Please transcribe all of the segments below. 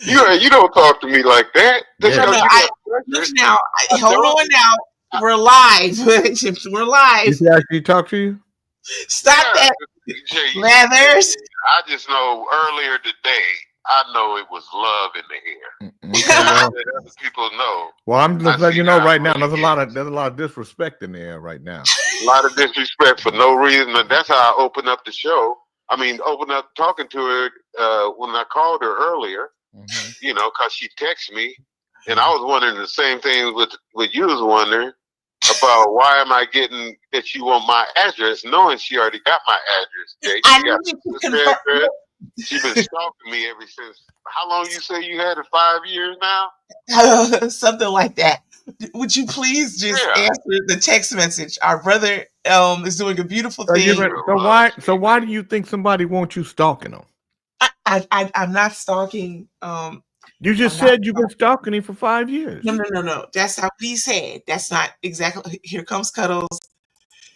You don't talk to me like that. Just Yeah. because you got Look now. Hold on now. We're live. We're Did live. she actually talk to you? Stop that, Jay, Leathers. I just know earlier today, I know it was love in the air. Okay, well, Let other people know. well, I'm just I letting see you know guys right now. really There's a lot of disrespect in the air right now. A lot of disrespect for no reason. And that's how I opened up the show. I mean, opened up talking to her when I called her earlier. Mhm. You know, because she texted me, and I was wondering the same thing with you was wondering about why am I getting that you want my address, knowing she already got my address. Jay. I She got need you my to confirm. address. She been stalking me ever since. How long you say you had it? 5 years now? Something like that. Would you please just Yeah. answer the text message? Our brother is doing a beautiful So, thing. why do you think somebody wants you stalking them? I'm not stalking. You just I'm not said you've been stalking him for 5 years. No. That's not what he said. That's not exactly. Here comes Cuddles.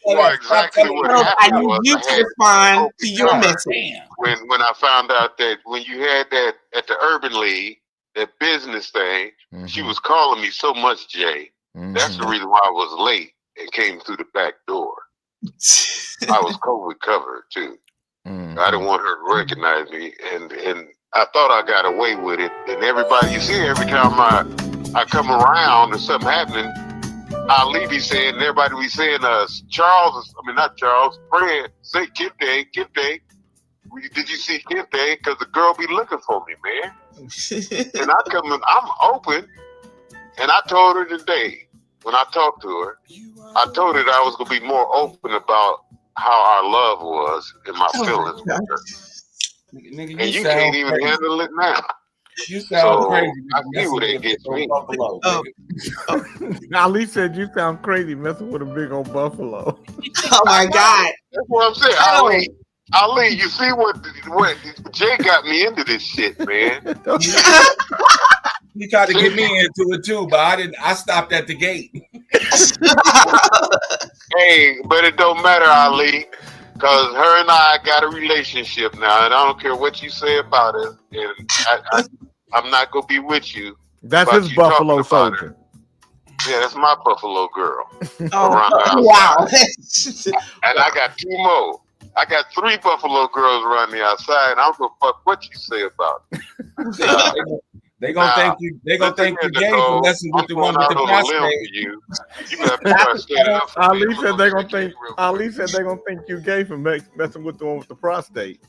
Well, exactly what Cuddles, I happened need was you I to had respond to spoken your her message. when I found out that when you had that at the Urban League, that business thing, she was calling me so much, Jay. That's the reason why I was late and came through the back door. I was COVID covered too. I didn't want her to recognize me, and I thought I got away with it. And everybody, you see, every time I come around and something happening, Ali be saying, and everybody be saying, not Charles, Fred, say Kente. Did you see Kente? Because the girl be looking for me, man. And I come in, I'm open, and I told her today, when I talked to her, I told her that I was going to be more open about how our love was and my feelings with her. Nigga, And you can't even handle it now. You sound crazy. I see what it gets me. Ali said you sound crazy messing with a big old buffalo. Oh my God. That's what I'm saying. Ali, you see what Jay got me into this shit, man. He tried to get me into it too, but I stopped at the gate. Hey, but it don't matter, Ali, because her and I got a relationship now, and I don't care what you say about it, and I'm not gonna be with you. That's his Buffalo Soldier. Yeah, that's my Buffalo girl. Wow. And I got 2 more. I got 3 Buffalo girls around the outside, and I don't give a fuck what you say about it. They gonna think you. They gonna think you gay for messing with the one with the prostate. You better start standing up for Ali said they gonna think. Ali said they gonna think you gay for messing with the one with the prostate.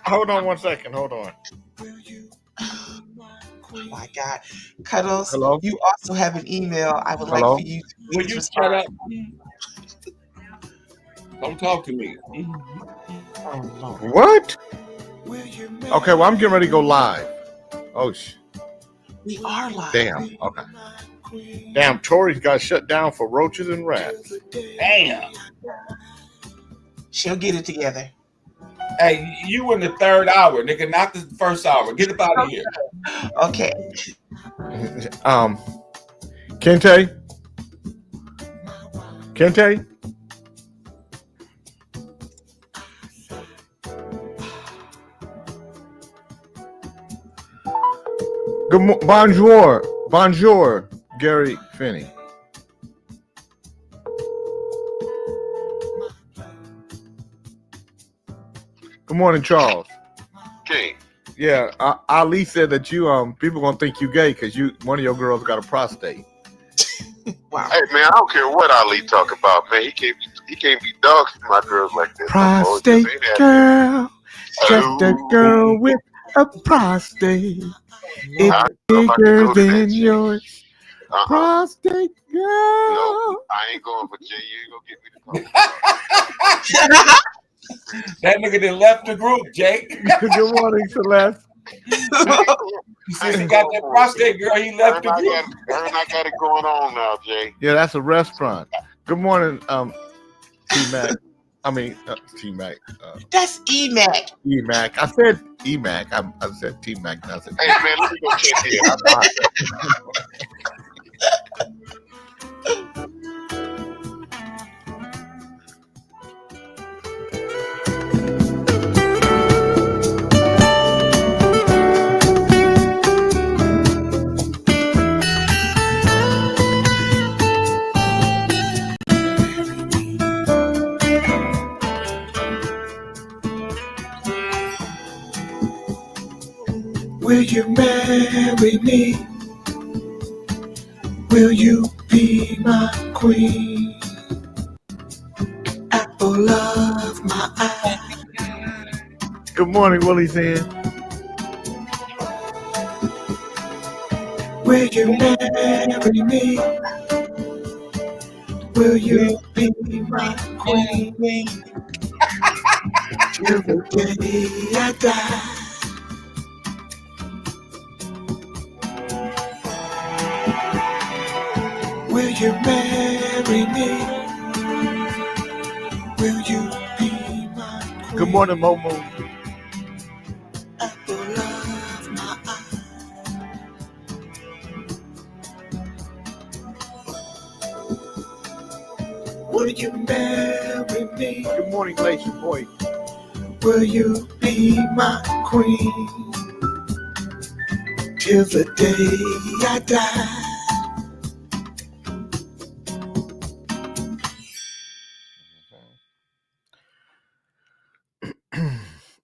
Hold on 1 second. Hold on. Oh my God. Cuddles, Hello? you also have an email. I would like for you to Will you shut up? Don't talk to me. What? Okay, well, I'm getting ready to go live. Oh, we are live. Damn. Okay. Damn, Tori's got shut down for roaches and rats. Damn. She'll get it together. Hey, you in the 3rd hour, nigga, not the 1st hour. Get up out of here. Okay. Kente? Kente? Bonjour, Gary Finney. Good morning, Charles. Okay. Yeah, Ali said that you people gonna think you gay because one of your girls got a prostate. Wow. Hey man, I don't care what Ali talk about, man. He can't be dogs to my girls like that. Prostate girl, just a girl with a prostate. It's bigger than yours. Prostate girl. No, I ain't going for Jay. You ain't gonna get me to come. That nigga that left the group, Jake. Good morning, Celeste. Since he got that prostate girl, he left the group. I got it going on now, Jay. Yeah, that's a restaurant. Good morning, T-Mac. I mean, T-Mac. That's E-Mac. E-Mac. I said E-Mac. I said T-Mac. I said, hey, man, let me go check it. Will you marry me? Will you be my queen? Apple of my eye. Good morning, Willie's in. Will you marry me? Will you be my queen? Till the day I die. Will you marry me? Will you be my queen? Good morning, Momo. Apple of my eye. Will you marry me? Good morning, Glacier Boy. Will you be my queen? Till the day I die.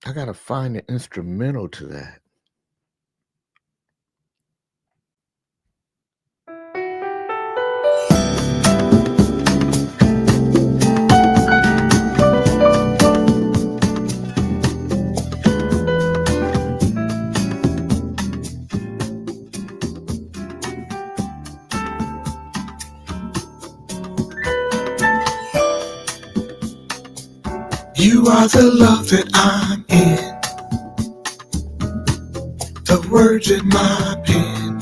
I gotta find the instrumental to that. You are the love that I'm in, the words in my pen,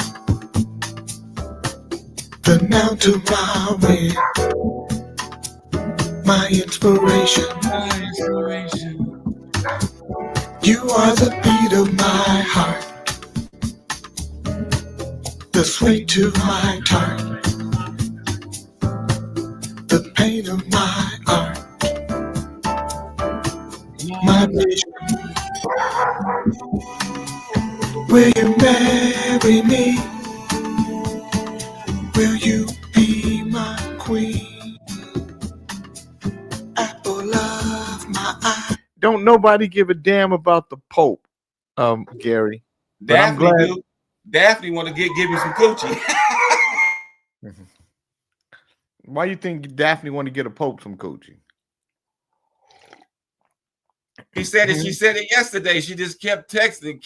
the now to my wind, my inspiration. You are the beat of my heart, the sweet to my tart, the pain of my art. My vision. Will you marry me? Will you be my queen? Apple of my eye. Don't nobody give a damn about the Pope, Gary. But I'm Daphne, glad. dude. Daphne want to give me some coochie. Why you think Daphne want to get a Pope some coochie? He said it. She said it yesterday. She just kept texting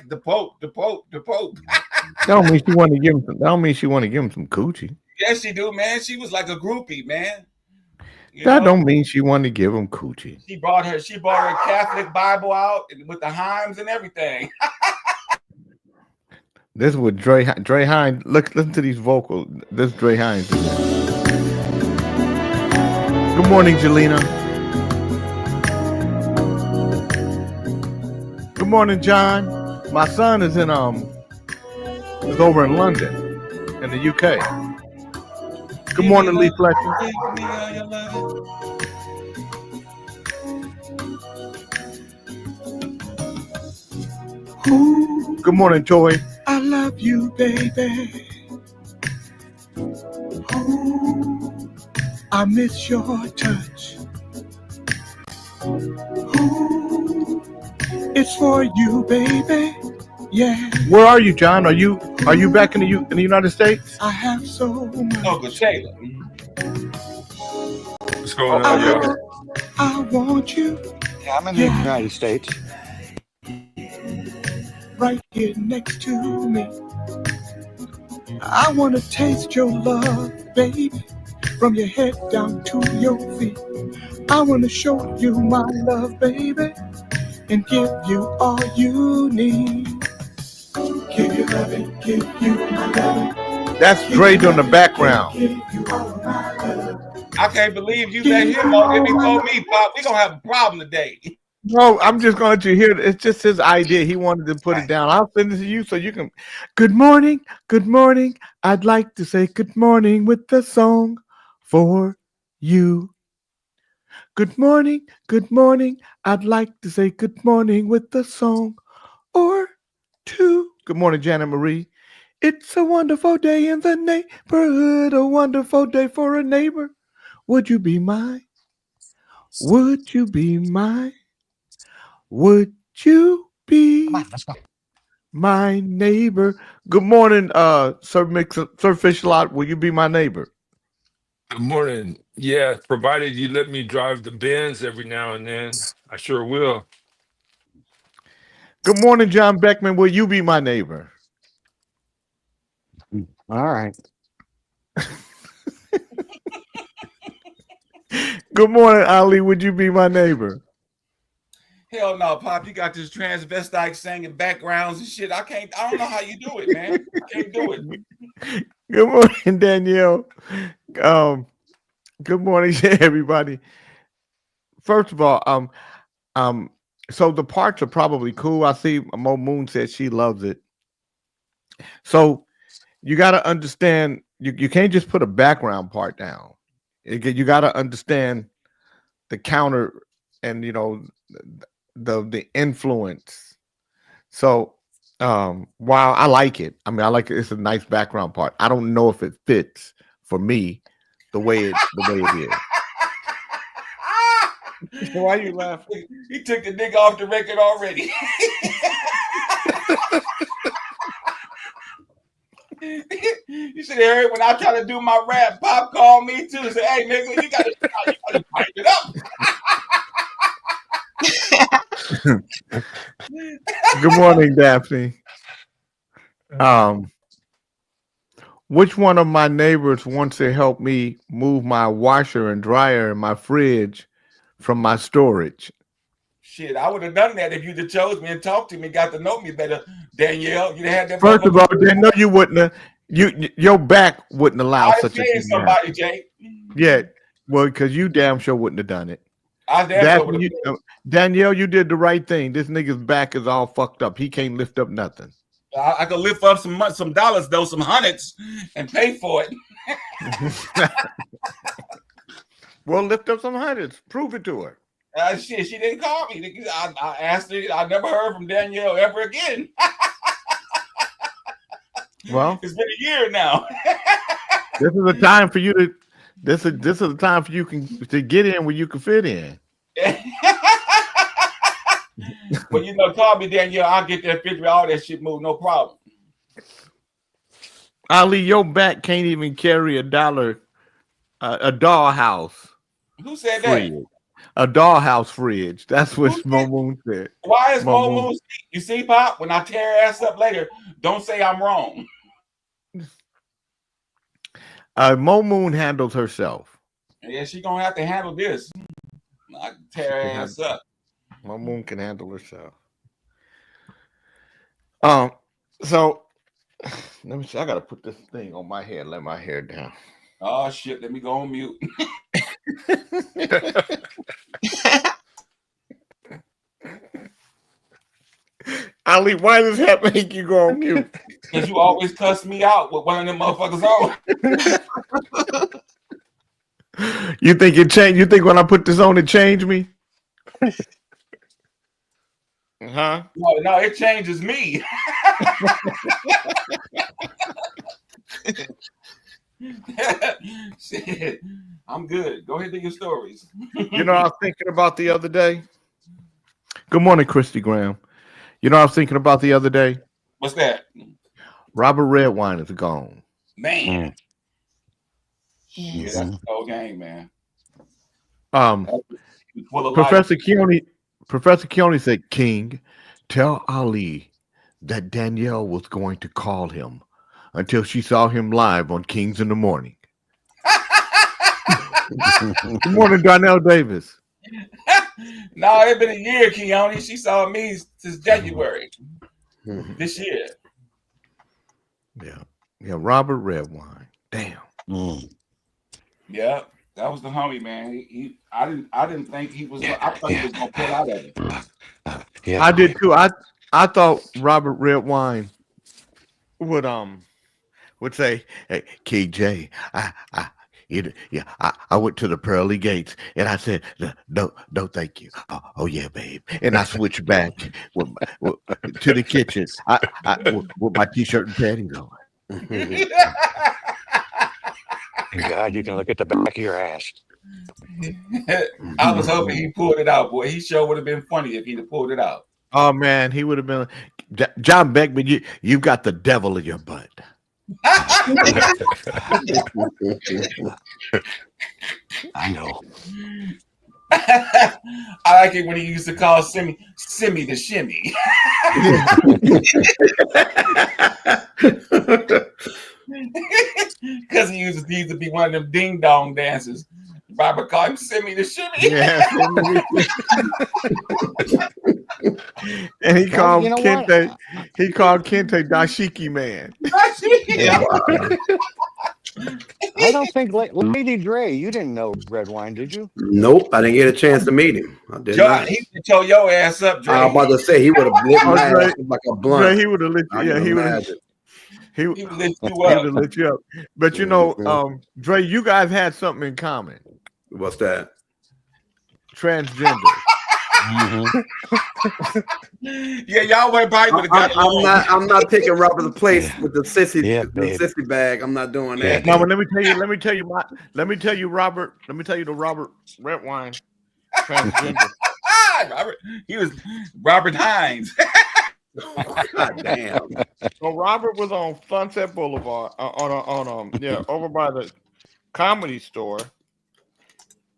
the Pope. That don't mean she want to give him. That don't mean she want to give him some coochie. Yes, she do, man. She was like a groupie, man. That don't mean she want to give him coochie. She brought her Catholic Bible out with the hymns and everything. This is what Dre Hines. Listen to these vocals. This Dre Hines. Good morning, Jelena. Good morning, John. My son is is over in London, in the UK. Good morning, Lee Fletcher. Ooh, good morning, Joy. I love you, baby. Ooh, I miss your touch. Ooh, it's for you, baby. Yeah. Where are you, John? Are you back in the United States? I have so much. Uncle Taylor. What's going on, y'all? I want you. Yeah, I'm in the United States. Right here next to me. I want to taste your love, baby, from your head down to your feet. I want to show you my love, baby, and give you all you need. Give you loving, give you my loving. That's Dre on the background. Give you all my love. I can't believe you let him on it before me, Pop. We're gonna have a problem today. No, I'm just going to hear it. It's just his idea. He wanted to put it down. I'll send it to you so you can. Good morning. Good morning. I'd like to say good morning with the song for you. Good morning. Good morning. I'd like to say good morning with the song or two. Good morning, Janet Marie. It's a wonderful day in the neighborhood. A wonderful day for a neighbor. Would you be mine? Would you be mine? Would you be my neighbor. Good morning, Sir Fish Lot. Will you be my neighbor? Good morning. Yeah, provided you let me drive the Benz every now and then, I sure will. Good morning, John Beckman. Will you be my neighbor? All right. Good morning, Ali. Would you be my neighbor? Hell no, Pop. You got this transvestite singing backgrounds and shit. I don't know how you do it, man. I can't do it. Good morning, Danielle. Good morning to everybody. First of all, so the parts are probably cool. I see Mo Moon said she loves it. So you got to understand, you can't just put a background part down. You got to understand the counter and the influence. So while I like it, I mean, I like it. It's a nice background part. I don't know if it fits for me the way it is. Why are you laughing? He took the nigga off the record already. You should have heard when I try to do my rap. Pop called me too. Said, "Hey, nigga, you gotta pipe it up." Good morning, Daphne. Which one of my neighbors wants to help me move my washer and dryer and my fridge from my storage? Shit, I would have done that if you'd have chose me and talked to me, got to know me better, Danielle. You'd have had that. First of all, no, you wouldn't have. Your back wouldn't allow such a thing. Somebody, Jay. Yeah, well, because you damn sure wouldn't have done it. Danielle, you did the right thing. This nigga's back is all fucked up. He can't lift up nothing. I could lift up some dollars, though, some hundreds, and pay for it. Well, lift up some hundreds. Prove it to her. Shit, she didn't call me. I asked her. I never heard from Danielle ever again. Well, it's been a year now. This is a time for you to. This is a time for you to get in where you can fit in. Well, call me, Danielle. I'll get that figure, all that shit moved, no problem. Ali, your back can't even carry a dollhouse. Who said fridge. That? A dollhouse fridge. That's what Mo Moon said. Why is Mo Moon? You see, Pop, when I tear her ass up later, don't say I'm wrong. Mo Moon handles herself. Yeah, she gonna have to handle this. I can tear her ass up. Mo Moon can handle herself. So let me see. I gotta put this thing on my head. Let my hair down. Oh shit! Let me go on mute. Ali, why does that make you go on mute? Because you always cuss me out with one of them motherfuckers on. You think it changed? You think when I put this on, it changed me? Huh? No, it changes me. Shit, I'm good. Go ahead and do your stories. I was thinking about the other day. Good morning, Christy Graham. I was thinking about the other day. What's that? Robert Redwine is gone. Man. Yeah, that's the whole game, man. Professor Keone said, "King, tell Ali that Danielle was going to call him until she saw him live on Kings in the Morning." Good morning, Darnell Davis. No, it's been a year, Keone. She saw me since January this year. Yeah, Robert Redwine. Damn. Yeah, that was the homie, man. I didn't think he was. I thought he was gonna pull out of it. Yeah, I did too. I thought Robert Redwine would say, "Hey, KJ, I went to the pearly gates and I said, no, thank you. Oh yeah, babe." And I switched back to the kitchen. With my t-shirt and panties on. God, you can look at the back of your ass. I was hoping he pulled it out, boy. He sure would have been funny if he'd have pulled it out. Oh man, he would have been. John Beckman, you've got the devil in your butt. I know. I like it when he used to call Simmy the shimmy. Because he used to be one of them ding dong dancers. Robert called him Simmy the shimmy. Yeah. And he called Kente. He called Kente Dashiki man. I don't think Lady Dre, you didn't know Redwine, did you? Nope, I didn't get a chance to meet him. I did Joe, not. he would tell your ass up, Dre. I was about to say he would have lit my ass like a blunt. Dre, he would have lit you. Yeah, he would have. He would lift you would up. have lit you up. But you know, Dre, you guys had something in common. What's that? Transgender. Yeah, y'all went by with the I'm not taking Robert the place with the sissy bag. I'm not doing that. No, but let me tell you the Robert Redwine transgender. Robert, he was Robert Hines. God damn. So Robert was on Sunset Boulevard over by the Comedy Store,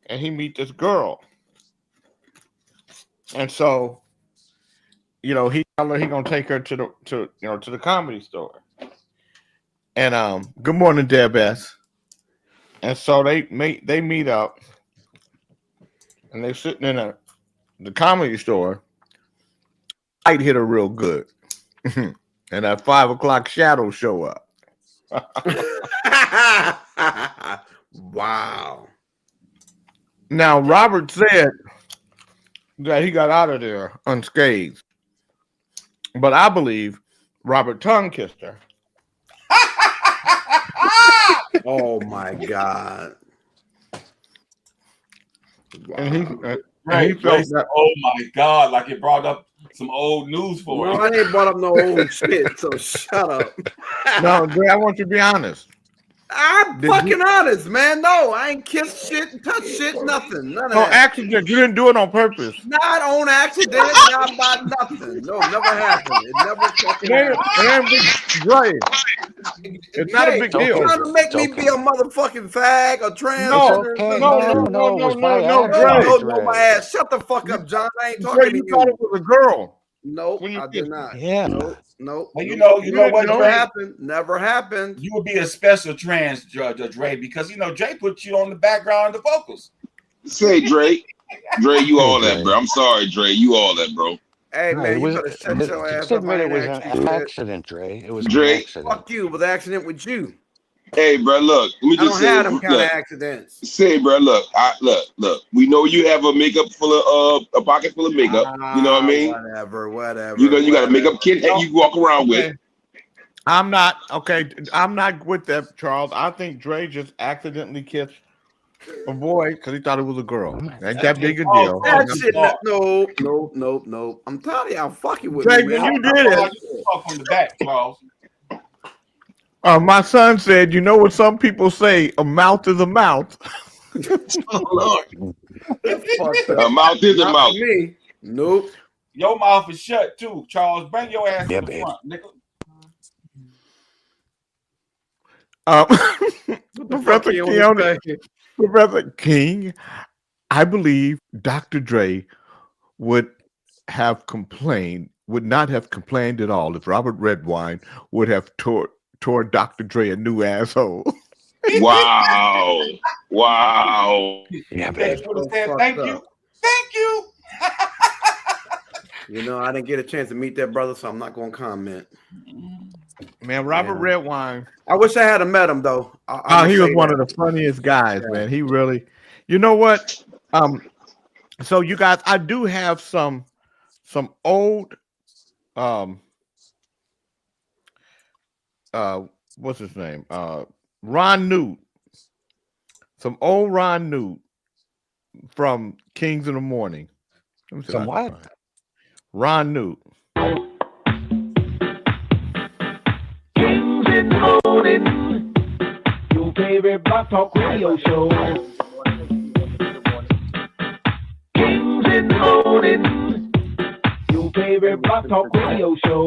and he meet this girl. And so, he told her he gonna take her to the Comedy Store. And good morning, Deb S. And so they meet up, and they're sitting in the Comedy Store. Light hit her real good, and at 5 o'clock, shadows show up. Wow. Now Robert said that he got out of there unscathed, but I believe Robert tongue kissed her. Oh my God! Wow. And he felt that. Oh my God! Like it brought up some old news for him. No, I ain't brought up no old shit. So shut up. No, Dre, I want you to be honest. I'm fucking honest, man. No, I ain't kissed shit and touched shit, nothing. None of that. Accident. You didn't do it on purpose. Not on accident, not by nothing. No, never happened. It never fucking happened. Dre, it's not a big deal. You're trying to make me be a motherfucking fag or trans. No, Dre. My ass. Shut the fuck up, John. I ain't talking to you. You thought it was a girl. Nope, I did not. Yeah. Nope. Well, you know what? Never happened. Never happened. You would be a special trans judge, Dre, because Dre put you on the background of the vocals. Say, Dre, you all that, bro. I'm sorry, Dre. You all that, bro. Hey, man, you better shut your ass up. It was an accident, Dre. It was Dre. An accident. Fuck you. It was an accident with you. Hey, bro, look. Let me just say, I don't have them kind of accidents. Say, bro, look. We know you have a makeup full of a pocket full of makeup. You know what I mean? Whatever. You got a makeup kit that you walk around with. I'm not with that, Charles. I think Dre just accidentally kissed a boy because he thought it was a girl. Ain't that big a deal? That shit, no. I'm telling you, I'm fucking with Dre, you, when man. you did it. Talk from the back, Charles. My son said, you know what some people say, a mouth is a mouth. Oh, Lord. A mouth is a mouth. Me. Nope. Your mouth is shut, too, Charles. Bring your ass to the front, nigga. Professor King, I believe Dr. Dre would not have complained at all if Robert Redwine would have tore Dr. Dre a new asshole. Wow. Yeah, babe. Thank you. I didn't get a chance to meet that brother, so I'm not going to comment. Man, Robert Redwine. I wish I had met him, though. He was one of the funniest guys, man. He really, you know what? So you guys, I do have some old, what's his name? Ron Newt. Some old Ron Newt from Kings in the Morning. Some what? Ron Newt. Kings in the morning, your favorite Block Talk radio show. Kings in the morning, your favorite favorite Block Talk radio show.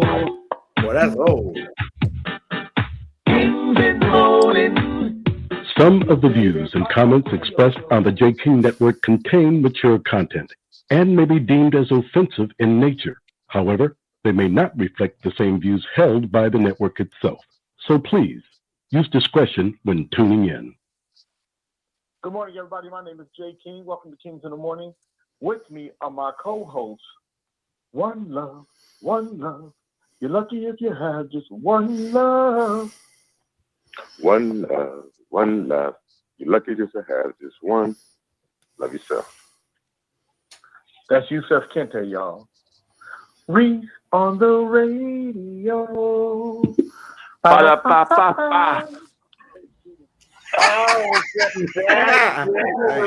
Boy, that's old. Kings in the morning. Some of the views and comments expressed on the J. King Network contain mature content and may be deemed as offensive in nature. However, they may not reflect the same views held by the network itself. So please, use discretion when tuning in. Good morning, everybody. My name is Jay King. Welcome to Kings in the Morning. With me are my co-hosts, One Love, One Love. You're lucky if you have just one love. One love, one love. You're lucky just to have just one. Love yourself. That's Yusef Kente, y'all. Reese on the radio. Ba-da-ba-ba-ba. Oh,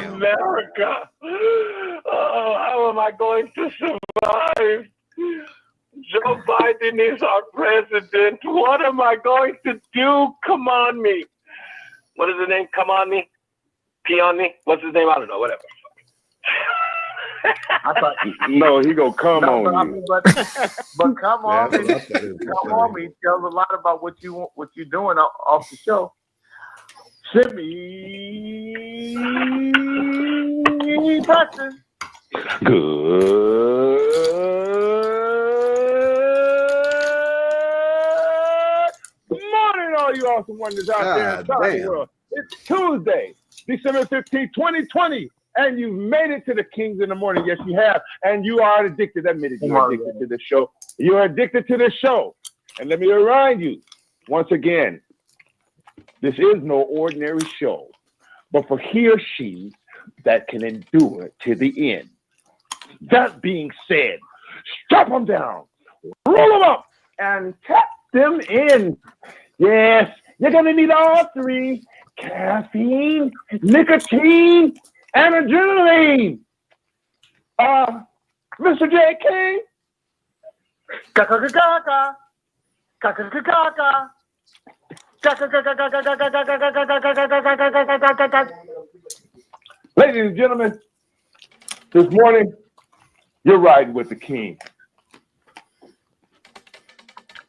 America. Oh, how am I going to survive? Joe Biden is our president. What am I going to do? Come on me. What is his name? Come on me? Pee on me? What's his name? I don't know. Whatever. No, he gonna come on you. But come on me. Come on me. Tells a lot about what you're doing off the show. Jimmy Preston. Good Morning, all you awesome wonders out there in the world. It's Tuesday, December 15, 2020, and you've made it to the Kings in the Morning. Yes, you have. And you are addicted. Admit it. You're addicted to the show. You're addicted to the show. And let me remind you, once again, this is no ordinary show, but for he or she that can endure to the end. That being said, strap them down, roll them up, and tap them in. Yes, you're going to need all three: caffeine, nicotine, and adrenaline. Mr. J. King. Kaka. Ladies and gentlemen, this morning, you're riding with the king.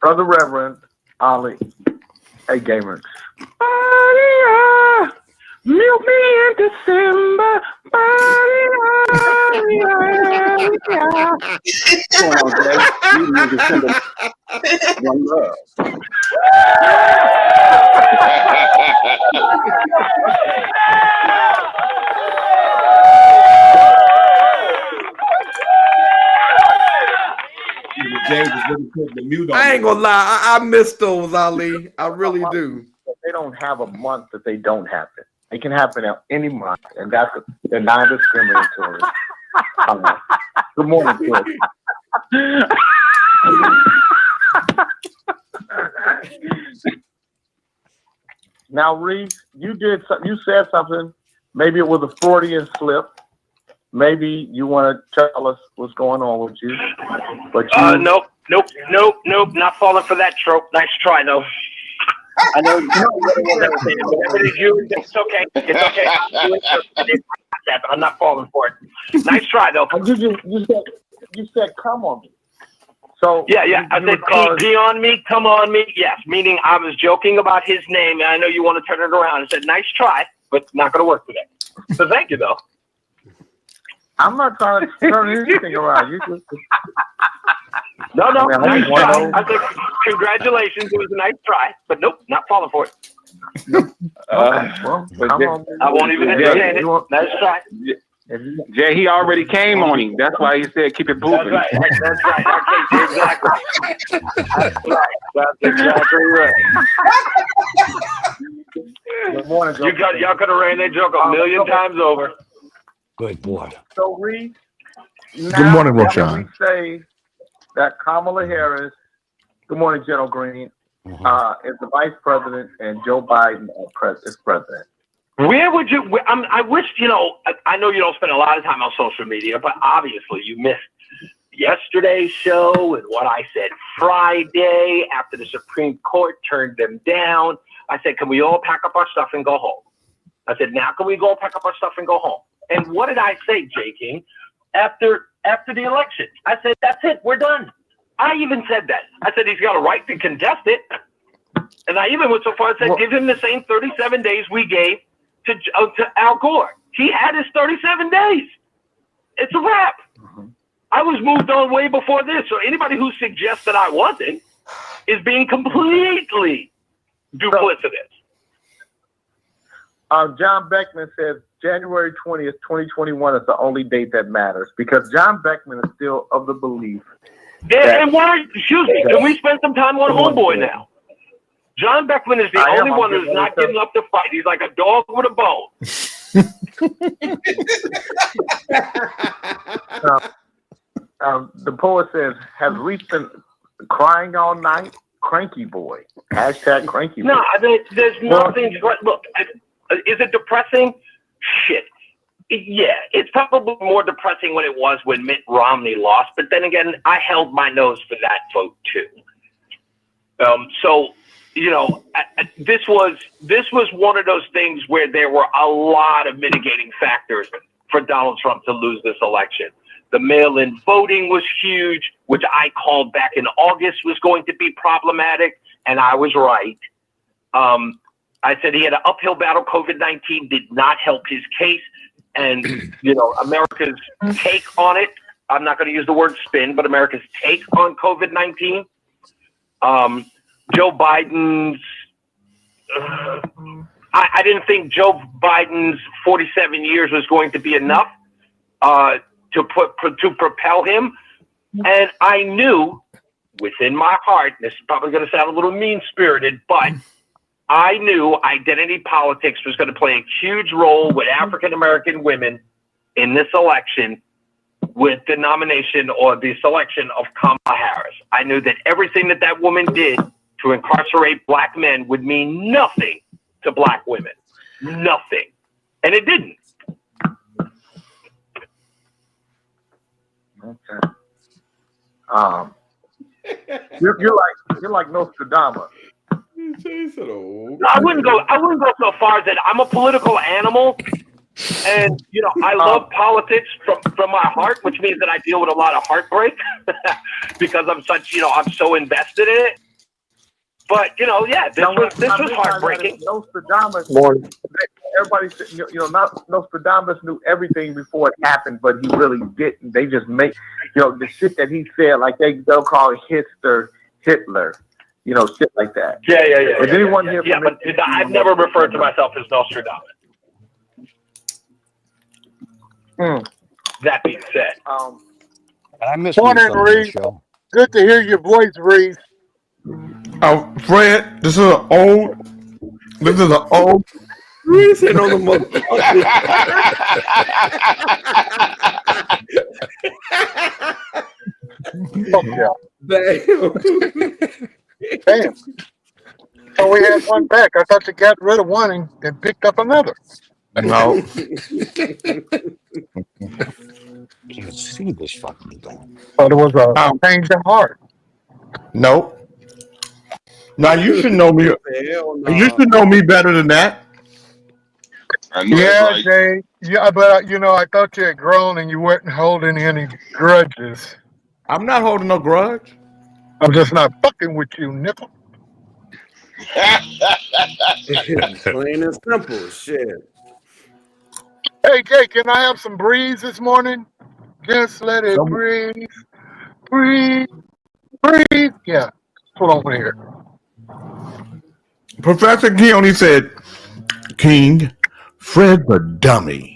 Brother Reverend Ali A. Gamers. Maria, milk me in December. Maria. Come on, Jay. You need to send us one love. I ain't gonna lie, I miss those, Ali. I really do. They don't have a month that they don't happen. It can happen at any month, and they're non-discriminatory. Good morning, Chris. Now, Reese, you said something. Maybe it was a Freudian slip. Maybe you want to tell us what's going on with you. But Nope. Not falling for that trope. Nice try, though. I know you it's okay. It's okay. I'm not falling for it. Nice try, though. You said come on me. So yeah. I said pee on me, come on me. Yes, meaning I was joking about his name, and I know you want to turn it around. I said nice try, but not going to work today. So thank you, though. I'm not trying to turn anything around. You just No, nice try. I said congratulations. It was a nice try, but nope, not falling for it. Okay, well, I won't even entertain it. Nice try. Jay, he already came on him. That's why he said keep it moving. That's right. Okay, exactly. That's exactly right. Good morning, y'all could have ran that joke a million times over. Good boy. So, Reese, good morning, Roshan. We say that Kamala Harris, good morning, General Green, is the vice president and Joe Biden is president. Where would you? I wish, I know you don't spend a lot of time on social media, but obviously you missed yesterday's show and what I said Friday after the Supreme Court turned them down. I said, can we all pack up our stuff and go home? I said, now can we go pack up our stuff and go home? And what did I say, J. King, after the election? I said, that's it. We're done. I even said that. I said he's got a right to contest it. And I even went so far as said, give him the same 37 days we gave to Al Gore. He had his 37 days. It's a wrap. I was moved on way before this. So anybody who suggests that I wasn't is being completely duplicitous. John Beckman says January 20th, 2021 is the only date that matters because John Beckman is still of the belief. And why, excuse me, can we spend some time on Homeboy now? John Beckman is the only one who's not getting up to fight. He's like a dog with a bone. The poet says, has Reese been crying all night? Cranky boy. Hashtag cranky boy. No, there's nothing. Look, is it depressing? Shit. Yeah, it's probably more depressing when it was when Mitt Romney lost. But then again, I held my nose for that vote too. So, you know, this was one of those things where there were a lot of mitigating factors for Donald Trump to lose this election. The mail-in voting was huge, which I called back in August was going to be problematic, and I was right. I said he had an uphill battle. COVID-19 did not help his case. And, you know, America's take on it, I'm not going to use the word spin, but America's take on COVID-19. Joe Biden's, I didn't think Joe Biden's 47 years was going to be enough to propel him. And I knew within my heart, this is probably going to sound a little mean-spirited, but I knew identity politics was going to play a huge role with African-American women in this election with the nomination or the selection of Kamala Harris. I knew that everything that woman did to incarcerate black men would mean nothing to black women. Nothing. And it didn't. Okay. You're like Nostradamus. I wouldn't go so far as that. I'm a political animal, and you know I love politics from my heart, which means that I deal with a lot of heartbreak because I'm so invested in it. But you know, yeah, this was heartbreaking. Nostradamus. Everybody said, Nostradamus knew everything before it happened, but he really didn't. They just make, the shit that he said, like they'll call it Hitler. Shit like that. Yeah. Is anyone here? Yeah, but I've never referred to myself as Nostradamus. That being said, I miss morning, Reese. Good to hear your voice, Reese. Oh, Fred, this is an old. Reese ain't on the mother. Damn. So we had one back. I thought you got rid of one and picked up another. No. Can't see this fucking thing. But it was a change of heart. Nope. Now you should know me. You should know me better than that. Yeah, Jay. Yeah, but I thought you had grown and you weren't holding any grudges. I'm not holding no grudge. I'm just not fucking with you, nickel. Plain and simple, shit. Hey, Jay, can I have some breeze this morning? Just let it breathe. Breathe. Breathe. Yeah, that's what I want to hear. Professor Keone said, King, Fred the dummy.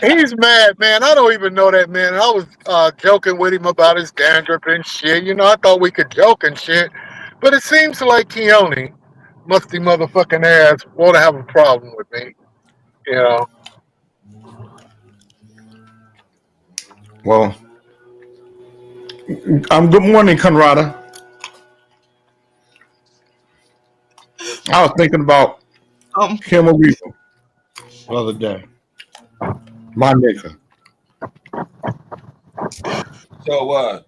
He's mad, man. I don't even know that man. I was joking with him about his dandruff and shit. I thought we could joke and shit. But it seems like Keone, musty motherfucking ass, want to have a problem with me. Well, good morning, Conrada. I was thinking about Kim Arifa the other day. My nigga. So what?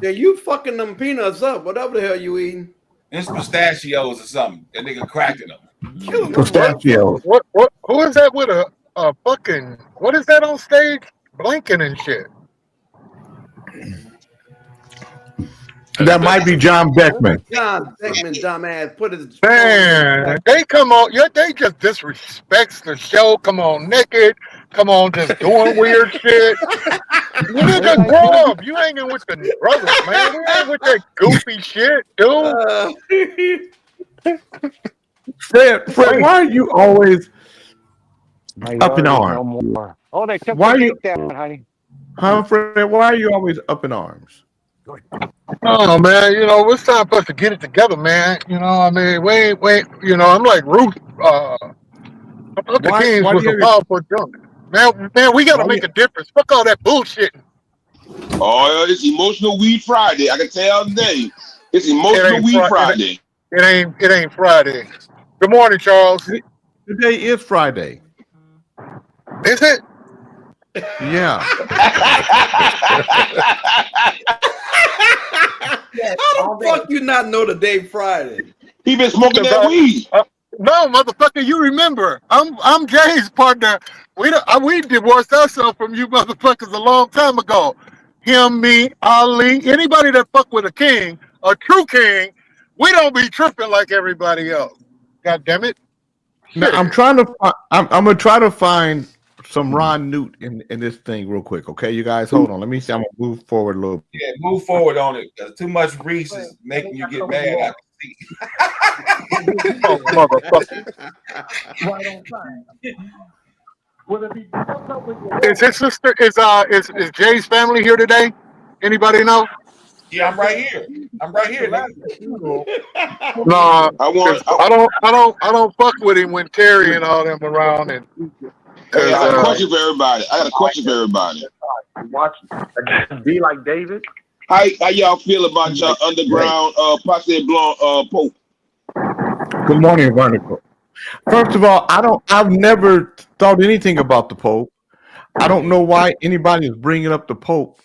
Yeah, you fucking them peanuts up. Whatever the hell you eating? It's pistachios or something. That nigga cracking them. Pistachios. What? Who is that with a fucking what is that on stage? Blinking and shit. That might be John Beckman. John Beckman, dumbass, put his Man, they come on, yeah, they just disrespects the show. Come on, naked. Come on, just doing weird shit. You niggas grow up. You hanging with the brothers, man. We ain't with that goofy shit, dude. Fred, why are you always up in arms? No more. Oh, they took Why the you- tape down, honey. Huh, Fred? Why are you always up in arms? Oh man, you know it's time for us to get it together, man. You know, I mean, wait. You know, I'm like Ruth. I thought the Kings was a powerful junk. Man, we got to make a difference. Fuck all that bullshit. Oh, it's Emotional Weed Friday. I can tell today. It's Emotional Weed Friday. It ain't Friday. Good morning, Charles. Today is Friday. Is it? Yeah. How the fuck you not know the day Friday? He been smoking that weed. No, motherfucker, you remember? I'm Jay's partner. We divorced ourselves from you motherfuckers a long time ago. Him, me, Ali, anybody that fuck with a king, a true king, we don't be tripping like everybody else. God damn it. Now, I'm gonna try to find some Ron Newt in this thing real quick. Okay, you guys, hold on. Let me see. I'm gonna move forward a little bit. Yeah, move forward on it. Too much Reese is making you get mad. I can see. Oh, motherfucker. Right on time. Will it be Is his sister is Jay's family here today? Anybody know? Yeah, I'm right here. No, I don't fuck with him when Terry and all them around. And Hey, I got a question for everybody. Watch be like David. How y'all feel about your underground Passe Blanc Pope? Good morning, Vertical. First of all, I've never thought anything about the Pope. I don't know why anybody is bringing up the Pope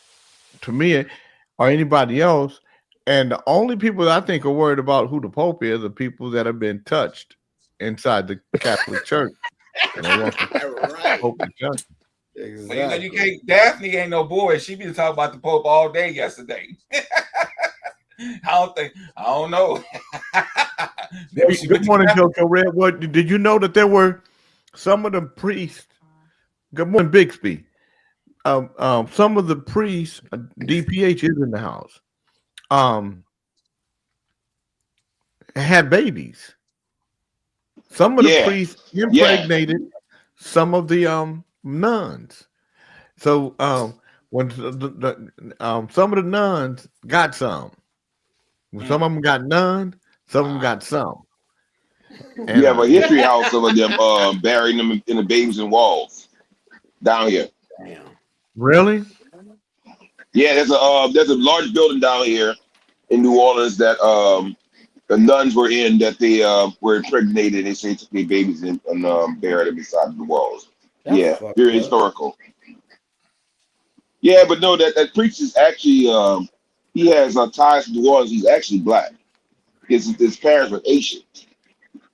to me or anybody else. And the only people that I think are worried about who the Pope is are people that have been touched inside the Catholic Church. And they want the Pope to judge. Exactly. Well, you know, you can't. Daphne ain't no boy. She been talking about the Pope all day yesterday. I don't know. Good morning, Jojo Red. What did you know that there were some of the priests? Good morning, Bixby. Some of the priests, DPH is in the house. Had babies. Some of the priests impregnated some of the nuns. So when some of the nuns got some. Some of them got none, some of them got some. And, you have a history house of them burying them in the babies and walls down here. Really? Yeah, there's a large building down here in New Orleans that the nuns were in that they were impregnated. They say took their babies and buried them beside the walls. That's very historical. Yeah, but no, that priest is actually he has ties to New Orleans. He's actually black. His parents were Asian.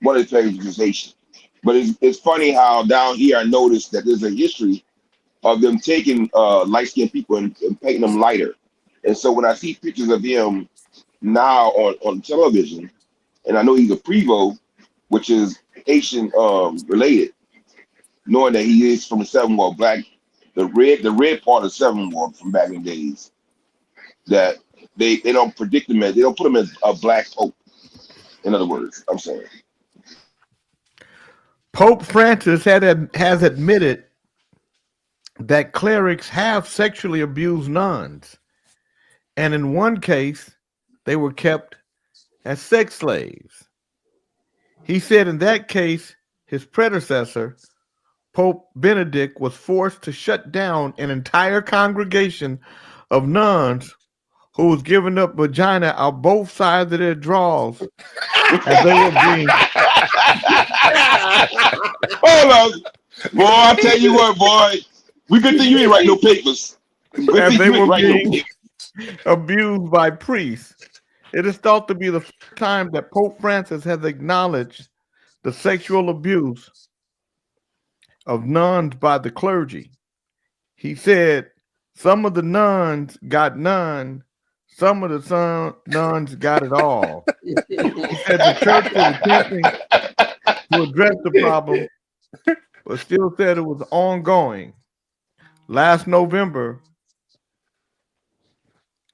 One of his parents was Asian. But it's funny how down here I noticed that there's a history of them taking light-skinned people and painting them lighter. And so when I see pictures of him now on television, and I know he's a Prevost, which is Asian related, knowing that he is from the Seven Ward Black, the red part of Seven Ward from back in the days, that they don't predict him as, they don't put him as a black pope. In other words, I'm saying. Pope Francis has admitted that clerics have sexually abused nuns. And in one case, they were kept as sex slaves. He said in that case, his predecessor, Pope Benedict, was forced to shut down an entire congregation of nuns who was giving up vagina on both sides of their drawers as they were being... Hold on. Boy, I tell you what, boy. We good thing you ain't write no papers. As they were being abused by priests. It is thought to be the first time that Pope Francis has acknowledged the sexual abuse of nuns by the clergy. He said some of the nuns got none, some of the nuns got it all. He said the church was attempting to address the problem, but still said it was ongoing. Last November,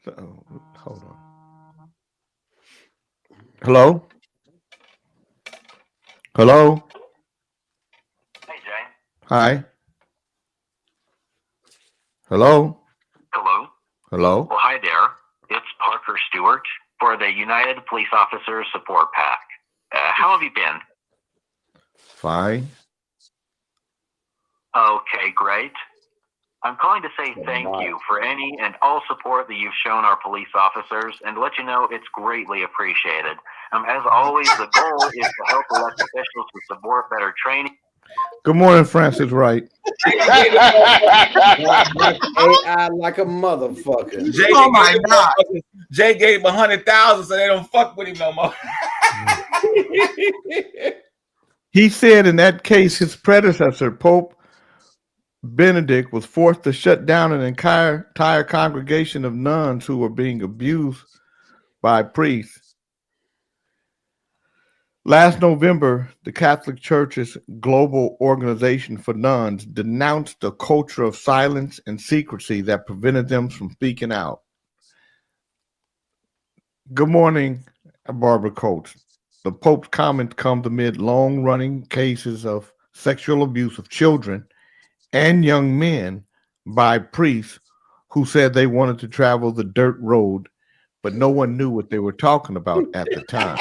hold on. Hello? Hello? Hey, Jay. Hi. Hello? Hello. Hello? Well, hi there. It's Parker Stewart for the United Police Officers Support PAC. How have you been? Fine. Okay, great. I'm calling to say thank you for any and all support that you've shown our police officers and to let you know it's greatly appreciated. As always, the goal is to help elected officials to support better training. Good morning, Francis Wright. AI like a motherfucker. Jay, Oh my God. Jay gave him 100,000, so they don't fuck with him no more. He said in that case, his predecessor, Pope Benedict, was forced to shut down an entire congregation of nuns who were being abused by priests. Last November, the Catholic Church's Global Organization for Nuns denounced a culture of silence and secrecy that prevented them from speaking out. Good morning, Barbara Coates. The Pope's comments come amid long-running cases of sexual abuse of children and young men by priests who said they wanted to travel the dirt road, but no one knew what they were talking about at the time.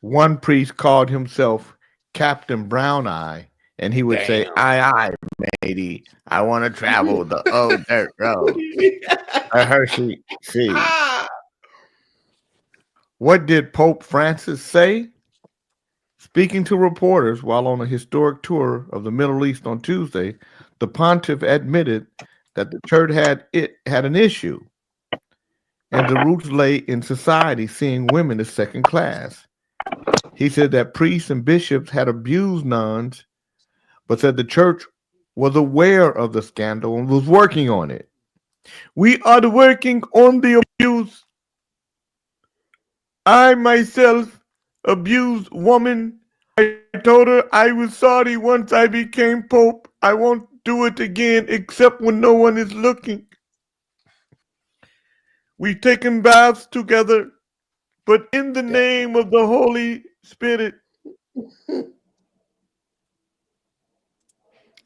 One priest called himself Captain Brown Eye, and he would say, aye, matey, I want to travel the old dirt road. A Hershey sea. What did Pope Francis say? Speaking to reporters while on a historic tour of the Middle East on Tuesday, the pontiff admitted that the church had an issue, and the roots lay in society seeing women as second class. He said that priests and bishops had abused nuns, but said the church was aware of the scandal and was working on it. We are working on the abuse. I myself abused woman. I told her I was sorry once I became Pope. I won't do it again except when no one is looking. We've taken baths together, but in the name of the Holy Spirit,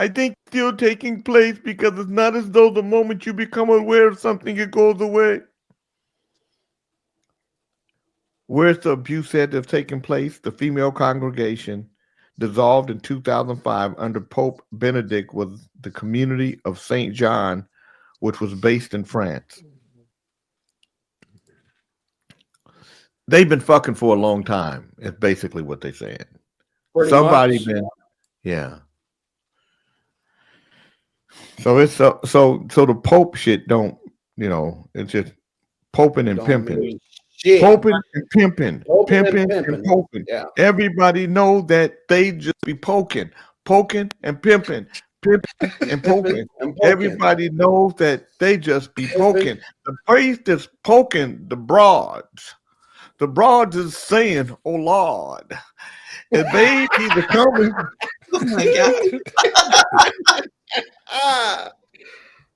I think still taking place because it's not as though the moment you become aware of something, it goes away. Where's the abuse said to have taken place? The female congregation dissolved in 2005 under Pope Benedict was the community of St. John, which was based in France. They've been fucking for a long time. It's basically what they're saying. Somebody been, yeah. So it's so the Pope shit don't, it's just poping and pimping. Poping and pimping. Pimping and poping. Yeah. Everybody know that they just be poking and pimping. Pimping and poking. Everybody knows that they just be poking. The priest is poking the broads. The broads is saying, "Oh Lord," and they either coming. Oh my God!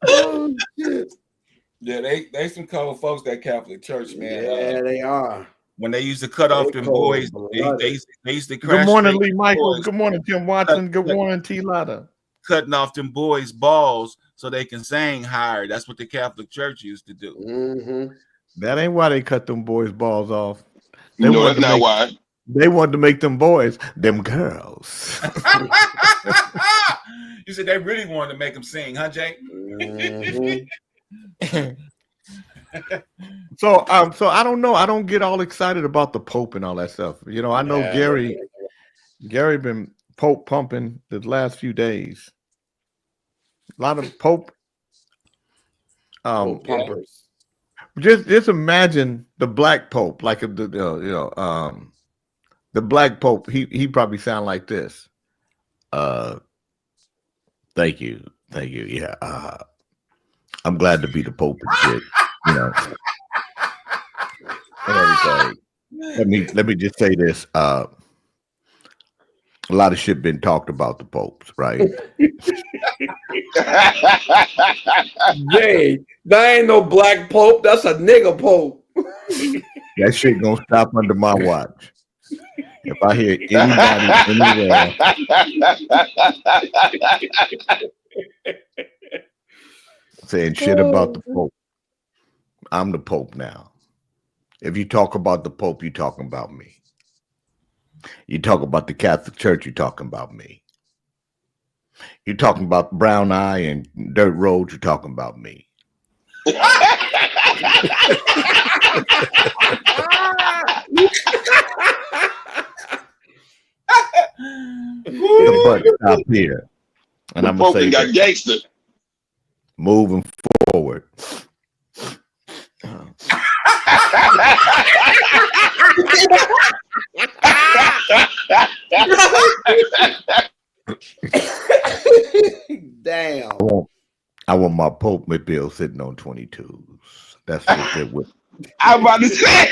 Oh shit! Yeah, they some cold folks, that Catholic Church, man. Yeah, they are. When they used to cut off them boys, they used to crash. Good morning, Lee Michaels. Good morning, Tim Watson. Good morning, T. Lotta. Cutting off them boys' balls so they can sing higher. That's what the Catholic Church used to do. Mm-hmm. That ain't why they cut them boys' balls off. No, that's not why. They wanted to make them boys, them girls. You said they really wanted to make them sing, huh, Jay? Mm-hmm. So I don't know. I don't get all excited about the Pope and all that stuff. I know Gary been Pope pumping the last few days. A lot of Pope. Pumpers. Just imagine the black Pope, like the Black Pope. He probably sound like this. Thank you. Yeah. I'm glad to be the Pope and shit. You know. And everything. Let me just say this. A lot of shit been talked about the popes, right? Jay, that ain't no black pope. That's a nigga pope. That shit gonna stop under my watch. If I hear anybody anywhere saying shit about the Pope, I'm the Pope now. If you talk about the Pope, you're talking about me. You talk about the Catholic Church, you're talking about me. You're talking about brown eye and dirt road, you're talking about me. The butt stop here. And I'm gonna say got gangster. Moving forward. Damn. I want my Pope mobile sitting on 22s. That's what they're with. I'm about to say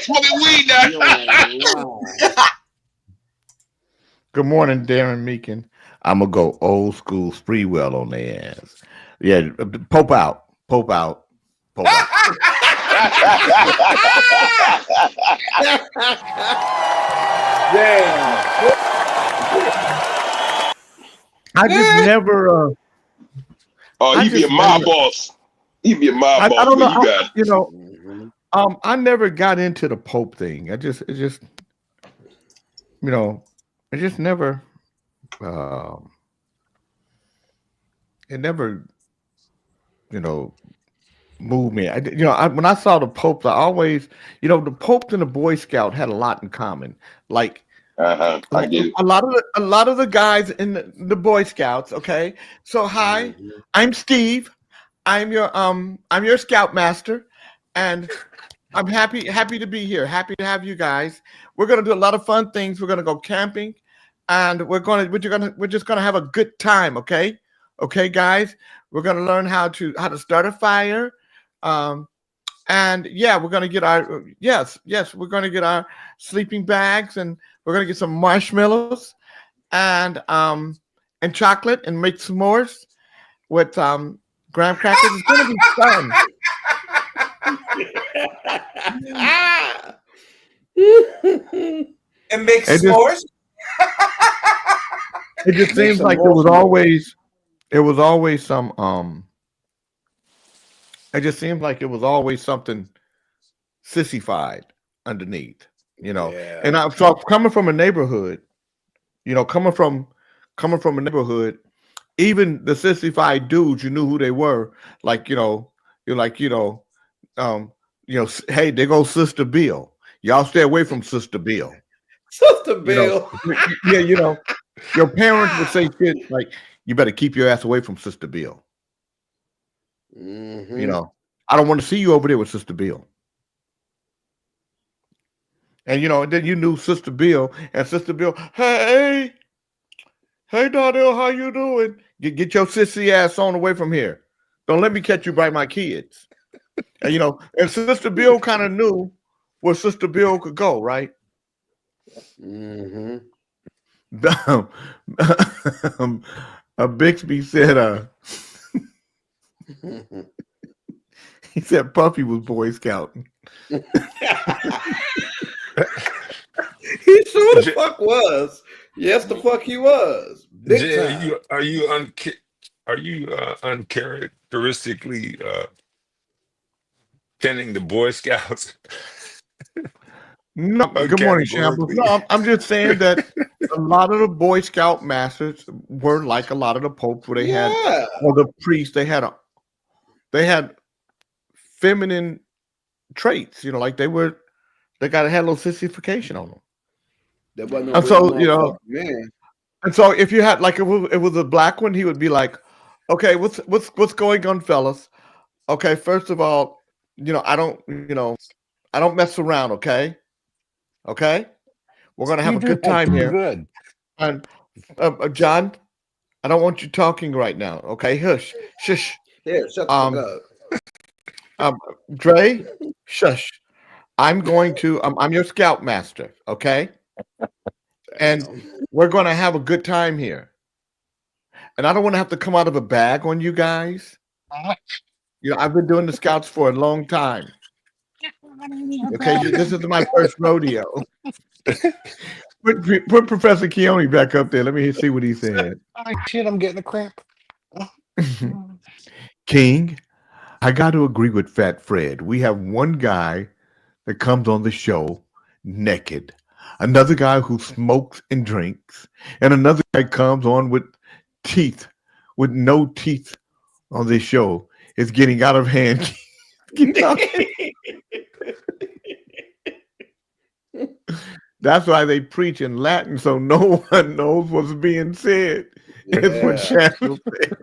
smoking weed now. Good morning, Darren Meakin. I'm gonna go old school Spreewell on their ass. Yeah, Pope out. Pope out. Pope out. Damn. I just never. You be a mob boss. You be a mob boss. I don't know. You got I never got into the Pope thing. It just never. It never, moved me. When I saw the Popes, I always, the Popes and the Boy Scout had a lot in common. Like, I get it. a lot of the guys in the Boy Scouts. Okay, so hi, I'm Steve. I'm your Scoutmaster, and I'm happy to be here. Happy to have you guys. We're gonna do a lot of fun things. We're gonna go camping, and we're just gonna have a good time. Okay, guys. We're gonna learn how to start a fire. And yeah, we're gonna get our we're gonna get our sleeping bags, and we're gonna get some marshmallows and chocolate and make s'mores with graham crackers. It's gonna be fun. And make s'mores. It just seems like it was always some it just seemed like it was always something sissified underneath, Yeah. And I'm so coming from a neighborhood, coming from a neighborhood, even the sissified dudes, you knew who they were. Like, you're like, hey, there goes Sister Bill. Y'all stay away from Sister Bill. Sister Bill. Your parents would say shit like, you better keep your ass away from Sister Bill. Mm-hmm. I don't want to see you over there with Sister Bill. And then you knew Sister Bill, and Sister Bill, hey Donnell, how you doing? Get your sissy ass on away from here. Don't let me catch you by my kids. And and Sister Bill kind of knew where Sister Bill could go, right? Mm-hmm. Bixby said, he said Puffy was Boy Scouting. He sure the fuck was. Yes, the fuck he was. Big Jay, time. are you uncharacteristically pinning the Boy Scouts? No, good morning, Shambles. No, I'm just saying that a lot of the Boy Scout masters were like a lot of the popes, where they had, or the priests, they had feminine traits, like they had a little sissification on them. There wasn't And so, man. and so if you had like, it was a black one, he would be like, okay, what's going on, fellas? Okay, first of all, I don't mess around, okay? Okay? We're gonna have a good time here. Good. And John, I don't want you talking right now. Okay, hush, shush. Yeah, shut the fuck up. Dre, shush. I'm going to. I'm your scoutmaster. Okay, and we're going to have a good time here. And I don't want to have to come out of a bag on you guys. You know, I've been doing the scouts for a long time. Okay, this is my first rodeo. Put Professor Keone back up there. Let me see what he said. Oh, shit, I'm getting a cramp. King, I got to agree with Fat Fred. We have one guy that comes on the show naked, another guy who smokes and drinks, and another guy comes on with teeth, with no teeth on this show. It's getting out of hand. That's why they preach in Latin, so no one knows what's being said. Yeah. It's what Chandler said.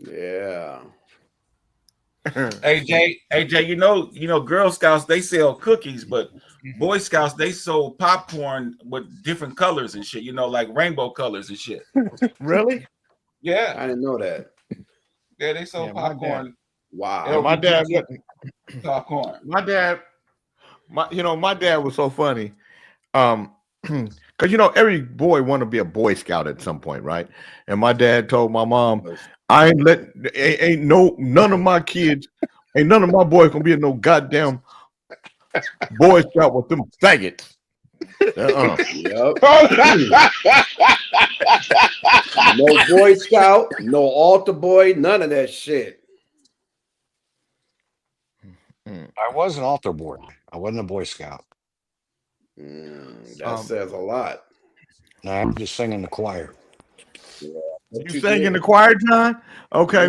Yeah. AJ, you know, Girl Scouts, they sell cookies, but Boy Scouts, they sold popcorn with different colors and shit, you know, like rainbow colors and shit. Really? Yeah. I didn't know that. Yeah, they sold popcorn. Wow. My dad, popcorn. My dad was so funny. Because every boy want to be a Boy Scout at some point, right? And my dad told my mom, none of my kids, ain't none of my boys gonna be in no goddamn Boy Scout with them faggots. No Boy Scout, no altar boy, none of that shit. I was an altar boy. I wasn't a Boy Scout. That says a lot. No, I'm just singing the choir. You sang in the choir, John? Okay.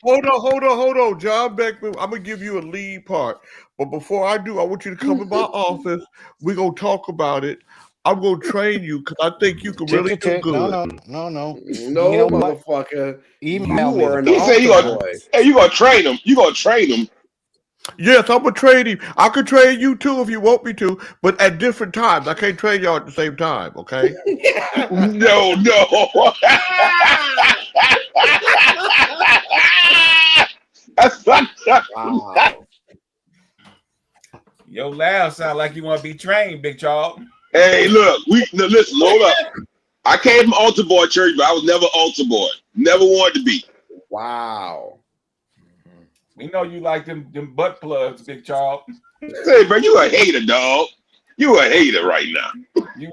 Hold on. John Beckman, I'm going to give you a lead part. But before I do, I want you to come in my office. We're going to talk about it. I'm going to train you because I think you can really do good. No, motherfucker. Email me. He said you gonna train him. You gonna train him. Yes, I'm gonna train him. I could train you too if you want me to, but at different times. I can't train y'all at the same time, okay? No. That's wow. Your laugh sound like you want to be trained, Big Charles. Hey, look, listen, hold up. I came from altar boy church, but I was never altar boy. Never wanted to be. Wow. We know you like them butt plugs, Big Charles. Hey, bro, you a hater, dog. You a hater right now. You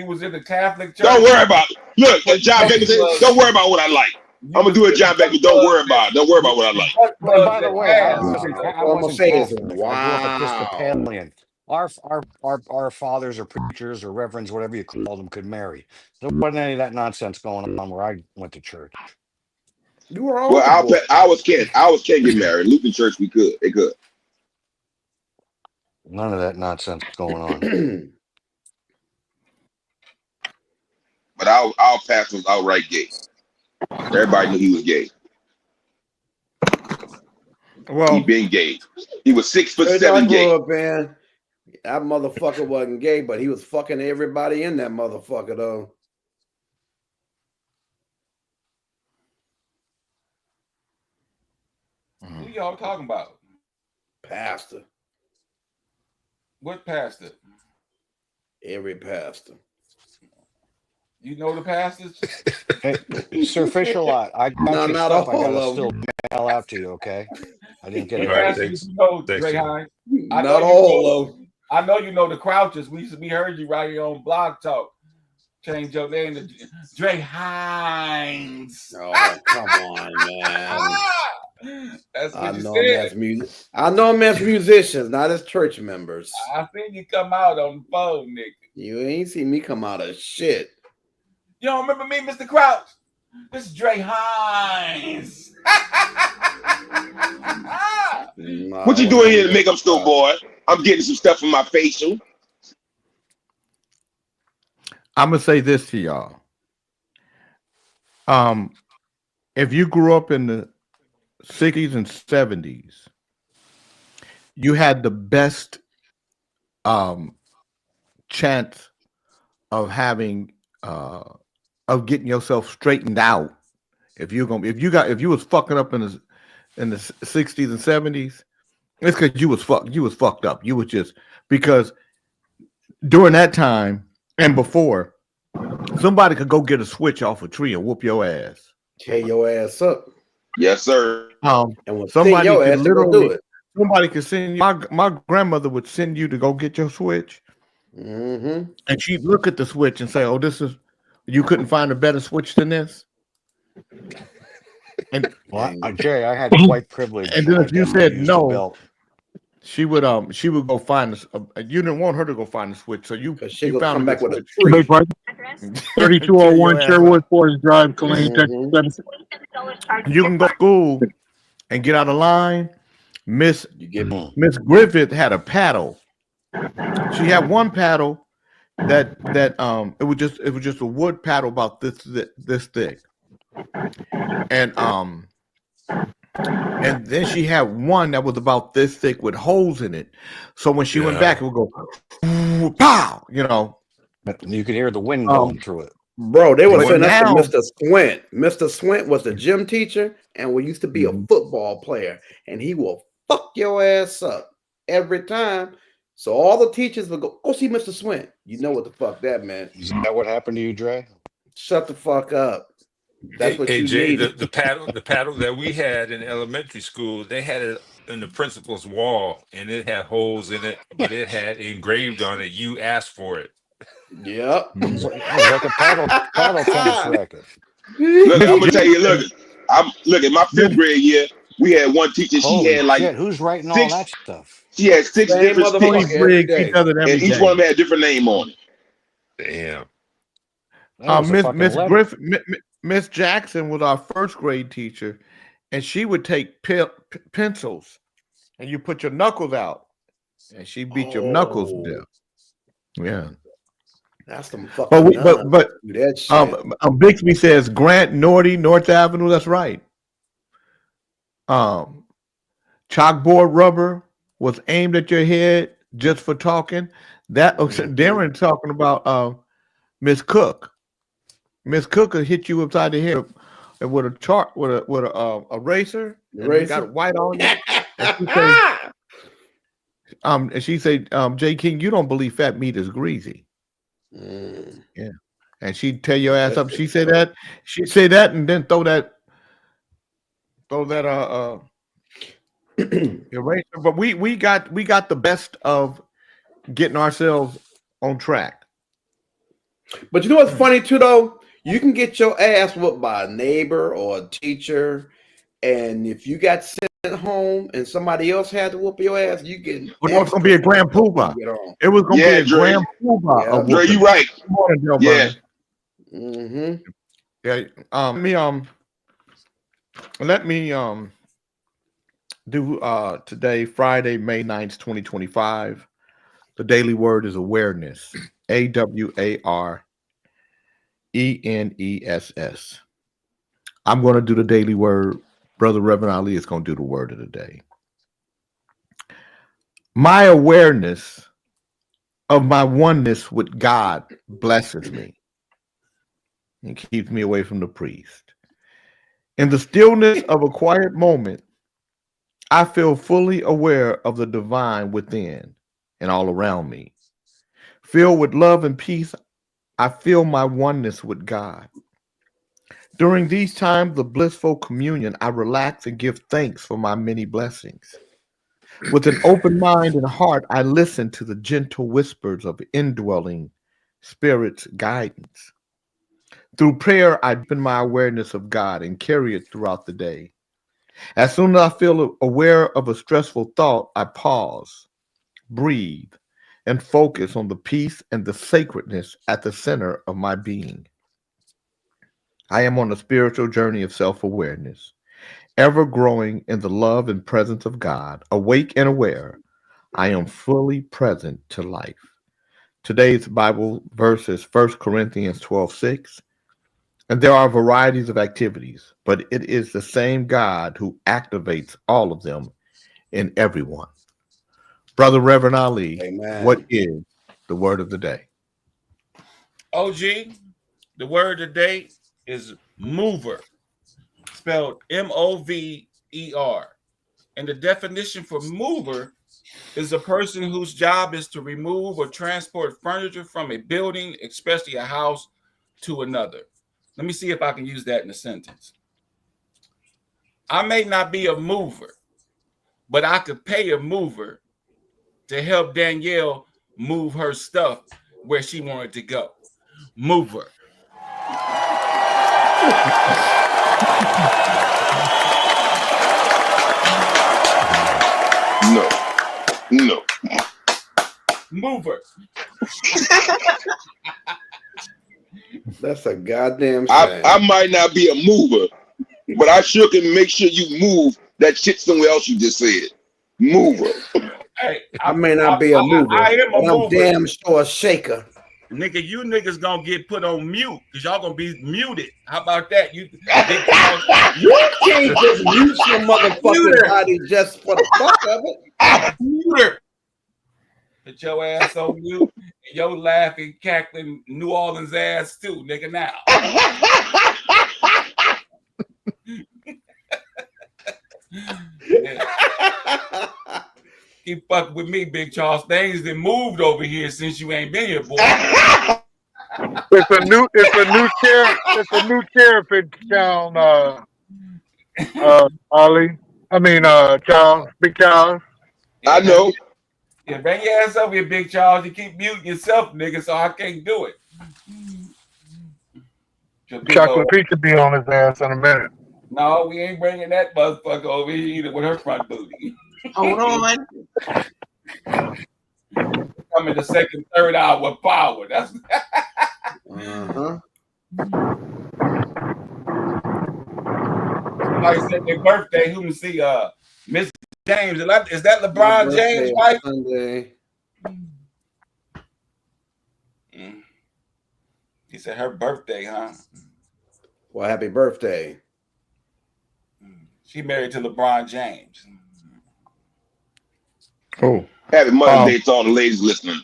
was in the Catholic church. Don't worry about it. Look, when John Beckman said, don't worry about what I like. I'm gonna do it, John Beckman. Don't worry about it. Don't worry about what I like. And by the way, I wasn't wow. I grew up Episcopalian. Our fathers or preachers or reverends, whatever you call them, could marry. There wasn't any of that nonsense going on where I went to church. You were all well. Ours can't get married. Lutheran church, they could. None of that nonsense going on. But our pastor was outright gay. Everybody knew he was gay. Well, he been gay. He was 6'7" gay. Up, man. That motherfucker wasn't gay, but he was fucking everybody in that motherfucker though. Who y'all talking about? Pastor. What pastor? Every pastor. You know the pastors? Hey, Sir Fisher Lot, I got your not stuff. I all gotta of still them. mail out to you, okay? I didn't get it. All right, right. thanks. You know, Thanks, Dre Jim. Hines. Not all of them. I know you know the Crouchers. We heard you right here on Blog Talk. Change your name to Dre Hines. Oh, come on, man. That's what I you know said. I know him as musicians, not as church members. I seen you come out on the phone, nigga. You ain't seen me come out of shit. You don't remember me, Mr. Crouch? This is Dre Hines. What you doing here in the makeup store, boy? I'm getting some stuff for my facial. I'm gonna say this to y'all. If you grew up in the 60s and 70s, you had the best chance of having of getting yourself straightened out. If you was fucking up in the 60s and 70s, it's because you was fucked up. You was just because during that time and before, somebody could go get a switch off a tree and whoop your ass. Tear your ass up. Yes, sir. And we'll Somebody your could ass to go literally do it. somebody could send you. My grandmother would send you to go get your switch, Mm-hmm. and she'd look at the switch and say, "Oh, this is you couldn't find a better switch than this." And Jay, I had quite privilege. and then if you said used the no, belt. she would go find this. You didn't want her to go find the switch, so you gonna found come a back good with a switch. tree. 3201 Sherwood Forest Drive, Killeen, Texas. You can go to school and get out of line. Miss Griffith had a paddle. She had one paddle that it was just a wood paddle about this thick, and then she had one that was about this thick with holes in it. So when she went back, it would go pow. You could hear the wind going through it. Bro, they were saying now- that's Mr. Squint. Mr. Squint was the gym teacher and we used to be a football player, and he will fuck your ass up every time. So all the teachers would go see Mr. Swint. You know what the fuck that meant. Is that what happened to you, Dre? Shut the fuck up. That's what Hey, you Jay, need. the paddle that we had in elementary school, they had it in the principal's wall, and it had holes in it, but it had engraved on it, "You asked for it." Yep. It was like a paddle tennis racket. Look, I'm gonna tell you. Look at my 5th grade year. We had one teacher. She Holy had like shit, who's writing all 6 that stuff? She had 6 Same different motherfucker sticks, every day. and each one of them had a different name on it. Damn. That was a fucking letter. Miss Jackson was our 1st grade teacher, and she would take pencils, and you put your knuckles out, and she beat your knuckles to death. Yeah. That's some fucking But that shit. Bixby says Grant Norty, North Avenue. That's right. Chalkboard rubber was aimed at your head just for talking. That Darren talking about Miss Cook. Miss Cook will hit you upside the head with a chart with a eraser. And you got it white on you. And she said, J. King, you don't believe fat meat is greasy. Yeah. And she'd tear your ass up. She'd say that, and then throw that eraser. But we got the best of getting ourselves on track. But you know what's funny too, though? You can get your ass whooped by a neighbor or a teacher, and if you got sent home and somebody else had to whoop your ass, you get. But it was gonna be a grand poobah. It was gonna be a Dre. grand poobah. Dre, you right. Yeah. Mm-hmm. Yeah. Let me do today, Friday, May 9th, 2025. The daily word is awareness. AWARENESS. I'm going to do the daily word. Brother Reverend Ali is going to do the word of the day. My awareness of my oneness with God blesses me and keeps me away from the priest. In the stillness of a quiet moment, I feel fully aware of the divine within and all around me. Filled with love and peace, I feel my oneness with God. During these times of blissful communion, I relax and give thanks for my many blessings. With an open mind and heart, I listen to the gentle whispers of indwelling Spirit's guidance. Through prayer, I deepen my awareness of God and carry it throughout the day. As soon as I feel aware of a stressful thought, I pause, breathe, and focus on the peace and the sacredness at the center of my being. I am on a spiritual journey of self-awareness, ever growing in the love and presence of God. Awake and aware, I am fully present to life. Today's Bible verse is 1 Corinthians 12:6. And there are varieties of activities, but it is the same God who activates all of them in everyone. Brother Reverend Ali, Amen. What is the word of the day? OG, the word today is mover, spelled M-O-V-E-R. And the definition for mover is a person whose job is to remove or transport furniture from a building, especially a house, to another. Let me see if I can use that in a sentence. I may not be a mover, but I could pay a mover to help Danielle move her stuff where she wanted to go. Mover. No. Mover. That's a goddamn shame. I might not be a mover, but I sure can make sure you move that shit somewhere else you just said. Mover. Hey, I may not be a mover, I am a but I'm mover. damn sure a shaker. Nigga, you niggas gonna get put on mute because y'all gonna be muted. How about that? You can't just mute your motherfucking body just for the fuck of it. Muter. Put your ass on mute and your laughing, cackling New Orleans ass too, nigga. Now. Keep fucking with me, Big Charles. Things that moved over here since you ain't been here, boy. It's a new chair. It's a new chair in town, Ollie. I mean, Charles, Big Charles. I know. Yeah, bring your ass over here, Big Charles. You keep muting yourself, nigga, so I can't do it. Chocolate Pizza be on his ass in a minute. No, we ain't bringing that motherfucker over here either with her front booty. Hold on. Come in the second, third hour with power. That's Somebody said their birthday. Who can see Miss James? Is that LeBron James' wife? Sunday. He said her birthday, huh? Well, happy birthday. She married to LeBron James. Oh. Happy Mother's Day to all the ladies listening.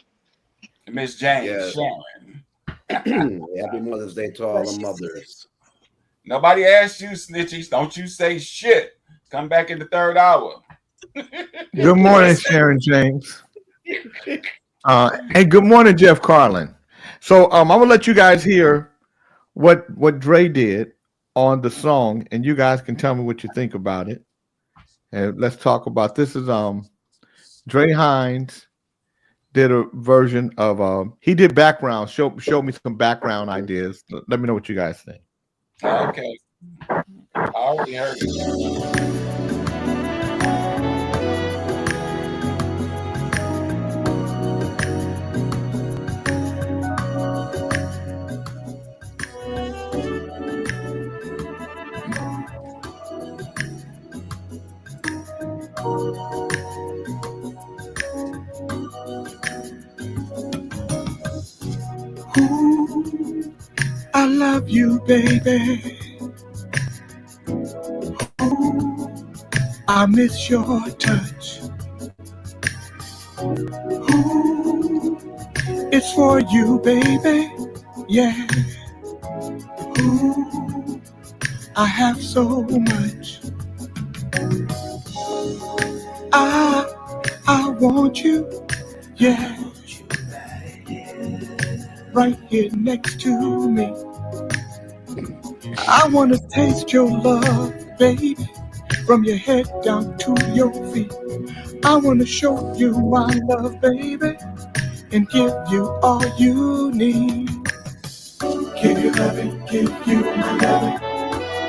Miss James, Yes. Sharon. Happy Mother's Day to all the mothers. Nobody asked you, snitchies. Don't you say shit. Come back in the third hour. Good morning, Sharon James. Hey, good morning, Jeff Carlin. So I'm gonna let you guys hear what Dre did on the song, and you guys can tell me what you think about it. And let's talk about this. Is Dre Hines did a version of he did background. Show me some background ideas. Let me know what you guys think. Okay. I already heard it. Ooh, I love you, baby. Ooh, I miss your touch. Ooh, it's for you, baby. Yeah. Ooh, I have so much. I want you. Yeah. Right here next to me. I wanna taste your love, baby, from your head down to your feet. I wanna show you my love, baby, and give you all you need. Give you loving, give you my loving.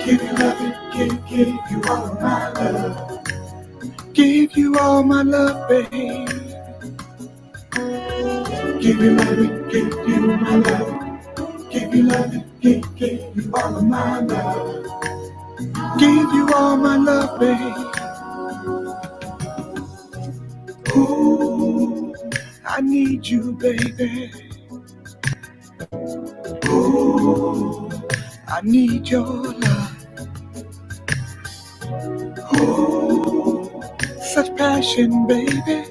Give you loving, give you all my love. Give you all my love, baby. Give you loving, give you my love. Give you loving, give you all of my love. Give you all my love, baby. Ooh, I need you, baby. Ooh, I need your love. Ooh, such passion, baby.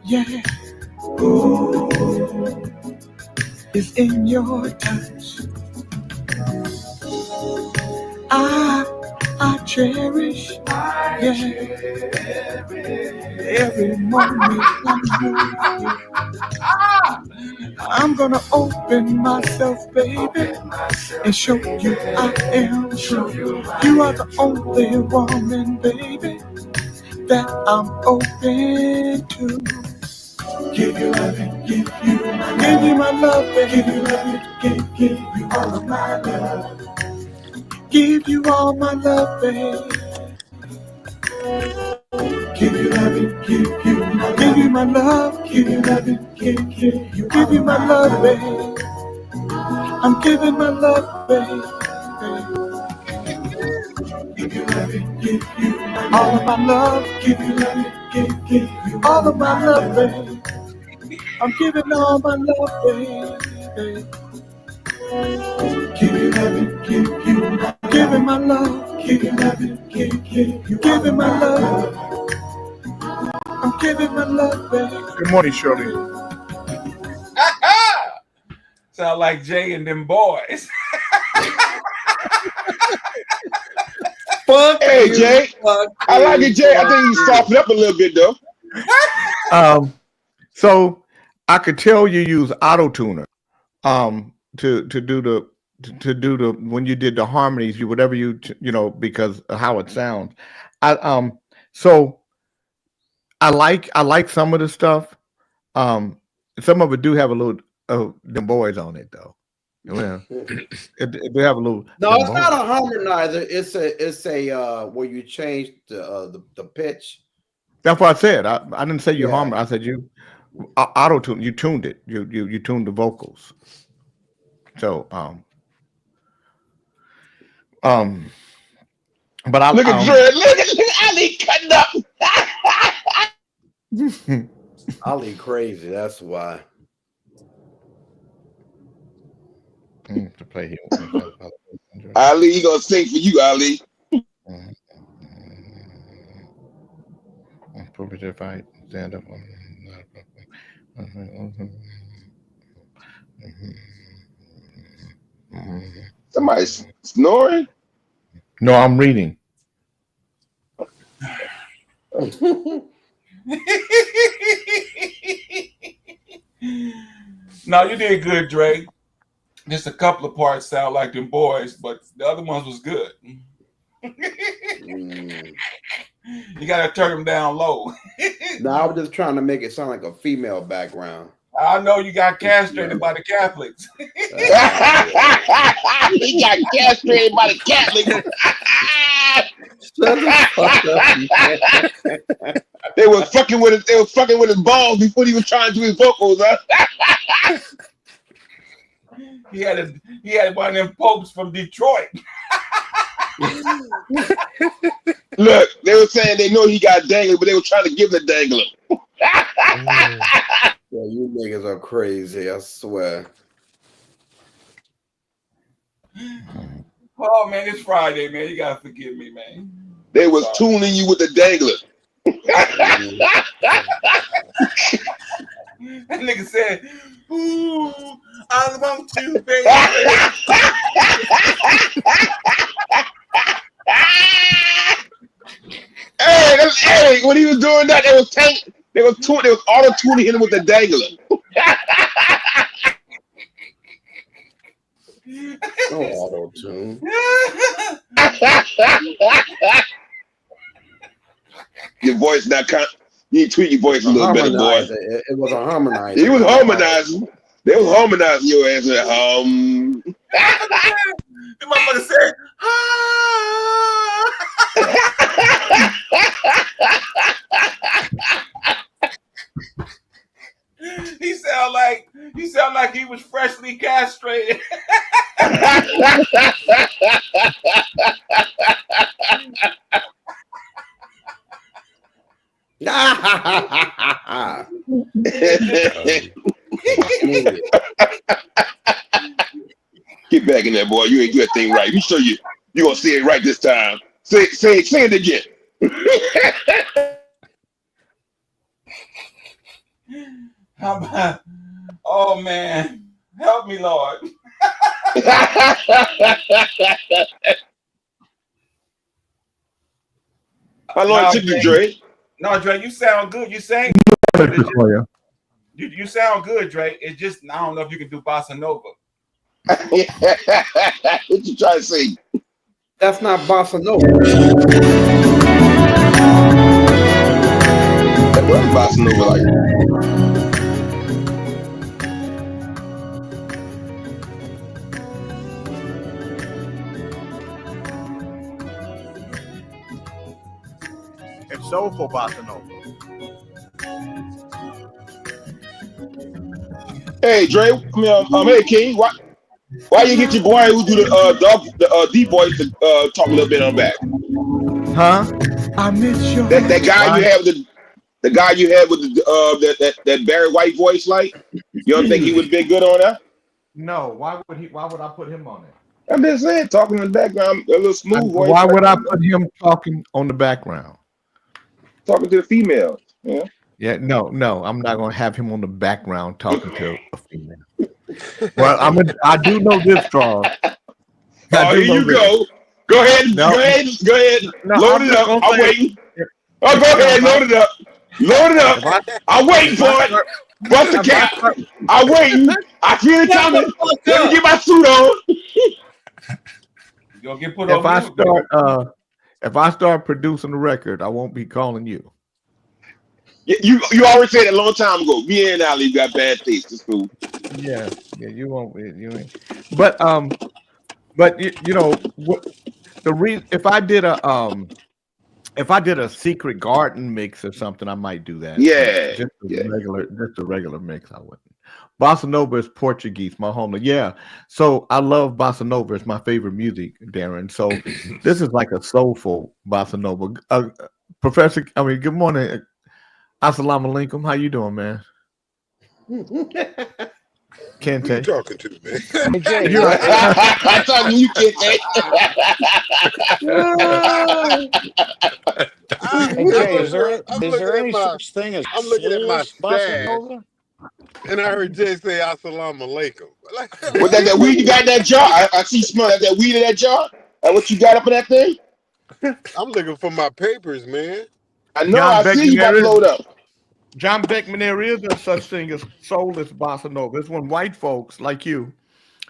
Yeah. Ooh, is in your touch. I cherish, every moment I'm with you. I'm gonna open myself, baby, and show you I am true. You are the only woman, baby, that I'm open to. Give you loving, give you my love, baby. Give you loving, give you all of my love. Give you all my love, baby. Give you loving, give you my love. Give you loving, give you my love, baby. I'm giving my love, baby. Give you loving, give you all of my love. Give you loving, give you all of my love, baby. I'm giving all my love, baby. Give you loving, give you giving my love. Give you loving, give you giving my love. I'm giving my love, baby. Good morning, Shirley. Sound like Jay and them boys. Fuck hey, you. Jay. I like it, Jay. I think you softened up a little bit, though. So I could tell you use auto tuner to do the when you did the harmonies, you whatever you know, because of how it sounds. So I like some of the stuff. Some of it do have a little them boys on it though. Well, it do have a little. No, it's not a harmonizer. It's a where you change the pitch. That's what I said. I didn't say you harmonize. I said you auto tune. You tuned it. You tuned the vocals. So but I look at Dre. Look at Ali cutting up. Ali crazy. That's why. To play here. Ali, he gonna sing for you, Ali. Appropriate fight. Stand up. Somebody's snoring? No, I'm reading. No, you did good, Dre. Just a couple of parts sound like them boys, but the other ones was good. You gotta turn them down low. No, I was just trying to make it sound like a female background. I know you got castrated by the Catholics. He got castrated by the Catholics. They were fucking with it. They were fucking with his balls before he was trying to do his vocals, huh? He had one of them popes from Detroit. Look, they were saying they know he got dangler, but they were trying to give the dangler. Yeah, you niggas are crazy, I swear. Oh man, it's Friday, man. You gotta forgive me, man. They was tuning you with the dangler. That nigga said, "Ooh, I want to, baby." Hey, when he was doing that, they was auto tuning him with the dangler. No auto tune. Your voice not you need to tweak your voice a little better, boy. It was a harmonizer. He was harmonizing. They was harmonizing your ass with The motherfucker said, He sound like he was freshly castrated. Get back in there, boy. You ain't do that thing right. You sure you gonna see it right this time. Say it again. How about, oh man. Help me, Lord. How long it took you, Dre? No, Dre, you sound good. You sang. You sound good, Dre. It's just I don't know if you can do bossa nova. What you trying to say? That's not bossa nova. What is bossa nova like? It's soulful bossa nova. Hey, Dre, come here. Hey, King, why you get your boy who do the deep voice to talk a little bit on the back? Huh? I miss you. That guy you have the guy you had with that Barry White voice, like you don't think he would be good on that? No. Why would I put him on it? I'm just saying, talking in the background, a little smooth voice. Why would I put him talking on the background? Talking to the females. Yeah. Yeah, no, I'm not gonna have him on the background talking to a female. Well, I do know this, Charles. Here you go. Go ahead. No. Go ahead. No, load it up. I'm waiting. Oh, go ahead. Load it up. Load it up. I'm waiting for it. Bust the cap. I'm waiting. I feel it coming. Let me get my suit on. You'll get put on. If I start producing the record, I won't be calling you. You already said it a long time ago. Me and Ali got bad taste. It's cool. Yeah, you won't. You ain't. But you know what? The reason if I did a secret garden mix or something, I might do that. Yeah, just a regular mix, I wouldn't. Bossa Nova is Portuguese, my home. Yeah, so I love Bossa Nova. It's my favorite music, Darren. So this is like a soulful Bossa Nova. Professor, good morning. Assalamu alaikum. How you doing, man? Kente. Who you talking to, man? Hey, Jay, I'm talking to you, Kente. Hey, Jay, is there any such thing as I'm looking at my Bossa stash, Nova? and I heard Jay say "Assalamu alaikum." What that weed you got in that jar? I see smell that weed in that jar. What you got up in that thing? I'm looking for my papers, man. I know. I see you got to load up. John Beckman, there is no such thing as soulless Bossa Nova. It's when white folks like you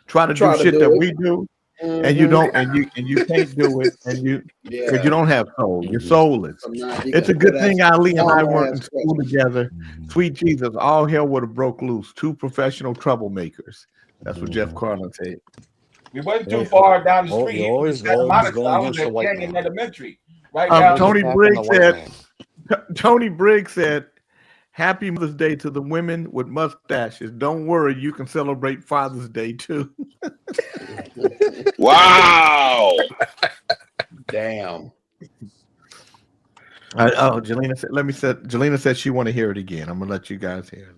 try to do shit that we do, and you don't, and you can't do it, and because you don't have soul. You're soulless. It's a good thing Ali and I weren't in school together. Sweet Jesus, all hell would have broke loose. Two professional troublemakers. That's what Jeff Carlin said. We wasn't too far down the street. You always going against the white man. Elementary. Right now, Tony Briggs said, "Happy Mother's Day to the women with mustaches. Don't worry, you can celebrate Father's Day too." Wow! Damn. Jelena said, Jelena said she want to hear it again. I'm gonna let you guys hear it.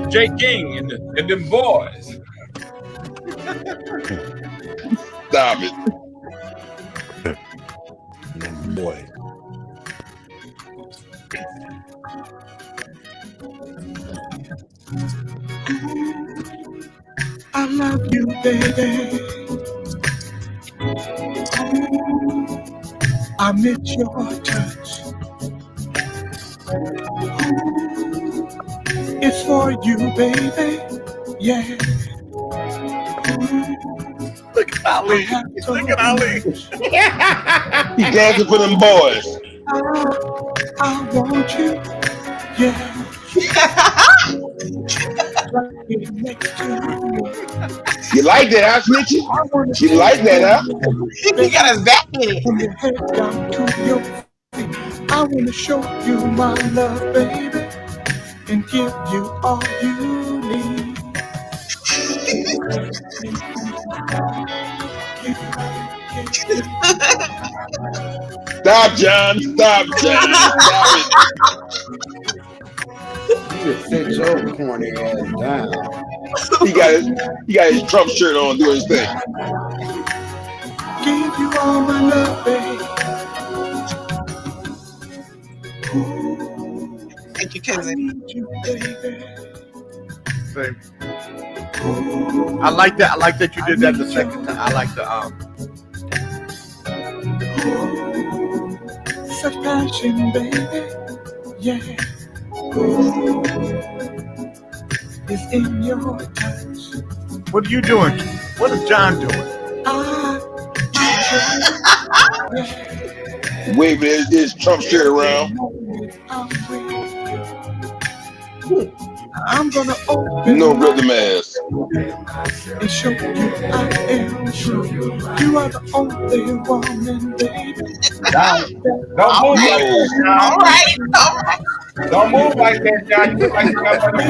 Jay King and them boys. Stop it. Boy. I love you, baby. I miss your touch. It's for you, baby. Yeah. Look at Ali. Look at Ali. He's dancing for them boys. I want you. Yeah. You like that, huh, Snitchy? You like that, huh? He got his back in it. From your head down to your feet. I want to show you my love, baby, and give you all you need. Stop, John. Stop, John. Stop it. You just sit your corny ass down. He got his Trump shirt on doing his thing. Give you all my love, baby. Thank you, cousin. Same. I like that. I like that you did that the second time. I like the Such passion, baby. Yeah. It's in your touch. What are you doing? What is John doing? Waving his Trump shirt around. I'm gonna open No rhythm ass. and show you I am true. You are the only woman, baby. Don't move like that, John. All right. Don't move like that, John. You look like you got one of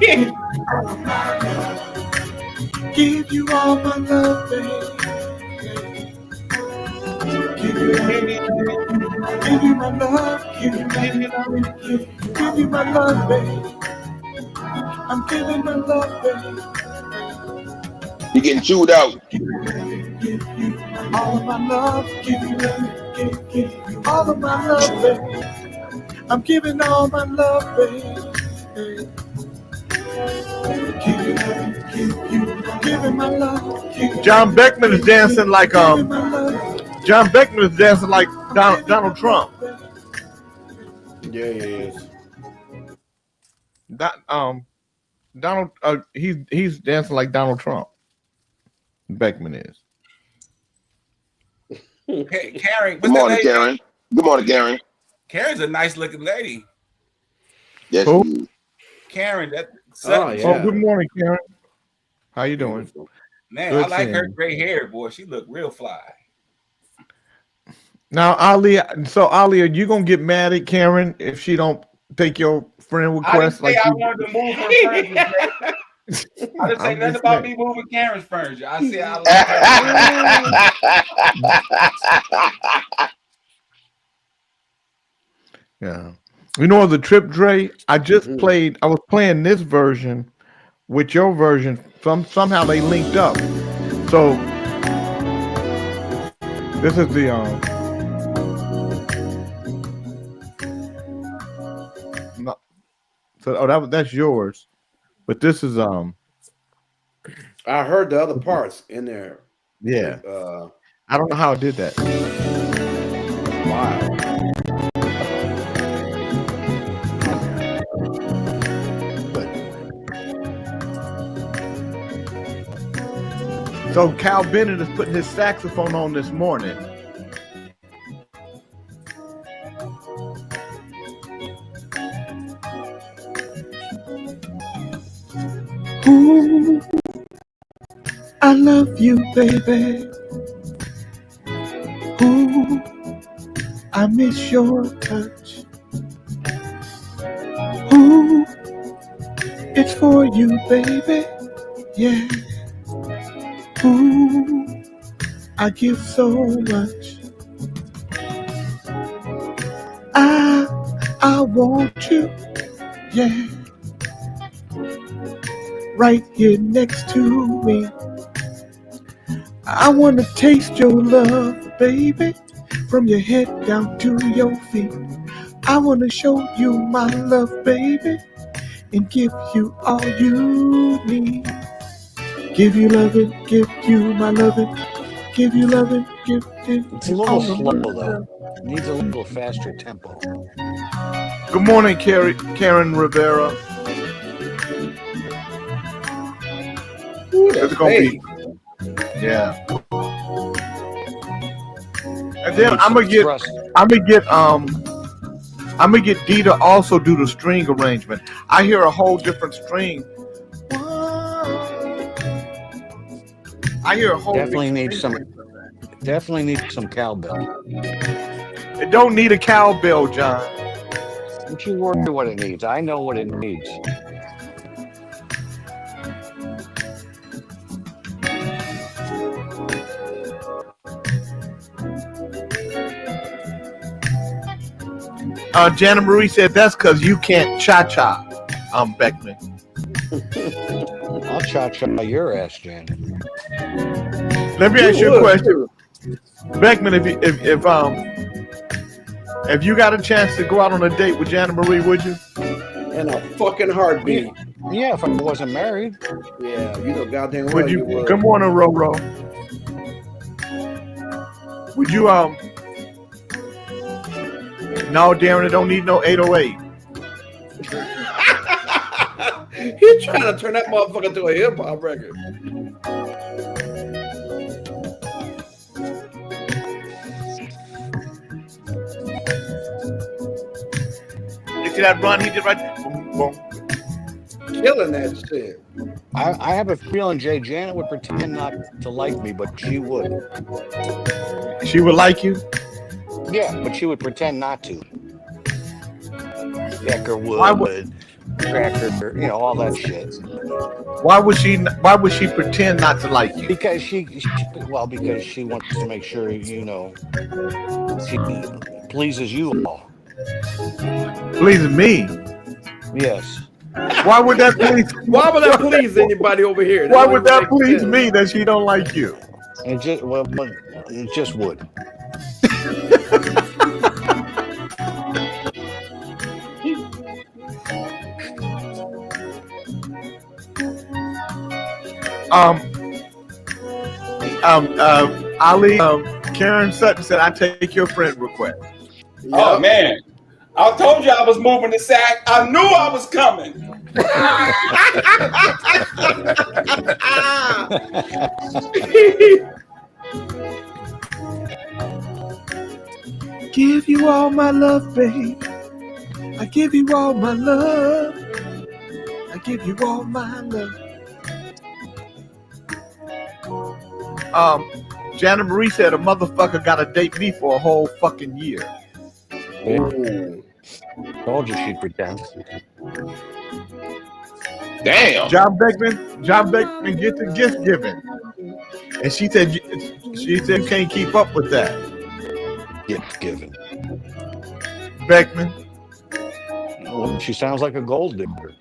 these Give you all my love, baby. Give you my love. Give you my love, baby. I'm giving my love, baby. You getting chewed out. All of my love, give you all of my love, baby. I'm giving all my love, baby. Giving my love. John Beckman is dancing like John Beckman is dancing like Donald Trump. Yeah, he is. Donald he's dancing like Donald Trump. Beckman is. Hey, Karen. Good morning, Karen. Good morning, Karen. Karen's a nice looking lady. Yes. Karen, that. Oh, good morning, Karen. How you doing? Man, Good I like her seeing you. gray hair, boy. She look real fly. Now, Ali, are you gonna get mad at Karen if she don't take your friend request? I didn't say I wanted to move her furniture. I didn't say nothing about me moving Karen's furniture. I said I like her. Yeah. You know the Trip Dre? I just I was playing this version with your version. Somehow they linked up. So this is the that's yours. But this is I heard the other parts in there. Yeah. I don't know how I did that. Wow. So Cal Bennett is putting his saxophone on this morning. Ooh, I love you, baby. Ooh, I miss your touch. Ooh, it's for you, baby. Yeah. Ooh, I give so much. I want you, yeah, right here next to me. I wanna taste your love, baby, from your head down to your feet. I wanna show you my love, baby, and give you all you need. Give you loving, give you my loving, give you loving, give It's a little slow though. It needs a little faster tempo. Good morning, Karen Rivera. It's gonna be, yeah. And then I'm gonna get Dee to also do the string arrangement. I hear a whole different string. I hear a whole Definitely needs some cowbell. It don't need a cowbell, John. Don't you worry what it needs. I know what it needs. Jana Marie said that's because you can't cha-cha, Beckman. I'll cha-cha your ass, Janet. Let me ask you a would, question, too. Beckman. If you got a chance to go out on a date with Jana Marie, would you? In a fucking heartbeat. Yeah, if I wasn't married. Yeah, you know, goddamn Would well you? you would. Good morning, Roro. Would you? No, Darren, it don't need no 808. He's trying to turn that motherfucker to a hip hop record. You see that run he did right? Boom, boom. Killing that shit. I have a feeling Janet would pretend not to like me, but she would. She would like you? Yeah, but she would pretend not to. Becker Why would, Cracker, you know, all that shit. Why would she pretend not to like you? Because because she wants to make sure, you know, she pleases you all. Pleasing me? Yes. Why would that please? Why would that please anybody over here? Why would that please me that she don't like you? It just it just would. Ali, Karen Sutton said, I take your friend request. Oh man, I told you I was moving the sack. I knew I was coming. Give you all my love, babe. I give you all my love. I give you all my love. Jana Marie said a motherfucker got to date me for a whole fucking year. Ooh. Told you she'd pretend. Damn. John Beckman get the gift giving. And she said you can't keep up with that. Gift giving. Beckman. Well, she sounds like a gold digger.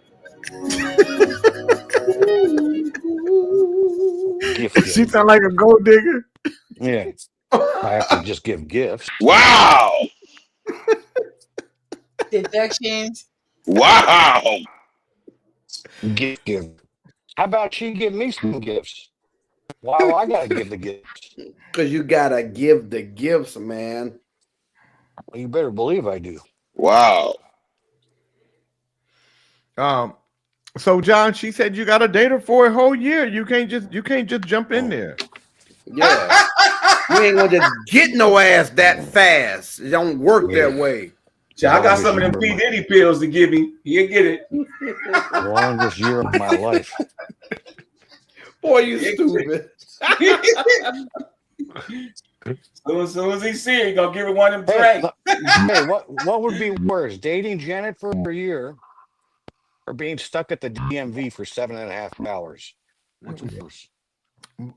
She sound like a gold digger. Yeah. I have to just give gifts. Wow. Deductions. Wow. Gift give. How about she give me some gifts? Why do I gotta give the gifts? Because you gotta give the gifts, man. Well, you better believe I do. Wow. So John, she said you got to date her for a whole year. You can't just jump in there. Yeah. You ain't gonna just get no ass that fast. It don't work that way. I got some of them P. Diddy pills to give him. He'll get it. Longest year of my life. Boy, you stupid. As soon as he see it, he gonna give it one of them drinks. Hey, what would be worse, dating Janet for a year or being stuck at the DMV for 7.5 hours? What's worse?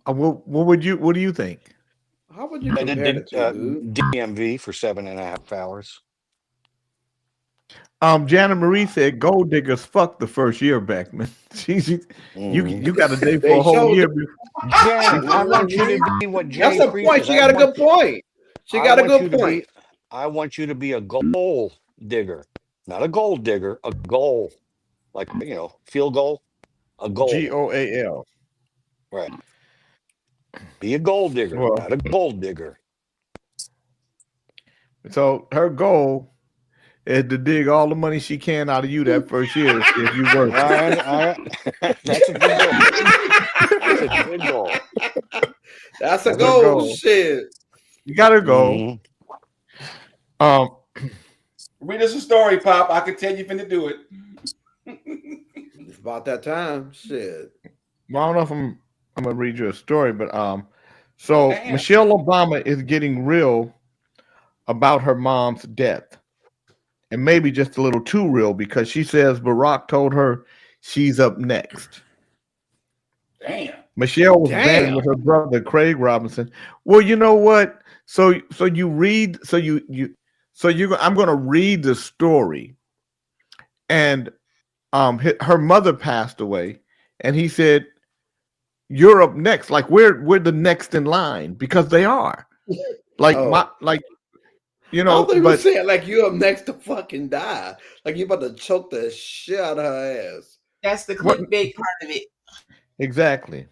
What do you think? How would you compare the two, dude? DMV for 7.5 hours. Jana Marie said gold diggers fuck the first year back, man. You got to date for a whole year. Janet, I want you to be what Jay That's the point. She got a good point. She got a good point. I want you to be a goal digger, not a gold digger, a goal, like, you know, field goal, a goal. GOAL. Right. Be a gold digger, not a gold digger. So her goal is to dig all the money she can out of you that first year to see if you work. That's a good goal. That's a goal. Shit. You gotta go. Read us a story, Pop. I can tell you finna do it. It's about that time. Shit. Well, I don't know if I'm gonna read you a story, but so Michelle Obama is getting real about her mom's death. And maybe just a little too real, because she says Barack told her she's up next. Damn. Michelle was banned with her brother Craig Robinson. Well, you know what? I'm gonna read the story. And her mother passed away, and he said, you're up next. Like we're the next in line because they are. Like Oh. you I know, thought you were but saying like you up next to fucking die. Like you about to choke the shit out of her ass. That's the What- clickbait part of it. exactly.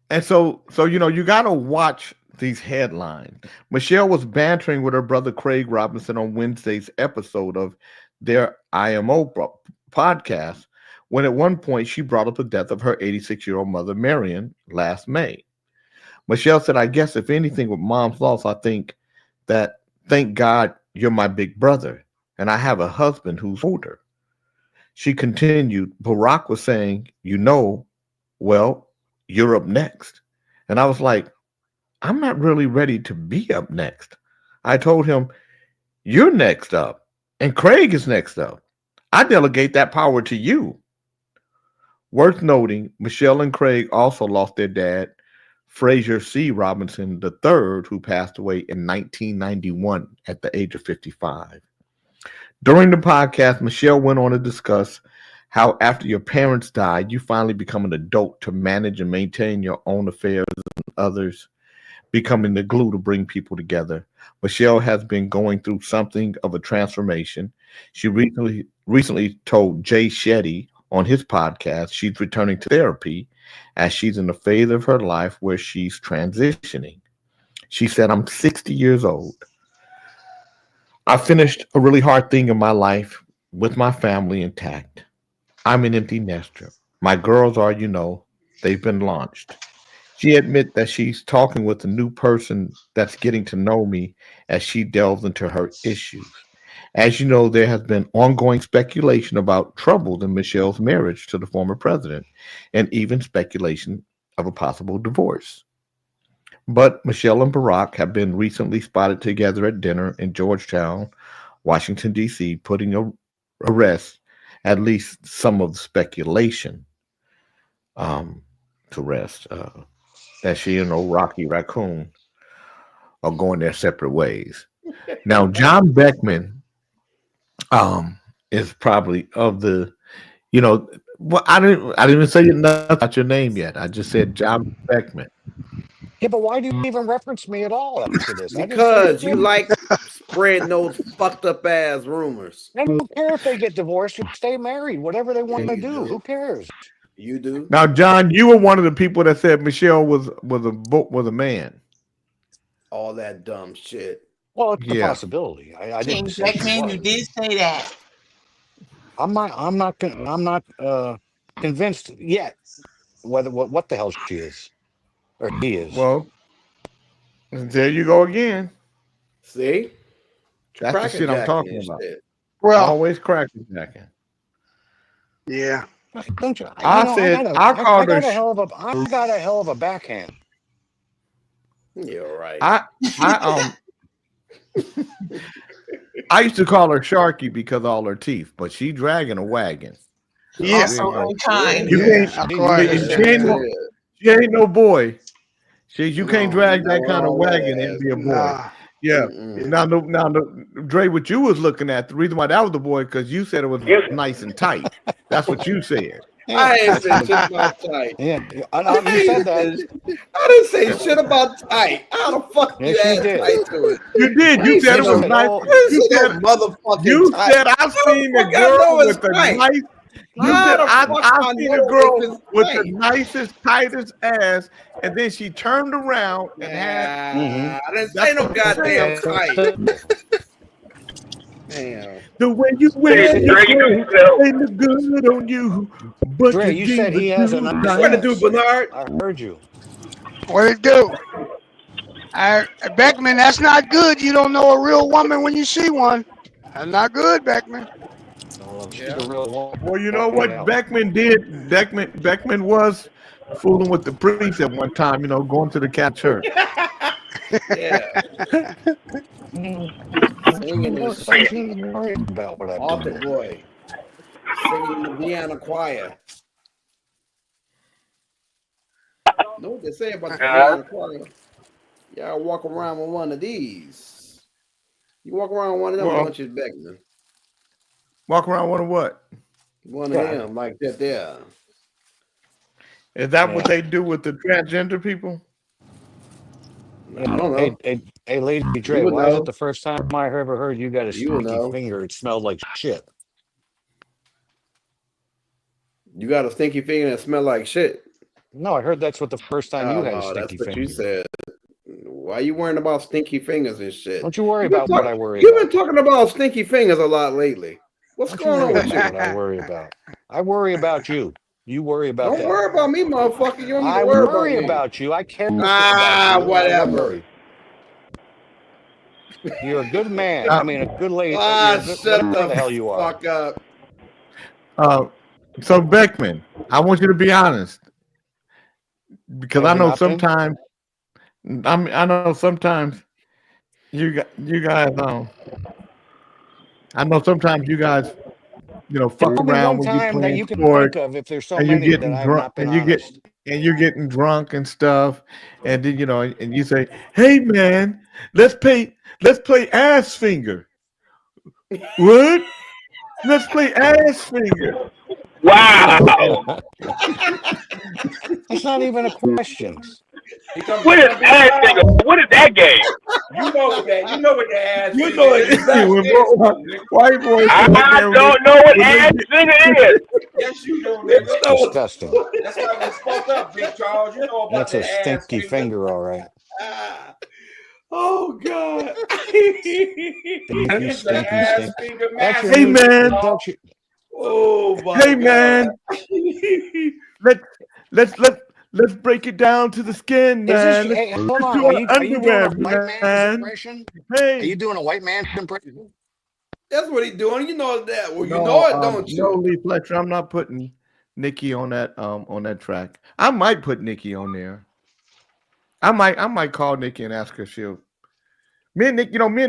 And so you know, you got to watch these headlines. Michelle was bantering with her brother Craig Robinson on Wednesday's episode of their IMO podcast when at one point she brought up the death of her 86-year-old mother, Marion, last May. Michelle said, I guess if anything with mom's loss, I think that thank God you're my big brother and I have a husband who's older. She continued, Barack was saying, you know, well, you're up next. And I was like, I'm not really ready to be up next. I told him, you're next up and Craig is next up. I delegate that power to you. Worth noting, Michelle and Craig also lost their dad, Fraser C. Robinson III, who passed away in 1991 at the age of 55. During the podcast, Michelle went on to discuss how after your parents died, you finally become an adult to manage and maintain your own affairs and others, becoming the glue to bring people together. Michelle has been going through something of a transformation. She recently told Jay Shetty on his podcast she's returning to therapy as she's in a phase of her life where she's transitioning. She said, I'm 60 years old. I finished a really hard thing in my life with my family intact. I'm an empty nester. My girls are, you know, they've been launched. She admits that she's talking with a new person that's getting to know me as she delves into her issues. As you know, there has been ongoing speculation about troubles in Michelle's marriage to the former president and even speculation of a possible divorce. But Michelle and Barack have been recently spotted together at dinner in Georgetown, Washington, D.C., putting to rest at least some of the speculation to rest that she and old Rocky Raccoon are going their separate ways. Now, John Beckman is probably of the, you know, well, I didn't even say nothing about your name yet. I just said John Beckman. Yeah, but why do you even reference me at all after this? Because you like spreading those fucked up ass rumors. I don't care if they get divorced. You stay married. Whatever they want to do. Who cares? You do. Now, John, you were one of the people that said Michelle was a man. All that dumb shit. Well, it's a Yeah. possibility. I King didn't say she Beckman, you was. did say that. I'm not convinced yet whether what the hell she is or he is. Well, there you go again. See? That's the shit I'm talking about. Well, Always crackerjacking. yeah. Don't you? I called her. I got a hell of a backhand. You're right. I used to call her Sharky because of all her teeth, but she dragging a wagon. Yeah. Also unkind. You can't. She ain't no boy. You can't drag that kind of wagon and be a boy. Nah. Yeah. Now, Dre, what you was looking at, the reason why that was the boy, because you said it was nice and tight. That's what you said. I ain't said shit about tight. Yeah, you said that. I didn't say shit about tight. How the fuck you Yes, you add did. tight to it? You did. You said it was nice. You said motherfucking You tight. said I've seen a How the fuck I know girl it's with the tight? nice. You How said the fuck I I've seen know a girl if it's with tight? the nicest, tightest ass, and then she turned around and had. I didn't say no goddamn tight. Damn. The way you wear your clothes, they look good on you. But Dre, you said he has a nice What to do, Bernard? I heard you. What it do? Beckman, that's not good. You don't know a real woman when you see one. That's not good, Beckman. She's a real woman. Well, you know what Beckman did? Beckman was fooling with the priest at one time, you know, going to the Catholic church. Yeah. Singing this shit. About what I'm Altar doing. boy. Singing in the Vienna choir. Know what they say about the Vienna choir? Y'all walk around with one of these. You walk around with one of them Well, bunches, Beckman. Walk around with a what? One of them like that there. Is that what they do with the transgender people? I don't know. Hey, Lady Dre, why is it the first time I ever heard you got a stinky finger? It smelled like shit. You got a stinky finger that smell like shit. No, I heard that's what the first time you had a no, stinky that's what finger. you said. Why you worrying about stinky fingers and shit? Don't you worry about what I worry You've about. been talking about stinky fingers a lot lately. What's going on with you? What I worry about. I worry about you. You worry about Don't that. worry about me, motherfucker. You don't need I to worry worry about me. you. I care about you. Whatever. You're a good man. I mean, a good lady. Shut whatever the hell you are. Fuck up. So Beckman, I want you to be honest, because I know sometimes, I know sometimes you guys, I know sometimes you guys, fuck around when you playing sports, and you're getting drunk, and you're getting drunk and stuff, and then and you say, "Hey man, let's play ass finger." What? Let's play ass finger. Wow. That's not even a question. What is ass finger? What is that game? You know what that? You know what the ass? You know exactly. White boy. I don't know what ass finger is. Yes, you do, nigga. It's disgusting. That's why we spoke up, Big Charles. You know about That's a the ass stinky finger, all right. Oh God. Stinky. Hey man. Oh my Hey man. Let's break it down to the skin, man. Hey, hold on. Are you doing a white man impression? Hey. Are you doing a white man impression? That's what he's doing. You know that. Well, you know it, don't you? No, Lee Fletcher. I'm not putting Nikki on that track. I might put Nikki on there. I might call Nikki and ask her if she'll. Me and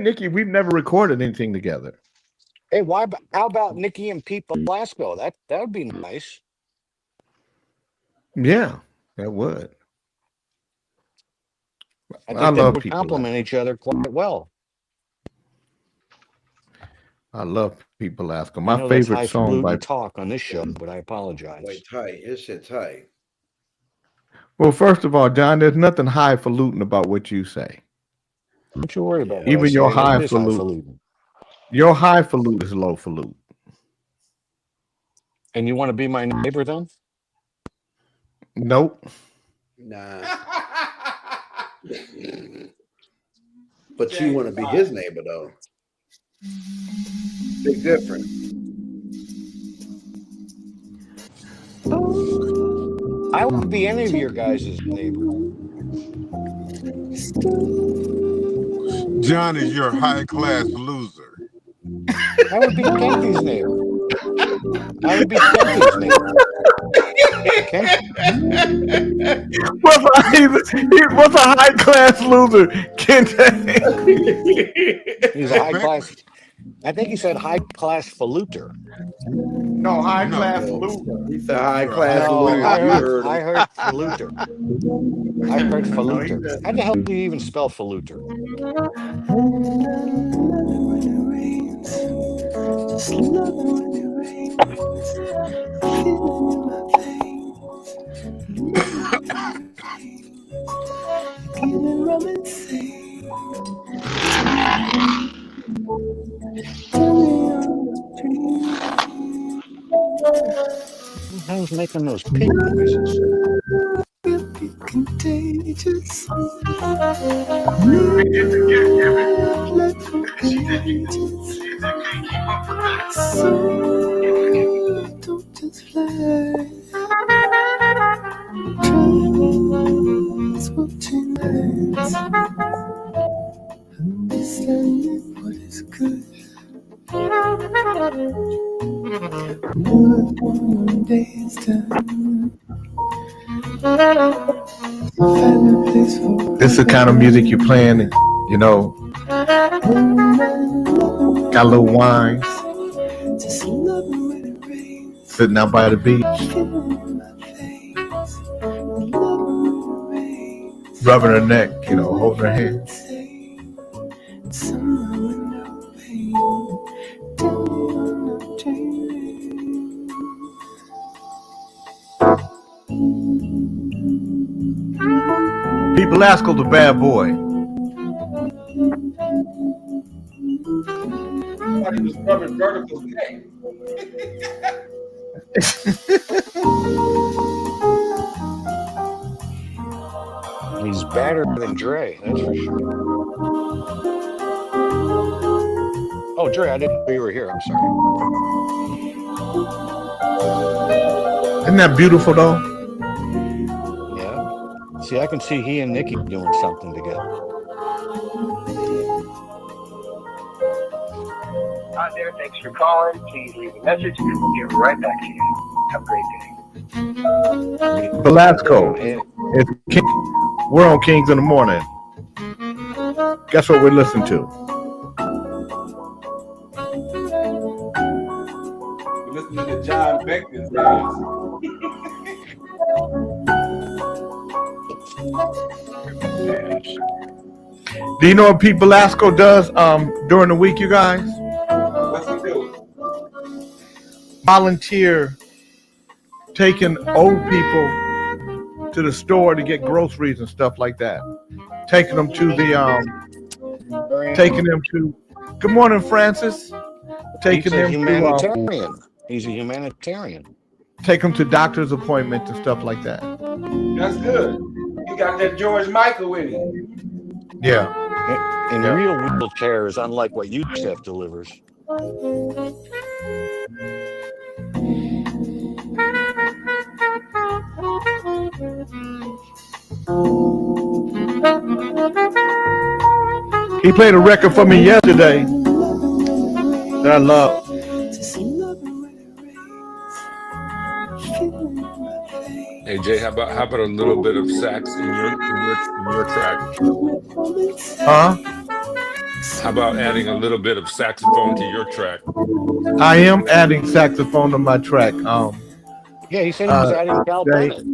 Nikki, we've never recorded anything together. Hey, how about Nikki and Pete Velasco? That would be nice. Yeah, that would. I think I they love would Pete complement each other quite well. I love Pete Velasco. I My know that's favorite song by. talk on this show, but I apologize. Wait, tight. His shit tight. Well, first of all, John, there's nothing highfalutin about what you say. Don't you worry about Even your highfalutin. highfalutin. Your highfalutin is lowfalutin. And you want to be my neighbor then? Nope. Nah. But you want to be his neighbor though. Big difference. I would be any of your guys' neighbor. John is your high class loser. I would be Kenty's neighbor. I would be Kenty's neighbor. What's a high class loser? Kente? He's a high class. I think he said high class faluter. No, high class loser. He said high class No, loser. I heard faluter. I heard faluter. How the hell do you even spell faluter? Who's making those pig noises? Contagious. So don't just fly. Transporting lands. Understanding what is good. One day's time. This is the kind of music you're playing, got a little wine, sitting out by the beach, rubbing her neck, holding her hand. Belasco's a bad boy. Somebody was rubbing Vertical's neck. He's better than Dre, that's for sure. Oh, Dre, I didn't know you were here. I'm sorry. Isn't that beautiful, though? Yeah. See, I can see he and Nikki doing something together. Hi there. Thanks for calling. Please leave a message and we'll get right back to you. Have a great day. Belasco. It's King. We're on Kings in the Morning. Guess what we're listening to? We're listening to John Beckman's dance. Do you know what Pete Belasco does during the week, you guys? What's he do? Volunteer taking old people to the store to get groceries and stuff like that. Taking them to the Good morning, Francis. Taking them humanitarian. He's a humanitarian. Take them to doctor's appointments and stuff like that. That's good. He got that George Michael with him. Yeah. In real wheelchairs, unlike what UCF delivers. He played a record for me yesterday that I love. Hey Jay, how about a little bit of sax in your track? Huh? How about adding a little bit of saxophone to your track? I am adding saxophone to my track. Yeah, he said he was adding Cal Bennett.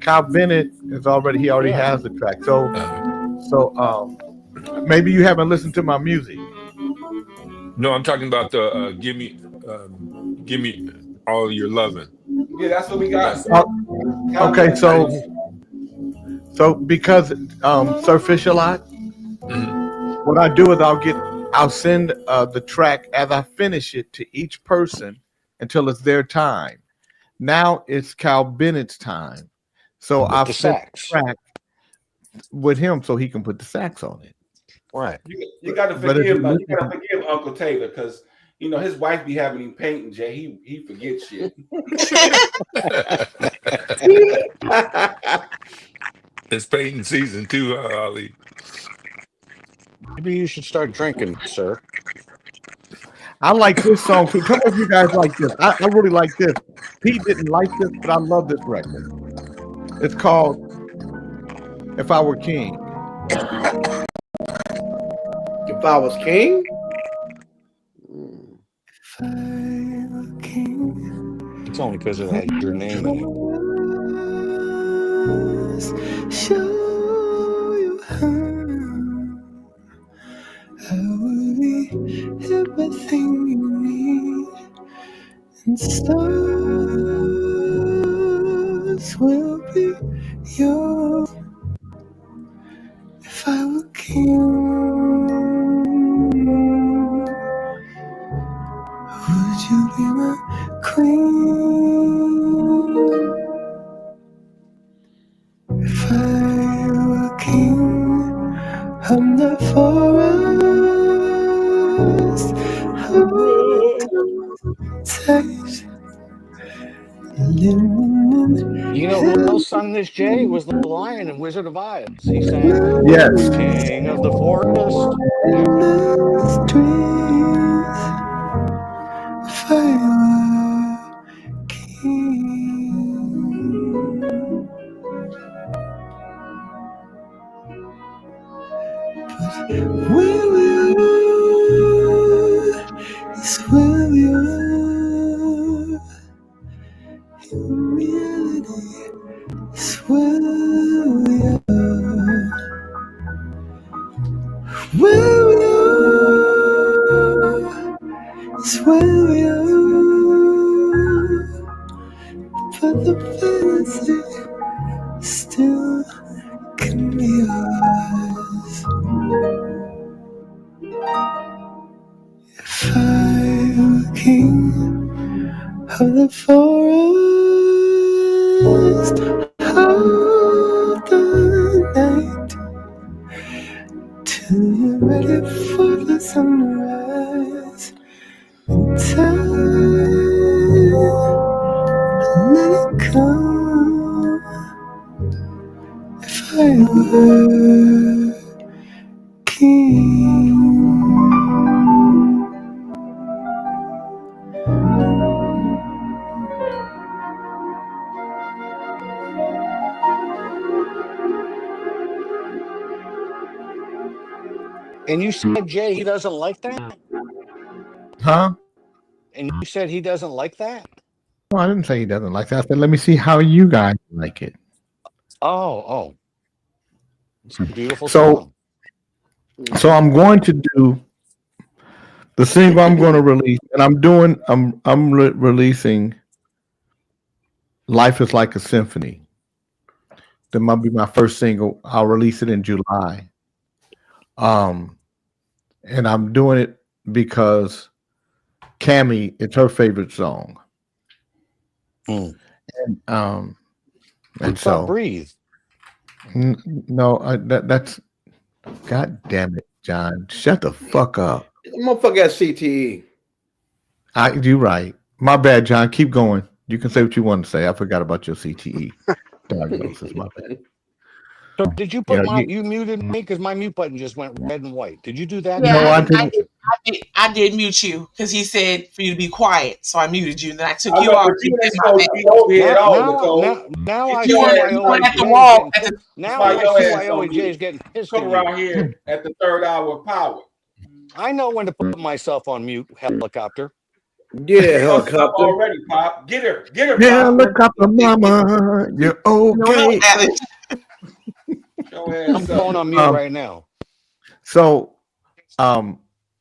Cal Bennett is already has the track. So maybe you haven't listened to my music. No, I'm talking about the give me all your loving. Yeah, that's what we got. Okay, so because Sir Fish a lot, what I do is I'll send the track as I finish it to each person until it's their time. Now it's Cal Bennett's time, so I've sent the track with him so he can put the sax on it. Right. You got to forgive Uncle Taylor because you know his wife be having him painting. Jay, he forgets shit. It's painting season too, Ali. Maybe you should start drinking, sir. I like this song too. Come on, you guys like this. I really like this. Pete didn't like this, but I love this record. It's called If I Were King. If I Was King? It's only because it had your name in it. Show you how I will be everything you need, and stars will be yours. If I were king, would you be my queen? If I were king on the forest, I would taste. You know who else sung this, Jay? It was the Lion in Wizard of Oz. He sang Yes. King of the Forest. If I were king, but where we are is where we are. In reality is where we are. Where we are is where we are. But the fantasy still can be If I were king of the forest of the night, till you're ready for the sunrise, and time, let it come. If I were king. And you said, Jay, he doesn't like that? Huh? And you said he doesn't like that? Well, I didn't say he doesn't like that. I said, let me see how you guys like it. Oh. It's a beautiful So, song. so I'm going to do the single I'm going to release, and I'm releasing "Life Is Like a Symphony." That might be my first single. I'll release it in July. And I'm doing it because Cammie, it's her favorite song. And so Breathe. No, that's God damn it, John. Shut the fuck up. Motherfucker got CTE. You're right. My bad, John. Keep going. You can say what you want to say. I forgot about your CTE diagnosis. My bad. So did you put you muted me because my mute button just went red and white? Did you do that? Yeah, No, I didn't. I did mute you because he said for you to be quiet, so I muted you. Then I took I you know, off. but you ain't supposed to be over here at all, Nicole. Now I Get see your why ass always at the Jay's wall. getting, now Why I your see ass why always on Jay's mute. getting pissed Come at around you. here at the third hour of power. I know when to put myself on mute, helicopter. Yeah, helicopter. Already, Pop. Get her, Pop. Helicopter mama, you're okay. I'm going on mute right now. So, I'm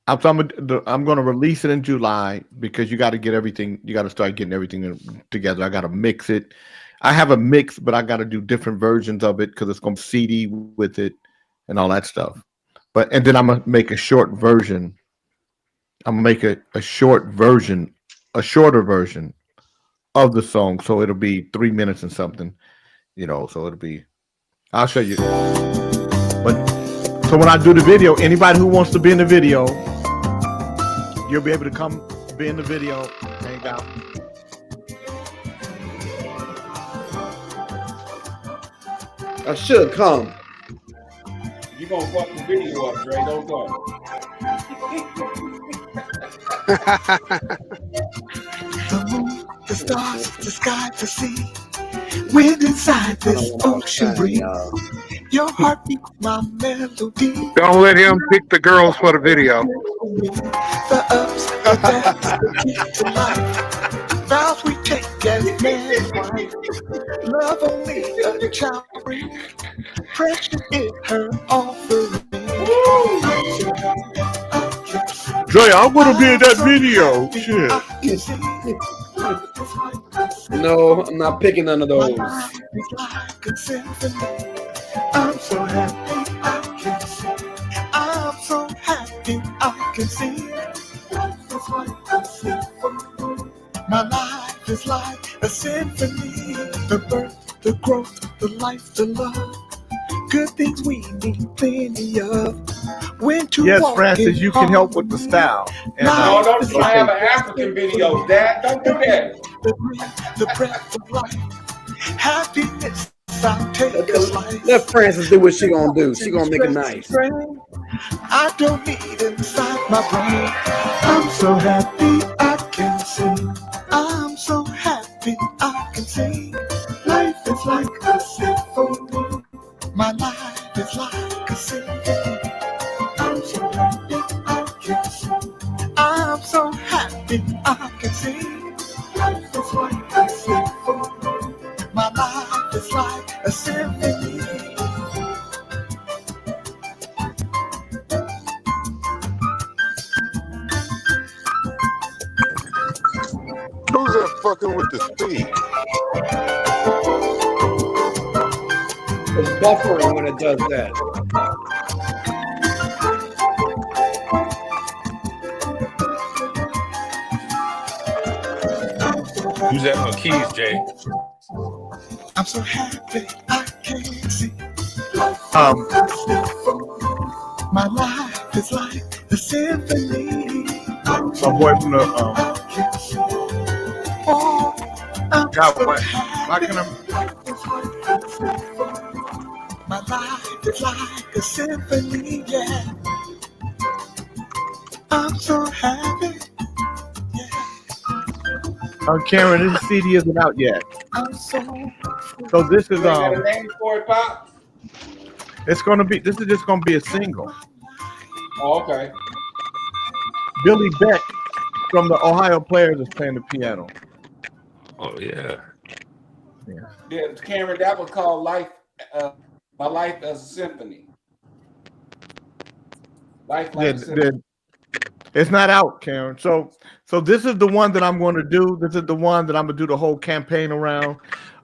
going to release it in July because you got to get everything. You got to start getting everything together. I got to mix it. I have a mix, but I got to do different versions of it because it's going to CD with it and all that stuff. And then I'm gonna make a short version. I'm gonna make a shorter version of the song, so it'll be 3 minutes and something, So it'll be. I'll show you. But so when I do the video, anybody who wants to be in the video, you'll be able to come be in the video, hang out. I should come. You gonna fuck the video up, Dre? Don't go. The moon, the stars, the sky, the sea. Wind inside this ocean breeze. Your heartbeat, my melody. Don't let him pick the girls for the video. The ups, the downs, the kick to life. Vows we take as man and wife. Love only a child brings. Precious is her offering. Dre, I want to be in that video. Shit. No, I'm not picking none of those. I'm so happy I can sing. I'm so happy I can sing. Life is like a symphony. My life is like a symphony. The birth, the growth, the life, the love. Good things we need plenty of. When to Yes, walk Francis, in you can help with the style. And, No, don't try to have an African video, Dad. Don't do that. The breath of life. Happiness, I'll take a slice. Let Francis do what she gonna do. She gonna make it nice. I don't need inside my brain. I'm so happy I can sing. I'm so happy I can sing. Life is like a symphony. My life is like a symphony. I'm so happy I can sing. I'm so happy I can sing. Life is like a symphony. My life is like a symphony. Who's that fucking with the speed? It's buffering when it does that. Who's that on keys, Jay? I'm so happy I can't see. My life is like a symphony. My boy from the God, what? Why can I? My life is like a symphony, yeah. I'm so happy. Karen, this CD isn't out yet. I'm so this is You ain't got a name for it, Pop? it's gonna be. This is just gonna be a single. Oh, okay. Billy Beck from the Ohio Players is playing the piano. Oh yeah. Yeah, Cameron, that was called Life. My Life as a Symphony. Life like a symphony. It's not out, Karen. So this is the one that I'm going to do. This is the one that I'm going to do the whole campaign around.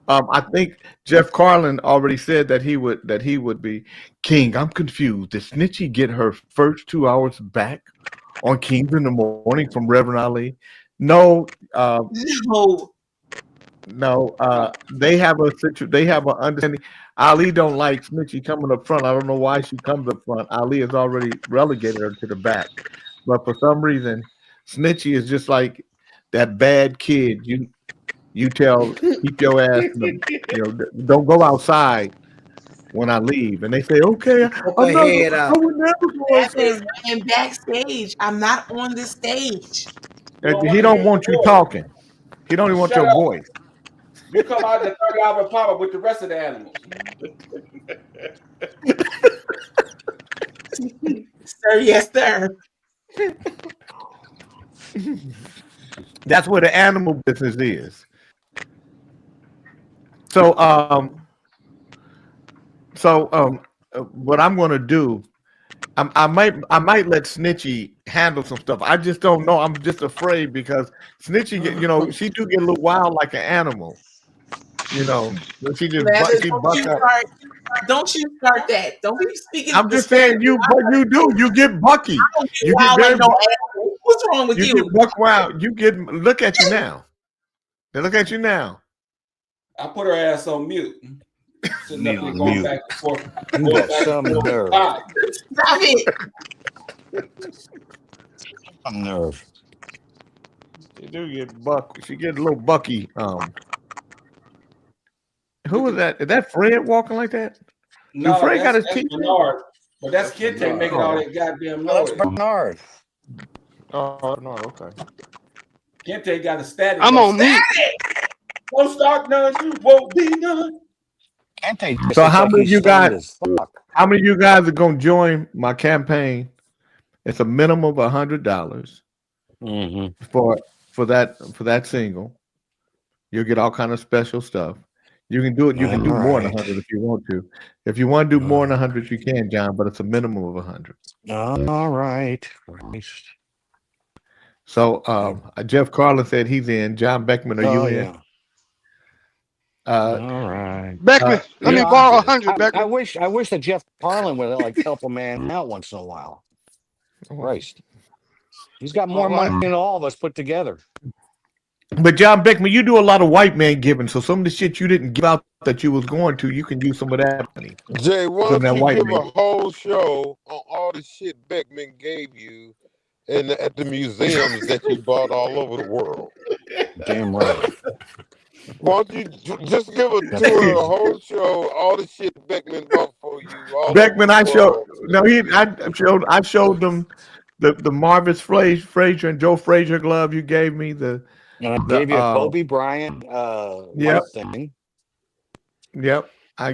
I think Jeff Carlin already said that he would be King. I'm confused. Did Snitchy get her first 2 hours back on Kings in the Morning from Reverend Ali? No. No. They have an understanding. Ali don't like Snitchy coming up front. I don't know why she comes up front. Ali has already relegated her to the back. But for some reason, Snitchy is just like that bad kid. You tell, keep your ass, don't go outside when I leave. And they say, okay, I would never go outside. I am backstage. I'm not on the stage. He don't want you talking. He don't even want your voice. You come out the 30-hour pop-up with the rest of the animals. Sir, yes, sir. That's where the animal business is. So what I'm going to do, I might let Snitchy handle some stuff. I just don't know. I'm just afraid because Snitchy, she do get a little wild like an animal. She just don't you start that. Don't be speaking. I'm just saying you do. You get bucky. You get very no animal. What's wrong with you? You get buck wild. Look at you now. Look at you now. I put her ass on mute. Mute. Back and forth. You got some nerve. Stop it. Some nerve. You do get buck. She get a little bucky. Who was that? Is that Fred walking like that? No, Fred got his that's teeth. Bernard. But that's Kente making all that goddamn noise. That's Bernard. Oh, no, okay. Kente got a static. I'm on mute. Don't start none. You won't be none. Kente. So how many of you guys? How many of you guys are gonna join my campaign? It's a minimum of $100 for that single. You'll get all kind of special stuff. You can do it. You can do more than 100 if you want to. If you want to do more than 100, you can, John. But it's a minimum of 100. All right. So Jeff Carlin said he's in. John Beckman, are you in? Yeah. All right. Beckman, let me borrow 100. Beckman. I wish that Jeff Carlin would help a man out once in a while. Christ, he's got more money than all of us put together. But John Beckman, you do a lot of white man giving, so some of the shit you didn't give out that you was going to, you can use some of that money. Jay, why don't you give a whole show on all the shit Beckman gave you at the museums that you bought all over the world? Damn right. Why don't you just give a tour, a whole show, all the shit Beckman bought for you? Beckman, I showed them the Marvis Frazier and Joe Frazier glove you gave me. And I gave you a Kobe Bryant thing. Yep. I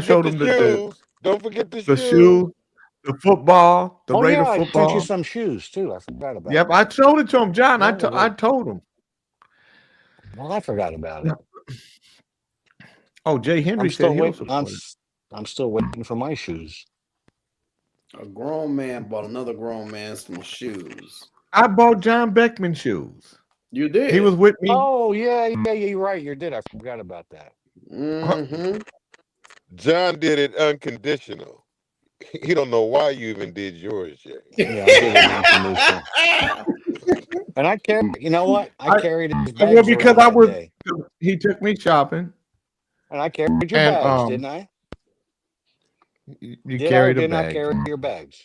showed them the don't forget the shoe, the football, the Raider football. I sent you some shoes too. I forgot about it. Yep, I showed it to him, John. I told him. Well, I forgot about it. Oh, Jay Henry said he also played. I'm still waiting for my shoes. A grown man bought another grown man some shoes. I bought John Beckman shoes. You did? He was with me. Oh, yeah, you're right. You did. I forgot about that. Mm-hmm. John did it unconditional. He don't know why you even did yours, Jay. Yeah, I did it unconditional. And I carried. You know what? I carried his Well, bags because around I that was, day. he took me shopping, And I carried your and bags, didn't I? you Did I or carried a did not bag. carry your bags?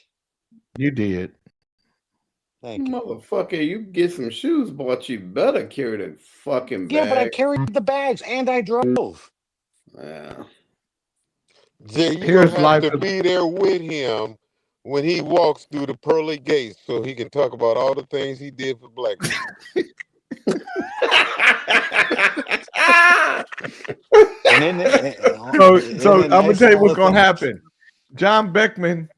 You did. Thank you. Motherfucker, you get some shoes bought, you better carry the fucking Yeah, but I bag. carried the bags and I drove. Yeah. Jay, you're Here's gonna have life. to be there with him when he walks through the pearly gates, so he can talk about all the things he did for black people. And then, So I'm gonna tell you what's gonna happen. John Beckman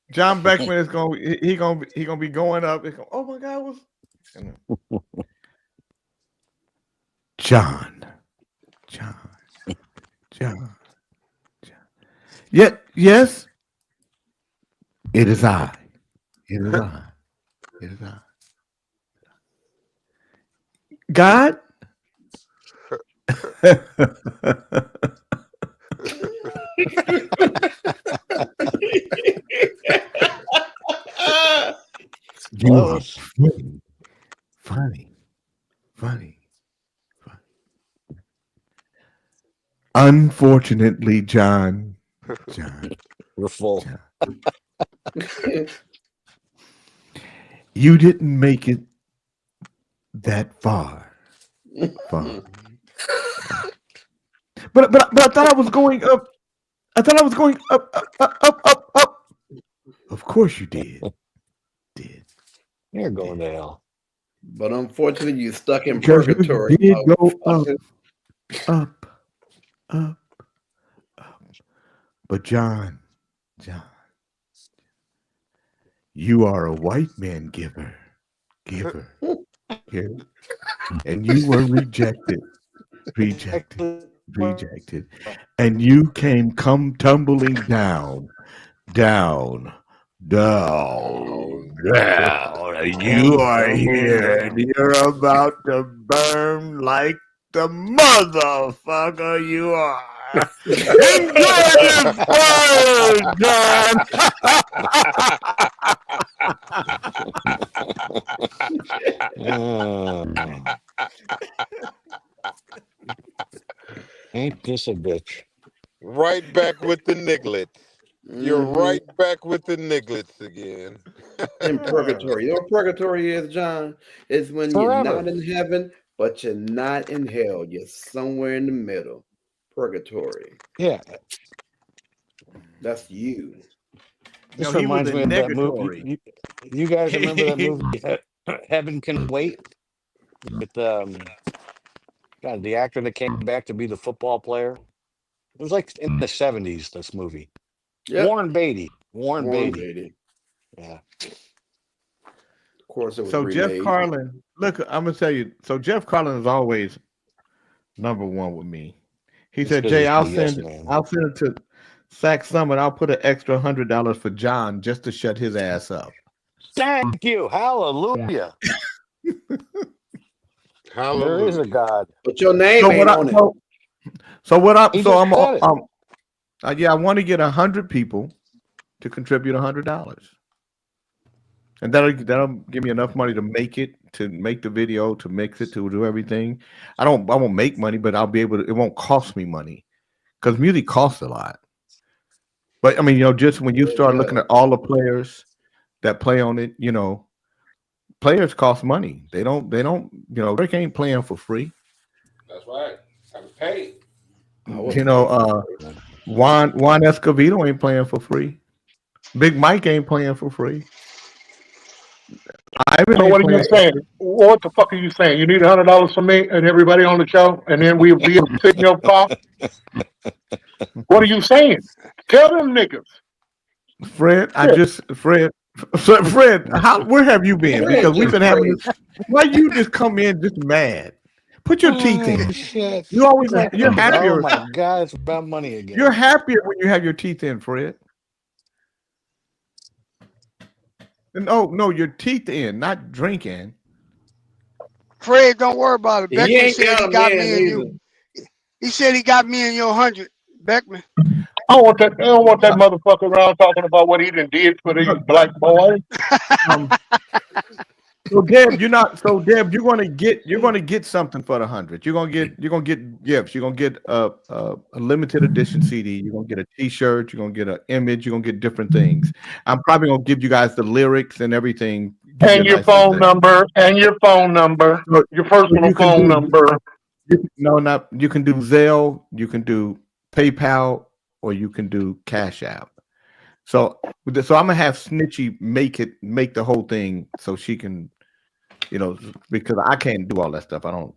is gonna be going up. It's gonna, oh my God, what's John. Yet, yes, it is I. It is I. It is I. God. You are funny. Unfortunately, John, we're full. You didn't make it that far. But I thought I was going up. I thought I was going up. Of course you did. You're going to hell. But unfortunately, you stuck in Because you purgatory. did go up. But John, you are a white man giver, and you were rejected, and you come tumbling down. You are here, and you're about to burn like the motherfucker you are. Enjoy this burn, John. Ain't this a bitch? Right back with the nigglets. You're right back with the nigglets again. In purgatory. You know what purgatory is, John? It's when you're not in heaven, but you're not in hell. You're somewhere in the middle. Purgatory. Yeah. That's you. This reminds me of that movie. You guys remember that movie, Heaven Can Wait? With God, the actor that came back to be the football player. It was like in the 70s, this movie. Yep. Warren Beatty. Warren Beatty. Yeah. Of course, it was So remade. Jeff Carlin, look, I'm gonna tell you. So Jeff Carlin is always number one with me. He said, "Jay, I'll send it to Sack Summit. I'll put an extra $100 for John just to shut his ass up." Thank you. Hallelujah. Hallelujah. There is a God. But your name ain't on it. I want to get 100 people to contribute $100, and that'll give me enough money to make the video, to mix it, to do everything. I won't make money, but I'll be able to. It won't cost me money because music costs a lot. But I mean, just when you start looking at all the players that play on it, players cost money. They don't. Rick ain't playing for free. That's right. I'm paid. Juan Escovedo ain't playing for free. Big Mike ain't playing for free. So what are you saying? What the fuck are you saying? You need $100 from me and everybody on the show, and then we'll be able to sit in your car? What are you saying? Tell them niggas. Fred, where have you been? Because we've been having this. Why you just come in just mad? Put your teeth in. Shit. You're happier. Oh my God, it's about money again. You're happier when you have your teeth in, Fred. No, your teeth in, not drinking. Fred, don't worry about it. He Beckman ain't said got he a got man me and you. He said he got me and your 100. Beckman. I don't want that motherfucker around talking about what he done did for these black boys. So Deb, you're gonna get something for the 100. You're gonna get gifts. You're gonna get a limited edition CD. You're gonna get a T-shirt. You're gonna get an image. You're gonna get different things. I'm probably gonna give you guys the lyrics and everything. And your phone number. And your phone number. Your personal phone number. You can do Zelle. You can do PayPal, or you can do Cash App. So I'm gonna have Snitchy make the whole thing so she can, because I can't do all that stuff. I don't,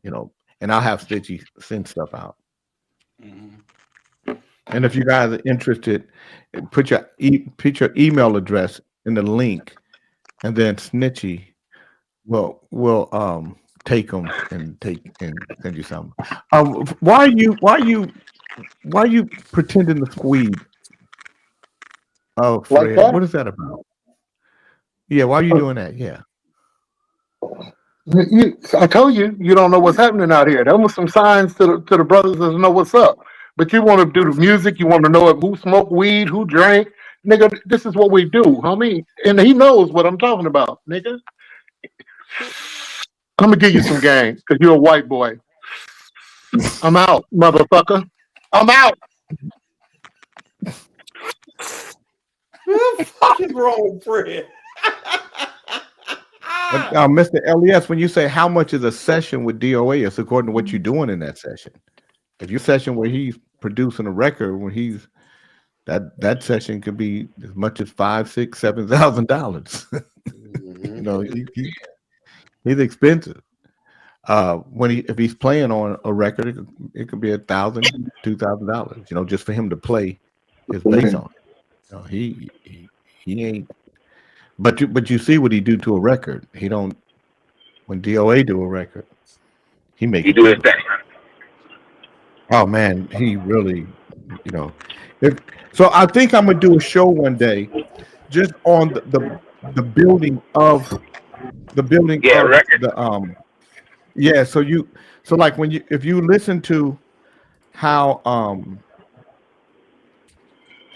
and I'll have Snitchy send stuff out. Mm-hmm. And if you guys are interested, put your email address in the link, and then Snitchy will take them and send you something. Why are you pretending to squeeze? Oh, Fred, what is that about? Yeah, why are you doing that? Yeah. I told you, you don't know what's happening out here. There was some signs to the brothers that know what's up. But you want to do the music, you want to know who smoked weed, who drank. Nigga, this is what we do, homie. And he knows what I'm talking about, nigga. I'm going to give you some game because you're a white boy. I'm out, motherfucker. I'm out. What the fuck is wrong with Fred? Mr. LES, when you say how much is a session with DOA, it's according to what you're doing in that session. If your session where he's producing a record, when he's that session could be as much as $5,000, $6,000, $7,000. He's expensive. If he's playing on a record, it could be $1,000, $2,000. Just for him to play his bass on it. He ain't. But you see what he do to a record. He don't. When DOA do a record, he do his thing. Oh man, he really, So I think I'm gonna do a show one day, just on the building of the building. Yeah, of record. So like if you listen to how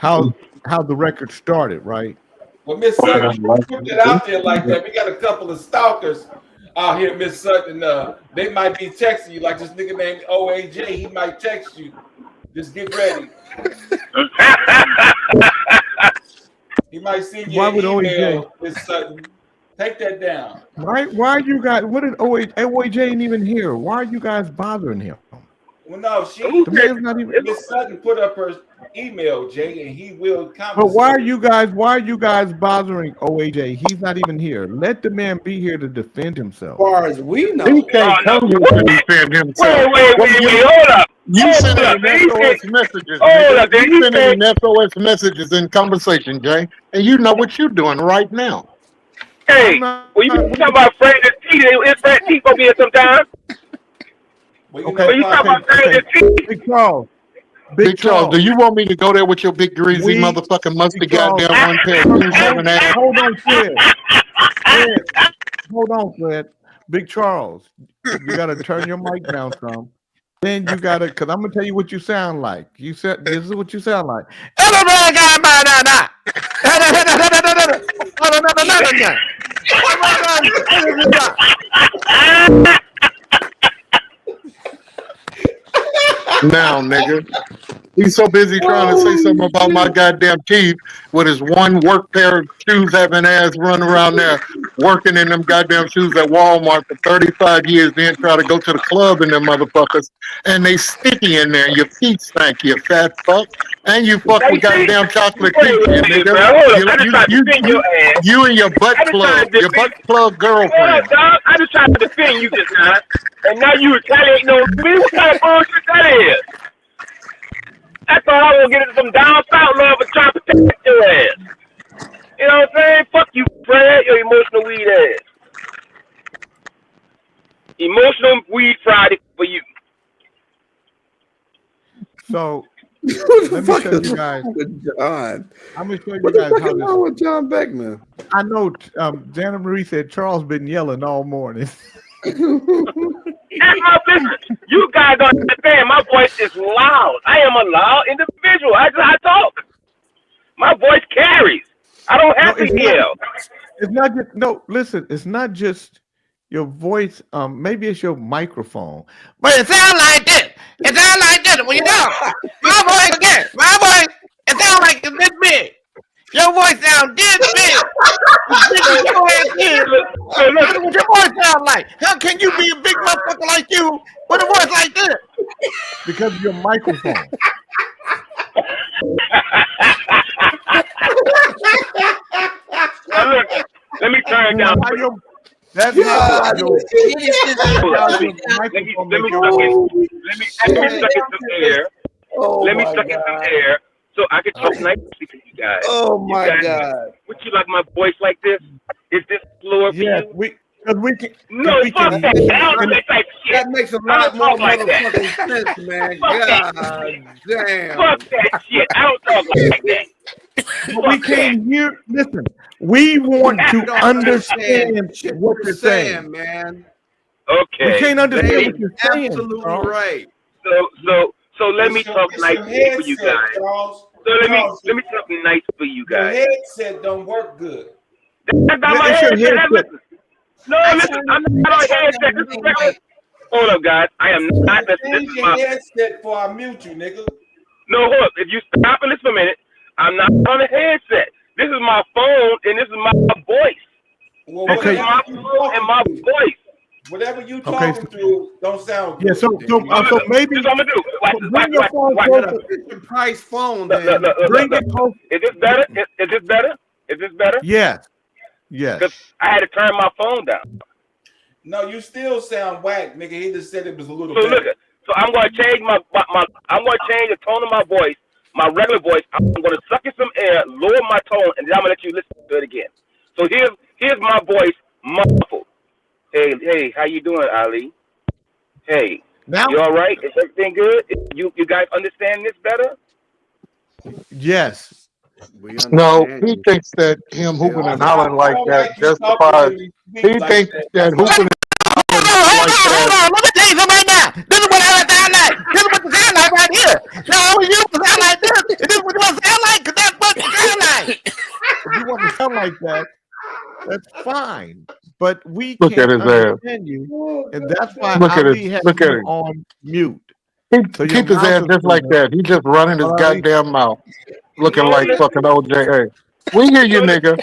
the record started, right? Well, Miss Sutton, you put it out there like that. We got a couple of stalkers out here, Miss Sutton. They might be texting you, like this nigga named OAJ. He might text you. Just get ready. He might send you an email, Miss Sutton. Take that down. Why you guys? What did OAJ ain't even here? Why are you guys bothering him? Well, no, Miss Sutton put up her email, Jay, and he will comment. But why are you guys bothering OAJ? He's not even here. Let the man be here to defend himself. As far as we know, he can't come here to defend himself. Wait, hold up. You sending SOS messages. You sending SOS messages in conversation, Jay, and you know what you're doing right now. Hey, well, you talking about Fred the T? Is Fred T gonna be here sometime? Okay. You talking about Fred the T? Big Charles, do you want me to go there with your big greasy motherfucking musty goddamn one pair of shoes having ass? Hold on, Fred. Hold on, Fred. Big Charles, you gotta turn your mic down some. Then you gotta, because I'm gonna tell you what you sound like. This is what you sound like. Now, nigga. He's so busy trying to say something about my goddamn teeth with his one work pair of shoes having ass running around there working in them goddamn shoes at Walmart for 35 years, then try to go to the club in them motherfuckers, and they sticky in there. Your feet stank, you fat fuck. And you fuck with goddamn chocolate teeth, nigga. You and your butt plug girlfriend. I just tried to defend you just now, and now you retaliating on me. What kind of bullshit that is? I thought I was gonna get some down south love and try to protect your ass. You know what I'm saying? Fuck you, Fred, your emotional weed ass. Emotional weed Friday for you. So let me show you guys. John. I'm gonna show you What guys the fuck how is this. wrong with John Beckman? I know. Jana Marie said Charles been yelling all morning. That's my business. You guys don't understand. My voice is loud. I am a loud individual. I talk. My voice carries. I don't have to yell. It's not just listen. It's not just your voice, maybe it's your microphone, but it sounds like this. It sounds like this when you talk. My voice again. My voice. It sounds like it's this big. Your voice sounds this big. What your voice sound like? How can you be a big motherfucker like you with a voice like this? Because of your microphone. Now look, let me turn it down. That's let me suck in some air. Let me suck in some air so I can talk nicely to you guys. Oh my God! Would you like my voice like this? Is this slower for you? We can. No, fuck that. I don't say type shit. That makes a lot more motherfucking sense, man. God damn. Fuck that shit. I don't talk like that. But we can't hear. Listen, we want to understand what you're saying, man. Okay. We can't understand what you're saying. Absolutely bro. right. So let me talk nicely for you guys. So let me talk nice for you guys. Your headset don't work good. That's not my headset. No, listen, I'm not on headset. This is regular. Hold up, guys. I am not. This Change is your my headset before I mute you, nigga. No, hold up. If you stop and listen for a minute, I'm not on a headset. This is my phone and this is my voice. Well, this is my phone and my voice. Whatever you talking through don't sound good. Yeah, so maybe. This is what I'm gonna do. Bring your phone closer. Price phone. Bring it closer. Is this better? Is this better? Is this better? Yes. Yes. Because I had to turn my phone down. No, you still sound whack, nigga. He just said it was a little So better. look, so I'm gonna change I'm gonna change the tone of my voice, my regular voice. I'm gonna suck in some air, lower my tone, and then I'm gonna let you listen to it again. So here's my voice muffled. Hey, how you doing, Ali? Hey, now you all right? Is everything good? You guys understand this better? Yes. No, he thinks that him hooping and hollering like that justifies. He thinks that hooping and hollering like that. Let me tell you something right now. This is what I sound like. This is what you sound like right here. Now, you sound like this. And this is what you want to sound like, because that's what you sound like. If you want to sound like that, that's fine. But we Look can't at his ass. understand you, and that's why Look at Ali it. has Look at you it. on mute. He keep his ass just like that. He just running his goddamn mouth, looking like fucking OJ. We hear you, nigga.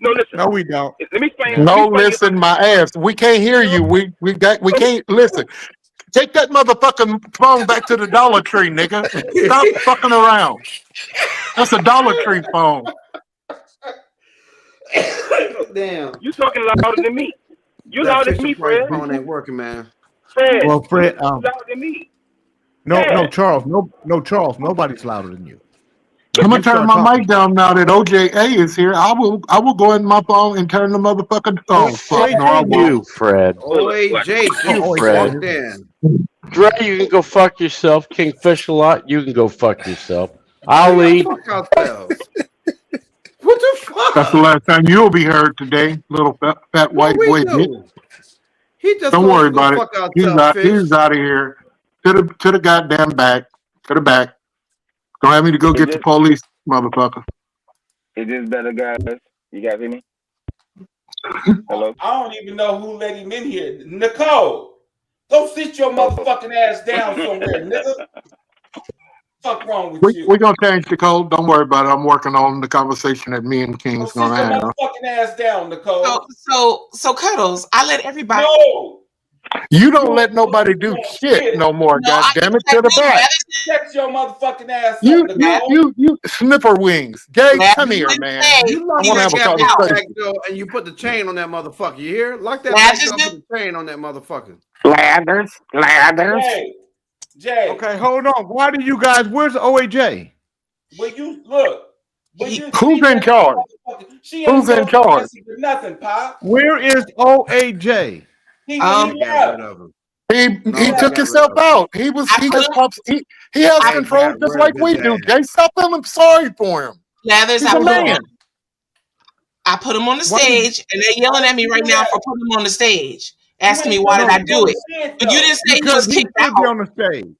No, listen. No, we don't. Let me explain. No, listen, my ass. We can't hear you. We can't listen. Take that motherfucking phone back to the Dollar Tree, nigga. Stop fucking around. That's a Dollar Tree phone. Damn. You talking louder than me. You louder than me, Fred. Phone ain't working, man. Fred. Well, Fred, you louder than me. no, Charles, no, Charles, nobody's louder than you. I'm gonna turn my mic down now that OJA is here. I will go in my phone and turn the motherfucking fuck. No, I won't. You, Fred. OJ, You, Fred. Dre, you can go fuck yourself. Kingfish a lot, you can go fuck yourself. Ali. What the fuck? That's the last time you'll be heard today, little fat white boy. He just Don't worry told us to about it. fuck ourselves, He's out of here. To the goddamn back. To the back. Don't have me to go get the police, motherfucker. Is this better, guys? You guys hear me? Hello? I don't even know who let him in here. Nicole, go sit your motherfucking ass down somewhere, nigga. Fuck wrong with you? We're gonna change the code. Don't worry about it. I'm working on the conversation that me and King's Sit gonna your have. motherfucking ass down, Nicole. So Cuddles, I let everybody. No. You don't let nobody do shit no more. God damn it, to the back. Shut your motherfucking ass You up, Nicole. sniffer wings. Jay, come here, man. You I want to have a conversation. and you put the chain on that motherfucker. You hear? Lock that back door, put the chain on that motherfucker. Ladders. Jay. Okay, hold on. Why do you guys? Where's OAJ? Well, you look. Who's in charge? Who's in charge? Nothing, Pop. Where is OAJ? He left. He took himself out. He has control just like we do. Jay, stop feeling sorry for him. Lathers, He's a man. I put him on the stage, and they're yelling at me right now for putting him on the stage, asking me why did I do it. But you didn't say he was kicked out. Be on the stage.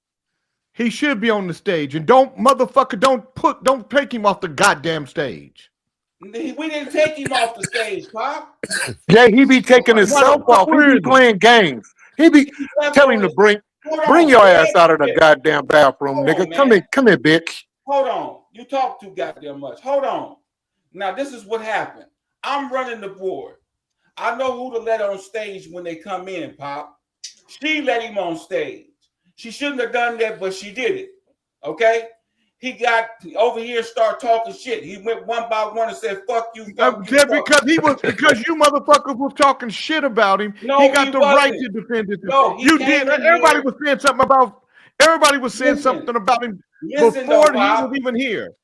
He should be on the stage, and don't take him off the goddamn stage. We didn't take him off the stage, Pop. Yeah, he be taking himself off. He be playing games. He be telling him to bring your ass out of the goddamn bathroom, nigga. Come here, bitch. Hold on. You talk too goddamn much. Hold on. Now, this is what happened. I'm running the board. I know who to let on stage when they come in, Pop. She let him on stage. She shouldn't have done that, but she did it. Okay? He got over here and started talking shit. He went one by one and said, fuck you, fuck you. Because you motherfuckers was talking shit about him. No, he got he the wasn't. right to defend it. No, you did. Everybody was saying something about him before he was even here.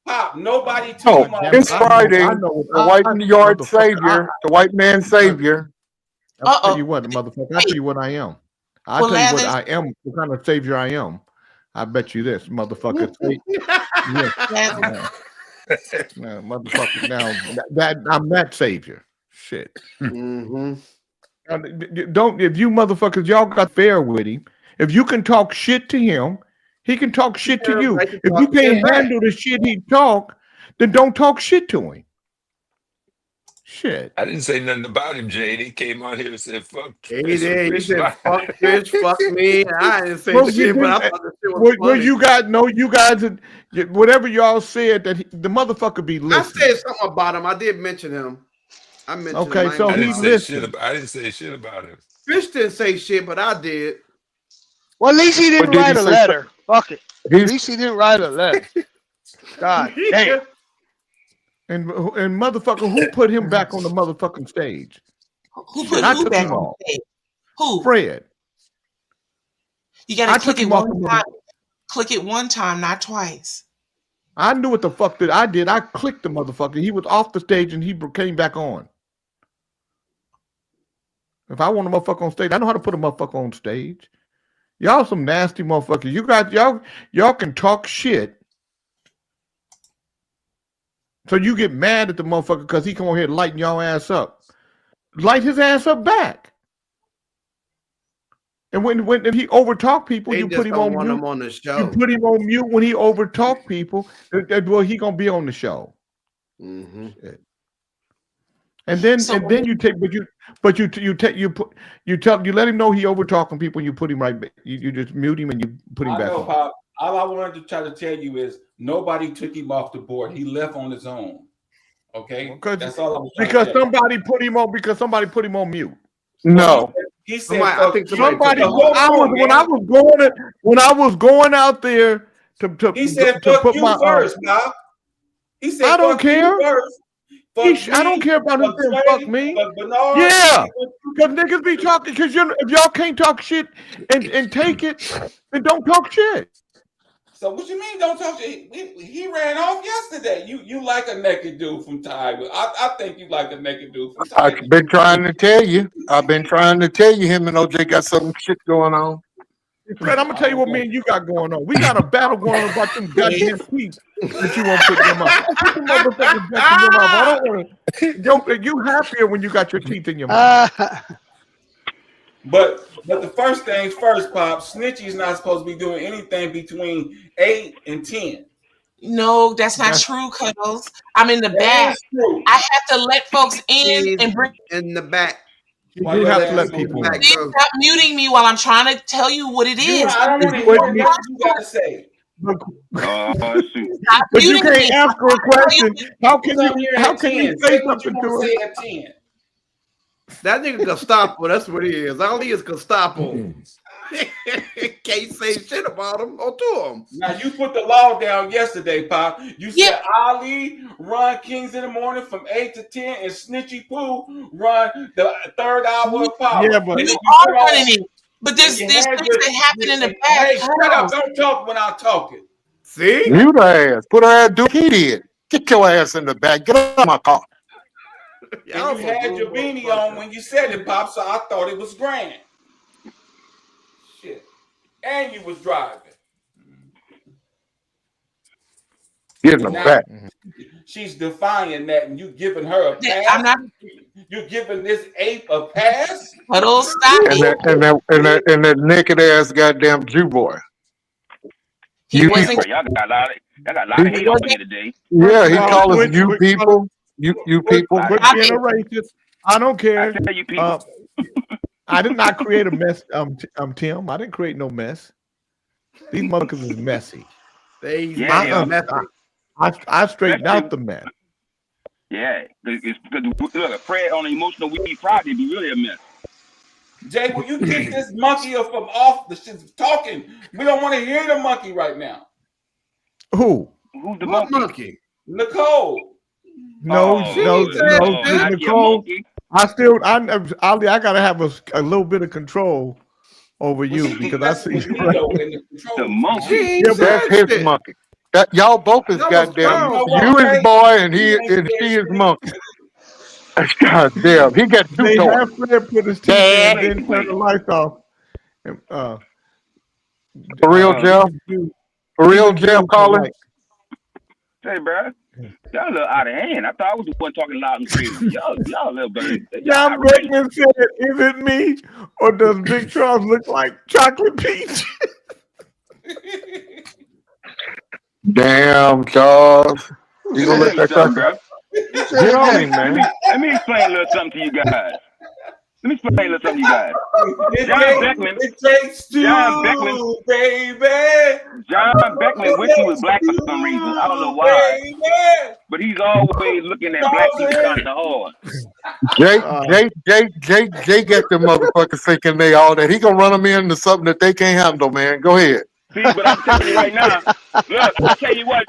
Pop, nobody told him. It's Friday. The white yard savior, the white man savior. I'll tell you what, motherfucker. I'll tell you what I am. I'll tell you what I am, what kind of savior I am. I bet you this, motherfucker. No, motherfucker. Now I'm that savior. Shit. Mm-hmm. Don't if you motherfuckers y'all got fair with him. If you can talk shit to him, he can talk shit to you. If you can't handle the shit he talk, then don't talk shit to him. Shit. I didn't say nothing about him, Jay. He came on here and said, fuck. He did. He said, fuck Fish, fuck me. I didn't say shit, but I thought the shit was funny. Well, you guys, whatever y'all said, that the motherfucker be listening. I said something about him. I did mention him. I mentioned him. So he listened. I didn't say shit about him. Fish didn't say shit, but I did. Well, at least he didn't write a letter. Fuck it. At least he didn't write a letter. God damn. And motherfucker, who put him back on the motherfucking stage? Who put who back on stage? Who? Fred. You gotta click it one time. Click it one time, not twice. I knew what the fuck that I did. I clicked the motherfucker. He was off the stage and he came back on. If I want a motherfucker on stage, I know how to put a motherfucker on stage. Y'all some nasty motherfuckers. You guys, y'all can talk shit. So you get mad at the motherfucker because he come on here and lighten y'all ass up. Light his ass up back. And when he overtalk people, you put him on mute. Him on the show. You put him on mute when he overtalk people. Well, he gonna be on the show. Mm-hmm. And then you let him know he overtalking people. And you put him right. You just mute him and you put him back on. Pop, all I wanted to try to tell you is nobody took him off the board. He left on his own. Okay, that's all I was trying because to tell somebody put him on. Because somebody put him on mute. No. He said, I think somebody. When I was going out there to he said, to fuck put you my first, Pop. He said, I don't fuck care. You first. I don't care about him saying fuck me. Yeah, because niggas be talking. Because if y'all can't talk shit and take it, then don't talk shit. So what you mean don't talk shit? He ran off yesterday. You like a naked dude from Tiger. I think you like a naked dude from Tiger. I've been trying to tell you. Him and OJ got some shit going on. Fred, I'm gonna tell you what me and you got going on. We got a battle going on about them goddamn teeth that you won't put them up. Put them motherfuckers back in your mouth. I don't want to. You happier when you got your teeth in your mouth. But the first things first, Pop. Snitchy's not supposed to be doing anything between 8 and 10. No, that's not true, Cuddles. I'm in the back. I have to let folks in and bring in the back. You do have to let people in. Please stop muting me while I'm trying to tell you what it is. I don't want to hear what you got to say. But you can't ask her a question. How can you say something to her? That nigga Gestapo, that's what he is. All he is Gestapo. Can't say shit about him or to him. Now you put the law down yesterday, Pop. You said Ali run Kings in the Morning from 8 to 10, and Snitchy Pooh run the third hour of power. Yeah, but you are running it. But there's things that happen in the back. Hey, shut up! Don't talk when I'm talking. See, mute her ass. Put her ass. Do he did. Get your ass in the back. Get out of my car. And you had your beanie on when you said it, Pop, so I thought it was grand. Shit. And you was driving. Get in the back. She's defying that, and you giving her a pass. I'm not. You're giving this ape a pass. But don't stop and that naked ass goddamn Jew boy. Y'all got a lot of hate on me today. Yeah, he calls us you people. You people. Quit being a racist. I don't care. I tell you people. I did not create a mess, Tim. I didn't create no mess. These motherfuckers is messy. I straightened out the mess. Yeah, because look, Fred on Emotional Weed Friday be really a mess. Jay, will you get this monkey from off the shit talking? We don't want to hear the monkey right now. Who? Who's the monkey? Nicole. No, Nicole. I gotta have a little bit of control over you because I see you right. The monkey. Yeah, that's his monkey. That y'all both is goddamn. You is boy and she is monkey. Goddamn, he got two They toys. have Fred put his teeth in and then turn the lights off. For real, Jeff. For real, Jeff calling. Hey, bro. Y'all a little out of hand. I thought I was the one talking loud and crazy. Y'all a little bit. John Beckman said, "Is it me or does Big Charles look like Chocolate Peach?" Damn, Charles. You gonna let that something, bro? Get on me, man. Let me explain a little something to you guys. John Beckman. It takes two, baby. John Beckman wish he was black for some reason. I don't know why. But he's always looking at black people kind of hard. Jay got them motherfuckers thinking they all that. He gonna run them into something that they can't handle, man. Go ahead. See, but I'm telling you right now. Look, I'll tell you what,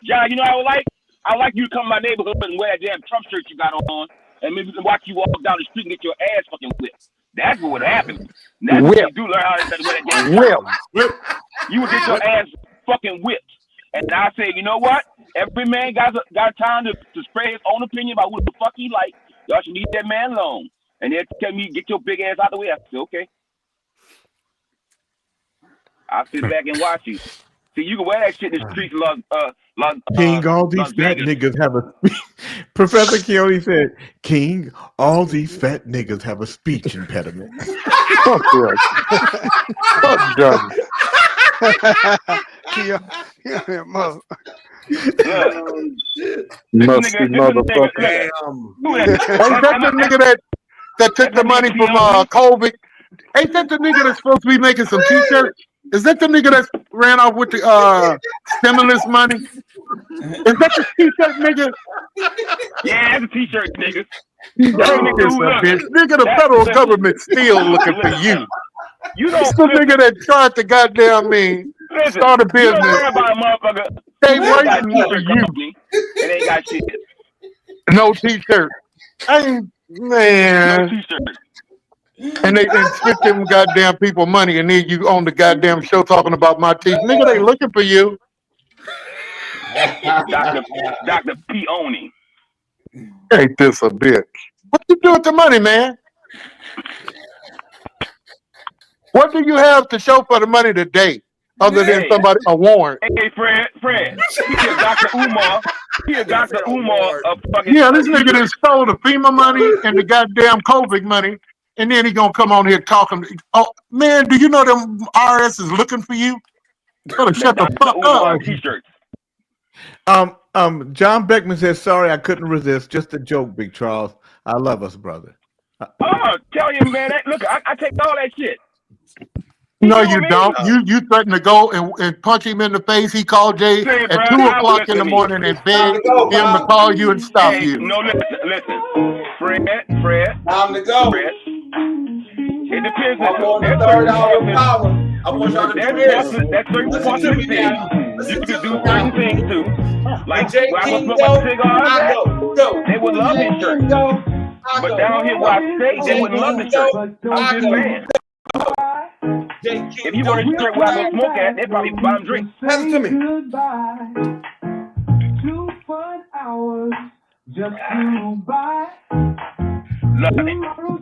John, you know I would like you to come to my neighborhood and wear that damn Trump shirt you got on. And maybe we can watch you walk down the street and get your ass fucking whipped. That's what would happen. That's what you do learn how to wear that damn shirt. You would get your ass fucking whipped. And I say, you know what? Every man got time to spread his own opinion about what the fuck he like. Y'all should leave that man alone. And they'll tell me, get your big ass out the way. I say, okay. I'll sit back and watch you. See, you can wear that shit in the streets of King, all these fat niggas have a Professor Keone said, "King, all these fat niggas have a speech impediment." Fuck right. Fuck Doug. Musty motherfucker. Ain't that the nigga that took the money from COVID? Ain't that the nigga that's supposed to be making some t-shirts? Is that the nigga that ran off with the stimulus money? Is that the t-shirt nigga? Yeah, that's a t-shirt nigga. Nigga, the federal government still looking for you. It's the nigga that tried to goddamn start a business. You don't worry about a motherfucker. They waiting for you. It ain't got shit. No t-shirt. Man. No t-shirt. And they spent them goddamn people money, and then you on the goddamn show talking about my teeth. Nigga, they looking for you. Dr. Peone. Ain't this a bitch? What you do with the money, man? What do you have to show for the money today, other than somebody a warrant? Hey, Fred. He is Dr. Umar. He is Dr. Umar of fucking. Yeah, this nigga done stole the FEMA money and the goddamn COVID money. And then he gonna come on here talking. Oh man, do you know them IRS is looking for you? You better shut the fuck up. T-shirts. John Beckman says, "Sorry, I couldn't resist. Just a joke, Big Charles. I love us, brother." Tell you, man. Look, I take all that shit. No, you don't. You threatened to go and punch him in the face. He called Jay at 2 o'clock in the morning and begged him to call you and stop you. No, listen. Fred. Time to go. Fred. It depends. I'm on the third hour of power. I want y'all to do this. That's certain parts of the thing. You can do certain things too. Like Jay where I King was smoking go, cigars, I go. they would love his shirt. But down here where I stay, they wouldn't love the shirt. I'm just saying. If you wear a shirt where I go smoke at, they'd probably buy them drinks. Pass it to me. 2 fun hours just to buy. Nothing. Oh,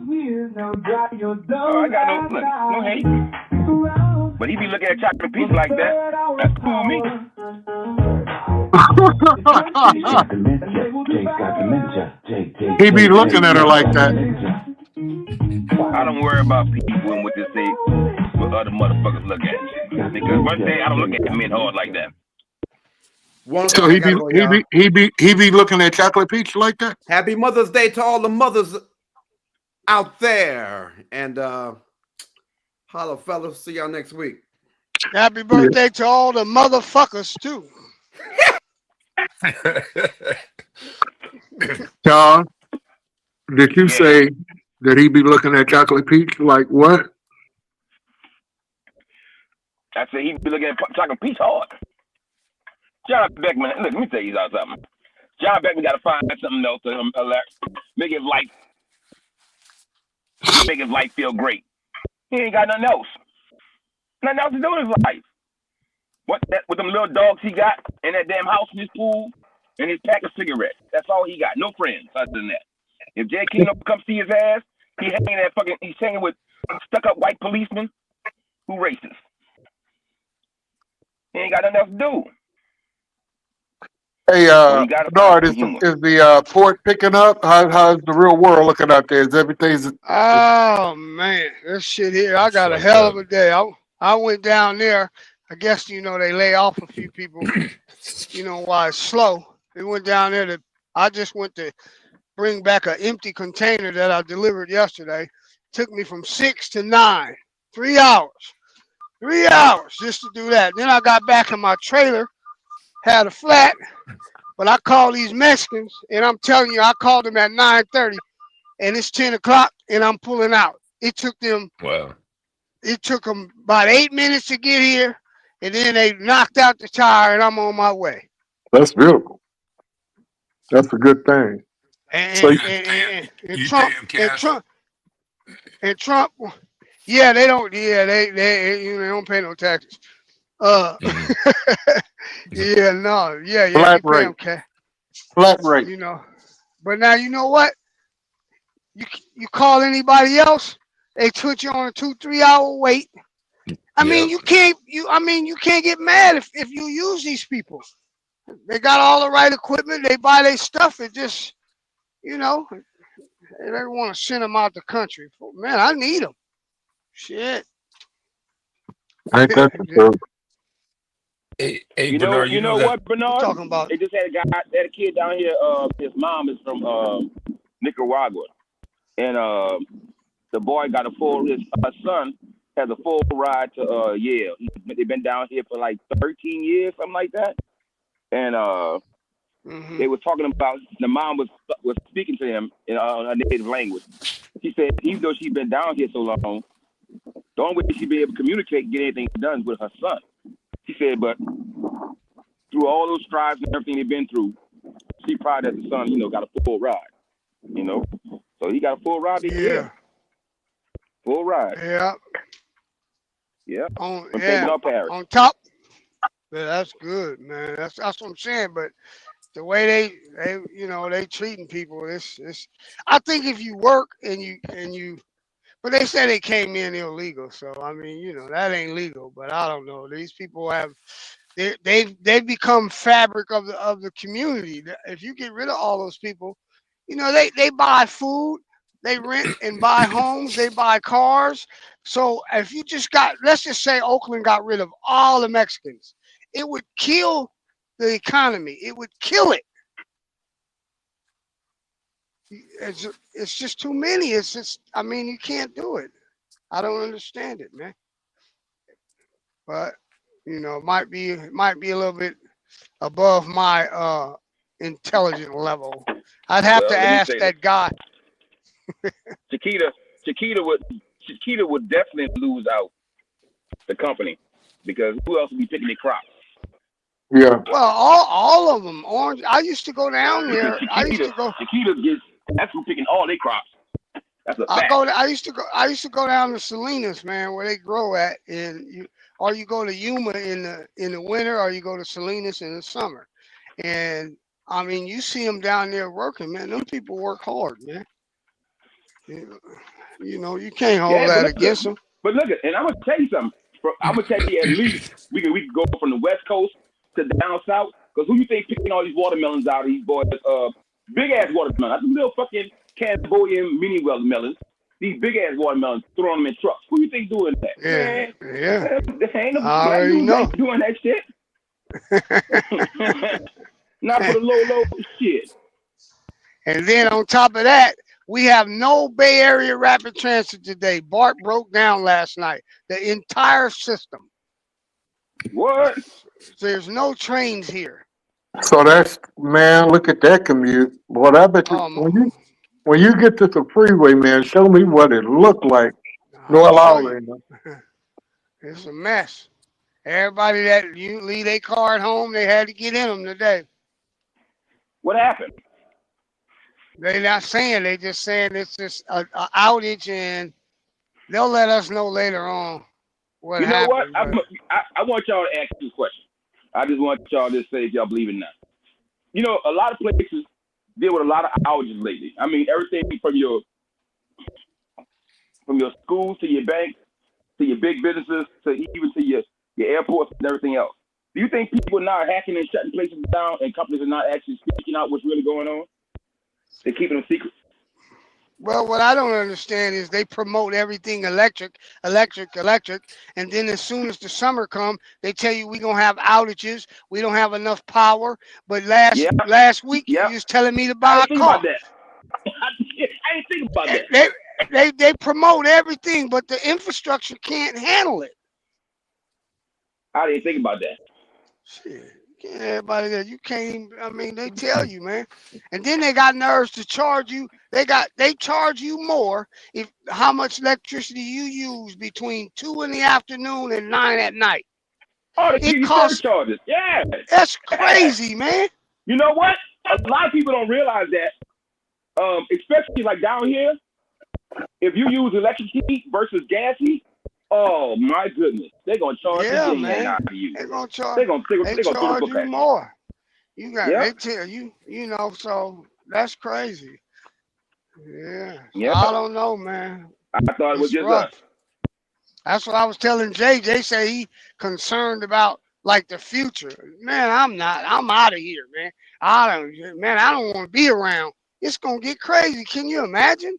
I got no hate. But he be looking at chocolate piece like that. That's cool me. He be looking at her like that. I don't worry about people and what they say, what other motherfuckers look at. Because one day I don't look at men hard like that. So he be looking at Chocolate Peach like that. Happy Mother's Day to all the mothers out there, and holla, fellas. See y'all next week. Happy birthday to all the motherfuckers too. John, did you say that he be looking at Chocolate Peach like what? I said he be looking at Chocolate Peach hard. John Beckman, look, let me tell you something. John Beckman got to find something else to make his life feel great. He ain't got nothing else. Nothing else to do in his life. With them little dogs he got in that damn house in his pool and his pack of cigarettes. That's all he got. No friends other than that. If Jay King don't come see his ass, he's hanging with stuck up white policemen who racist. He ain't got nothing else to do. Hey, Bernard, is the port picking up? How's the real world looking out there? Is everything's... Oh man, this shit here. I got a hell of a day. I went down there. I guess they lay off a few people. While it's slow. They went down there I just went to bring back an empty container that I delivered yesterday. Took me from 6 to 9, 3 hours. 3 hours just to do that. Then I got back in my trailer. Had a flat, but I called these Mexicans, and I'm telling you, I called them at 9:30, and it's 10 o'clock, and I'm pulling out. It took them about 8 minutes to get here, and then they knocked out the tire, and I'm on my way. That's beautiful. That's a good thing. Trump, yeah, they don't pay no taxes. Flat rate. Flat rate. But now you know what? You call anybody else, they put you on a 2-3 hour wait. I mean, you can't get mad if you use these people. They got all the right equipment. They buy their stuff. It just, they don't want to send them out the country. Man, I need them. Shit. Ain't that the truth? Hey, you Bernard, know what, Bernard? Talking about? They just had a kid down here. His mom is from Nicaragua, and the boy got his son has a full ride to Yale. They've been down here for like 13 years, something like that. And they were talking about the mom was speaking to him in her native language. She said even though she's been down here so long, the only way she'd be able to communicate and get anything done with her son. She said, but through all those strides and everything they've been through, she proud that the son, got a full ride. So he got a full ride this year. Full ride. Yeah. Yeah. On top. Yeah, that's good, man. That's what I'm saying. But the way they treating people, it's I think if you work and you but they said they came in illegal, so I mean, that ain't legal. But I don't know. These people they've become fabric of the community. If you get rid of all those people, they buy food, they rent and buy homes, they buy cars. So if you let's just say Oakland got rid of all the Mexicans, it would kill the economy. It would kill it. It's just too many. It's just, you can't do it. I don't understand it, man. But it might be a little bit above my intelligent level. I'd have to ask that guy. Chiquita would definitely lose out the company because who else would be picking their crops? Yeah. Well, all of them. Orange. I used to go down there. Chiquita gets. That's who picking all their crops. That's a fact. I used to go down to Salinas, man, where they grow at, and you go to Yuma in the winter, or you go to Salinas in the summer, and you see them down there working, man. Them people work hard, man. You can't hold that against them. But look, and I'm gonna tell you something. I'm gonna tell you at least we can go from the West Coast to down south. Because who you think picking all these watermelons out of these boys? Big ass watermelons. That's little fucking Cambodian mini watermelons. These big ass watermelons, throwing them in trucks. Who you think doing that? Yeah. There ain't no black dudes doing that shit. Not for the low shit. And then on top of that, we have no Bay Area rapid transit today. BART broke down last night. The entire system. What? There's no trains here. So that's, man, look at that commute. Boy, I bet you, when you get to the freeway, man, show me what it looked like. No, it's a mess. Everybody that you leave their car at home, they had to get in them today. What happened? They're not saying. They just saying it's just a outage, and they'll let us know later on what you know happened. what? I want y'all to ask you a question. I just want y'all to say if y'all believe it or not. You know, a lot of places deal with a lot of outages lately. I mean, everything from your schools to your banks to your big businesses to even to your airports and everything else. Do you think people are not hacking and shutting places down and companies are not actually speaking out what's really going on? They're keeping them secret. Well, what I don't understand is they promote everything electric, and then as soon as the summer comes, they tell you we're gonna have outages, we don't have enough power. But last week you was telling me to buy a car. About that. I ain't thinking about that. They promote everything, but the infrastructure can't handle it. I didn't think about that. Shit. Everybody that you can't even, I mean, they tell you, man. And then they got nerves to charge you. They charge you more if how much electricity you use between 2 in the afternoon and 9 at night. Oh, they give you surcharges. Yeah. That's crazy, man. You know what? A lot of people don't realize that. Especially like down here, if you use electric heat versus gas heat, oh my goodness, they're gonna charge you out of you. They're gonna charge. They're gonna charge you more. You got. Yep. They tell you. You know. So that's crazy. Yeah. Yep. I don't know, man. I thought it was just us. That's what I was telling Jay. Jay said he concerned about like the future. Man, I'm not. I'm out of here, man. I don't want to be around. It's gonna get crazy. Can you imagine?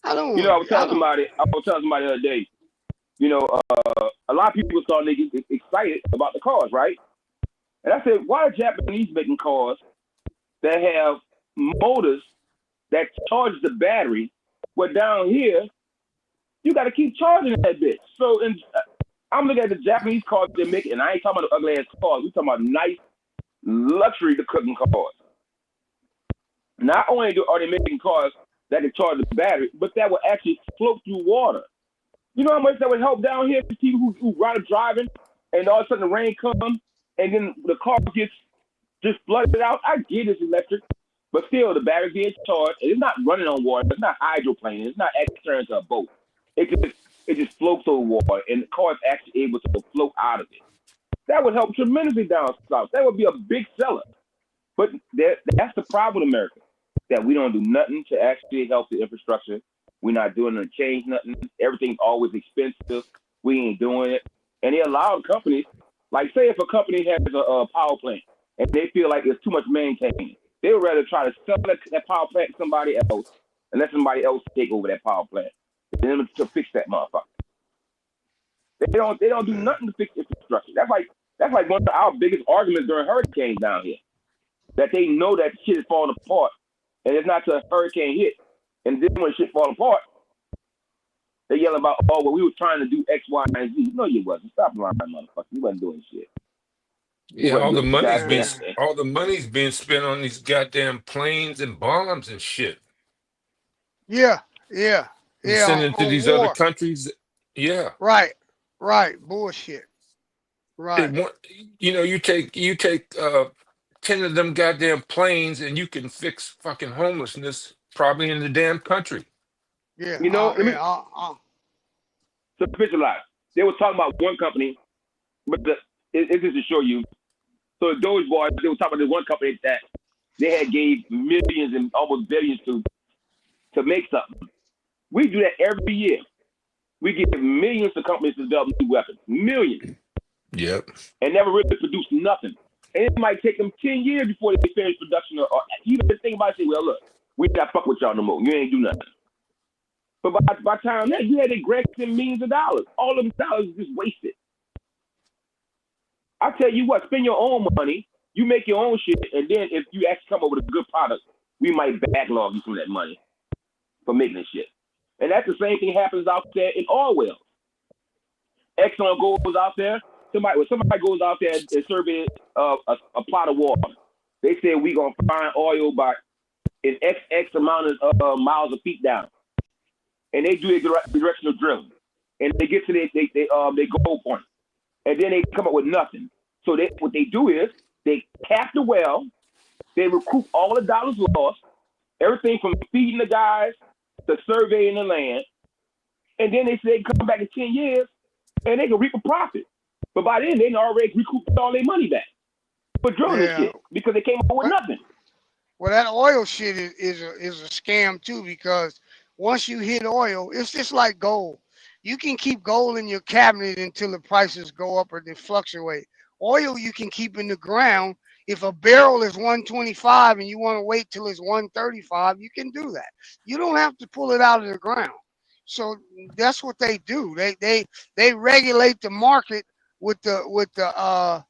I was telling somebody the other day, you know, a lot of people started to get excited about the cars, right? And I said, why are Japanese making cars that have motors that charge the battery? Well, down here, you got to keep charging that bitch. So I'm looking at the Japanese cars they're making, and I ain't talking about the ugly ass cars. We're talking about nice luxury cooking cars. Not only are they making cars that can charge the battery, but that will actually float through water. You know how much that would help down here for people who ride driving, and all of a sudden the rain comes, and then the car gets just flooded out. I get it's electric, but still the battery gets charged, and it's not running on water. It's not hydroplaning. It's not actually turning into a boat. It just floats over water, and the car is actually able to float out of it. That would help tremendously down south. That would be a big seller. But that's the problem with America, that we don't do nothing to actually help the infrastructure. We're not doing it to change nothing. Everything's always expensive. We ain't doing it. And they allow companies, like say if a company has a power plant and they feel like it's too much maintaining, they would rather try to sell that power plant to somebody else and let somebody else take over that power plant than to fix that motherfucker. They don't do nothing to fix infrastructure. That's like one of our biggest arguments during hurricanes down here. That they know that shit is falling apart. And it's not till a hurricane hit. And then when shit fall apart, they yelling about, oh, well, we were trying to do X, Y, and Z. No, you wasn't. Stop lying, motherfucker. You wasn't doing shit. Yeah, all the money's being spent on these goddamn planes and bombs and shit. Yeah. Sending to these other countries. Yeah. Right. Bullshit. Right. You take 10 of them goddamn planes and you can fix fucking homelessness probably in the damn country. Yeah. You know, to visualize. They were talking about one company, but it's just to show you. So the Doge Boys, they were talking about this one company that they had gave millions and almost billions to make something. We do that every year. We give millions to companies to develop new weapons. Millions. Yep. And never really produce nothing. And it might take them 10 years before they finish production or even think about it, say, well, look, we not fuck with y'all no more. You ain't do nothing. But by the time that, you had to grant them millions of dollars. All of them dollars just wasted. I tell you what, spend your own money. You make your own shit, and then if you actually come up with a good product, we might backlog you from that money for making this shit. And that's the same thing happens out there in oil wells. Exxon goes out there. Somebody goes out there and survey a plot of water. They say we gonna find oil by in X amount of miles of feet down, and they do a directional drilling, and they get to their goal point, and then they come up with nothing. So what they do is they cap the well, they recoup all the dollars lost, everything from feeding the guys to surveying the land, and then they say they come back in 10 years and they can reap a profit. But by then they already recouped all their money back for drilling this shit because they came up with nothing. Well, that oil shit is a scam too, because once you hit oil, it's just like gold. You can keep gold in your cabinet until the prices go up or they fluctuate. Oil you can keep in the ground. If a barrel is 125 and you want to wait till it's 135, you can do that. You don't have to pull it out of the ground. So that's what they do. They regulate the market with the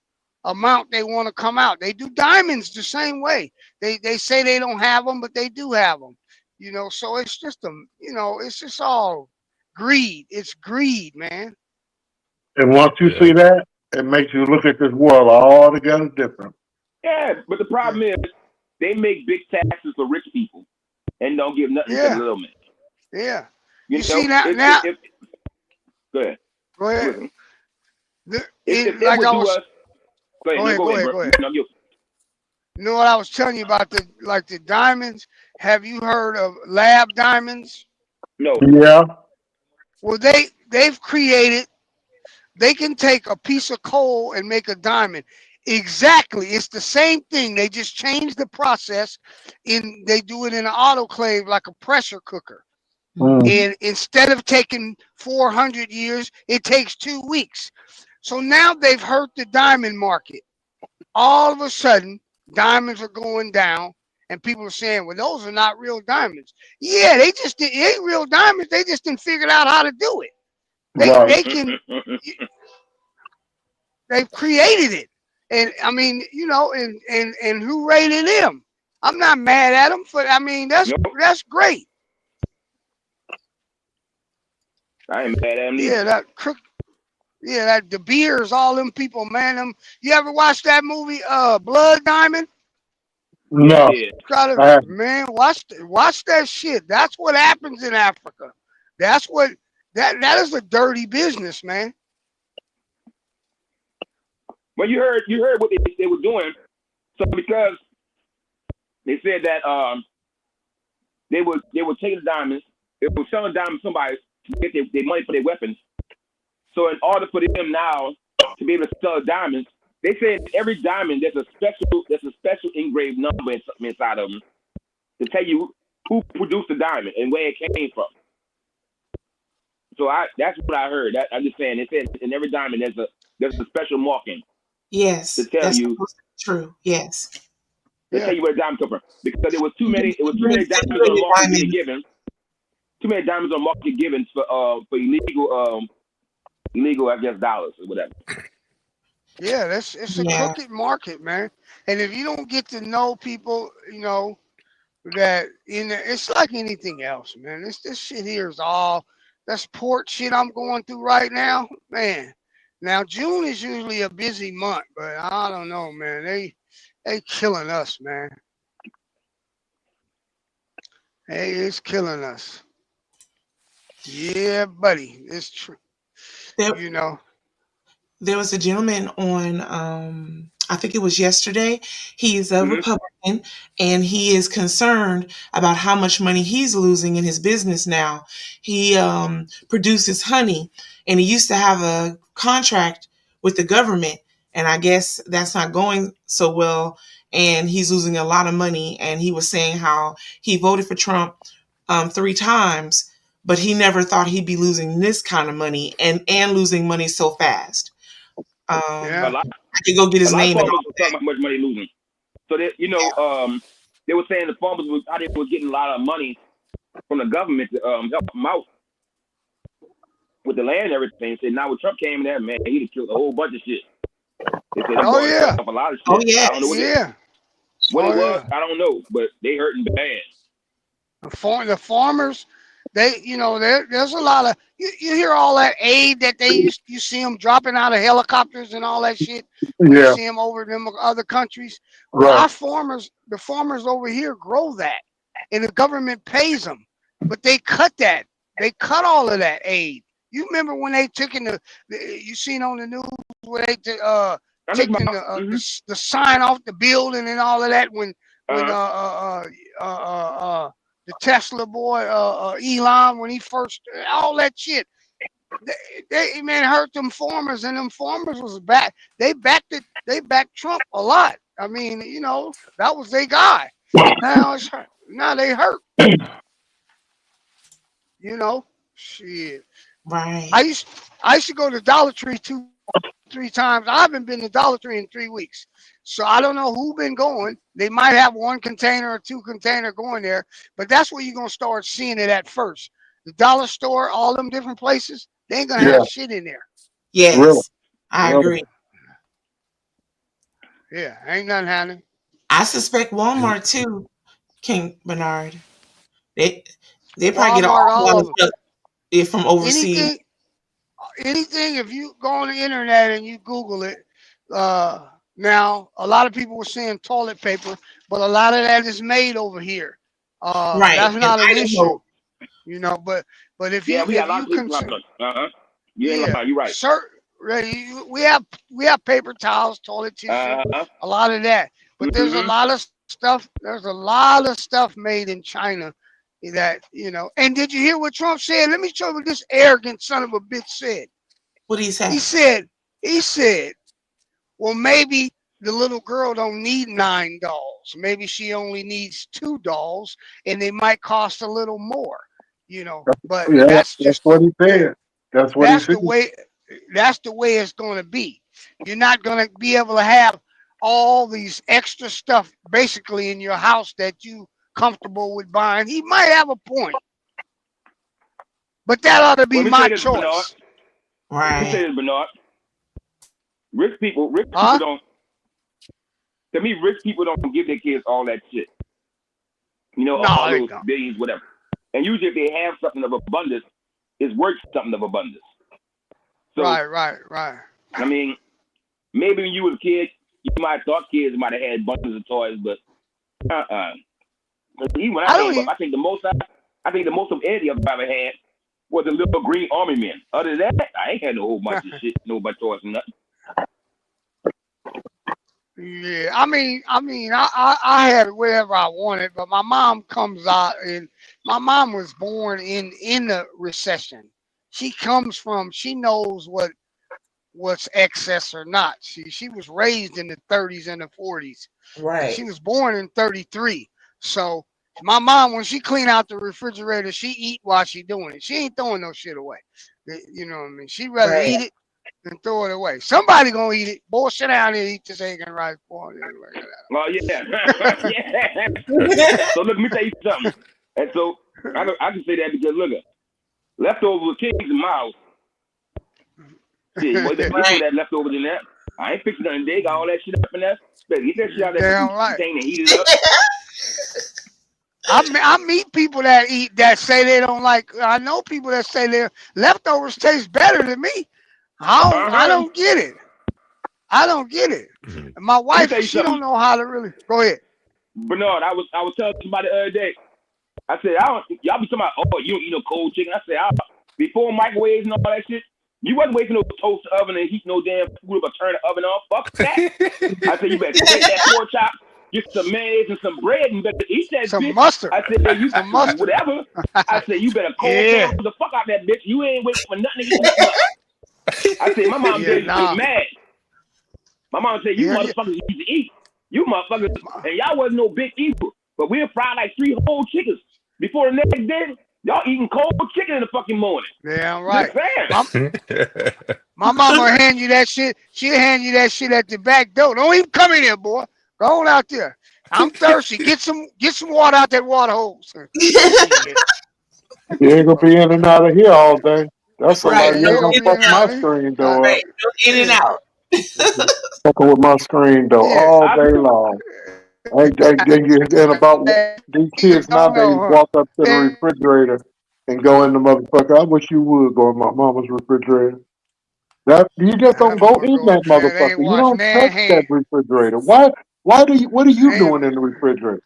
amount they want to come out. They do diamonds the same way. They say they don't have them, but they do have them. You know, so it's just it's just all greed. It's greed, man. And once you see that, it makes you look at this world altogether different. Yeah, but the problem is they make big taxes for rich people and don't give nothing to the little man. Yeah. You know, see now. Go ahead. Go ahead. Go ahead. No, you know what I was telling you about the diamonds? Have you heard of lab diamonds? No. Yeah. Well, they've created. They can take a piece of coal and make a diamond. Exactly. It's the same thing. They just change the process. They do it in an autoclave like a pressure cooker. And instead of taking 400 years, it takes 2 weeks. So now they've hurt the diamond market. All of a sudden, diamonds are going down, and people are saying, well, those are not real diamonds. Yeah, they ain't real diamonds. They just didn't figure out how to do it. They've created it. And I mean, and who rated them? I'm not mad at them, but I mean, that's great. I ain't mad at them. Yeah, that De Beers, all them people, man. You ever watch that movie, Blood Diamond? No. Man, watch that shit. That's what happens in Africa. That's what that is a dirty business, man. Well, you heard what they were doing. So because they said that they were taking the diamonds, they were selling diamonds to somebody to get their money for their weapons. So in order for them now to be able to sell diamonds, they said every diamond there's a special engraved number inside of them to tell you who produced the diamond and where it came from. So that's what I heard. I'm just saying. They said in every diamond there's a special marking. Yes, to tell you. True. Yes. They tell you where the diamond come from because there was too many. It was too many diamonds on the market being given. Too many diamonds on the market given for illegal, I guess, dollars or whatever. Yeah, it's a crooked market, man. And if you don't get to know people, that it's like anything else, man. This shit here is all that's port shit I'm going through right now, man. Now June is usually a busy month, but I don't know, man. They killing us, man. Hey, it's killing us. Yeah, buddy, it's true. There was a gentleman on, I think it was yesterday. He's a Republican, and he is concerned about how much money he's losing in his business now. He produces honey, and he used to have a contract with the government, and I guess that's not going so well, and he's losing a lot of money. And he was saying how he voted for Trump 3 times, but he never thought he'd be losing this kind of money and losing money so fast. I can go get his name. A lot of farmers were talking about how much money losing. So that they were saying the farmers were getting a lot of money from the government to help them out with the land and everything. So now when Trump came in there, man, he killed a whole bunch of shit. They said Oh yeah. a lot of shit. Oh yeah. I don't know what it was. I don't know, but they hurting bad. The farmers, there's a lot of you hear all that aid that you see them dropping out of helicopters and all that shit. You see them over them other countries. Well, Right. the farmers over here grow that, and the government pays them, but they cut that. They cut all of that aid. You remember when they took in you seen on the news where they taking the sign off the building and all of that when the Tesla boy Elon when he first all that shit they hurt them farmers, and them farmers was back. They backed Trump a lot. I mean, that was their guy. Now they hurt. Shit. Right. I used to go to Dollar Tree 2-3 times. I haven't been to Dollar Tree in 3 weeks. So I don't know who been going. They might have 1 container or 2 container going there, but that's where you're gonna start seeing it at first. The dollar store, all them different places, they ain't gonna have shit in there. Yes. Really? I agree. Yeah, ain't nothing happening. I suspect Walmart too, King Bernard. They probably get all the stuff from overseas. Anything, if you go on the internet and you Google it, now a lot of people were saying toilet paper, but a lot of that is made over here. Right. That's not an issue. But if we you got a lot of people. You're right. We have paper towels, toilet tissue, a lot of that. But there's a lot of stuff. There's a lot of stuff made in China that And did you hear what Trump said? Let me show you what this arrogant son of a bitch said. What did he say? He said, well, maybe the little girl don't need 9 dolls. Maybe she only needs 2 dolls, and they might cost a little more. But that's what he said. That's what he said. That's the way it's going to be. You're not going to be able to have all these extra stuff basically in your house that you comfortable with buying. He might have a point, but that ought to be my choice. Bernard. Right. Let me say this, Bernard. Rich people don't. To me, rich people don't give their kids all that shit. All those billions, whatever. And usually, if they have something of abundance, it's worth something of abundance. So, right. I mean, maybe when you was a kid, you might have thought kids might have had bundles of toys, but even when I think the most of Eddie I've ever had was the little green army men. Other than that, I ain't had no whole bunch of shit, no bunch of toys and nothing. Yeah, I mean, I had whatever I wanted, but my mom comes out, and my mom was born in the recession. She knows what's excess or not. She was raised in the 30s and the 40s. Right. She was born in 33. So my mom, when she clean out the refrigerator, she eat while she doing it. She ain't throwing no shit away. You know what I mean? She'd rather eat it than throw it away. Somebody gonna eat it. Boy, sit down and eat this egg and rice. Boy, oh yeah. So look, let me tell you something. And so I can say that because look, leftovers with kings and mouse. Yeah, they that leftovers in that. I ain't fixing nothing. They got all that shit up in there. Better get that shit out of that container and heat it up. I meet people that say they don't like. I know people that say their leftovers taste better than me. I don't get it. And my wife, she don't know how to really. Go ahead, Bernard. I was telling somebody the other day. I said, y'all be talking about, oh, you don't eat no cold chicken. I said, before microwaves and all that shit, you wasn't waiting no toaster oven and heat no damn food up, turn the oven off. Fuck that. I said, you better take that pork chop, get some mayonnaise and some bread, and better eat that some bitch. Mustard. I said, you some mustard, whatever. I said, you better cold the fuck out that bitch. You ain't waiting for nothing to eat nothing up. I said, my mom get mad. My mom said, you motherfuckers used to eat. You motherfuckers, and y'all wasn't no big eater, but we'll fry like 3 whole chickens. Before the next day, y'all eating cold chicken in the fucking morning. Yeah, right. My mama will hand you that shit. She'll hand you that shit at the back door. Don't even come in here, boy. Go on out there. I'm thirsty. Get some water out that water hose. You ain't gonna be in and out of here all day. That's somebody ain't gonna fuck my screen door. Right. In and out. Fucking with my screen though all day long. And about these kids nowadays walk up to the refrigerator and go in the motherfucker. I wish you would go in my mama's refrigerator. That you just don't go in that motherfucker. You don't touch that refrigerator. Why? What are you doing in the refrigerator?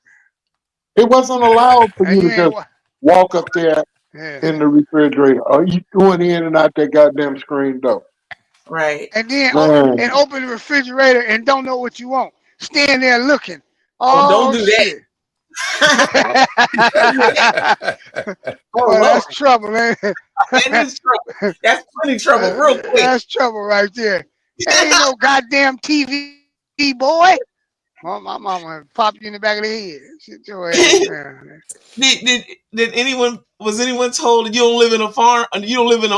It wasn't allowed for you to just walk up there in the refrigerator. Are you going in and out that goddamn screen though? Right. And then open the refrigerator and don't know what you want. Stand there looking. Oh, don't do shit. That's trouble, man. That is trouble. That's plenty trouble, real quick. That's trouble right there. Ain't no goddamn TV, boy. My mama pop you in the back of the head. Sit your ass down. Did anyone told you don't live in a farm? You don't live in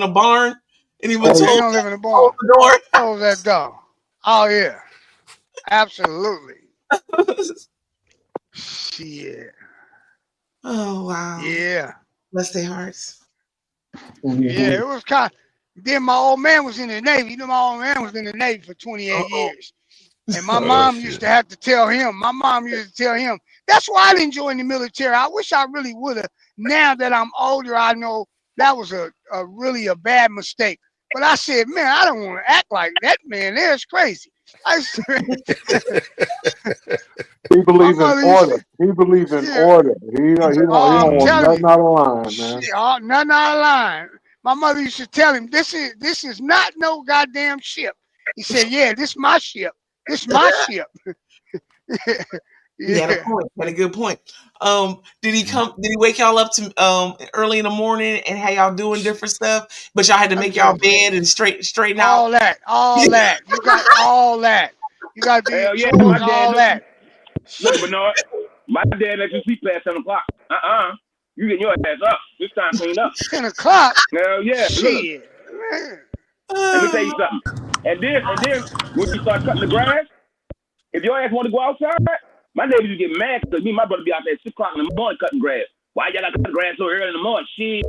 a barn? Anyone told you don't live in a barn? Close the door. Close that door. Oh yeah, absolutely. Shit. Oh wow. Yeah. Bless their hearts. Yeah, it was kind. Then my old man was in the Navy. You know, my old man was in the Navy for 28 years. And my mom used to have to tell him. My mom used to tell him. That's why I didn't join the military. I wish I really would have. Now that I'm older, I know that was a really a bad mistake. But I said, man, I don't want to act like that, man. That's crazy. He believes in order. He believes in order. He don't want nothing out of line, man. Shit, nothing out of line. My mother used to tell him, this is not no goddamn ship. He said, yeah, this is my ship. This is my ship. He had a point. Had a good point. Did he wake y'all up to early in the morning and how y'all doing different stuff? But y'all had to make y'all bed and straighten out all that. You got all that. You got to do your chores, all that. Look, Bernard, my dad let you sleep past 7 o'clock. You getting your ass up. It's time to clean up. 10 o'clock? Hell yeah. Shit. Let me tell you something. And then when you start cutting the grass, if your ass want to go outside, my neighbors would get mad because me and my brother be out there at 6 o'clock in the morning cutting grass. Why y'all got to cut the grass so early in the morning? Shit.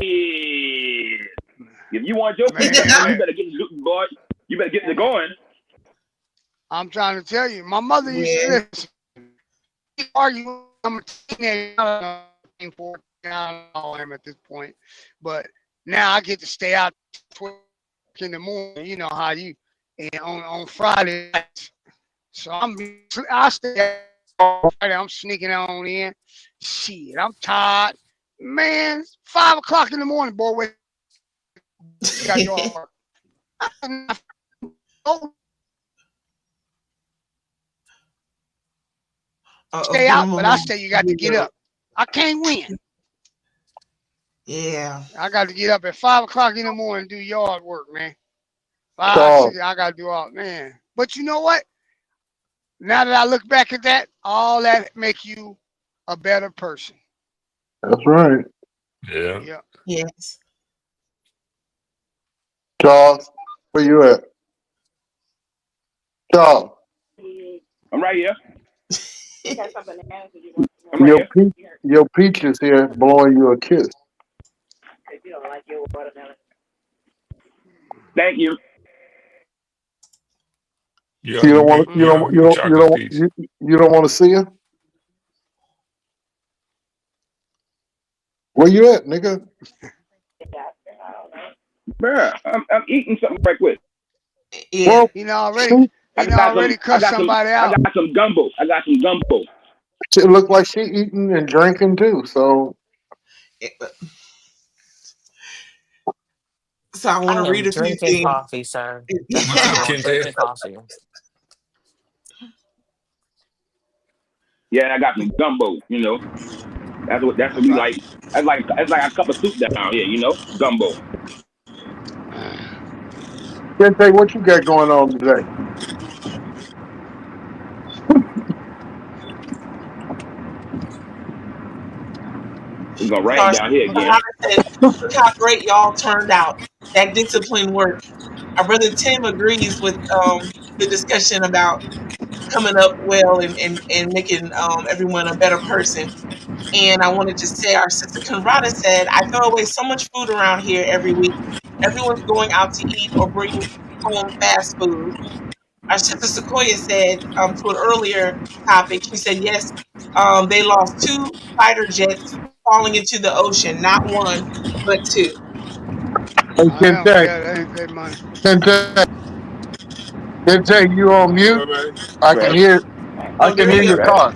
If you want your feet, you better get the boy. You better get it going. I'm trying to tell you, my mother used to listen. Argue. I'm a teenager. I don't know him at this point, but now I get to stay out 12 in the morning. You know how you and on Friday nights. So I stay out Friday. I'm sneaking on in. Shit, I'm tired, man. 5 o'clock in the morning, boy. Wait. Got your work. Stay out, but I say you got to get up. I can't win. Yeah. I got to get up at 5 o'clock in the morning and do yard work, man. 5, 6, I got to do all, man. But you know what? Now that I look back at that, all that make you a better person. That's right. Yeah. Yes. Charles, where you at? Charles. I'm right here. Your peach is here blowing you a kiss. If you don't like your watermelon. Thank you. You don't want to see her? Where you at, nigga? Bruh, I'm eating something right quick. Yeah. Well, he already cut somebody out. I got some gumbo. It looked like she eating and drinking too. So I want to read a few things. Coffee, sir. Drinking coffee. Yeah, I got some gumbo. You know, that's what we like. That's like a cup of soup down here. You know, gumbo. Kente, what you got going on today? It's gonna rain down here again. Look how great y'all turned out. That discipline work. Our brother Tim agrees with the discussion about coming up well and making everyone a better person. And I wanted to say, our sister Conrada said, I throw away so much food around here every week. Everyone's going out to eat or bring home fast food. Our sister Sequoia said to an earlier topic, she said, yes, they lost 2 fighter jets falling into the ocean, not 1, but 2. Hey, Yeah, they money. Kente, you on mute? I can hear. I Oh, can there hear you your go. car.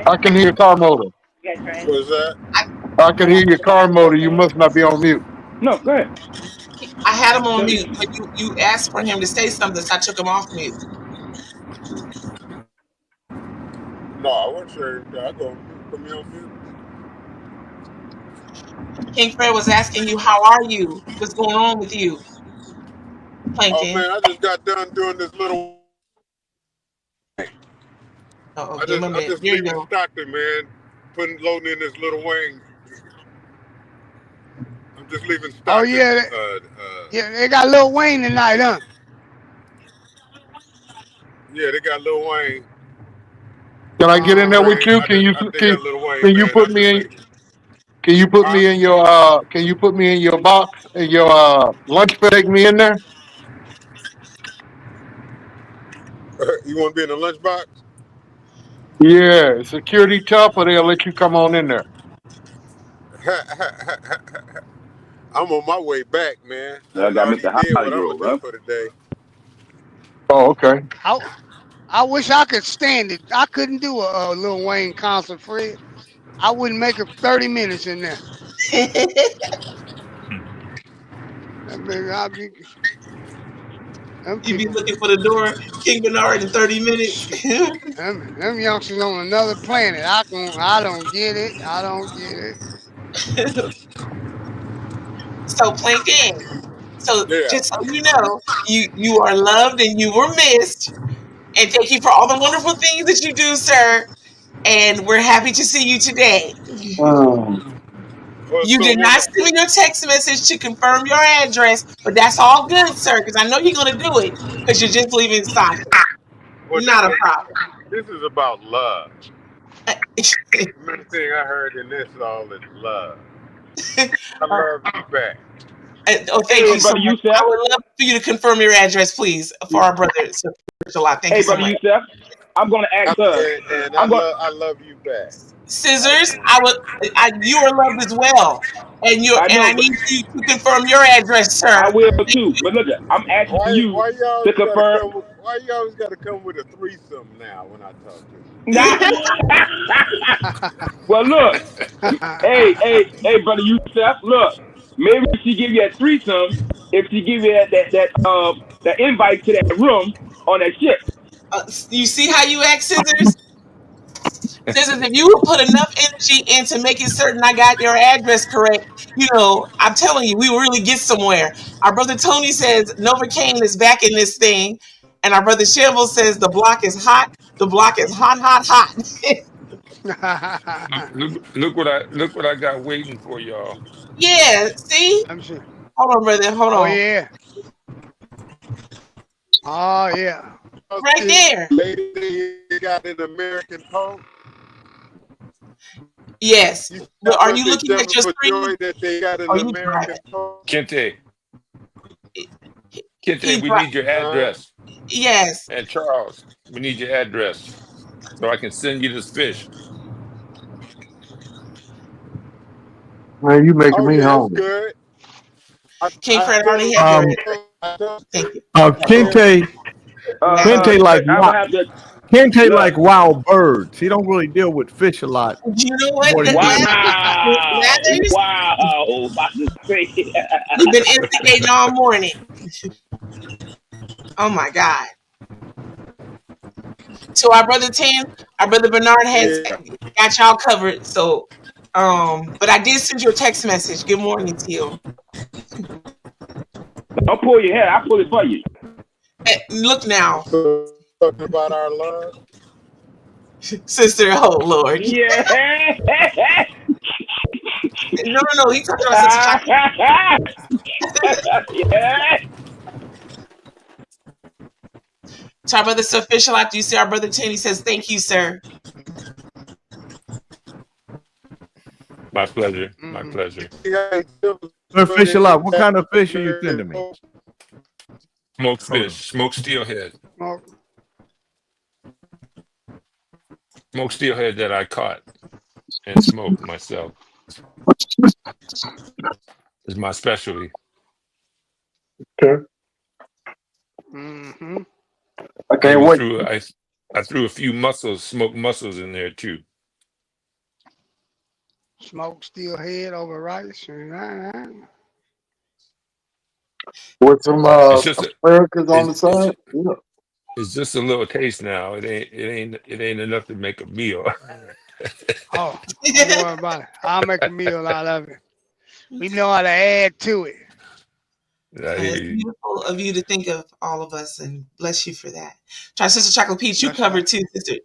I can hear your car motor. What's that? I can hear your car motor. You must not be on mute. No, go ahead. I had him on mute, but you asked for him to say something, so I took him off mute. No, I wasn't sure. I go put me on mute. King Fred was asking you, how are you? What's going on with you? Plankton. Oh man, I just got done doing this little. Oh, I give him a minute. just There you leaving go. Stockton, man. Loading in this little wing. I'm just leaving Stockton. Oh yeah, yeah, they got Lil Wayne tonight, huh? Yeah, they got Lil Wayne. Can I get in there with you? Can you put me in? Can you put me in your Can you put me in your box in your lunch bag? Me in there? You want to be in the lunchbox? Yeah, security tough, or they'll let you come on in there. I'm on my way back, man. I got already Mr. did what I'm Hollywood, gonna do bro. for the day. Oh, okay. I wish I could stand it. I couldn't do a Lil Wayne concert, Fred. I wouldn't make it 30 minutes in there. I'd be. You be looking for the door, King Bernard, in 30 minutes. them youngsters on another planet. I don't get it. I don't get it. So Plankton. So Yeah. just so you know, you are loved and you were missed. And thank you for all the wonderful things that you do, sir. And we're happy to see you today. You did not send me your text message to confirm your address, but that's all good, sir, because I know you're going to do it because you're just leaving Stockton. Not a problem. This is about love. The main thing I heard in this all is love. I love you back. Oh, thank you so much. I would love for you to confirm your address, please, for our brother. So, thank you so much. Youssef, I'm going to ask her. And I love you back. Scissors, you are loved as well, and I need you to confirm your address, sir. I will too, but look, I'm asking you to confirm. Why you always got to come with a threesome now when I talk to you? Well, look, hey, brother Youssef, look, maybe if she give you a threesome, if she give you that invite to that room on that ship. You see how you act, Scissors? Scissors, if you would put enough energy into making certain I got your address correct, I'm telling you, we will really get somewhere. Our brother Tony says Novocaine is back in this thing, and our brother Shambles says the block is hot. The block is hot, hot, hot. Look what I got waiting for y'all. Yeah, see? Hold on, brother. Hold on. Oh yeah. Oh yeah. Right there. Lady got an American Post. Yes. But are you looking at your screen? That they got an American Post. Kente, we need your address. Yes. And Charles, we need your address so I can send you this fish. Man, you making me hungry. Good. King Fred already had Thank you. Kente like wild birds. He don't really deal with fish a lot. You know what? Wow. You've been instigating all morning. Oh my God. So our brother Bernard has got y'all covered. So, but I did send you a text message. Good morning, Teal. Don't pull your hair. I'll pull it for you. Look now. Talking about our love. Sister, oh Lord. Yeah. No. He talked about yeah. To our brother Official, after you see our brother Tanny says, thank you, sir. My pleasure. My pleasure. Official, what kind of fish are you sending me? Smoked fish, smoked steelhead, smoked steelhead that I caught and smoked myself is my specialty. Okay. Mm-hmm. I can't wait. I threw a few mussels, smoked mussels in there too. Smoked steelhead over rice. With some asparagus on the side. Yeah. It's just a little taste now. It ain't enough to make a meal. Oh, don't worry about it. I'll make a meal out of it. We know how to add to it. It's beautiful of you to think of all of us, and bless you for that. Try Sister Chocolate Peach, you covered too, sister.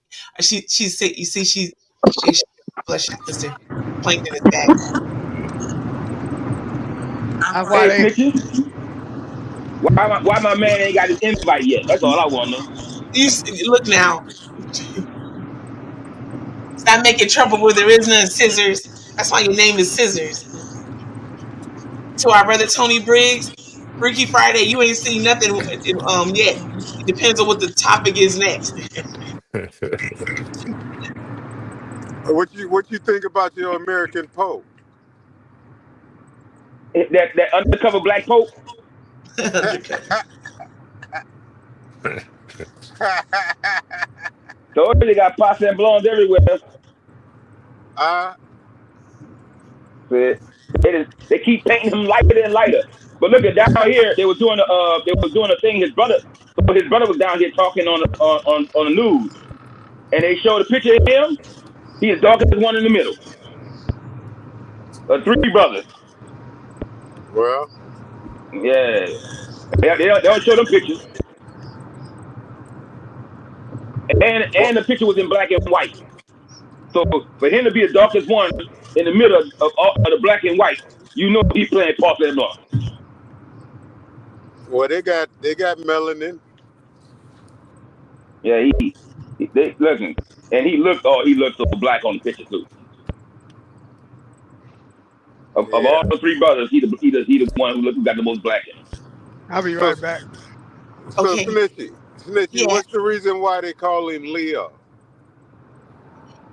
She said, you see, she bless you, sister. Plankton is back. Hey, Snitchy, why my man ain't got his invite yet? That's all I want to know. You look now. Stop making trouble where there is none, Scissors. That's why your name is Scissors. To our brother Tony Briggs, Freaky Friday, you ain't seen nothing yet. It depends on what the topic is next. What you think about your American Pope? That undercover black pope. So they got pasta and blondes everywhere. They keep painting him lighter and lighter. But look at down here, they was doing a thing. His brother was down here talking on the news, and they showed a picture of him. He is darker than one in the middle. Three brothers. Well, yeah, they don't show them pictures. And the picture was in black and white. So for him to be the darkest one in the middle of the black and white, you know he's playing pasta and blonde. Well, they got melanin. Yeah, they listen, and he looked so black on the picture too. Of all the three brothers, he the one who got the most black in him. I'll be right back. So Okay. Snitchy, Yeah. what's the reason why they call him Leo?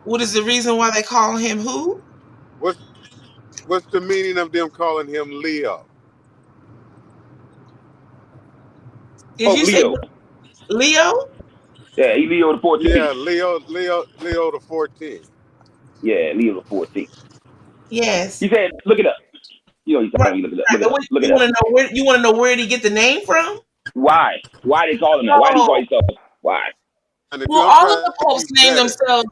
What is the reason why they call him who? What's the meaning of them calling him Leo? Did you Leo. say Leo? Yeah, he Leo the 14th. Yeah, Leo the 14th. Yeah, Leo the 14th. Yes. He said, look it up. You know, he's telling you look it up. Look it up. You want to know where did he get the name from? Why? Why they call him that? Why do you call yourself? Why? Well, all of the popes named themselves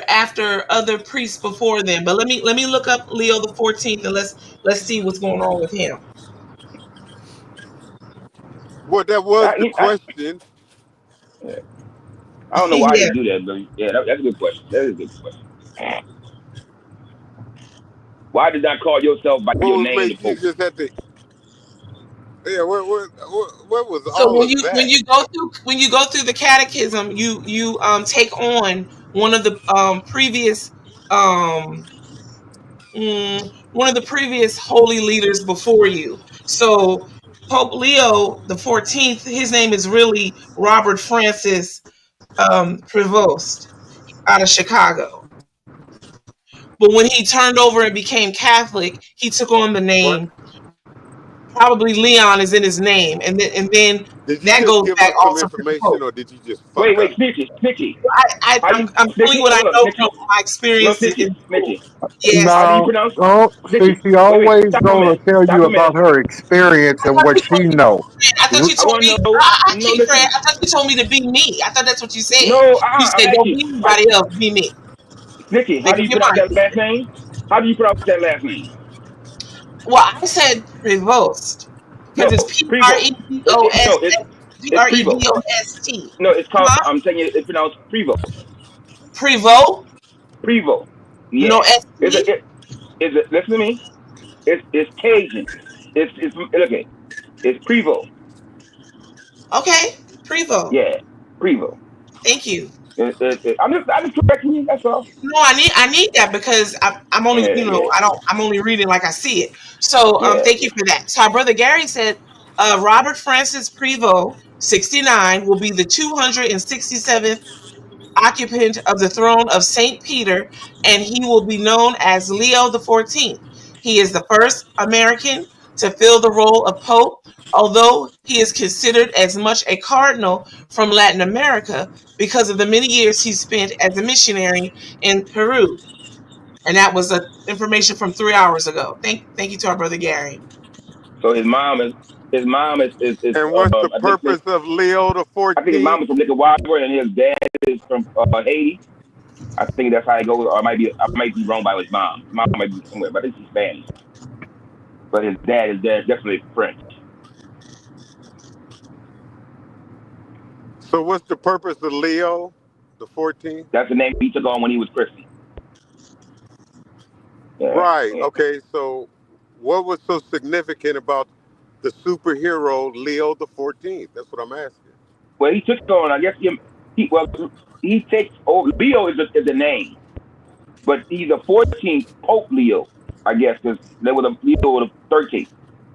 after other priests before them. But let me look up Leo the 14th and let's see what's going on with him. Well, that was the question. I don't know why they do that, but yeah, that's a good question. That is a good question. Why did not call yourself by your name? You just had to. Yeah, what was so all when of that? when you go through the catechism, you take on one of the previous holy leaders before you. So Pope Leo the 14th, his name is really Robert Francis Prevost out of Chicago. But when he turned over and became Catholic, he took on the name. Probably Leon is in his name, and then that goes back also information, or did you just wait, Snitchy? I'm telling you what I know from my experience. Snitchy. Yes. No, she always gonna tell you about her experience and what she knows. I thought you told me. Fred. I thought you told me to be me. I thought that's what you said. No, you said don't be anybody else. Be me. Snitchy, how do you pronounce that last name? How do you pronounce that last name? Well, I said Prevost because it's Prevost. Prevost. No, it's called. I'm saying it's pronounced Prevost. Prevost. Yeah. No S. Is it? Listen to me. It's Cajun. It's okay. It's Prevost. Okay, Prevost. Yeah, Prevost. Thank you. I'm just correcting you. That's all. No, I need that because I'm only I'm only reading like I see it. So thank you for that. So our brother Gary said Robert Francis Prevost, 69, will be the 267th occupant of the throne of St. Peter, and he will be known as Leo XIV. He is the first American to fill the role of Pope, although he is considered as much a cardinal from Latin America because of the many years he spent as a missionary in Peru. And that was information from 3 hours ago. Thank you to our brother Gary. So his mom is. And what's the purpose of Leo the 14th? I think his mom is from Nicaragua and his dad is from Haiti. I think that's how it goes. Or I might be wrong by his mom. His mom might be somewhere, but I think she's Spanish. But his dad is definitely French. So what's the purpose of Leo the 14th? That's the name he took on when he was Christian. Yeah. Right. Okay. So what was so significant about the superhero Leo the 14th? That's what I'm asking. Well, he took on. I guess he takes. Oh, Leo is the name, but he's the 14th Pope Leo. I guess because there was a Leo the 13th.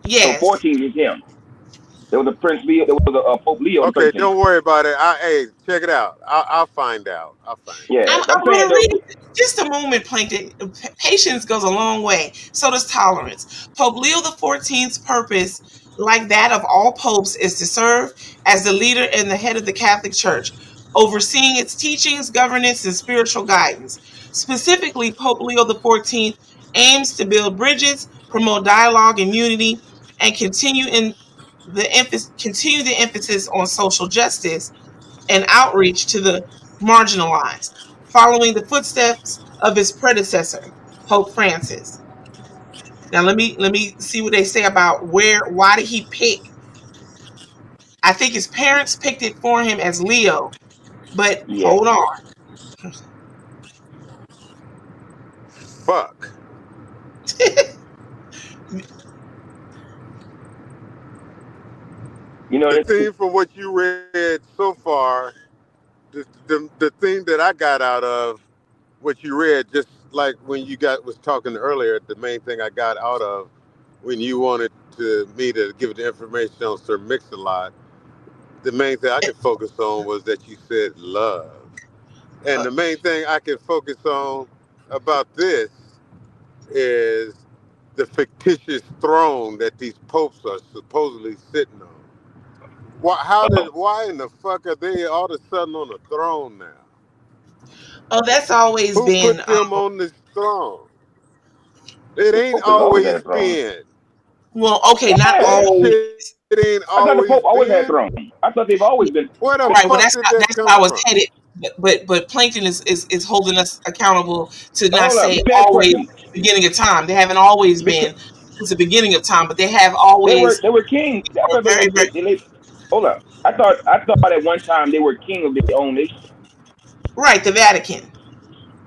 Yes. So 14 is him. There was a Prince Leo. There was a Pope Leo. Okay, 13th. don't worry about it. Hey, check it out. I'll find out. Yeah, I'm going to read it. Just a moment, Plankton. Patience goes a long way. So does tolerance. Pope Leo XIV's purpose, like that of all popes, is to serve as the leader and the head of the Catholic Church, overseeing its teachings, governance, and spiritual guidance. Specifically, Pope Leo XIV aims to build bridges, promote dialogue and unity, and continue the emphasis on social justice and outreach to the marginalized, following the footsteps of his predecessor, Pope Francis. Now let me see what they say about why did he pick? I think his parents picked it for him as Leo, but hold on. Fuck. The thing from what you read so far, the thing that I got out of what you read, just like when you was talking earlier, the main thing I got out of when you wanted me to give the information on Sir Mix-a-Lot, the main thing I could focus on was that you said love. And the main thing I can focus on about this is the fictitious throne that these popes are supposedly sitting on. Why in the fuck are they all of a sudden on the throne now? Oh, that's always Who been. put them on this throne? It ain't always been. Well, okay, not always. It ain't I thought always the Pope always been. had throne. I thought they've always been. Where the Right. fuck Well, that's did that come where I was from? headed. But Plankton is holding us accountable to not Hold up, say let me ask a always question. beginning of time. They haven't always been since the beginning of time, but they have always. They were kings. I thought hold up. I thought at one time they were king of their own nation. Right, the Vatican.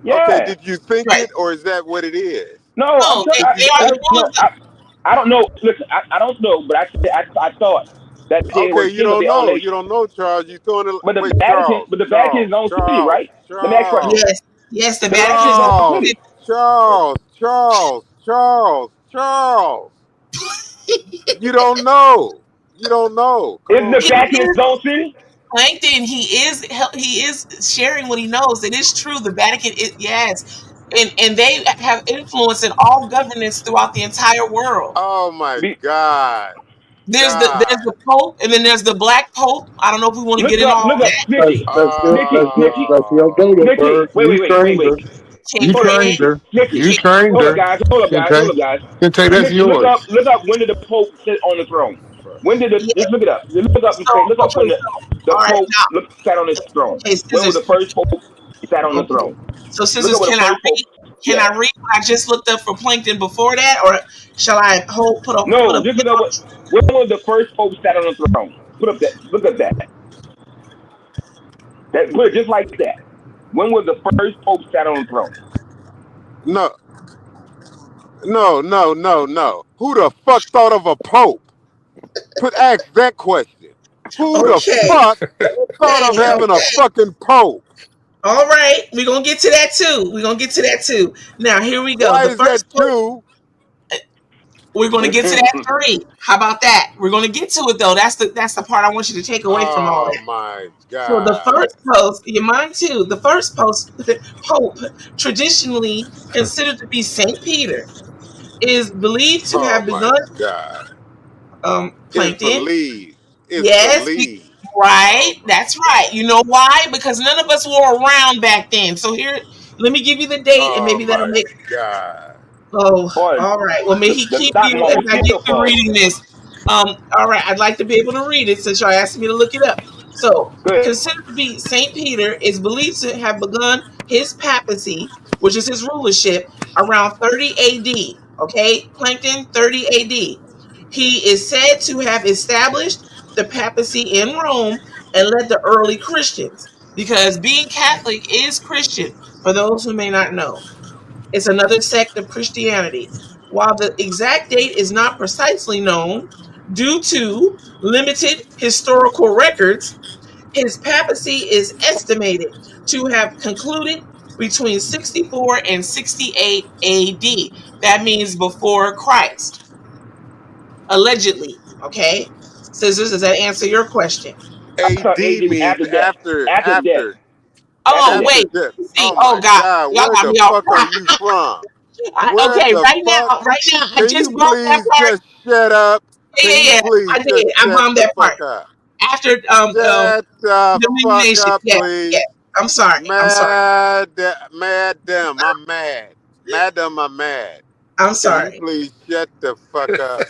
Yeah. Okay, did you think it, or is that what it is? No, they are the ones. I don't know. Listen, I don't know, but I thought that they were Okay, king you of don't their own know. nation. You don't know, Charles. You throwing it. But the Wait, Vatican is own city, right? Let me ask you. Yes, the Vatican is own city. Charles. You don't know. You don't know. Isn't the Vatican its own city? Plankton, he is sharing what he knows. It is true. The Vatican yes. And they have influence in all governance throughout the entire world. Oh my God. There's the Pope, and then there's the Black Pope. I don't know if we want to get in all Look that. up, Snitchy. Wait. You trained her. You trained her. Hold up, guys. Can take that's yours. Look up when did the Pope sit on the throne? When did just look it up. Look up when the Pope sat on his throne. When was the first Pope sat on the throne? So, Scissors, can I read what I just looked up for Plankton before that, or shall I put up? No, just look up when was the first Pope sat on the throne. Look at that. Put it just like that. When was the first Pope sat on the throne? No. Who the fuck thought of a Pope? Ask that question. Who the fuck thought of having a fucking Pope? All right, we're gonna get to that too. Now here we go. Why is that too? We're going to get to that 3. How about that? We're going to get to it though. That's the part I want you to take away from all Oh that. my So the God. first post, mine too. The first post, Pope, traditionally considered to be Saint Peter, is believed to Oh have my begun. God. It's Plankton. believed. It's Yes, believed. right. That's right. You know why? Because none of us were around back then. So here, let me give you the date, and Oh maybe that'll my make. God. Oh, Boy, all right. Well, may he the keep stock you as market I still get through fall. reading this. All right. I'd like to be able to read it since y'all asked me to look it up. So, Good. considered to be Saint Peter is believed to have begun his papacy, which is his rulership, around 30 A.D. Okay, Plankton, 30 A.D. He is said to have established the papacy in Rome and led the early Christians, because being Catholic is Christian. For those who may not know, it's another sect of Christianity. While the exact date is not precisely known due to limited historical records, his papacy is estimated to have concluded between 64 and 68 AD. That means before Christ, allegedly. Okay? Scissors, does that answer your question? I thought AD AD was means after death. After death. Oh, After death. after wait. death. See, Oh oh my God. God. Y'all Where got the me all. fuck are you from? Where Okay, the right fuck? now, I Can just you bumped that please part. just shut up? Can you Yeah, please I just did. I shut bombed the that fuck part. up? After Shut the fuck denomination. up, Yeah, yeah. please. I'm sorry. Madam, I'm mad. Madam, I'm mad. I'm Can you sorry. please shut the fuck up?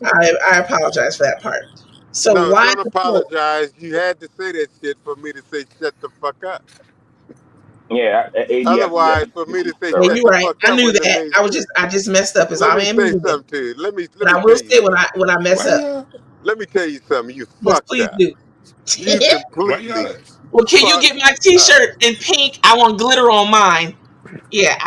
I apologize for that part. So No, why don't the Pope? apologize. You had to say that shit for me to say shut the fuck up. Yeah, AD after death. Otherwise, for me to say Yeah, shut you're the right. fuck I up knew wouldn't have that. made sense. I just messed up. Is Let all I me am say human. something to you. Let me But I tell will you say something. when I mess up. Let me tell you something. You Yes, fucked please up. do. You completely Well, can you fucked get my up. T-shirt in pink? I want glitter on mine. Yeah,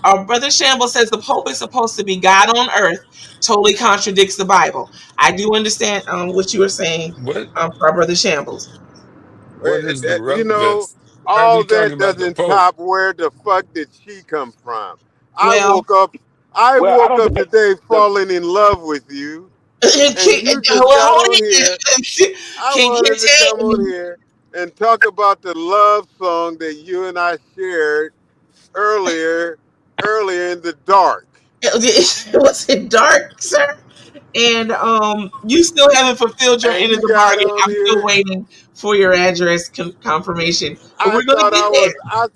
our brother Shamble says the Pope is supposed to be God on earth. Totally contradicts the Bible. I do understand what you were saying, What our brother Shambles. what is the You know, relevance? Why are we all talking that about the doesn't Pope? top where the fuck did she come from? I Well, woke up Well, I don't think today the falling in love with you, and you just well, got hold on here. it. I Can wanted to come on you here and talk about the love song that you and I shared earlier in the dark. was it dark, sir? And you still haven't fulfilled your And end of you the got bargain. on I'm still here. waiting for your address confirmation, but I we're gonna thought get I there. was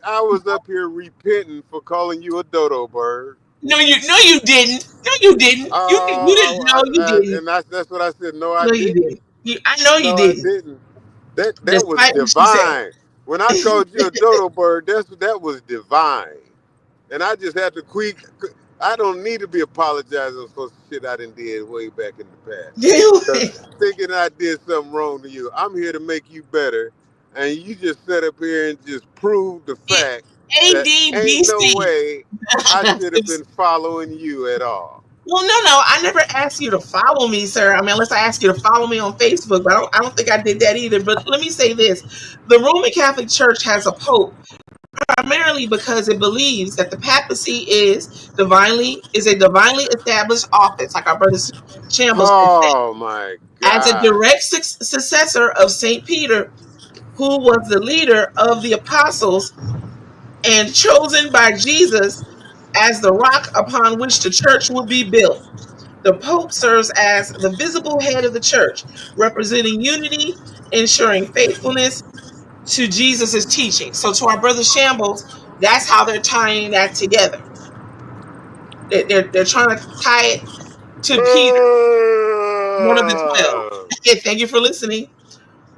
I was up here repenting for calling you a dodo bird. No, you didn't. No, you didn't. You didn't. No, you didn't. And that's what I said. No, I No, you didn't. didn't. I know you No, I didn't. didn't. That was Despite what she said. divine. When I called you a dodo bird, that was divine. And I just had to quick. I don't need to be apologizing for shit I done did way back in the past. Because thinking I did something wrong to you, I'm here to make you better. And you just sat up here and just proved the fact that ain't no ADBC. way I should have been following you at all. Well, no. I never asked you to follow me, sir. I mean, unless I asked you to follow me on Facebook, but I don't think I did that either. But let me say this: the Roman Catholic Church has a pope primarily because it believes that the papacy is a divinely established office, like our brother Shambles has said, Oh my as a God. direct successor of Saint Peter, who was the leader of the apostles and chosen by Jesus as the rock upon which the church would be built. The Pope serves as the visible head of the church, representing unity, ensuring faithfulness to Jesus' teaching. So, to our brother Shambles, that's how they're tying that together. They're trying to tie it to Peter, one of the 12. Okay, thank you for listening.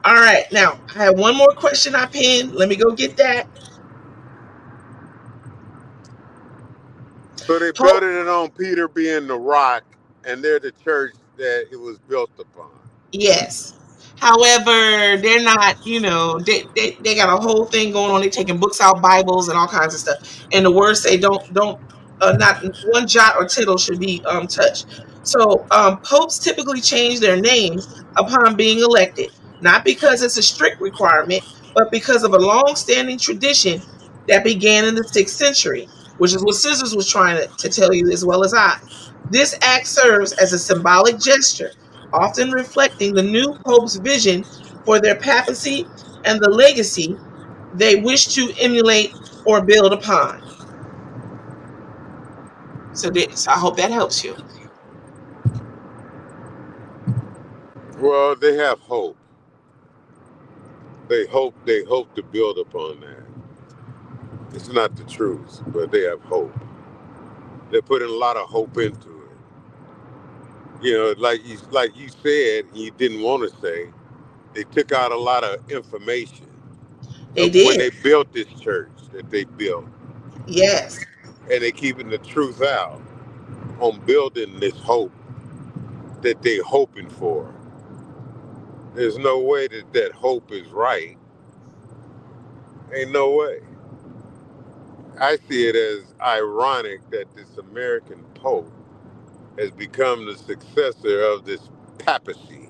All right, now I have one more question I pinned. Let me go get that. So they built it on Peter being the rock, and they're the church that it was built upon. Yes. However, they're not, they got a whole thing going on. They're taking books out, Bibles, and all kinds of stuff. And the words say don't not one jot or tittle should be touched. So popes typically change their names upon being elected, not because it's a strict requirement, but because of a long-standing tradition that began in the 6th century, which is what Scissors was trying to tell you as well as I. This act serves as a symbolic gesture, often reflecting the new pope's vision for their papacy and the legacy they wish to emulate or build upon. So I hope that helps you. Well, they have hope. They hope to build upon that. It's not the truth, but they have hope. They're putting a lot of hope into it. You know, like you said, you didn't want to say, they took out a lot of information They of when did. they built this church that they built. Yes. And they're keeping the truth out on building this hope that they're hoping for. There's no way that hope is right. Ain't no way. I see it as ironic that this American Pope has become the successor of this papacy.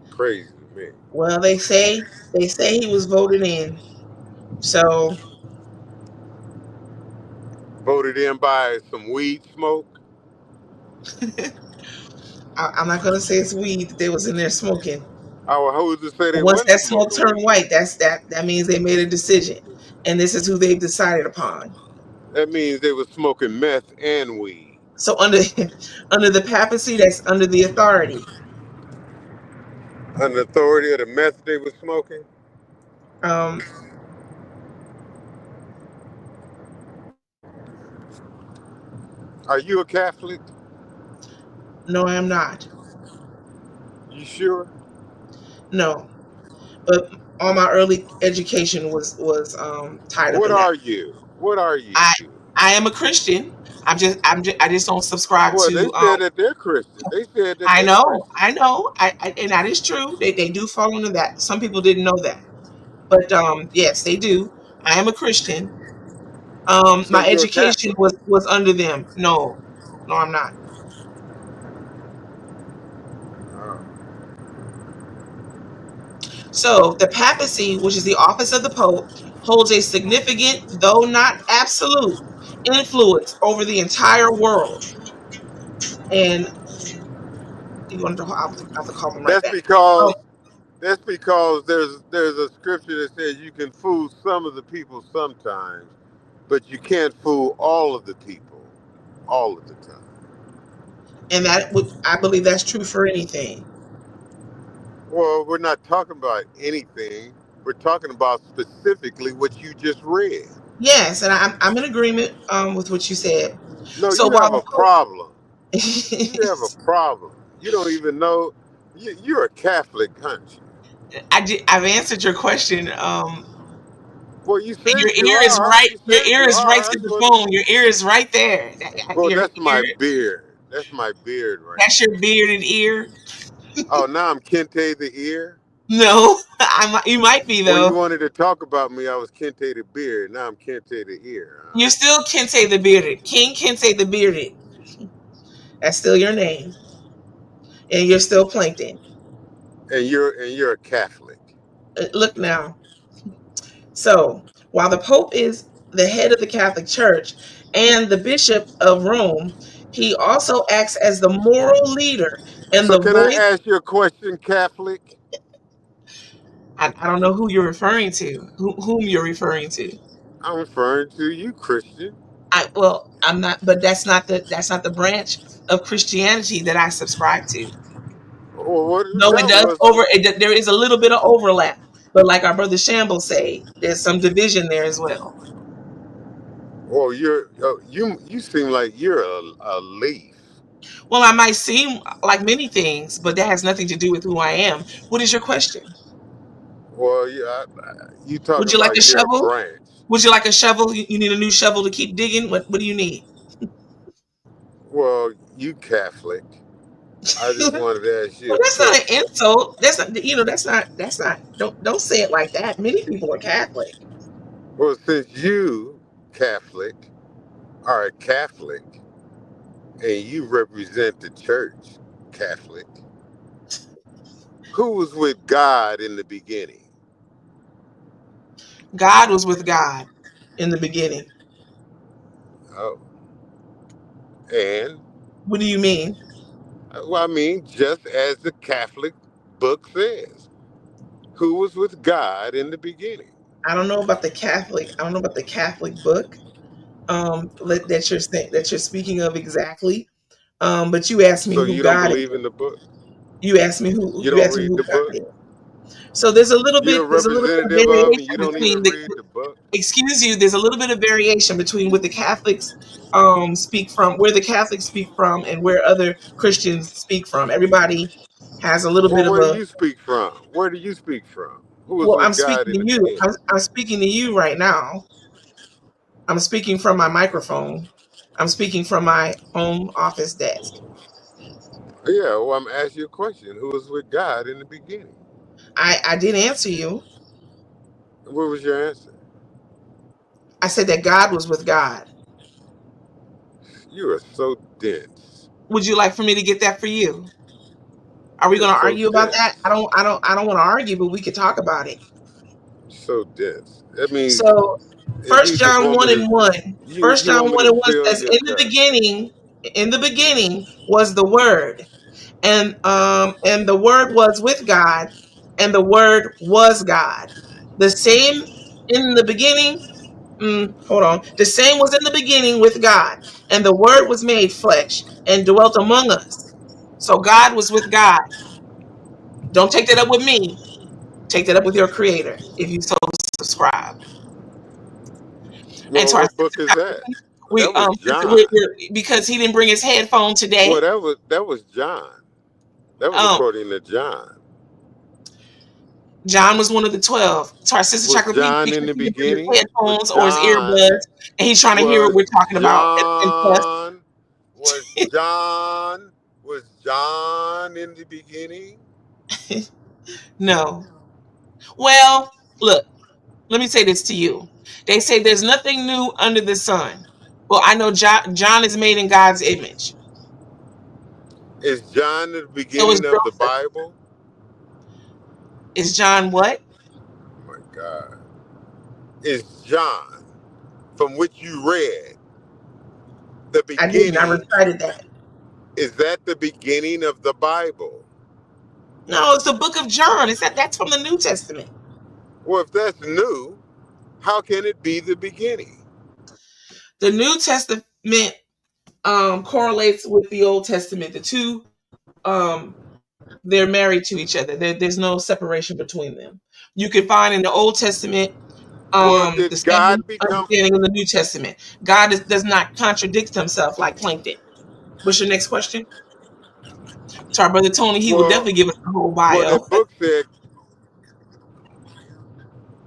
Crazy to me. Well, they say he was voted in. So Voted in by some weed smoke. I'm not gonna say it's weed that they was in there smoking. Who's to say they Once wasn't that smoke smoking turned weed? white, that means they made a decision, and this is who they've decided upon. That means they were smoking meth and weed. So under the papacy, that's under the authority. Under the authority of the meth they were smoking? Are you a Catholic? No, I am not. You sure? No, but all my early education was tied up What in that. are you? What are you? I am a Christian. I just don't subscribe Well, to. they said that they're Christian. They said that I they're know, Christian. I know, and that is true. They do fall into that. Some people didn't know that, but yes, they do. I am a Christian. So My you're a education Catholic. was under them. No, I'm not. So the papacy, which is the office of the Pope, holds a significant, though not absolute, influence over the entire world. And you want to have to call them right back. That's because there's a scripture that says you can fool some of the people sometimes, but you can't fool all of the people all of the time. And I believe that's true for anything. Well, we're not talking about anything. We're talking about specifically what you just read. Yes, and I'm in agreement with what you said. No, so you have a problem. You have a problem. You don't even know. You're a Catholic, aren't you? I've answered your question. Well, you said your you ear is are. right. You Your said ear you is right are. to the phone. Your ear is right there. Well, that's my beard. That's my beard right That's your bearded ear. Oh, now I'm Kente the ear? No, you might be though. When you wanted to talk about me, I was Kente the beard. Now I'm Kente the ear. You're still Kente the bearded. King Kente the bearded. That's still your name. And you're still Plankton. And you're a Catholic. Look now. So while the Pope is the head of the Catholic Church and the Bishop of Rome, he also acts as the moral leader and So the can voice. I ask you a question, Catholic? I don't know who you're referring to. Whom you're referring to? I'm referring to you, Christian. I'm not, but that's not the branch of Christianity that I subscribe to. Well, No, it does there is a little bit of overlap, but like our brother Shambles say, there's some division there as well. Well, you seem like you're a leaf. Well, I might seem like many things, but that has nothing to do with who I am. What is your question? Well, you talking Would you like about a you're shovel? a branch. Would you like a shovel? You need a new shovel to keep digging? What do you need? Well, you Catholic. I just wanted to ask you. Well, that's not an insult. That's not. Don't say it like that. Many people are Catholic. Well, since you, Catholic, are a Catholic, and you represent the church, Catholic, who was with God in the beginning? God was with God in the beginning. Oh. And What do you mean? well, I mean, just as the Catholic book says, who was with God in the beginning? I don't know about the Catholic. I don't know about the Catholic book that you're speaking of exactly. But you asked me So who you don't God is. believe in the book? You asked me who You don't read God the book? is. So there's a little You're bit a of representative of, and you variation don't even between read the book? excuse you, there's a little bit of variation between what the Catholics speak from, where the Catholics speak from, and where other Christians speak from. Everybody has a little Well, bit of where do a you speak from? Where do you speak from? Who was well, I'm with God speaking in to the you. beginning? I'm speaking to you right now. I'm speaking from my microphone. I'm speaking from my home office desk. Yeah, well, I'm asking you a question. Who was with God in the beginning? I did answer you. What was your answer? I said that God was with God. You are so dense. Would you like for me to get that for you? Are we You're going to so argue about that? dense. I don't want to argue, but we could talk about it. So dense. That means So it First means a John woman 1 is and 1. you. First You John want me 1 to and 1 fill says, your cup. in the beginning was the Word, and the Word was with God, and the Word was God. The same in the beginning. Hold on. The same was in the beginning with God, and the Word was made flesh and dwelt among us. So God was with God. Don't take that up with me. Take that up with your Creator if you so subscribe. And Well, to our what book is that? we That was we're, John. because he didn't bring his headphone Well, today. that was John. That was Um, according to John. John was one of the 12. To our sister Was Chocolate Peach, John in because the he didn't bring his beginning? headphones or his earbuds, and he's trying to hear what Was we're talking about. And plus, John was John in the beginning? no. Well, look. Let me say this to you. They say there's nothing new under the sun. Well, I know John is made in God's image. Is John the So is beginning of the Joseph. Bible? Is John what? Oh my God. Is John, from which you read, the I didn't. I beginning, recited that. is that the beginning of the Bible? No, it's the book of John. That's from the New Testament. Well, if that's new, how can it be the beginning? The New Testament correlates with the Old Testament. The two, they're married to each other. There's no separation between them. You can find in the Old Testament Well, the did same God become understanding in the New Testament. God does not contradict himself like Plankton. What's your next question? To our brother Tony, he will well? definitely give us the whole Well, bio. that book said.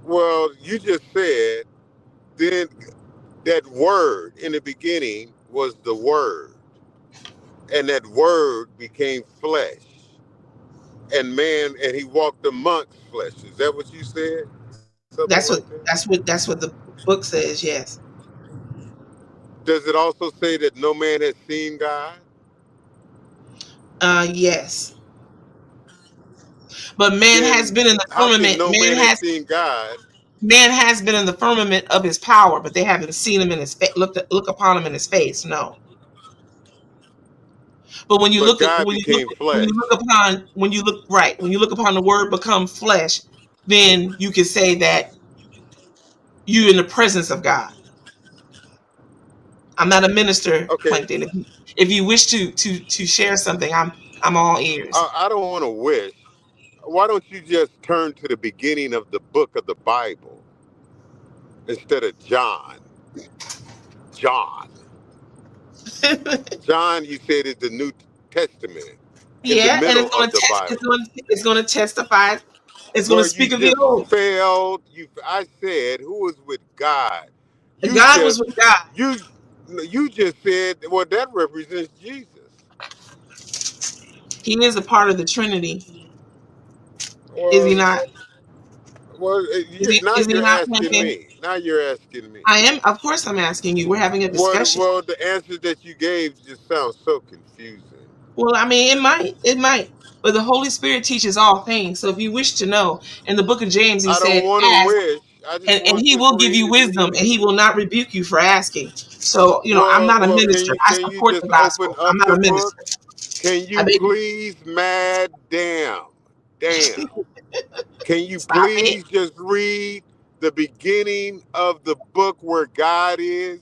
Well, you just said then that word in the beginning was the Word, and that Word became flesh, and man, and he walked amongst flesh. Is that what you said? Something That's what like that. the book says. Yes. Does it also say that no man has seen God? Yes. But man has Then been in the how can firmament. no man have seen God? Man has been in the firmament of his power, but they haven't seen him in his face. Look upon him in his face. No. But when you But look at God became flesh. when you look upon the word become flesh, then you can say that you in the presence of God. I'm not a minister, Okay, Plankton. If you wish to share something, I'm all ears. I don't want to wish. Why don't you just turn to the beginning of the book of the Bible instead of John? John. John, you said, is the New Testament in the Yeah, and middle of the Bible. it's gonna testify. It's gonna Well, you speak of the just old. failed. I said, who was with God? You God was just with God. you you just said, well, that represents Jesus. He is a part of the Trinity. Is he Well, not? now Is he you're not, asking Plankton? me. Now you're asking me. I am. Of course, I'm asking you. We're having a discussion. Well, the answer that you gave just sounds so confusing. Well, I mean, it might. But the Holy Spirit teaches all things. So if you wish to know, in the book of James, he I don't said, want to "Ask." wish. I just and want he to will give you read. wisdom, and he will not rebuke you for asking. So, I'm not a Well, minister. I can you support the just open gospel. I'm up not the a minister. book? Can I you mean, please, damn. Can you stop it. please just read the beginning of the book where God is?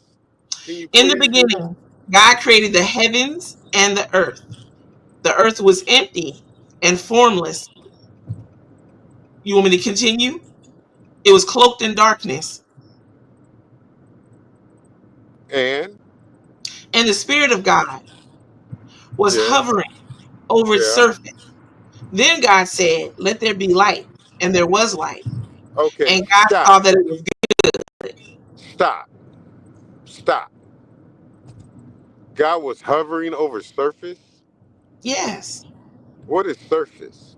Can you In the please read? beginning, God created the heavens and the earth. The earth was empty and formless. You want me to continue? It was cloaked in darkness, And and the Spirit of God was yeah, hovering over its yeah. surface. Then God said, "Let there be light," and there was light. Okay, And God stop. saw that it was good. Stop. Stop. God was hovering over surface? Yes, What is surface?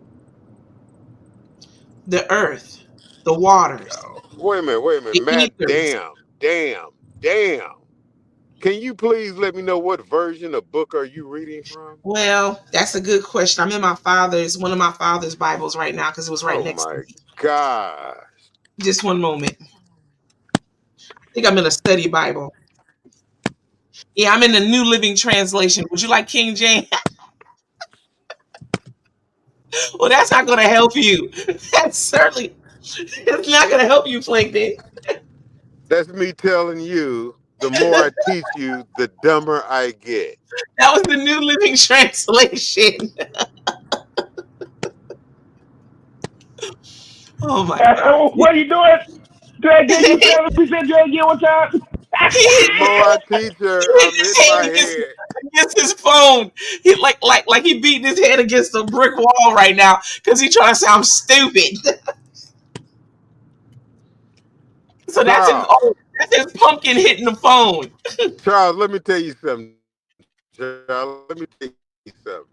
the earth, the waters, Wait a minute. the ethers. Damn. Can you please let me know what version of book are you reading from? Well, that's a good question. I'm in one of my father's Bibles right now because it was right Oh next to my me. God. Just one moment. I think I'm in a study Bible. Yeah, I'm in the New Living Translation. Would you like King James? Well, that's not going to help you. That's certainly it's not going to help you, Plankton. That's me telling you, the more I teach you, the dumber I get. That was the New Living Translation. Oh my God. What are you doing? Dre again, you said we said Dre again one time. The more I teach her, He hit I'm his hitting my head head. against his phone. He like he beating his head against a brick wall right now because he trying to sound stupid. So Charles, that's his pumpkin hitting the phone. Charles, let me tell you something. Charles, let me tell you something.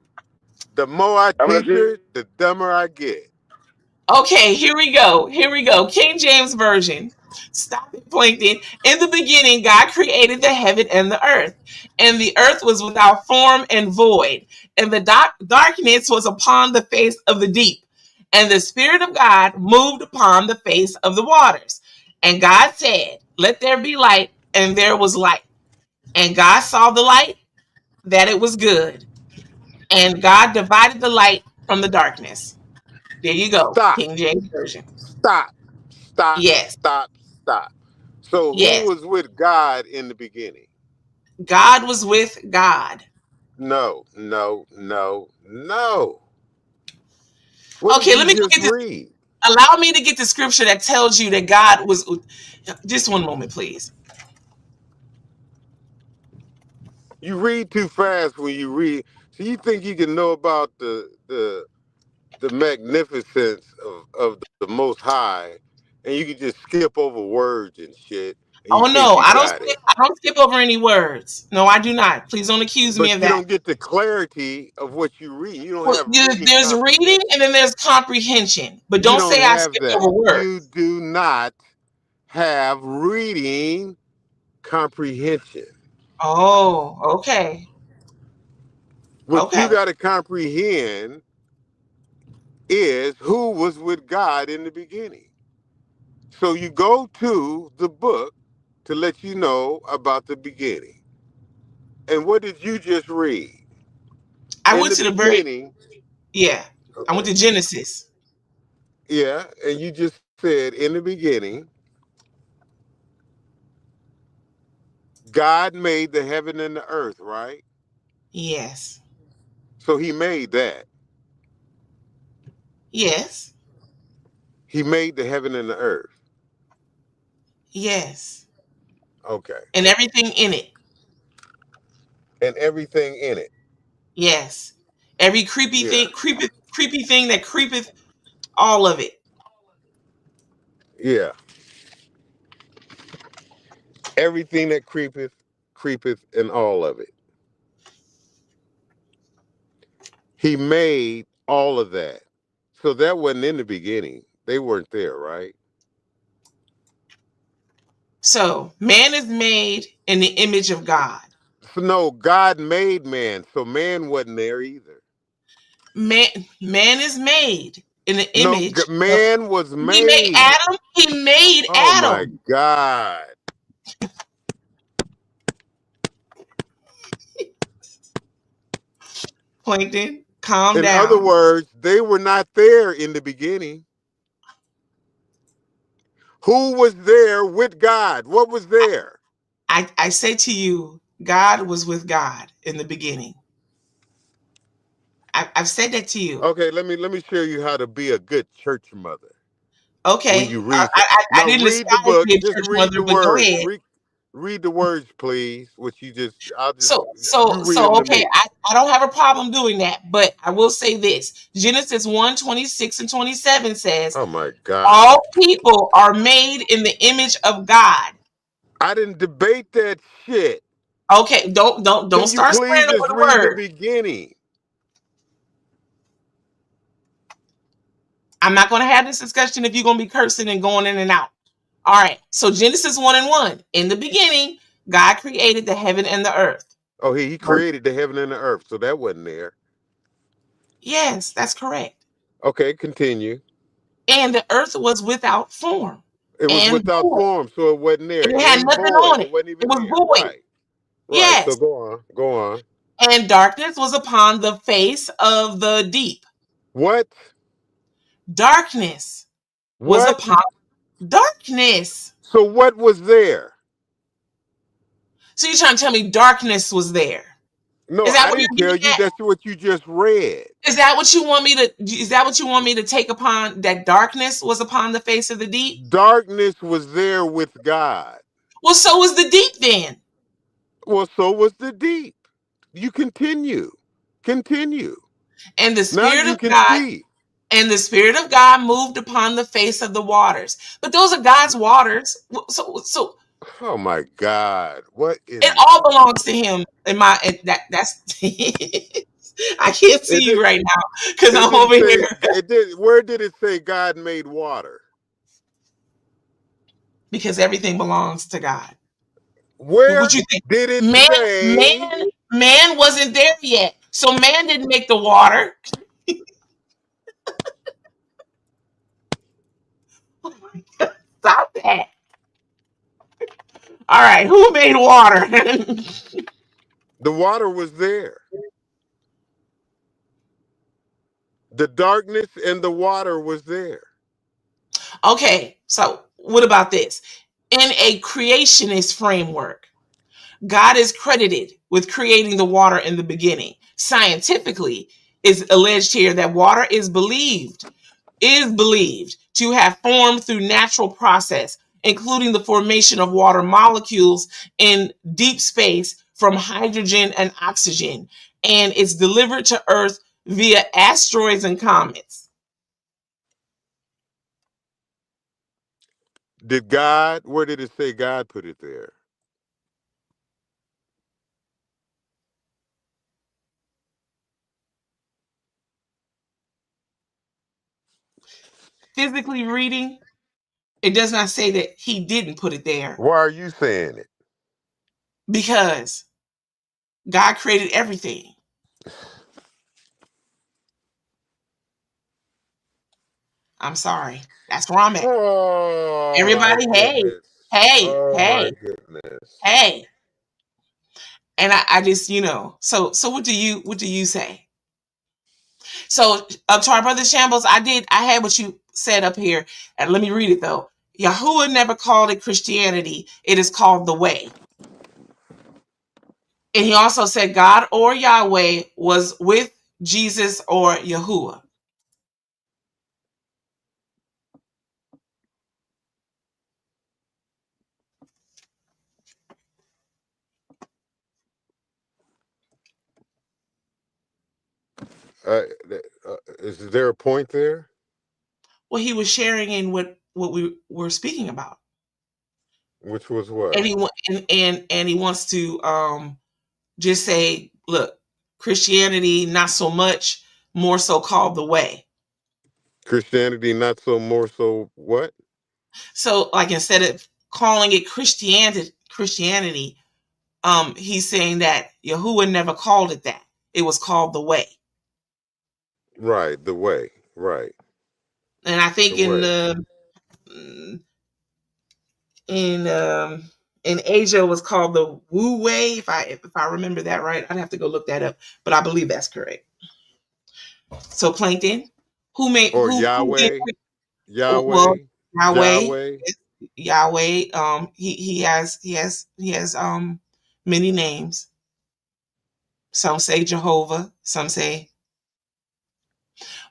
The more I teach her, the dumber I get. Okay, here we go. Here we go. King James Version. Stop it, Plankton. In the beginning, God created the heaven and the earth. And the earth was without form and void. And the darkness was upon the face of the deep. And the Spirit of God moved upon the face of the waters. And God said, "Let there be light." And there was light. And God saw the light, that it was good. And God divided the light from the darkness. There you go. Stop. King James Version. Stop. Stop. Yes. Stop. Stop. So who Yes. was with God in the beginning? God was with God. No. What did Okay, let you me go just get this. read? Allow me to get the scripture that tells you that God was. Just one moment, please. You read too fast when you read. So you think you can know about the magnificence of the Most High, and you can just skip over words and shit, and you Oh think no, you got it. I don't skip over any words. No, I do not. Please don't accuse me But of you that. don't get the clarity of what you read. You don't Well, have reading there's reading comprehension. and then there's comprehension. But You don't don't say I have skipped over that. words. You do not have reading comprehension. Oh, okay. What you Okay. got to comprehend is who was with God in the beginning. So you go to the book to let you know about the beginning. And what did you just read? I In went the to the very beginning, yeah. I went okay. to Genesis. Yeah, and you just said in the beginning, God made the heaven and the earth, right? Yes. So he made that. Yes. He made the heaven and the earth. Yes. Okay. And everything in it. And everything in it. Yes. Every creepy Yeah. thing, creepy thing that creepeth, all of it. Yeah. Everything that creepeth, creepeth, and all of it. He made all of that. So that wasn't in the beginning. They weren't there, right? So man is made in the image of God. So no, God made man. So man wasn't there either. Man is made in the No, image. man was He made made. Adam. He made Oh my Adam. God. Plankton, calm In down. other words, they were not there in the beginning. Who was there with God? What was there? I say to you, God was with God in the beginning. I've said that to you. Okay, let me show you how to be a good church mother. Okay. When you read, I now didn't read the aspire to book. be a Just church read mother, the but go words. ahead. Read the words, please. Which you So you read them to okay, me. I don't have a problem doing that, but I will say this. Genesis 1:26 and 27 says, Oh my God. all people are made in the image of God. I didn't debate that shit. Okay, don't Can you start please swearing over just the read the word. beginning? I'm not going to have this discussion if you're going to be cursing and going in and out. All right. So Genesis 1:1. In the beginning, God created the heaven and the earth. Oh, he created the heaven and the earth, so that wasn't there. Yes, that's correct. Okay, continue. And the earth was without form. It was And without void. form, so it wasn't there. It had And nothing void, on it it. wasn't It even was there. void. Right. Yes. So go on. And darkness was upon the face of the deep. What? Darkness was upon darkness. So what was there? So you're trying to tell me darkness was there? No, Is that I what didn't you're tell getting you. at? That's what you just read. Is that what you want me to? Is that what you want me to take upon? That darkness was upon the face of the deep. Darkness was there with God. Well, so was the deep then. Well, so was the deep. You continue. And the Now Spirit you of can God. see. And the Spirit of God moved upon the face of the waters. But those are God's waters. So Oh my God! What in it all belongs to Him. That's. I can't see you right now because I'm over here. It did. Where did it say God made water? Because everything belongs to God. Where What you think? did it say? Man wasn't there yet, so man didn't make the water. Oh my God, stop that! All right, who made water? The water was there. The darkness and the water was there. Okay, so what about this? In a creationist framework, God is credited with creating the water in the beginning. Scientifically, it's alleged here that water is believed to have formed through natural process, including the formation of water molecules in deep space from hydrogen and oxygen, and it's delivered to Earth via asteroids and comets. Where did it say God put it there? Physically reading, it does not say that he didn't put it there. Why are you saying it? Because God created everything. I'm sorry. That's where I'm at. Oh, Everybody, my goodness. hey. And I just, so what do you say? So to our brother Shambles, I had what you said up here, and let me read it though. Yahuwah never called it Christianity. It is called the way. And he also said God or Yahweh was with Jesus or Yahuwah. Is there a point there? Well, he was sharing in what we were speaking about. Which was what? And he wants to just say, look, Christianity not so much, more so called the way. Christianity not so more so what? So like instead of calling it Christianity, he's saying that Yahuwah never called it that. It was called the way. Right, the way. Right. And I think The way. in Asia it was called the Wu Wei. If I remember that right, I'd have to go look that up, but I believe that's correct. So Plankton, who made Or who gave well Yahweh. Yahweh. He has many names. Some say Jehovah, some say.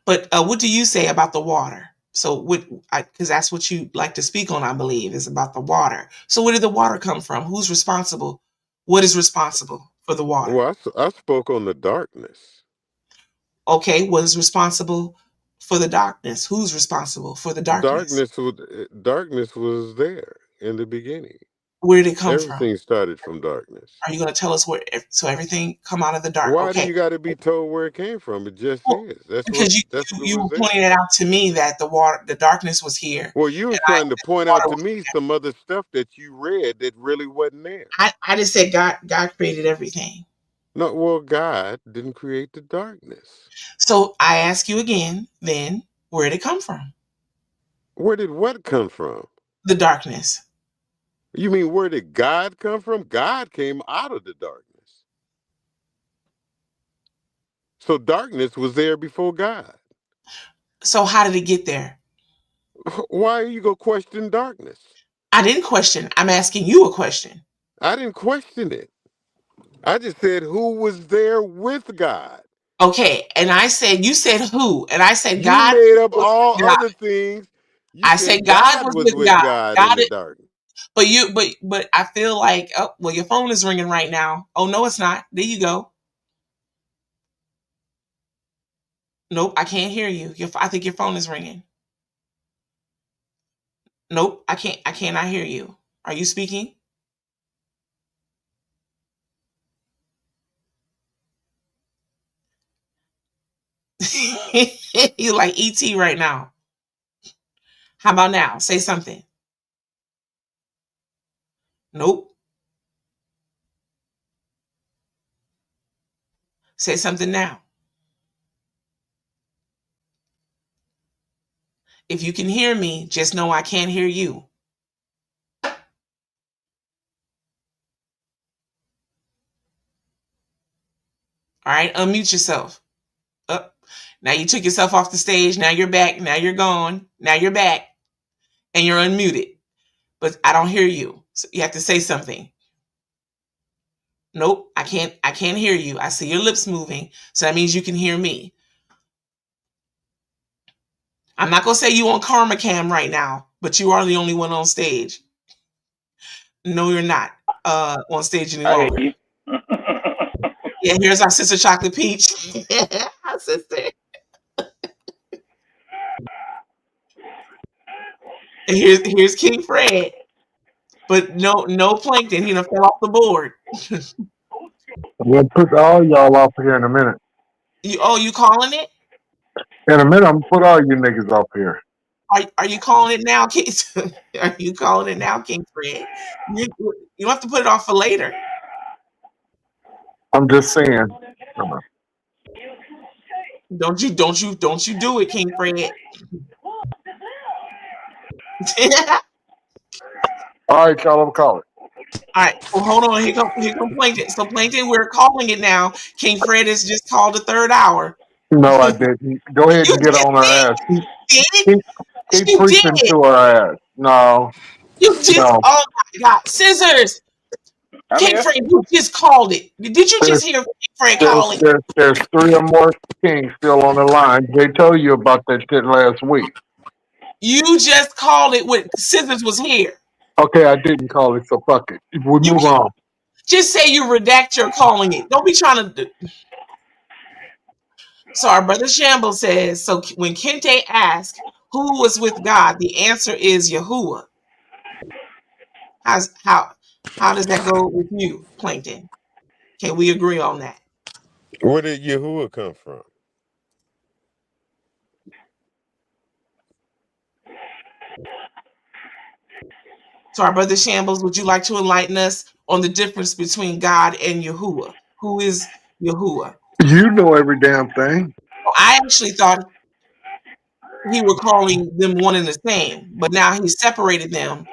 But what do you say about the water? So because that's what you like to speak on, I believe, is about the water. So where did the water come from? Who's responsible? What is responsible for the water? Well, I spoke on the darkness. Okay, what is responsible for the darkness? Who's responsible for the darkness? Darkness was there in the beginning. Where did it come from? Everything started from darkness. Are you going to tell us where? So everything come out of the dark. Why Okay. do you got to be told where it came from? It just is. Because you were pointing it out to me that the darkness was here. Well, you were trying to point out to me some other stuff that you read that really wasn't there. I just said God created everything. No, well, God didn't create the darkness. So I ask you again, then, where did it come from? Where did what come from? The darkness. You mean where did God come from? God came out of the darkness. So darkness was there before God. So how did it get there? Why are you going to question darkness? I didn't question. I'm asking you a question. I didn't question it. I just said who was there with God. Okay, and I said, you said who? And I said you God. You made up all other things. I said God was with God. God in the darkness. But I feel like, oh, well, your phone is ringing right now. Oh, no, it's not. There you go. Nope, I can't hear you. I think your phone is ringing. Nope, I cannot hear you. Are you speaking? You like ET right now. How about now? Say something. Nope. Say something now. If you can hear me, just know I can't hear you. All right, unmute yourself. Now you took yourself off the stage. Now you're back. Now you're gone. Now you're back. And you're unmuted. But I don't hear you. So you have to say something. Nope, I can't hear you. I see your lips moving. So that means you can hear me. I'm not going to say you on Karma Cam right now, but you are the only one on stage. No, you're not on stage any longer. Yeah, here's our sister Chocolate Peach. Our sister. And here's King Fred. But no Plankton. He done fell off the board. We'll put all y'all off here in a minute. You calling it? In a minute, I'm gonna put all you niggas off here. Are you calling it now, King? Are you calling it now, King Fred? You don't have to put it off for later. I'm just saying. Don't you do it, King Fred. All right, y'all, I'm calling. All right, well, hold on. Here come Plankton. So Plankton, we're calling it now. King Fred has just called the third hour. No, I didn't. Go ahead and get on her ass. Keep preaching to her ass. No. You just, oh my God. Scissors. King Fred, you just called it. Did you just hear King Fred call it? There's 3 or more kings still on the line. They told you about that shit last week. You just called it when Scissors was here. Okay, I didn't call it, so fuck it. We move on. Just say you redact your calling it. Don't be trying to. So our brother Shamble says, so when Kente asked who was with God, the answer is Yahuwah. How does that go with you, Plankton? Can we agree on that? Where did Yahuwah come from? So our brother Shambles, would you like to enlighten us on the difference between God and Yahuwah? Who is Yahuwah? You know every damn thing. I actually thought he was calling them one and the same, but now he separated them.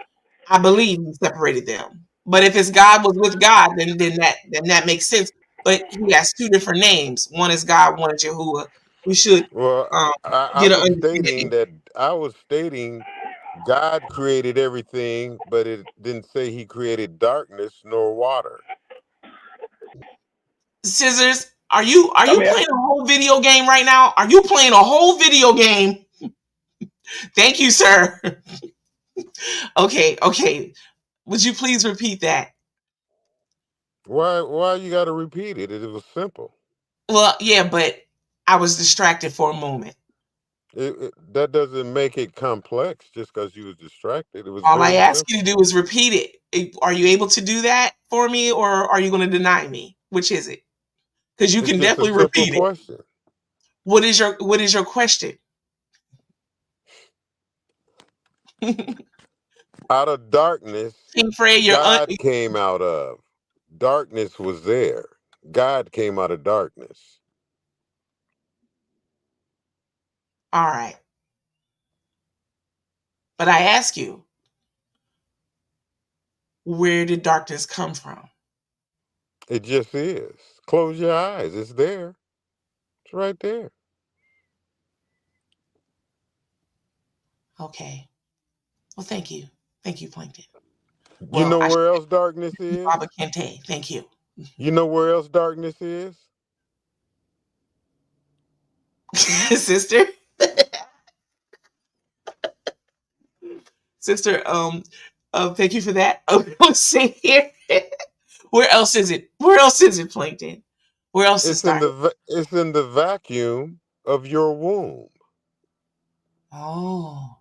I believe he separated them. But if his God was with God, then that makes sense. But he has two different names. One is God, one is Yahuwah. We should Well, I get an was stating understanding. that God created everything, but it didn't say he created darkness nor water. Scissors, are you I'm here. playing a whole video game right now? Are you playing a whole video game? Thank you, sir. Okay. Would you please repeat that? Why you got to repeat it? It was simple. Well, yeah, but I was distracted for a moment. That doesn't make it complex just because you was distracted. It was All I very ask simple. you to do is repeat it. Are you able to do that for me, or are you going to deny me? Which is it? Because you It's can just a definitely simple repeat it. question. What is your question? Out of darkness, King Fred, God came out of. Darkness was there. God came out of darkness. all right. But I ask you, where did darkness come from? It just is. Close your eyes. It's there. It's right there. Okay. Well, thank you. Thank you, Plankton. You Well, know where else darkness is? Baba Kente. Thank you. You know where else darkness is? Sister. Sister, thank you for that. Let's see here. Where else is it? Where else is it, Plankton? Where else is darkness? It's in the vacuum of your womb. Oh.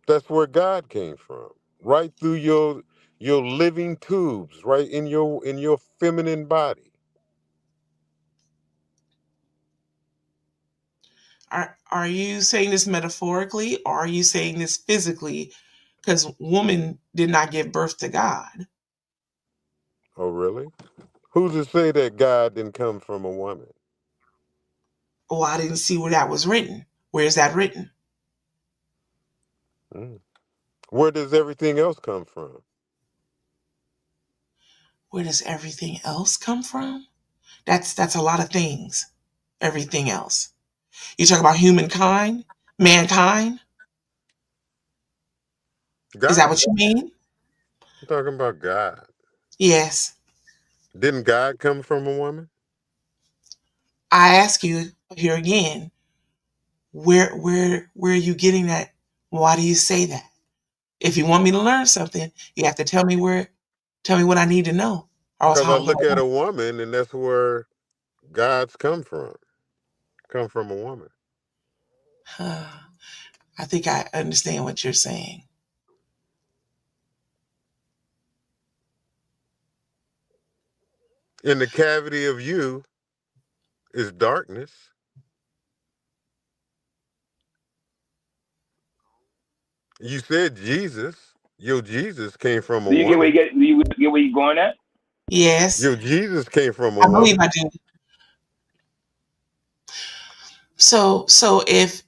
That's where God came from. Right through your living tubes, right in your feminine body. Are you saying this metaphorically, or are you saying this physically? Because woman did not give birth to God. Oh, really? Who's to say that God didn't come from a woman? Oh, I didn't see where that was written. Where is that written? Where does everything else come from? Where does everything else come from? That's a lot of things. Everything else. You talk about humankind, mankind. God. Is that what you mean? I'm talking about God. Yes. Didn't God come from a woman? I ask you here again, where are you getting that? Why do you say that? If you want me to learn something, you have to tell me what I need to know. Because I look at a woman and that's where God's come from. Come from a woman. I think I understand what you're saying. In the cavity of you is darkness. You said Jesus. Your Jesus came from a Do you get woman. do you get where you're going at? Yes. Your Jesus came from a I woman. believe I do. So if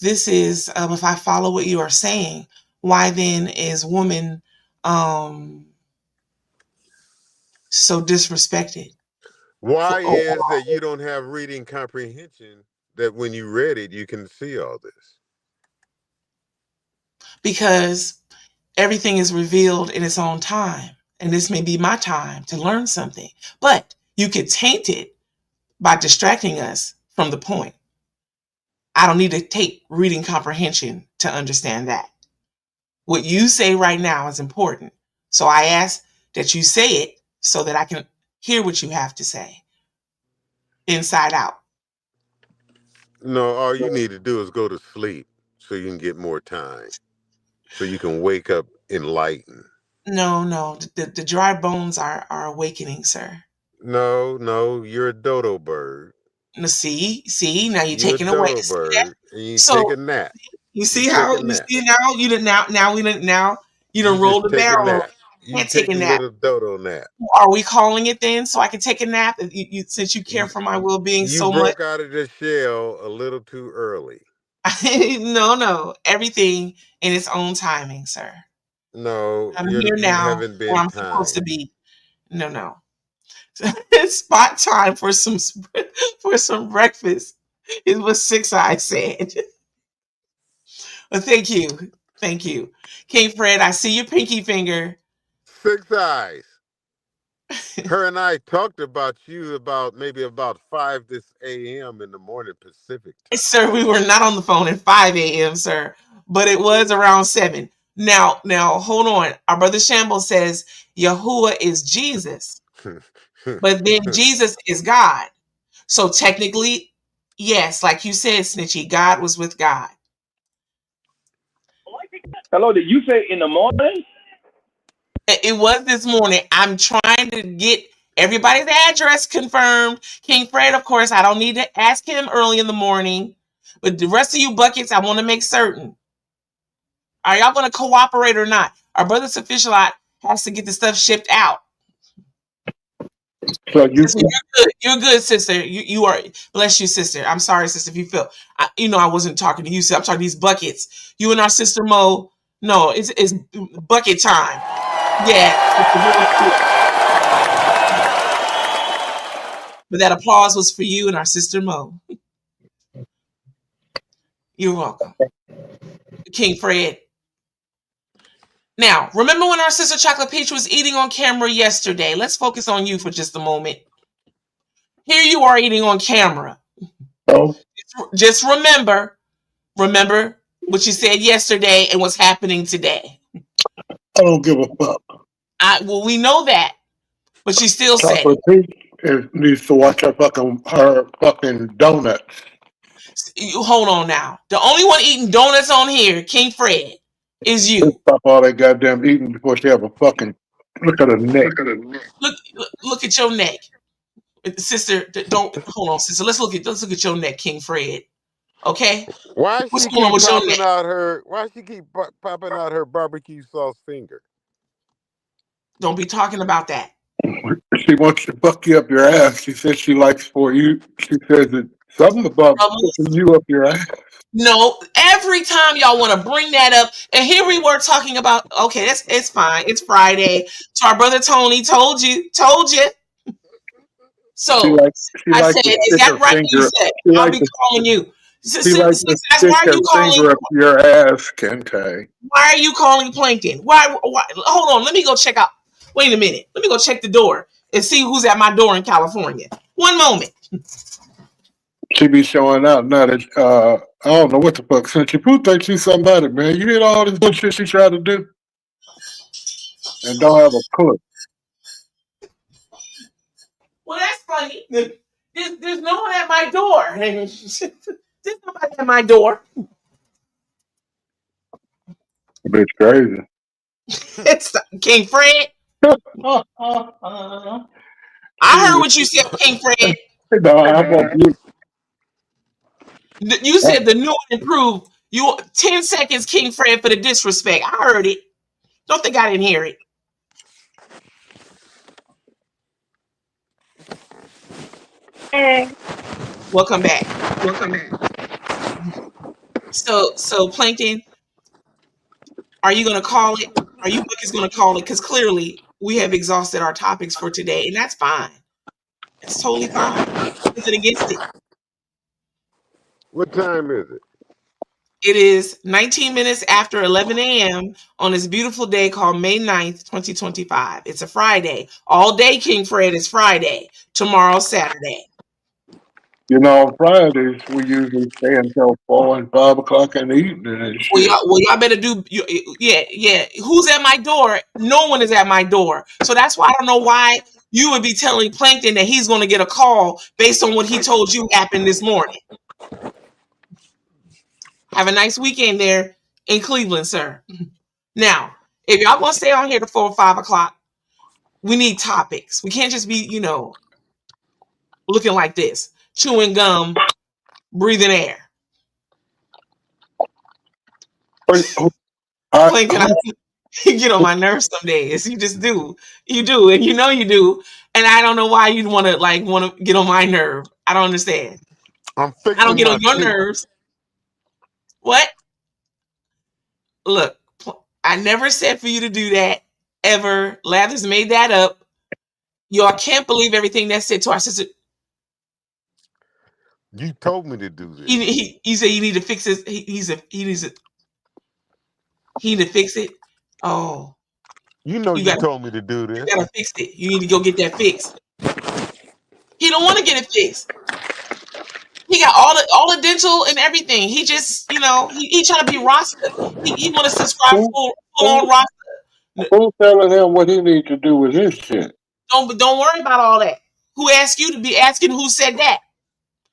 this is if I follow what you are saying, why then is woman so disrespected? Why is that you don't have reading comprehension that when you read it, you can see all this? Because everything is revealed in its own time. And this may be my time to learn something. But you could taint it by distracting us from the point. I don't need to take reading comprehension to understand that. What you say right now is important. So I ask that you say it so that I can hear what you have to say. Inside out. No, all you need to do is go to sleep so you can get more time. So you can wake up enlightened. No. The dry bones are awakening, sir. No, you're a dodo bird. Now, see, now you're You're taking a away. dodo bird, and you So take a nap. you see take how a nap. you done You rolled just the take a barrel. nap. You Can't take take a a nap. little dodo nap. Are we calling it then so I can take a nap? Since you care for my well-being You so much. broke out of the shell a little too early. No. Everything in its own timing, sir. No, I'm here you now haven't where been I'm supposed to kind. be. No. It's spot time for some breakfast is what Six Eyes said. Well, thank you, King Fred. I see your pinky finger. Six Eyes. Her and I talked about you about maybe about 5 this a.m. in the morning Pacific time. Sir, we were not on the phone at 5 a.m., sir, but it was around 7. Now, hold on. Our brother Shamble says Yahuwah is Jesus, but then Jesus is God. So technically, yes, like you said, Snitchy, God was with God. Hello, did you say in the morning? It was this morning. I'm trying to get everybody's address confirmed. King Fred, of course, I don't need to ask him early in the morning. But the rest of you buckets, I want to make certain. Are y'all going to cooperate or not? Our brother Sufficient has to get the stuff shipped out. So you Sister, you're good, sister. You are, bless you, sister. I'm sorry, sister, if you feel, I wasn't talking to you, so I'm talking to these buckets. You and our sister Mo. No, it's bucket time. Yeah. But that applause was for you and our sister Mo. You're welcome. King Fred. Now, remember when our sister Chocolate Peach was eating on camera yesterday? Let's focus on you for just a moment. Here you are eating on camera. Oh. Just remember what you said yesterday and what's happening today. I don't give a fuck. Well, we know that, but she still said Chocolate Peach needs to watch her fucking donuts. Hold on now. The only one eating donuts on here, King Fred, is you. Stop all that goddamn eating before she have a fucking look at her neck. Look at your neck, sister. Don't hold on, sister. Let's look at your neck, King Fred. Okay. Why What's she going on keep with your popping neck? out her? Why she keep popping out her barbecue sauce finger? Don't be talking about that. She wants to fuck you up your ass. She says she likes for you. She says that something about fucking you up your ass. No, every time y'all want to bring that up, and here we were talking about. Okay, it's fine. It's Friday. So our brother Tony told you. So I said, is that right? You said I'll be calling you. She likes to stick Why are her you calling? finger up your ass, Kente. Why are you calling Plankton? Why? Hold on. Let me go check out. Wait a minute. Let me go check the door and see who's at my door in California. One moment. She be showing out now that I don't know what the fuck. Since you Pooh thinks she's somebody, man. You did all this bullshit she tried to do, and don't have a clue. Well, that's funny. There's no one at my door. There's nobody at my door. Bitch, crazy. It's King Fred. I heard what you said, King Fred. No, I want you. You said the new and improved. You 10 seconds, King Fred, for the disrespect. I heard it. Don't think I didn't hear it. Welcome back. So Plankton, are you going to call it? Are you going to call it? Because clearly we have exhausted our topics for today, and that's fine. It's totally fine. Isn't against it. What time is it? It is 19 minutes after 11 a.m. on this beautiful day called May 9th, 2025. It's a Friday. All day, King Fred, is Friday. Tomorrow's Saturday. You know, on Fridays we usually stay until 4 and 5 o'clock in the evening and shit. Well, y'all better do. Yeah. Who's at my door? No one is at my door. So that's why I don't know why you would be telling Plankton that he's going to get a call based on what he told you happened this morning. Have a nice weekend there in Cleveland, sir. Now, if y'all going to stay on here to 4 or 5 o'clock, we need topics. We can't just be, looking like this, chewing gum, breathing air. Plankton, you get on my nerves some days. You just do. You do, and you know you do. And I don't know why you'd want to get on my nerve. I don't understand. I'm fixing I don't get on your teeth. nerves. What? Look, I never said for you to do that ever. Lathers made that up. Y'all can't believe everything that said to our sister. You told me to do this. He said you need to fix this. He needs to fix it. Oh, you told me to do this. You gotta fix it. You need to go get that fixed. He don't want to get it fixed. He got all the dental and everything. He just, he trying to be Rasta. He want to subscribe full on Rasta. Who's telling him what he needs to do with his shit? Don't worry about all that. Who asked you to be asking who said that?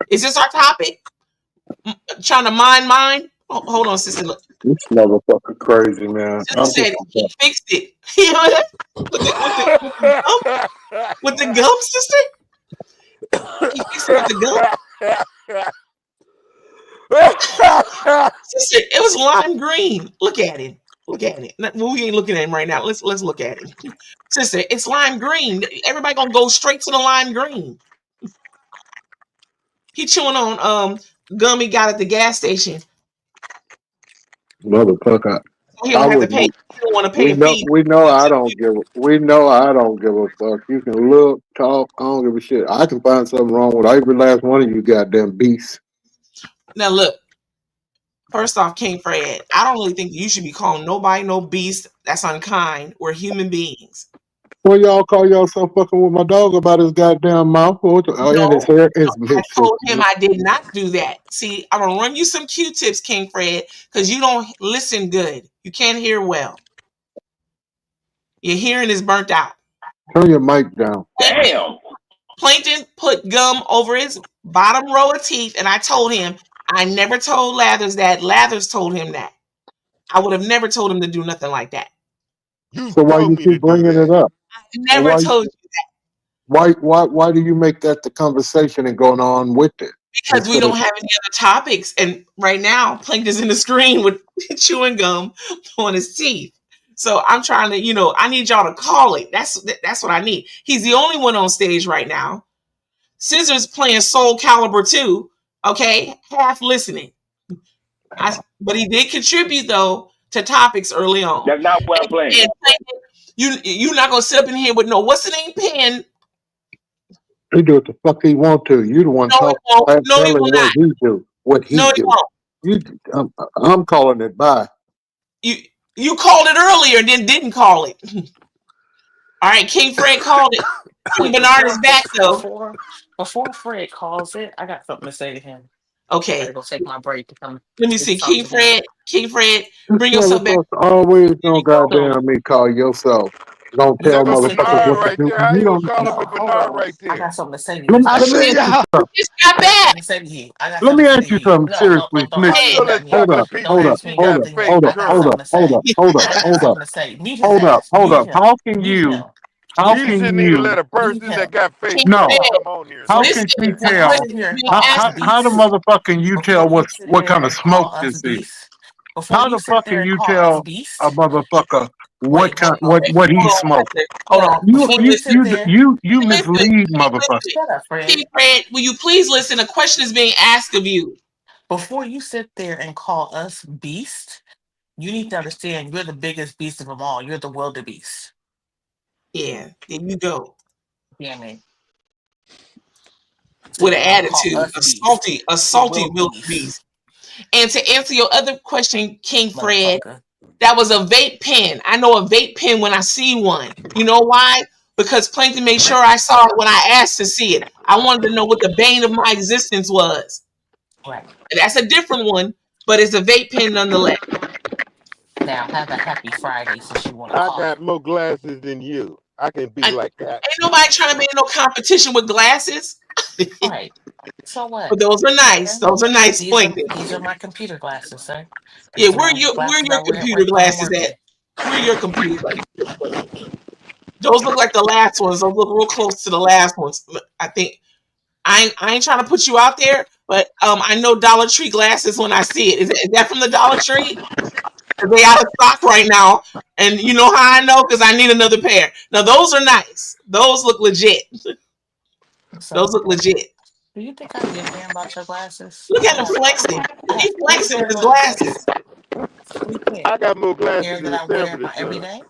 Is this our topic? Trying to mind? Oh, hold on, sister. Look. This motherfucker crazy, man. Sister said he fixed it. With the gum, sister? He fixed it with the gum. Sister, it was lime green. Look at it. Look at it. Well, we ain't looking at him right now. Let's look at it. Sister, it's lime green. Everybody gonna go straight to the lime green. He chewing on gum he got at the gas station. Motherfucker. He don't have to pay. He don't want to pay a fee. We know I don't give a fuck. You can look, talk. I don't give a shit. I can find something wrong with every last one of you goddamn beasts. Now look. First off, King Fred, I don't really think you should be calling nobody no beast. That's unkind. We're human beings. Well, y'all call yourself fucking with my dog about his goddamn mouth and his hair. I told him I did not do that. See, I'm gonna run you some Q-tips, King Fred, because you don't listen good. You can't hear well. Your hearing is burnt out. Turn your mic down. Damn. Plankton put gum over his bottom row of teeth, and I told him I never told Lathers that. Lathers told him that. I would have never told him to do nothing like that. So why you keep bringing it up? I never told you that. Why do you make that the conversation and going on with it? Because we don't have any other topics, and right now Plankton's in the screen with chewing gum on his teeth. So I'm trying to, I need y'all to call it. That's what I need. He's the only one on stage right now. Scissors playing Soul Calibur 2. Okay, half listening. But he did contribute though to topics early on. That's not what I'm playing. You're not gonna sit up in here with no what's the name pen. He do what the fuck he want to. You the one talking. No, he will not. What he do. I'm calling it by. You called it earlier and then didn't call it. All right, King Fred called it. King Bernard is back though. Before Fred calls it, I got something to say to him. Okay. I gotta go take my break to come. Let me see. King Fred, bring yourself back. Always don't goddamn me call yourself. Don't tell motherfuckers what to do. I got something to say to you. Let me ask you something seriously, Smith. Hold up. How can you? How can you let a person that got fake no? come on here? How can you tell? How the motherfucking you tell what kind of smoke this is? How the fuck can you tell a motherfucker what he smoked? Hold on. You mislead motherfucker. Shut up, Fred. King Fred, will you please listen? A question is being asked of you. Before you sit there and call us beast, you need to understand you're the biggest beast of them all. You're the wildebeest. Yeah, there you go. Damn it. With an attitude, a salty wildebeest. And to answer your other question, King Fred, that was a vape pen. I know a vape pen when I see one. You know why? Because Plankton made sure I saw it when I asked to see it. I wanted to know what the bane of my existence was. Right. And that's a different one, but it's a vape pen nonetheless. Now have a happy Friday since you want to I call. got more glasses than you. I can be like that. Ain't nobody trying to be in no competition with glasses. Right. So what? But those are nice. Those are nice, Plankton. These are my computer glasses, sir. Yeah, where your computer glasses at? Where your computer glasses? Those look like the last ones. Those look real close to the last ones. I think I ain't trying to put you out there, but I know Dollar Tree glasses when I see it. Is that from the Dollar Tree? They out of stock right now, and you know how I know? Because I need another pair. Now those are nice. Those look legit. Those look legit. Do you think I give a damn about your glasses? Look I at him have flexing. I have He three flexing with pairs his of glasses. three pairs. I got more Pair glasses that than I wear Sanford my and Son. everyday,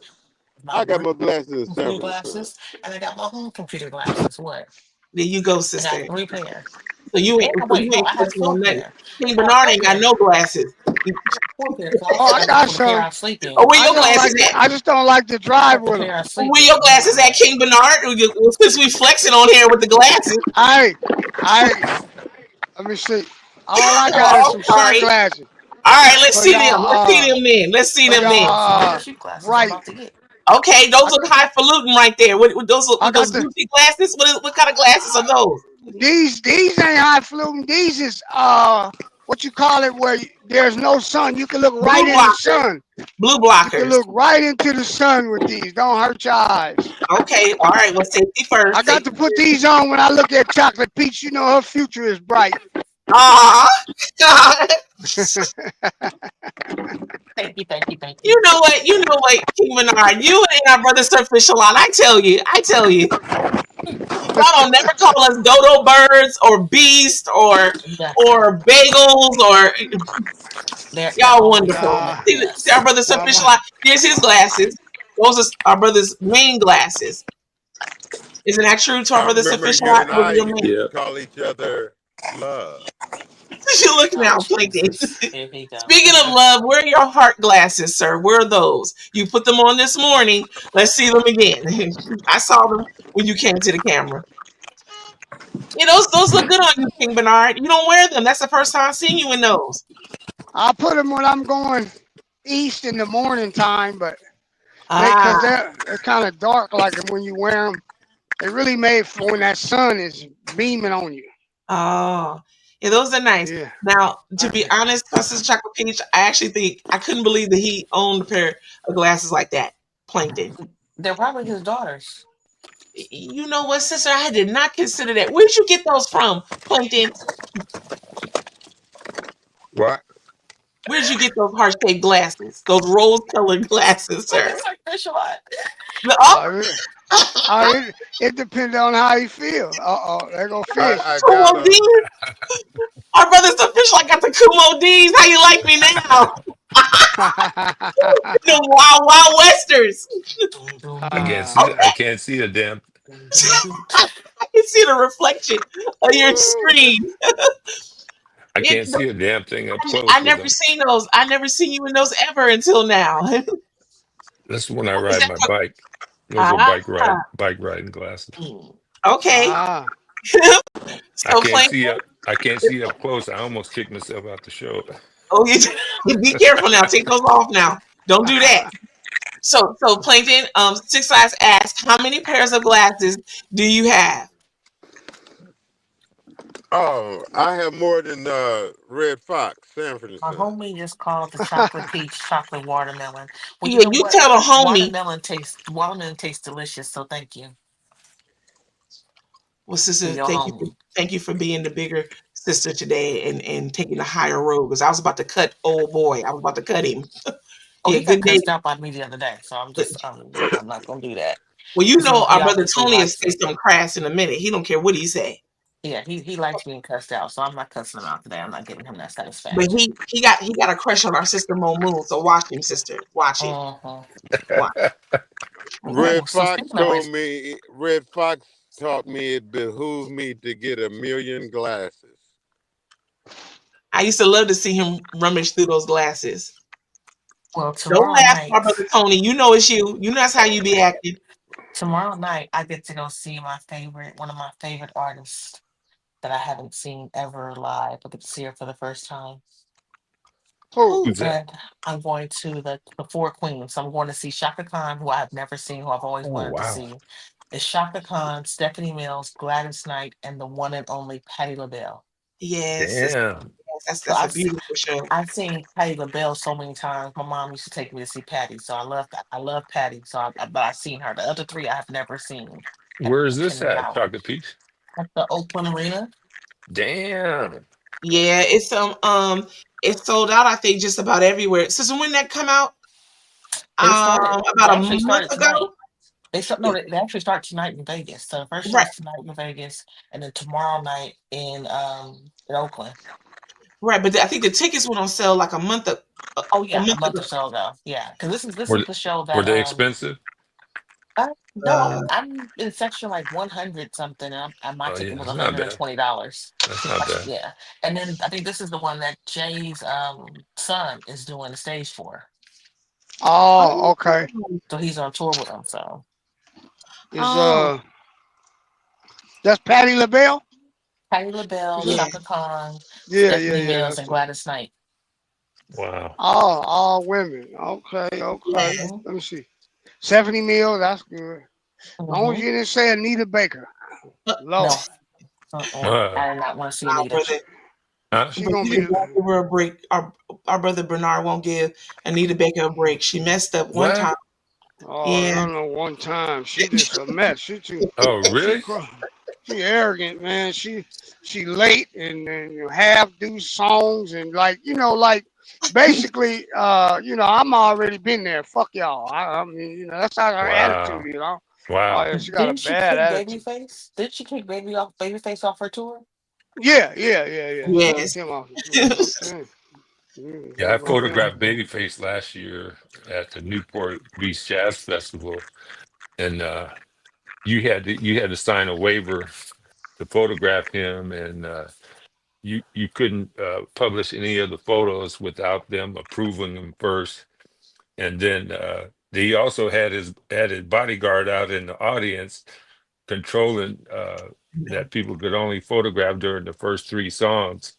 my I got work more glasses than computer Sanford and Son. glasses, and I got my home computer glasses. What? There you go, I got sister. three pairs. So you And ain't so you wait, no, ain't I have flexing four on nothing. pair. King I have Bernard four ain't got pair. no glasses. Four pair. So I Oh, only I got enough got for the pair some. I sleep in. Oh, where I your just don't glasses like to, at? I just don't like to drive That's the with them. pair I sleep Where in. your You know glasses at, that. King Bernard? Since we flexing on here with the glasses. I let me see. All I got is Oh, some I'm sorry. sunglasses All right, let's for see them. Let's see y'all. them then. Let's see For them then. Those y'all. are cheap glasses I'm Bright. about to get. Okay, those I, look highfalutin right there. With those I got the Gucci glasses? What kind of glasses are those? these ain't highfalutin. These is what you call it where there's no sun. You can look right Blue in the blockers. sun. Blue You can blockers. look right into the sun with these. Don't hurt your eyes. Okay, all right. Well, safety I first. got Safety to put first. these on when I look at Chocolate Peach. You know her future is bright. Ah, Thank you, thank you, thank you. you know what? You know what, King Bernard? You and our brother Surface a lot. I tell you. Y'all don't never call us dodo birds or beast Nothing. or bagels or They're y'all always wonderful. compliment. Nah, See our Yes. brother nah, Surface a lot. Here's his glasses. Those are our brother's main glasses. Isn't that true to our I brother remember Surface a you lot? and Those are I your used main. to Yeah. call each other love. You look Oh now, Plankton. Jesus. Here he go. Speaking of love, where are your heart glasses, sir? Where are those? You put them on this morning. Let's see them again. I saw them when you came to the camera. Yeah, those look good on you, King Bernard. You don't wear them. That's the first time I've seen you in those. I put them when I'm going east in the morning time, but Ah, because they're kind of dark like when you wear them. They really made for when that sun is beaming on you. oh, yeah, those are nice. Yeah. Now, to be honest, Sister Chocolate Peach, I actually think I couldn't believe that he owned a pair of glasses like that, Plankton. They're probably his daughters. You know what, sister? I did not consider that. Where did you get those from, Plankton? What? Where did you get those heart-shaped glasses? Those rose-colored glasses, What sir? is that fish lot? Oh, It depends on how you feel. There go fish. I got Kumo them. D's. Our brother's official. I got the Kumo D's. How you like me now? The Wild Wild Westers. Doom, doom, I can't doom. see. Okay, I can't see a damn. Doom, doom, doom. I can see the reflection of your screen. I It, can't see a damn thing up I close with never them. seen those. I never seen you in those ever until now. That's when I Is ride that my bike. Those are ah bike riding glasses. Mm. okay? Ah, I So can't Plankton, see up. I can't see up close. I almost kicked myself out the show. oh, you be careful now. Take those off now. Don't do that. So Plankton, Six Eyes asked, how many pairs of glasses do you have? Oh, I have more than Red Fox, Sanford and My Son. homie just called the chocolate peach chocolate watermelon. Well, you Yeah, know you what? tell the homie. Watermelon tastes delicious. So thank you Well, to sister, your homie. thank you for being the bigger sister today and taking the higher road. Because I was about to cut old boy. I was about to cut him. Oh, Yeah, he got good day. cussed out by me the other day, so I'm not gonna do that Well, you because know he our brother obviously Tony will likes say it. something crass in a minute. He don't care what he say. Yeah, he likes being cussed out, so I'm not cussing him out today. I'm not giving him that But satisfaction. he got a crush on our sister Mo Moon. So watch him, sister. Watch it. Uh-huh. Watch. Okay. Red Oh, so Fox speaking of told which, me, Red Fox taught me it behooved me to get a million glasses. I used to love to see him rummage through those glasses. well, Don't laugh, my brother Tony. You know it's you. You know that's how you be acting. tomorrow night I get to go see one of my favorite artists that I haven't seen ever live. I get to see her for the first time. who? Who? Who's that? And I'm going to the Four Queens. So I'm going to see Shaka Khan, who I've never seen, who I've always Oh wanted to wow! see. It's Shaka Khan, Stephanie Mills, Gladys Knight, and the one and only Patti LaBelle. Yes, Damn. So that's a beautiful show. I've seen Patti LaBelle so many times. My mom used to take me to see Patti, so I love that. I love Patti. But I've seen her. The other three I have never seen. Where is Can this the at? power Chocolate Peach. at the Oakland Arena? Damn. Yeah, it's sold out. I think just about everywhere. Since when that come out? It started. It About a actually month started tonight. ago. They actually start tonight in Vegas. So the first show Right. is tonight in Vegas, and then tomorrow night in Oakland. Right, but I think the tickets went on sale like a month ago. A month or so ago. Yeah, because this Were is the show were that they expensive? no, I'm in section like 100 something. And my Oh ticket yeah, was that's not bad. $120. That's not bad. Yeah, and then I think this is the one that Jay's son is doing the stage for. Oh, okay. So he's on tour with them. So Is that's Patti LaBelle? Patti LaBelle, Yeah. Shaka Khan, Yeah, Stephanie yeah. Mills, That's and the, Gladys Knight. Wow. all women. Okay. Mhm. Let me see. 70 mil. That's good. As long as Mhm. you didn't say Anita Baker. Lord. No. I did not want to see Anita. Huh? She But gonna he be. won't give her a break. Our brother Bernard won't give Anita Baker a break. She messed up one What? time. Oh, I don't know. One time, she just a mess. She too. Oh really? She arrogant, man. She late and half do songs and like basically I'm already been there. Fuck y'all. I mean that's not her Wow. attitude. Oh Wow. yeah, she got a Didn't she bad kick attitude. Babyface? Didn't she kick Babyface off her tour? Yeah. She Yes. kicked him off the tour. I'm saying. Yeah, I Right there. photographed Babyface last year at the Newport Beach Jazz Festival, and you had to sign a waiver to photograph him, and you couldn't publish any of the photos without them approving them first. And then he also had his bodyguard out in the audience controlling that people could only photograph during the first 3 songs.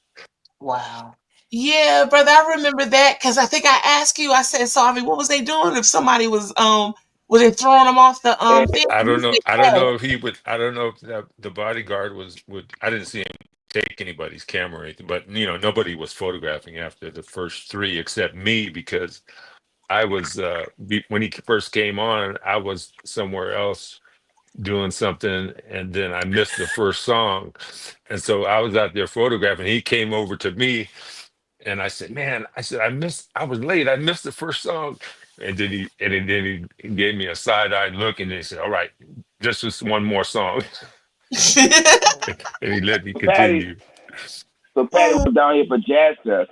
Wow. Yeah, brother, I remember that because I think I asked you. I said, "So, I mean, what was they doing if somebody was they throwing them off the thing?" I You don't know. said, I don't "Yeah." know if he would. I don't know if the bodyguard would. I didn't see him take anybody's camera or anything, but nobody was photographing after the first 3 except me because I was when he first came on, I was somewhere else doing something, and then I missed the first song, and so I was out there photographing. He came over to me, and I said, "Man," I said, I was late. I missed the first song." And then he gave me a side-eyed look, and he said, "All right, just one more song." And he let me continue. So Patty was down here for Jazz Fest,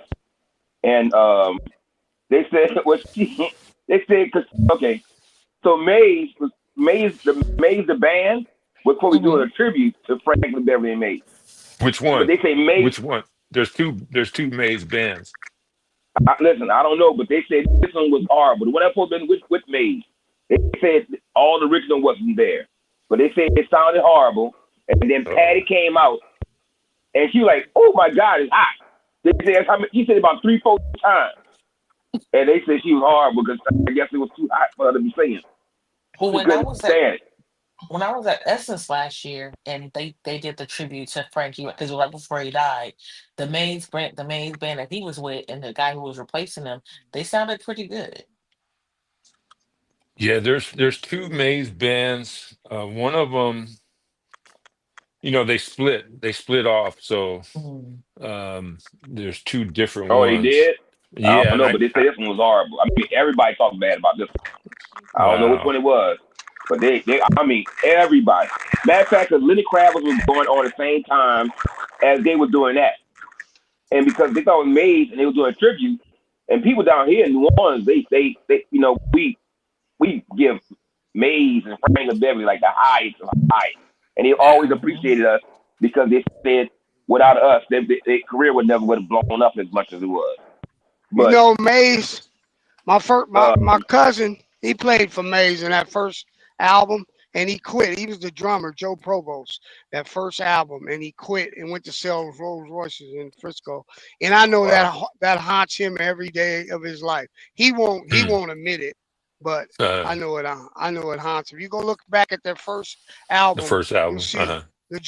and they said okay. So Maze the band was probably doing a tribute to Franklin Beverly and Maze. Which one? But they say Maze. Which one? There's two Maze bands. Listen, I don't know, but they said this one was horrible. The one that supposed to be with Maze, they said all the original wasn't there, but they said it sounded horrible. And then Patty came out, and she was like, "Oh my God, it's hot." They said she said about 3-4 times, and they said she was horrible because I guess it was too hot for her to be singing. Well, She couldn't stand it. when I was at Essence last year, and they did the tribute to Frankie because right before he died, the Maze band that he was with, and the guy who was replacing him, they sounded pretty good. Yeah, there's 2 Maze bands. One of them, they split off. So there's 2 different Oh, ones. they did? Yeah, I don't know, but they said this one was horrible. I mean, everybody talked bad about this one. I don't know which one it was, but everybody. Matter of fact, because Lenny Kravitz was going on at the same time as they were doing that. And because they thought it was Maze and they were doing a tribute, and people down here in New Orleans, they we give Maze and Franklin Beverly like the highest of highs. And they always appreciated us because they said without us, their career would have blown up as much as it was. But, Maze, my cousin, he played for Maze in that first album, and he quit. He was the drummer, Joe Provost, that first album, and he quit and went to sell Rolls Royces in Frisco. And I know that haunts him every day of his life. He won't admit it, but I know it haunts him. You go look back at their first album. The first album. You see the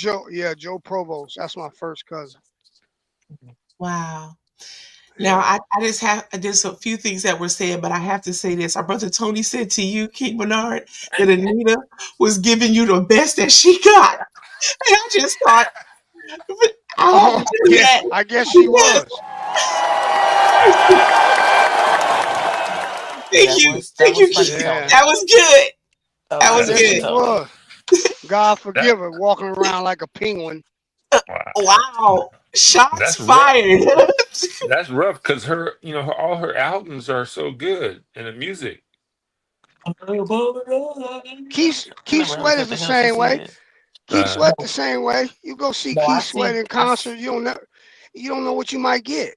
Joe Provost. That's my first cousin. Wow. Now, I there's a few things that were said, but I have to say this. Our brother Tony said to you, King Bernard, that Anita was giving you the best that she got. And I just thought, I guess she was. Thank you. That was good. Oh, That was that's Yes, good, she good. Tony. was. God That forgive her, walking around like a penguin. Wow. Shots that's rough. fired. That's rough because her, all her albums are so good and the music. Keith Remember him Sweat is said the the hell she same way. said. Keith Uh, Sweat No, the same way. You go see no, Keith Sweat in concert, you don't know what you might get.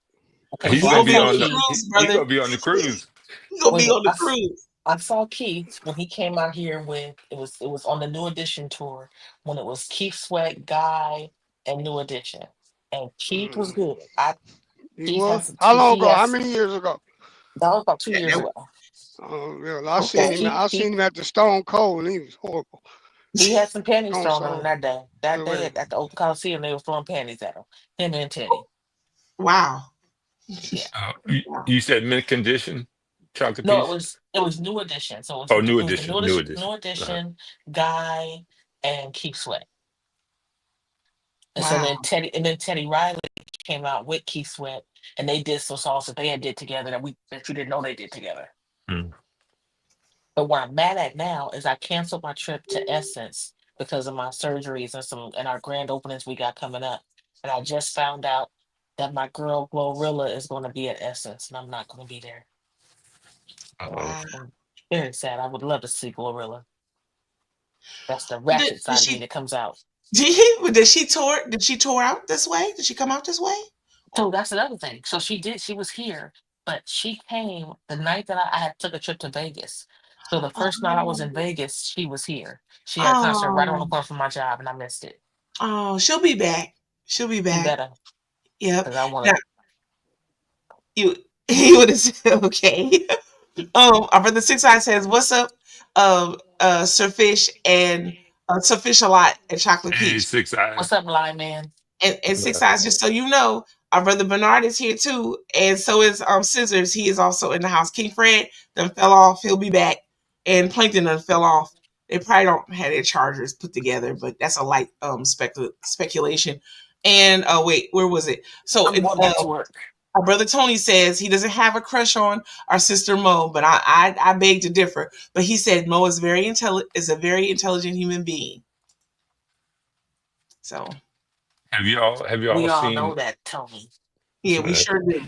okay, he's He so I gonna gonna be be saw on on the the Keith. he, cruise, he brother. gonna be on the cruise. He gonna Wait, be but on the cruise. I saw Keith when he came out here with it was on the New Edition tour when it was Keith Sweat, Guy, and New Edition, and Keith was good. He Keith was? has How long he ago? How has many years ago? that was about 2 years That- ago. Oh, real. I Yeah, seen him. I seen him at the Stone Cold, and he was horrible. he had some panties Stone thrown on him Soul. that day. That day Real. at the Oakland Coliseum, they were throwing panties at him. Him and Teddy. Wow. Yeah. You said mint condition chocolate No, piece. it was New Edition. So Oh, it new was the edition, new New edition. Edition, Guy, and Keith Sweat. And so Wow. then Teddy Riley came out with Keith Sweat, and they did some songs that they had did together that you didn't know they did together. Mm. But what I'm mad at now is I canceled my trip to Essence because of my surgeries and our grand openings we got coming up. And I just found out that my girl Glorilla is going to be at Essence, and I'm not going to be there. Wow. I'm very sad. I would love to see Glorilla. That's the Did, ratchet did side of me she that comes out. did she tour out this way? Did she come out this way? So that's another thing. So she was here, but she came the night that I had took a trip to Vegas. So the first night I was in Vegas, she was here. She had a concert right around the Oh, corner from my job, and I missed it. oh, she'll be back. She'll be You back. better, Yep. because I want Now to. he would have said okay. Our brother Six Eye says, "What's up, Sir Fish and Sir Fish a lot and Chocolate Hey, Peach." 6 Eye. What's up, Lie Man? And Six Eyes, just so you know, our brother Bernard is here too, and so is Scissors. He is also in the house. King Fred done fell off. He'll be back, and Plankton done fell off. They probably don't have their chargers put together, but that's a light speculation. And wait, where was it? So I'm going back to work. our brother Tony says he doesn't have a crush on our sister Mo, but I beg to differ. But he said Mo is a very intelligent human being. So Have y'all We all know seen that, Tony. yeah, we sure do.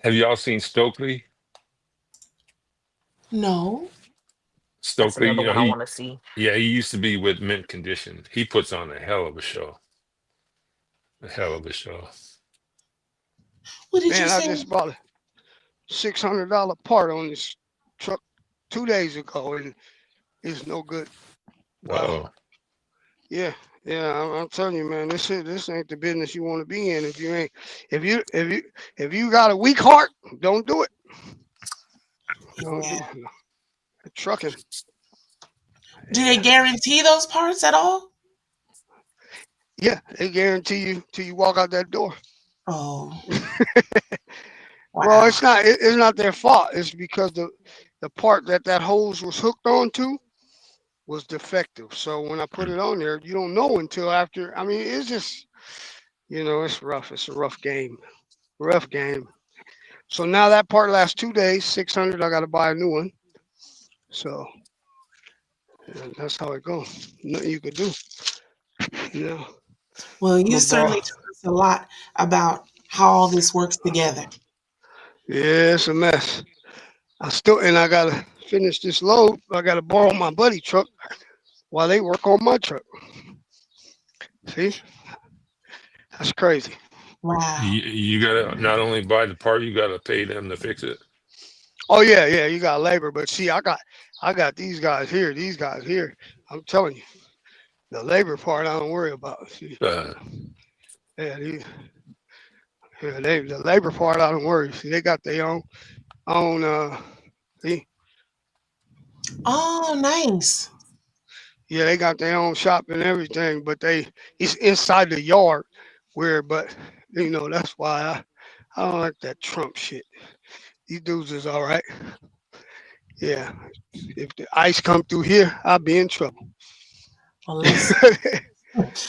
have y'all seen Stokely? No. That's Stokely, another one I want to see. he used to be with Mint Condition. He puts on a hell of a show. A hell of a show. What did Man, you I say? just bought a $600 part on this truck 2 days ago, and it's no good. Wow. Yeah, I'm telling you, man, this ain't the business you want to be in. If you got a weak heart, don't do it. Don't do it. Trucking. Do they guarantee those parts at all? Yeah, they guarantee you till you walk out that door. Oh. Well, it's not their fault. It's because the part that hose was hooked onto was defective. So when I put it on there, you don't know until after. I mean, it's just, it's rough. It's a rough game. Rough game. So now that part lasts 2 days, 600. I got to buy a new one. So that's how it goes. Nothing you could do. Well, you My certainly bro. told us a lot about how all this works together. Yeah, it's a mess. I gotta finish this load. I gotta borrow my buddy truck while they work on my truck. See, that's crazy. Wow. You gotta not only buy the part, you gotta pay them to fix it. Oh yeah, you got labor, but see, I got these guys here. These guys here. I'm telling you, the labor part I don't worry about. See, the labor part I don't worry. See, they got their own. See, Oh, nice. yeah, they got their own shop and everything, but it's inside the yard but that's why I don't like that Trump shit. These dudes is all right. Yeah, if the ice come through here, I'll be in trouble. Well, let's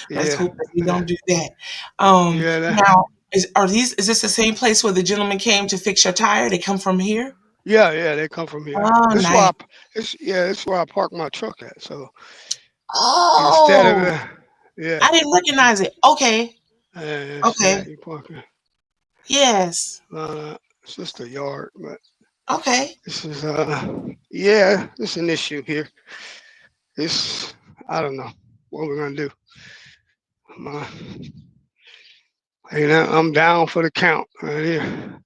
Yeah. hope that we don't do that. Yeah, Now, is this the same place where the gentleman came to fix your tire? They come from here? Yeah, they come from here. Oh, This is nice. this is where I park my truck at. So instead of Oh, yeah, I didn't recognize it. Okay. yeah, Okay. you parking. Yes. It's just a yard, but Okay. this is yeah, it's an issue here. It's I don't know what we're gonna do. I'm down for the count right here.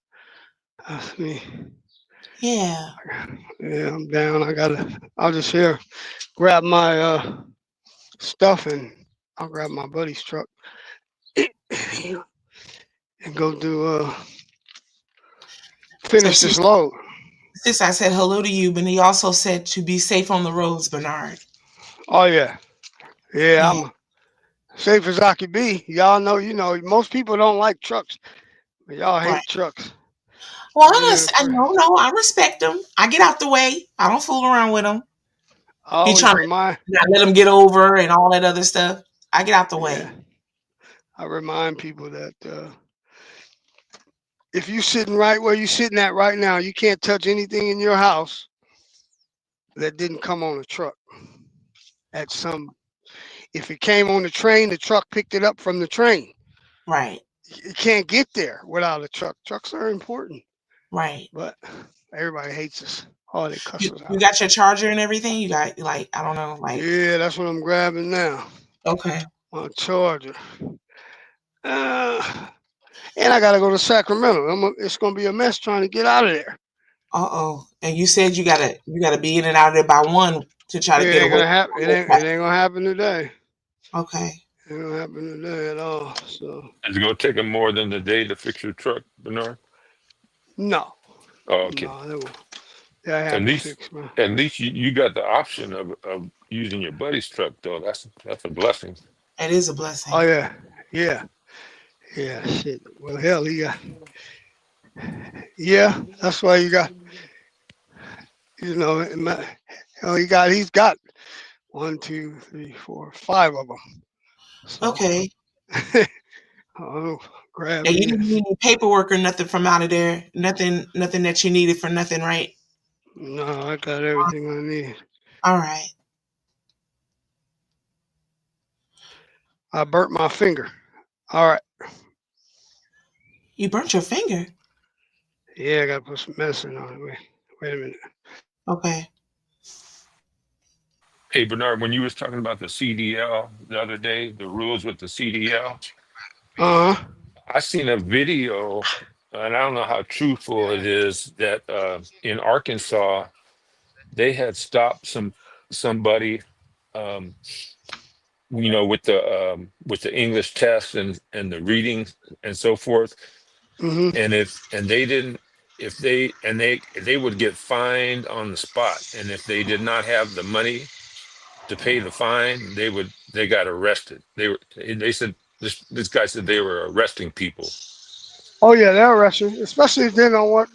That's me. Yeah. Yeah, I'm down. I'll just here grab my stuff and I'll grab my buddy's truck and go do So finish this load. sis, I said hello to you, but he also said to be safe on the roads, Bernard. Oh yeah. Yeah, Yeah. I'm safe as I could be. Y'all know, most people don't like trucks, but y'all Right. hate trucks. Well, no, I respect him. I get out the way. I don't fool around with him. I He always trying to not let him get over and all that other stuff. I get out the way. I remind people that if you're sitting right where you're sitting at right now, you can't touch anything in your house that didn't come on a truck. If it came on the train, the truck picked it up from the train. Right. You can't get there without a truck. Trucks are important. Right. But everybody hates us. Oh, they cuss us out. You got your charger and everything? You got I don't know, Yeah, that's what I'm grabbing now. Okay. My charger. And I gotta go to Sacramento. It's gonna be a mess trying to get out of there. Uh-oh. And you said you gotta be in and out of there by 1 to try to It get ain't away. gonna happen. It ain't gonna happen today. Okay. It ain't gonna happen today at all. So Is it going to take them more than a day to fix your truck, Bernard? no. Oh, okay. No, I have to fix, man. At least you got the option of using your buddy's truck, though. That's a blessing. It is a blessing. Oh yeah. Shit. Well, hell, he got. Yeah, that's why you got. He's got 1, 2, 3, 4, 5 of them. So, Okay. grab Yeah, you me. didn't need any paperwork or nothing from out of there. Nothing that you needed for nothing, right? No, I got everything I need. All right. I burnt my finger. All right. You burnt your finger? Yeah, I gotta put some medicine on it. Wait a minute. Okay. Hey, Bernard, when you was talking about the CDL the other day, the rules with the CDL, I seen a video, and I don't know how truthful it is, that in Arkansas, they had stopped somebody, with the English test and the reading and so forth. And if they would get fined on the spot, and if they did not have the money to pay the fine, they got arrested. They said this guy said they were arresting people. Oh yeah, they're arresting, especially depending on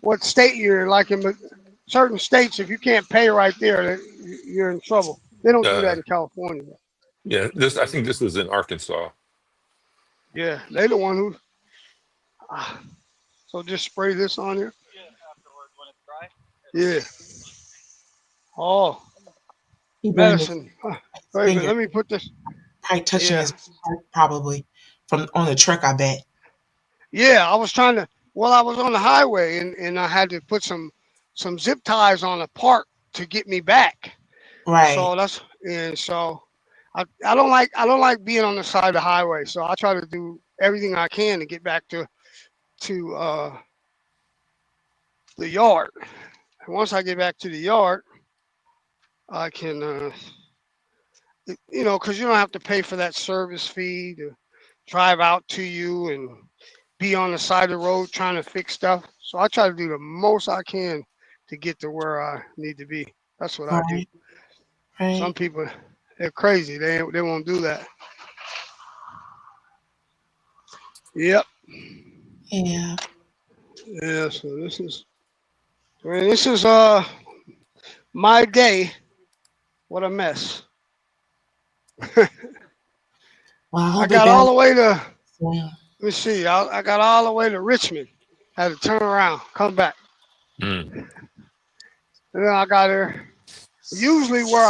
what state you're in. Like in certain states, if you can't pay right there, you're in trouble. They don't do that in California. Yeah, I think this was in Arkansas. Yeah, they're the one who. So just spray this on here. Yeah. Oh. Medicine. Wait a minute, let me put this. Probably touching his probably from on the truck, I bet. Yeah, I was trying to. Well, I was on the highway and I had to put some zip ties on a part to get me back. Right. So I don't like being on the side of the highway. So I try to do everything I can to get back to the yard. And once I get back to the yard, I can, because you don't have to pay for that service fee to drive out to you and be on the side of the road trying to fix stuff. So I try to do the most I can to get to where I need to be. That's what I do. Right. Some people, they're crazy. They won't do that. Yep. Yeah. Yeah. So this is my day. What a mess. Well, I got all the way to. Let me see. I got all the way to Richmond. Had to turn around, come back. Mm. And then I got there. Usually where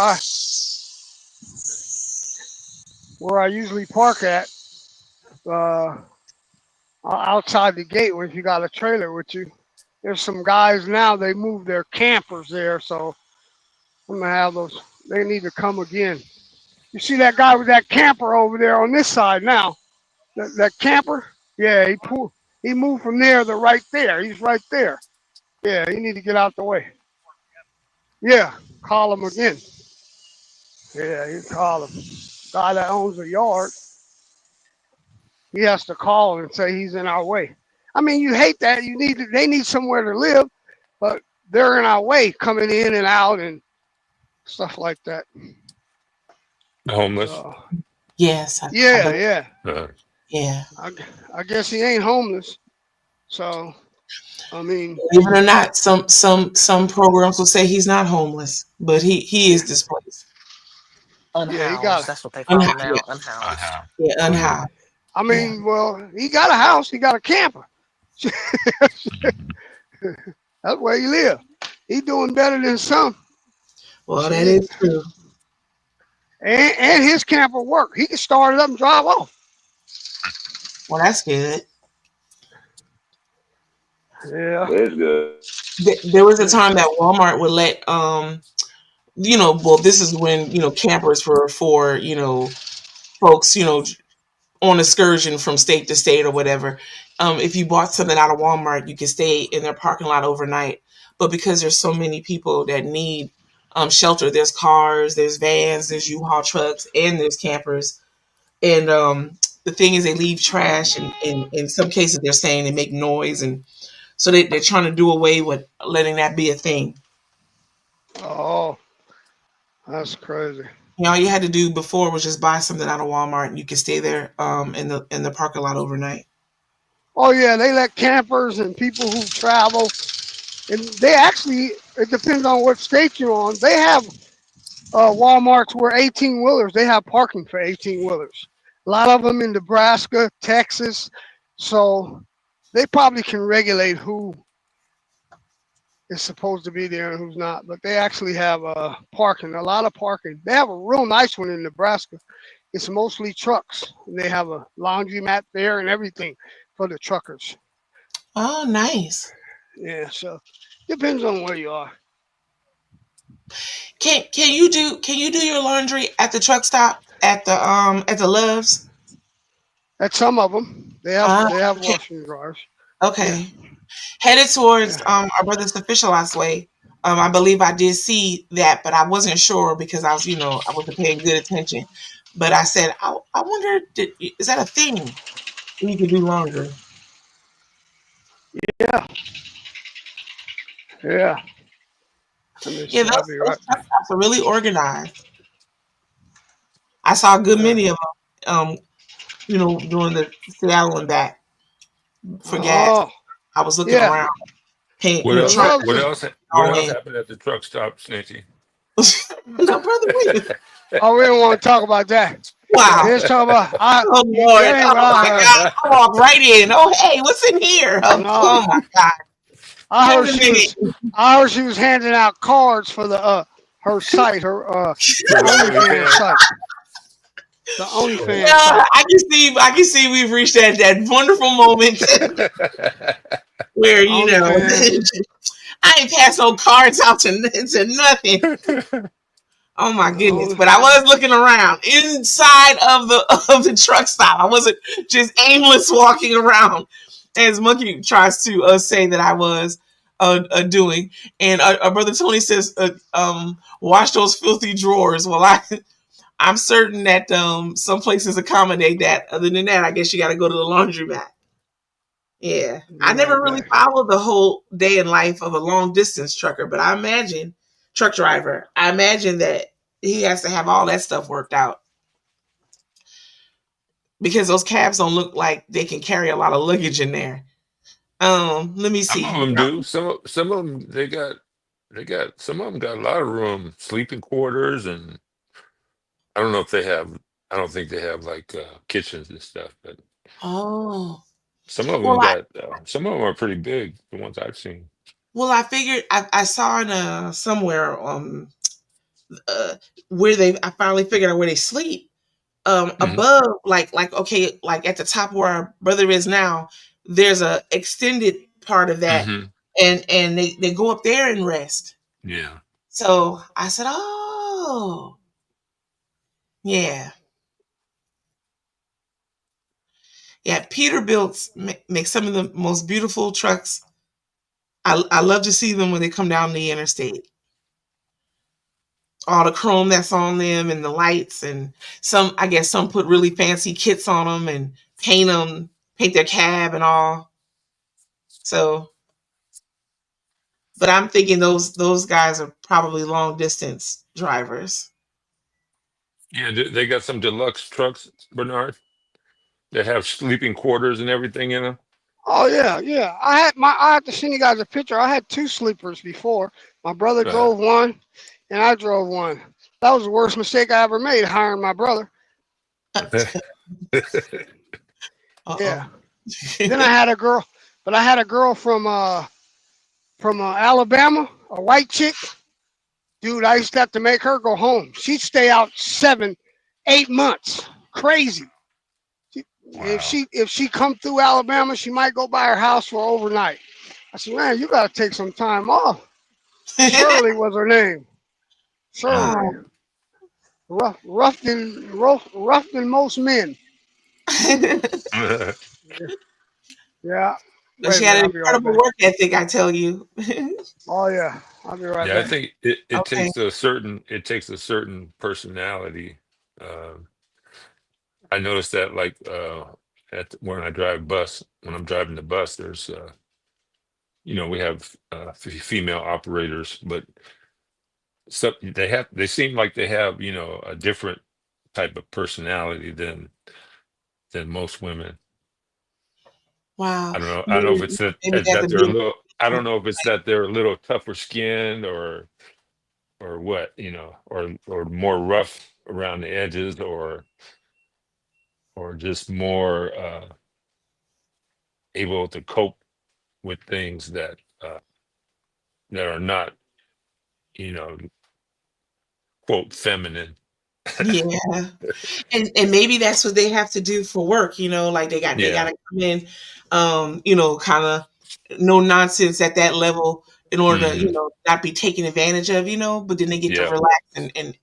I usually park at, outside the gate, if you got a trailer with you, there's some guys now. They moved their campers there, so I'm gonna have those. They need to come again. You see that guy with that camper over there on this side now? That camper? Yeah, he moved from there to right there. He's right there. Yeah, you need to get out the way. Yeah, call him again. Yeah, you call him. Guy that owns a yard, he has to call and say he's in our way. I mean, you hate that. They need somewhere to live, but they're in our way, coming in and out and stuff like that. Homeless. So, Yes. yeah. Yeah. I guess he ain't homeless. So, I mean, Believe it or not, some programs will say he's not homeless, but he is displaced. Unhoused. Yeah, he got That's what they call him now. Yeah. Unhoused. Yeah, unhoused. I mean, well, he got a house. He got a camper. That's where he live. He doing better than some. Well, that is true. And his camper work. He can start it up and drive off. Well, that's good. Yeah. That's good. There was a time that Walmart would let well, this is when campers were for folks on excursion from state to state or whatever. If you bought something out of Walmart, you could stay in their parking lot overnight. But because there's so many people that need shelter, there's cars, there's vans, there's U-Haul trucks, and there's campers. And the thing is, they leave trash, and in some cases, they're saying they make noise, and so they're trying to do away with letting that be a thing. Oh, that's crazy. All you had to do before was just buy something out of Walmart, and you could stay there in the parking lot overnight. Oh yeah, they let campers and people who travel, and they actually, it depends on what state you're on. They have Walmarts where 18-wheelers, they have parking for 18-wheelers. A lot of them in Nebraska, Texas, so they probably can regulate who is supposed to be there and who's not. But they actually have parking, a lot of parking. They have a real nice one in Nebraska. It's mostly trucks. They have a laundromat there and everything for the truckers. Oh, nice. Yeah, so depends on where you are. Can you do your laundry at the truck stop at the Loves? At some of them, they have Okay. washing dryers. Okay. Headed towards our brother's Officialized Way. I believe I did see that, but I wasn't sure because I was, I wasn't paying good attention. But I said, I wonder, is that a thing? You can do laundry. Yeah. Yeah. Yeah, those truck stops are really organized. I saw a good many of them, doing the Seattle and back for gas. I was looking around. Hey, What else trying happened at the truck stop, Snitchy? No, brother, wait. Oh, we don't want to talk about that. Wow. Let's talk about. Oh Lord! Oh my God! I walked right in. Oh hey, what's in here? Oh my God! I heard she was handing out cards for the her site, her OnlyFans site. The OnlyFans site. I can see we've reached that wonderful moment where I ain't passed no cards out to nothing. Oh my goodness! But I was looking around inside of the truck stop. I wasn't just aimless walking around, as Monkey tries to say that I was doing. And our brother Tony says, "Wash those filthy drawers." Well, I'm certain that some places accommodate that. Other than that, I guess you got to go to the laundromat. Yeah, I never really followed the whole day in life of a long distance truck driver. I imagine that he has to have all that stuff worked out because those cabs don't look like they can carry a lot of luggage in there. Let me see. Some of them do. Some of them some of them got a lot of room, sleeping quarters, and I don't know if they have. I don't think they have like kitchens and stuff, but oh, some of them some of them are pretty big. The ones I've seen. Well, I figured I saw in somewhere where I finally figured out where they sleep. Above, like okay, like at the top where our brother is now, there's a extended part of that, and they go up there and rest. Yeah. So I said, oh, yeah. Yeah, Peterbilt makes some of the most beautiful trucks. I love to see them when they come down the interstate. All the chrome that's on them and the lights, and I guess some put really fancy kits on them and paint their cab and all. So, but I'm thinking those guys are probably long distance drivers. Yeah, they got some deluxe trucks, Bernard, that have sleeping quarters and everything in them. Oh yeah. I had to send you guys a picture. I had 2 sleepers before. My brother drove one, and I drove one. That was the worst mistake I ever made, hiring my brother. Yeah. Then I had a girl, but I had a girl from Alabama, a white chick. Dude, I used to have to make her go home. She'd stay out 7, 8 months. Crazy. Wow. If she come through Alabama, she might go by her house for overnight. I said, man, you got to take some time off. Shirley was her name. Shirley. Rough than most men. Yeah. But she had an incredible work ethic, I tell you. Oh yeah, I'll be right back. Yeah, I think it takes a certain personality. I noticed that, like, when I'm driving the bus, there's we have female operators, but they seem like they have a different type of personality than most women. Wow. I don't know. I don't know if it's that they're a little. I don't know if it's that they're a little tougher skinned or what, or more rough around the edges, or just more able to cope with things that are not, quote, feminine. Yeah. And maybe that's what they have to do for work, like they got to come in, kind of no nonsense at that level in order to, not be taken advantage of, but then they get to relax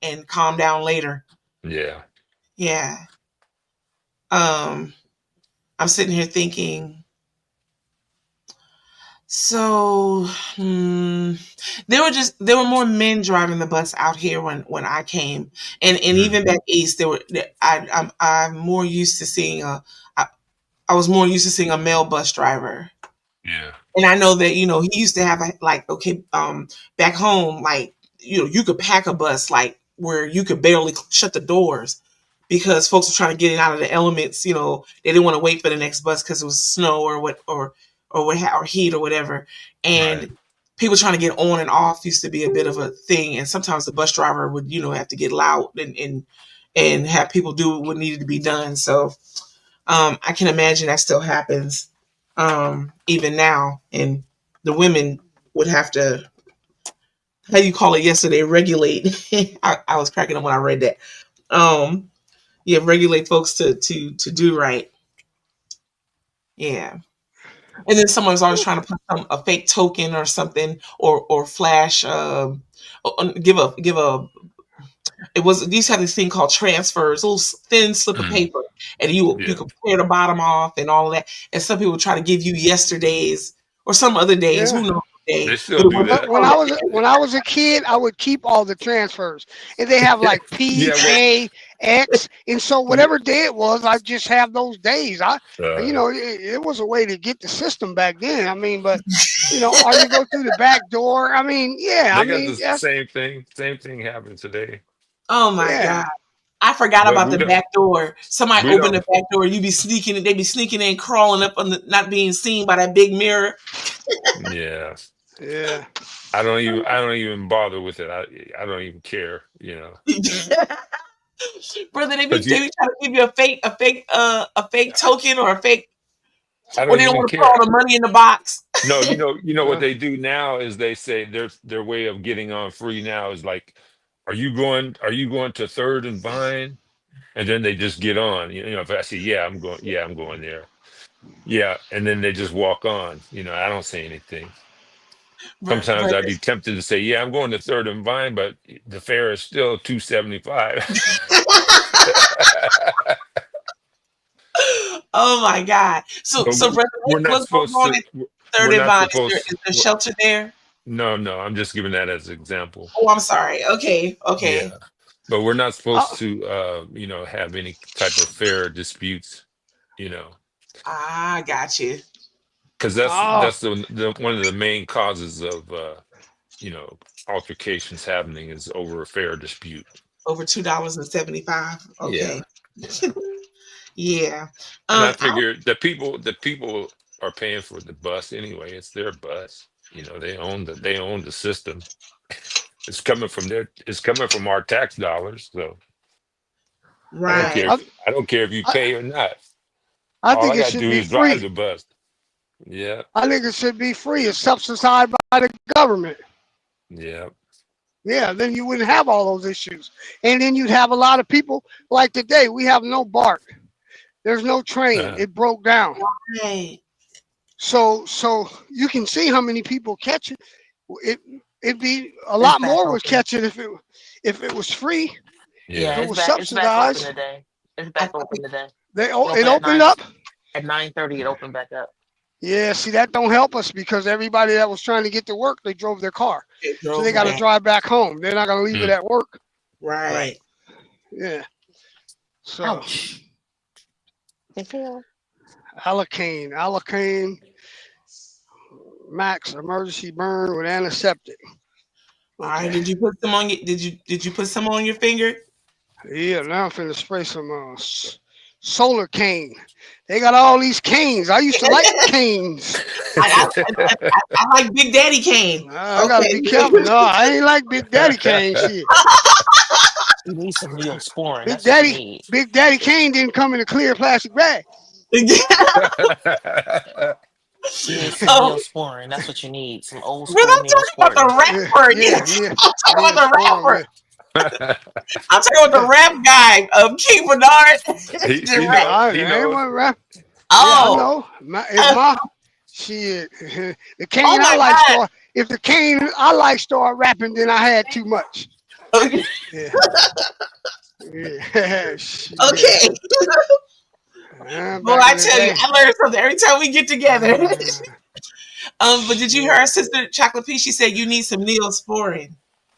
and calm down later. Yeah. Yeah. I'm sitting here thinking, so there were more men driving the bus out here when I came, and even back east I'm more used to seeing I was more used to seeing a male bus driver. Yeah. And I know that he used to have back home, like you could pack a bus like where you could barely shut the doors because folks were trying to get it out of the elements. They didn't want to wait for the next bus because it was snow or heat or whatever, and people trying to get on and off used to be a bit of a thing. And sometimes the bus driver would have to get loud and have people do what needed to be done. So I can imagine that still happens even now, and the women would have to, how you call it yesterday, regulate. I was cracking up when I read that. Regulate folks to do right. Yeah. And then someone's always trying to put a fake token or something, or flash, give a. It was, these have this thing called transfers, a little thin slip of paper, and you could clear the bottom off and all of that. And some people try to give you yesterday's or some other days. Who knows? They still do that. When I was a kid, I would keep all the transfers, and they have like P, A, X, and so whatever day it was, I just have those days. It was a way to get the system back then. I mean, but or you go through the back door. I mean, yeah. The same thing. Same thing happened today. Oh my God. I forgot about the back door. Somebody opened the back door. They be sneaking in, crawling up on not being seen by that big mirror. Yeah. Yeah. I don't even bother with it. I don't even care, Brother, they be trying to give you a fake token or a fake, or they don't want to put all the money in the box. No, you know what they do now is they say their way of getting on free now is like, are you going to Third and Vine? And then they just get on. You know, if I say, I'm going there. Yeah, and then they just walk on. You know, I don't say anything. Sometimes I'd be tempted to say, I'm going to Third and Vine, but the fare is still $275. Oh my God! So Brother, we're not what's going supposed on to. at Third We're and not Vine? supposed. Is there shelter there? No, I'm just giving that as an example. Oh, I'm sorry. Okay. Yeah, but we're not supposed to, have any type of fare disputes. You know, Got you. because that's the one of the main causes of altercations happening is over a fare dispute. Over $2.75. Okay. Yeah. And I figure the people are paying for the bus anyway. It's their bus. You know, they own the system. It's coming from our tax dollars. So right. I don't care if you pay or not. I All think I it gotta should do be is drive free. the bus. Yeah. I think it should be free. It's subsidized by the government. Yeah. Yeah, then you wouldn't have all those issues. And then you'd have a lot of people like today. We have no BART. There's no train. It broke down. Right. So you can see how many people catch it. It'd be a lot more would catch it if it was free. Yeah, if it was it's back open subsidized. today. It's back open today. It opened up at 9:30. It opened back up. Yeah, see, that don't help us because everybody that was trying to get to work, they drove their car. So they got to drive back home. They're not going to leave it at work. Right. Yeah. So. Allocaine, Max emergency burn with antiseptic. All right. Did you put some on your? Did you put some on your finger? Yeah. Now I'm finna spray some solar cane. They got all these canes. I used to like canes. I like Big Daddy Kane. I gotta be careful. No, I ain't like Big Daddy Kane shit. You need some Neosporin. Big Daddy Kane didn't come in a clear plastic bag. You need some Neosporin. That's what you need. Some old school I'm talking about the rapper. I'm talking about the rapper. I'm talking about the rap guy, King Bernard. I want rap. Oh, yeah, I know. Shit. The cane I like start. If the cane I like start rapping, then I had too much. Okay. Yeah. Okay. Well, I tell you, I learned something every time we get together. But did you hear our sister Chocolate P? She said you need some Neosporin.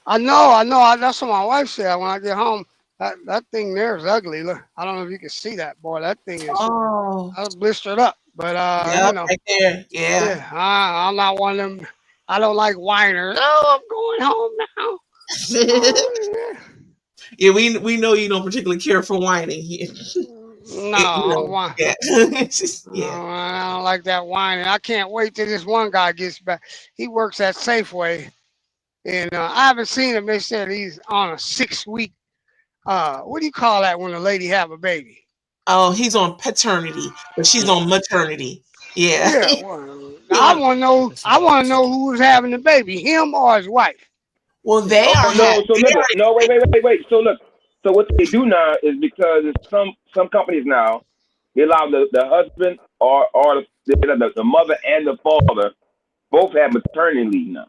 I know. That's what my wife said when I get home. That thing there is ugly. Look, I don't know if you can see that, boy. That thing is I was blistered up. But right there. Yeah. I'm not one of them. I don't like whiners. Oh, I'm going home now. Yeah, we know you don't particularly care for whining. No, yeah. I don't like that whining. I can't wait till this one guy gets back. He works at Safeway, and I haven't seen him. They said he's on a 6-week. What do you call that when a lady have a baby? Oh, he's on paternity, but she's on maternity. Yeah. Well, I want to know who was having the baby, him or his wife. Well, they are. Wait. So what they do now is because some companies now they allow the husband or the mother and the father both have maternity leave now.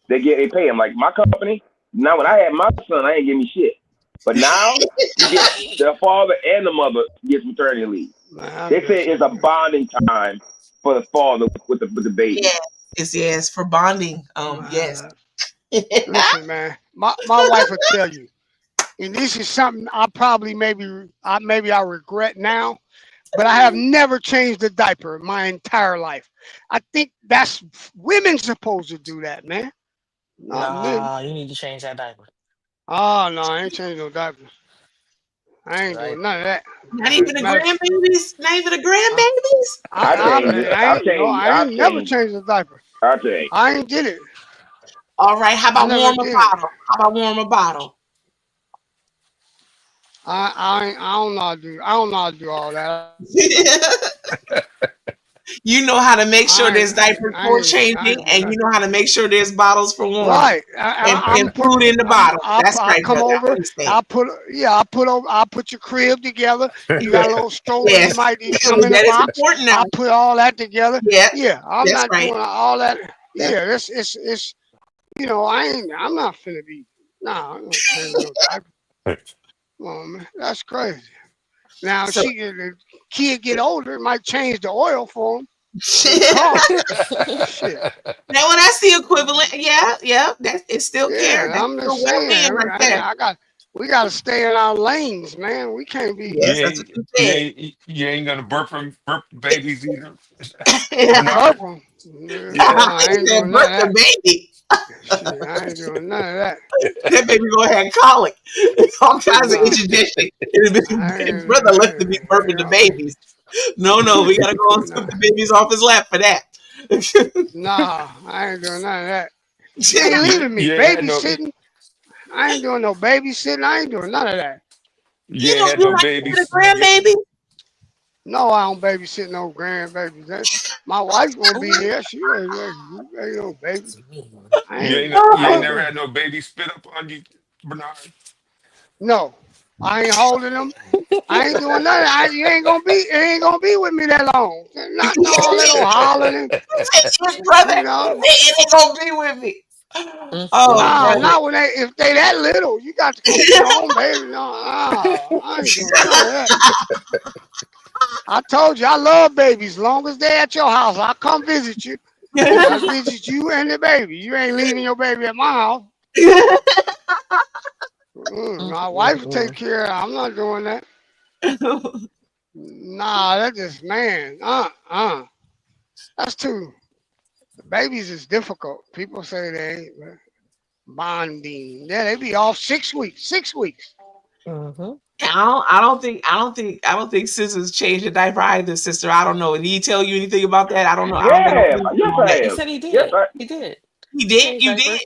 They pay them like my company. Now when I had my son, I ain't give me shit. But now you get the father and the mother gets maternity leave. They say it's a bonding time for the father with the baby. Yeah, it's for bonding. Yes. Listen, man, my wife will tell you, and this is something I regret now, but I have never changed a diaper my entire life. I think that's women supposed to do that, man. Nah, you need to change that diaper. Oh no, I ain't changing no diapers. I ain't doing none of that. Not even the grandbabies. Not even the grandbabies. I ain't never changed a diaper. I ain't did it. All right. How about warm a bottle? I don't know how to do. I don't know how to do all that. You know how to make sure there's diapers I for ain't changing, doing and you know how to make sure there's bottles for warming, Right. and food in the bottle. That's I'll right, come brother. I over. understand. I'll put your crib together. You got a little stroller. You Yes, might need some in that a is box. important now. I'll put all that together. Yeah, Yeah. I'm that's not right. doing all that. That's Yeah. It's I'm not finna be. Nah, I'm not changing no diaper. Come on, man. That's crazy. Now so. the kid get older, it might change the oil for him. In the car. Shit. Now, when that's the equivalent, yeah, it's still care. Yeah, That's I'm still just saying. well-being right there. We got to stay in our lanes, man. We can't be. Yes, that's what you said. You ain't gonna burp babies either. Burp Bernard. them. Yeah. I He ain't said, doing none "Birth of the that. baby." Shit, I ain't doing none of that. That baby gonna have colic, all kinds of Nah, indigestion. I His brother left to be burping the babies. No, we gotta go and scoop the babies off his lap for that. nah, I ain't doing none of that. You ain't leaving me You ain't had no. babysitting. I ain't doing no babysitting. I ain't doing none of that. You ain't had no babies. The grandbaby? No, I don't babysit no grandbabies. My wife gonna be there. She ain't no baby. You ain't never had no baby spit up on you, Bernard. No, I ain't holding them. I ain't doing nothing. You ain't gonna be with me that long. Not all that old hollering. His brother, it ain't gonna be with me. Oh, Nah, brother. not when if they that little. You got to keep your own baby. No, I ain't doing none of that. I told you I love babies. Long as they at your house, I'll come visit you. I'll visit you and the baby. You ain't leaving your baby at my house. My wife will take care of it. I'm not doing that. Nah, that's just man. That's too. Babies is difficult. People say they ain't but bonding. Yeah, they be off 6 weeks. 6 weeks. I don't think Scissors changed the diaper either, sister. I don't know. Did he tell you anything about that? I don't know. I don't got no Yeah, feeling yes on I that. have. He said he did. Yes, He did. He did? Changed You diapers. did?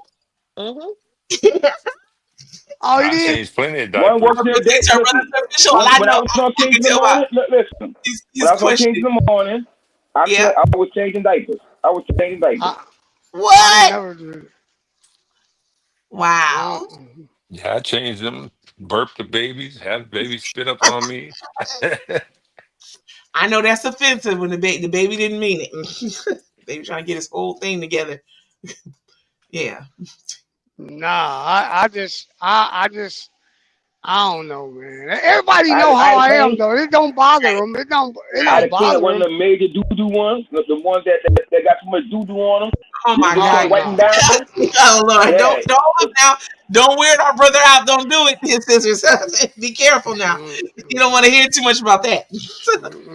Oh, he I did? changed plenty of One diapers. works in the day. Listen, when I was on Kings in the morning, listen. When I was on Kings in the morning, I was changing diapers. What? I never did. Wow. Yeah, I changed them. Burp the babies. Have babies spit up on me. I know that's offensive when the baby didn't mean it. Baby trying to get his whole thing together. Yeah. Nah, I don't know, man. Everybody know how I am though. It don't bother them. It don't I bother changed one of them. the major doo-doo ones, the ones that got too much doo-doo on them. Oh my You God. can't wipe them down. Oh Lord. Yeah. Don't look now. Don't weird our brother out. Don't do it, his sisters. Be careful now. You don't want to hear too much about that.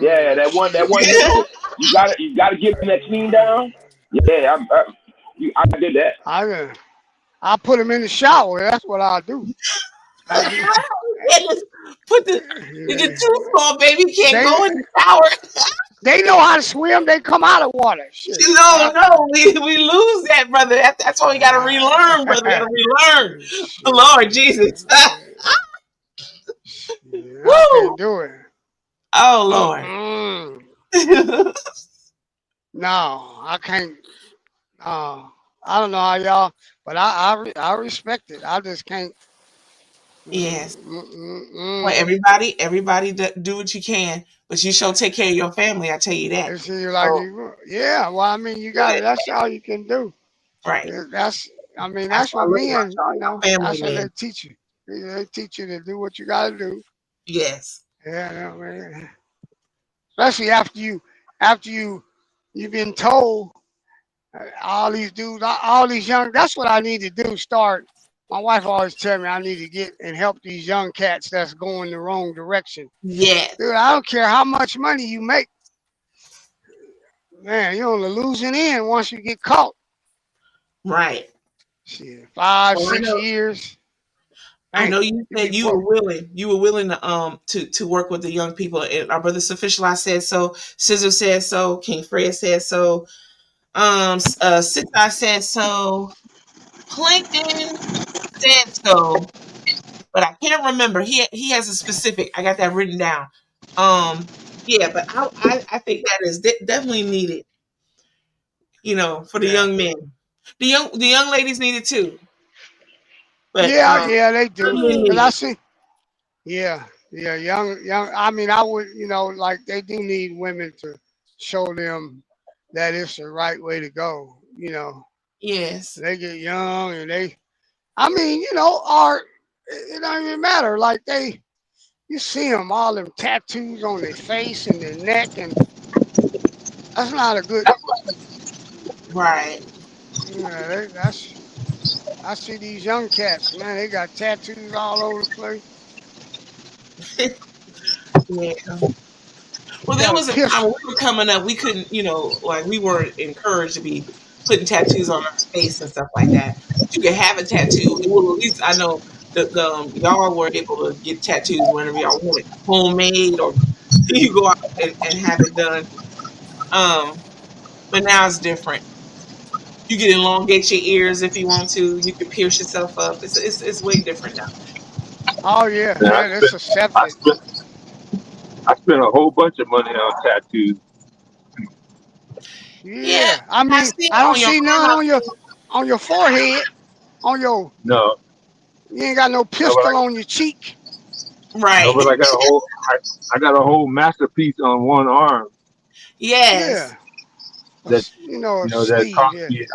Yeah, that one you gotta get them that clean down. Yeah, I did that. I put them in the shower. That's what I do. Put the too small baby can't go in the shower. They know how to swim. They come out of water. Shit. No, we lose that, brother. That's why we gotta relearn, brother. We gotta relearn. Lord Jesus. I can't do it. Oh Lord. No, I can't. I don't know how y'all, but I respect it. I just can't. Yes. Well, everybody do what you can, but you sure take care of your family. I tell you that. Yeah. Well, I mean, you got it. That's all you can do. Right. That's why what I look men. at y'all, y'all family That's what men. they teach you. They teach you to do what you got to do. Yes. Yeah, man. Especially after you've been told all these dudes, all these young. That's what I need to do. Start. My wife always tell me I need to get and help these young cats that's going the wrong direction. Yeah. Dude, I don't care how much money you make. Man, you're only losing in once you get caught. Right. Shit, 5, Well, 6 years. I know you said you were willing. You were willing to work with the young people. And our brother Sufficial said so. Scissor said so. King Fred said so. Sita said so. Plankton said so. But I can't remember. He has a specific. I got that written down. Yeah, but I think that is definitely needed. For the Yeah. young men, the young ladies need it too. But Yeah, they do. young men Cause need I it. see. Yeah, young. I mean, I would, like they do need women to show them that it's the right way to go. Yes. They get young and I mean, art. It don't even matter. Like you see them all them tattoos on their face and their neck, and that's not a good. Right. Yeah, that's. I see these young cats, man. They got tattoos all over the place. Yeah. They Well, there got a was a time pistol. when we were coming up, we couldn't, like we weren't encouraged to be putting tattoos on our face and stuff like that. But you could have a tattoo. Well, at least I know y'all were able to get tattoos whenever y'all wanted, homemade, or you go out and have it done. But now it's different. You can elongate your ears if you want to. You can pierce yourself up. It's way different now. Oh yeah, Yeah, yeah, that's accepted. I spent a whole bunch of money on tattoos. Yeah, Yeah, I I mean, see it I don't on your see none arm. on your forehead, on your. No, You ain't got no no, but pistol on your cheek. Right. I got I got a whole masterpiece on one arm Yes. Yeah, that a that sleeve. cost Yeah. me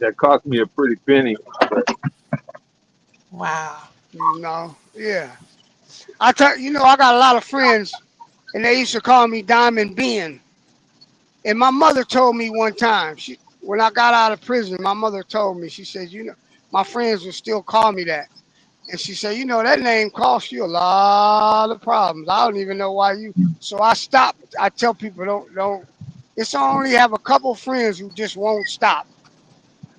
that cost me a pretty penny. Wow. Yeah. I got a lot of friends, and they used to call me Diamond Ben. And my mother told me one time, when I got out of prison, my mother told me, she said, my friends would still call me that. And she said, that name costs you a lot of problems. I don't even know why you. So I stopped. I tell people, don't. It's only have a couple friends who just won't stop.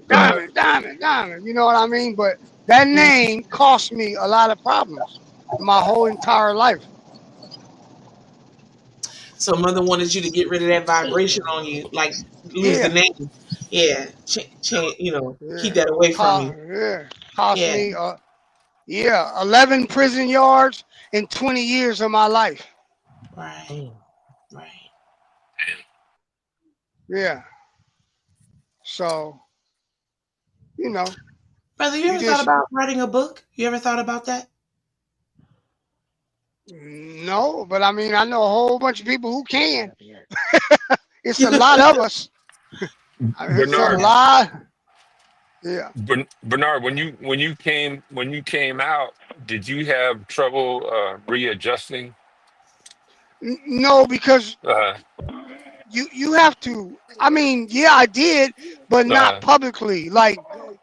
Diamond, diamond, diamond. You know what I mean? But that name cost me a lot of problems my whole entire life. So mother wanted you to get rid of that vibration on you, like lose the Yeah, name. Yeah, keep yeah. that away from you. Yeah. Cost Yeah. me, 11 prison yards in 20 years of my life. Right. Right. Yeah. So, you know, Brother, you you ever thought just about writing a book? You ever thought about that? no, but I mean, I know a whole bunch of people who can. It's a lot of us. It's a Bernard, Yeah. lot. Yeah. Bernard, when you came out, did you have trouble readjusting? No, because Uh, you have to. I mean, yeah, I did, but not uh, publicly.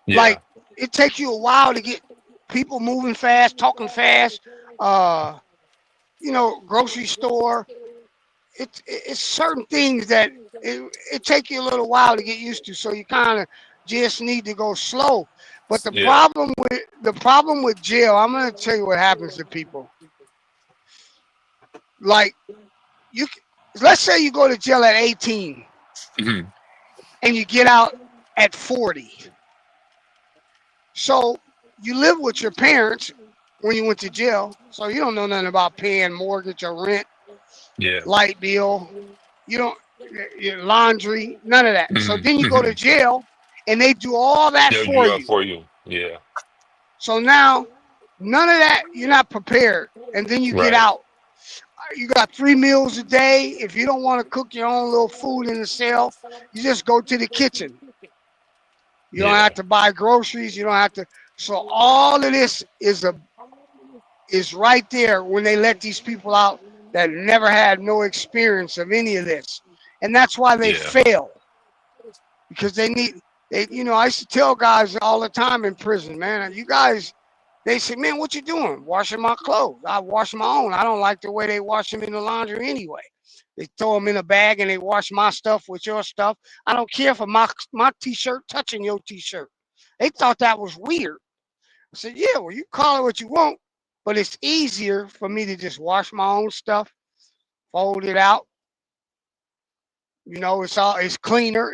yeah, Like it takes you a while to get people moving fast, talking fast. Uh, grocery store. It's certain things that it take you a little while to get used to. So you kind of just need to go slow. But the yeah. problem with jail, I'm gonna tell you what happens to people. Like you, let's say you go to jail at 18 Mhm. and you get out at 40. So you live with your parents when you went to jail. So you don't know nothing about paying mortgage or rent, Yeah. light bill. You don't your laundry, none of that. So Mhm. then you go to Mhm. jail and they do all that They'll for do that you. for you. Yeah. So now none of that, you're not prepared. And then you get Right. out. You got 3 meals a day. If you don't want to cook your own little food in the cell, you just go to the kitchen. You don't Yeah. have to buy groceries. You don't have to. So all of this is right there when they let these people out that never had no experience of any of this, and that's why they Yeah. fail because they need. I used to tell guys all the time in prison, man, you guys. They say, man, what you doing? Washing my clothes. I wash my own. I don't like the way they wash them in the laundry anyway. They throw them in a bag and they wash my stuff with your stuff. I don't care for my t-shirt touching your t-shirt. They thought that was weird. I said, yeah, well, you call it what you want, but it's easier for me to just wash my own stuff, fold it out. It's cleaner.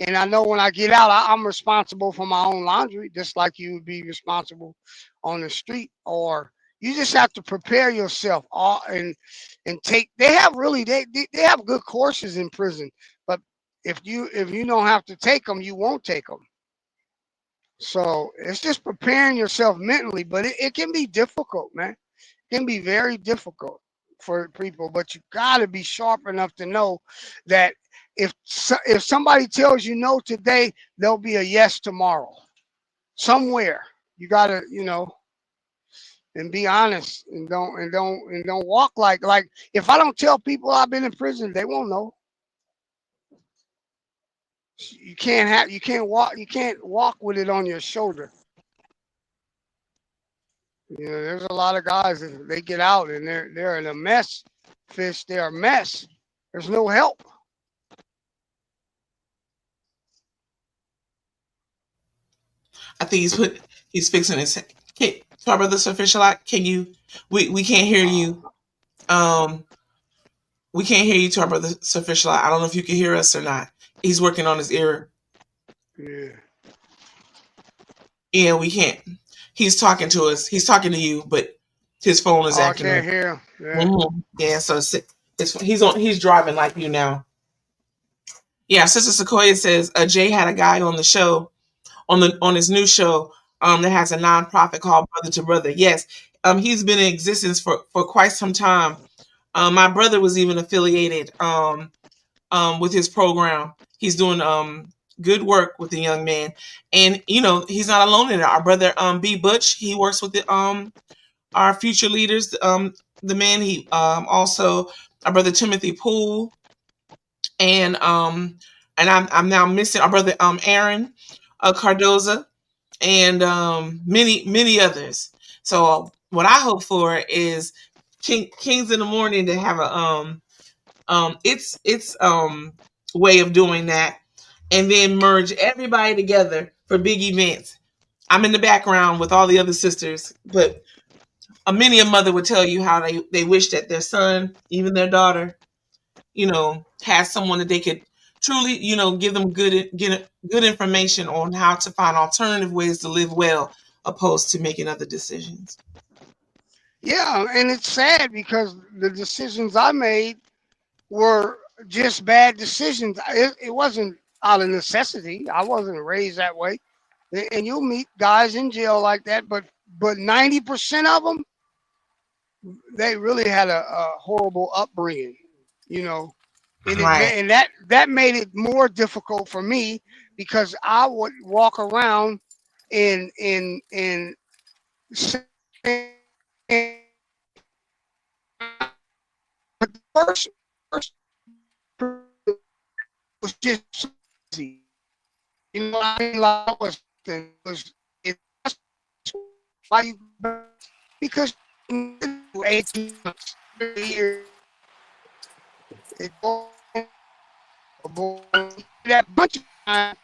And I know when I get out, I'm responsible for my own laundry, just like you would be responsible on the street, or You just have to prepare yourself all and take. They have good courses in prison, but if you don't have to take them, you won't take them. So it's just preparing yourself mentally, but it can be difficult, man. It can be very difficult for people, but you got to be sharp enough to know that if somebody tells you no today, there'll be a yes tomorrow. Somewhere you got to, and be honest and don't walk like if I don't tell people I've been in prison, they won't know. You can't walk with it on your shoulder. There's a lot of guys that they get out and they're in a mess. Fish, they're a mess. There's no help. I think he's fixing his. Okay, my brother Official Lot, can you? We can't hear you. We can't hear you, to our brother Official Lot. I don't know if you can hear us or not. He's working on his ear. Yeah, we can't. He's talking to us. He's talking to you, but his phone is acting. I can't hear him. Yeah. Mm-hmm. Yeah, so he's driving like you now. Yeah, Sister Sequoia says Jay had a guy on the show, on his new show, that has a nonprofit called Brother to Brother. Yes, he's been in existence for quite some time. My brother was even affiliated with his program. He's doing good work with the young man, and he's not alone in it. Our brother B Butch, he works with the our future leaders. The man, he also our brother Timothy Poole, and I'm now missing our brother Aaron Cardoza, and many others. So what I hope for is Kings in the Morning to have a its way of doing that, and then merge everybody together for big events. I'm in the background with all the other sisters, but many a mother would tell you how they wish that their son, even their daughter, has someone that they could truly, give them good information on how to find alternative ways to live well, opposed to making other decisions. Yeah, and it's sad because the decisions I made were just bad decisions. It wasn't out of necessity. I wasn't raised that way. And you'll meet guys in jail like that, but 90% of them, they really had a horrible upbringing, Right. And that made it more difficult for me because I would walk around in but the first was just easy. Was why you, because 18 months year that bunch of time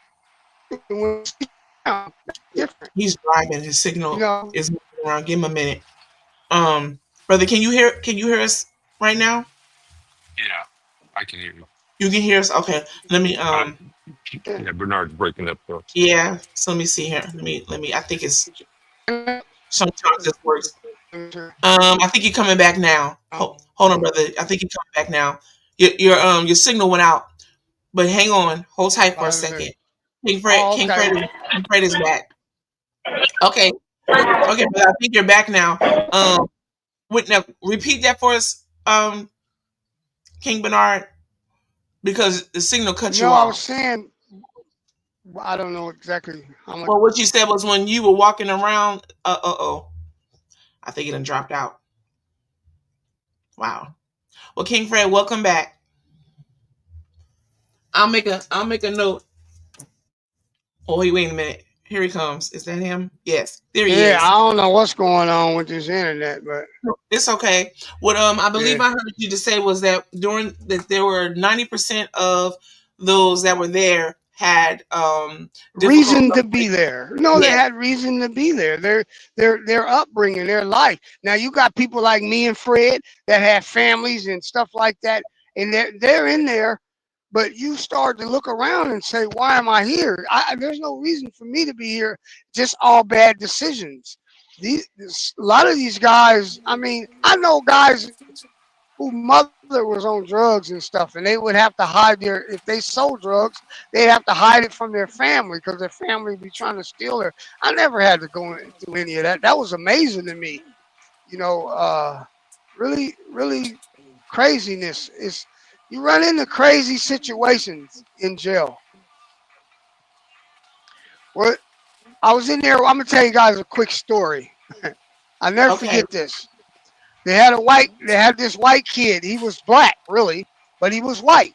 different. He's driving. His signal is moving around. Give him a minute. Brother, can you hear us right now? Yeah, I can hear you. You can hear us? Okay. Let me Yeah, Bernard's breaking up though. yeah, so let me see here. Let me I think it's sometimes this works. I think you're coming back now. Hold on, brother. I think you're coming back now. Your signal went out. But hang on. Hold tight for a second. King Fred is back. Okay. Okay, but I think you're back now. Now repeat that for us, King Bernard, because the signal cut you off. I was saying, I don't know exactly how much. Well, what you said was when you were walking around. I think it done dropped out. Wow. Well, King Fred, welcome back. I'll make a note. Oh, wait a minute. Here he comes. Is that him? Yes. There he is. Yeah, I don't know what's going on with this internet, but it's okay. What I believe I heard you to say was that there were 90% of those that were there had reason to be there. No, they had reason to be there. Their upbringing, their life. Now you got people like me and Fred that have families and stuff like that, and they're in there. But you start to look around and say, why am I here? There's no reason for me to be here. Just all bad decisions. A lot of these guys. I mean, I know guys whose mother was on drugs and stuff, and they would have to hide if they sold drugs, they'd have to hide it from their family because their family would be trying to steal her. I never had to go through any of that. That was amazing to me. You know, really, really craziness is you run into crazy situations in jail. Well, I was in there. I'm gonna tell you guys a quick story. I'll never Okay. forget this. They had this white kid. He was black, really, but he was white.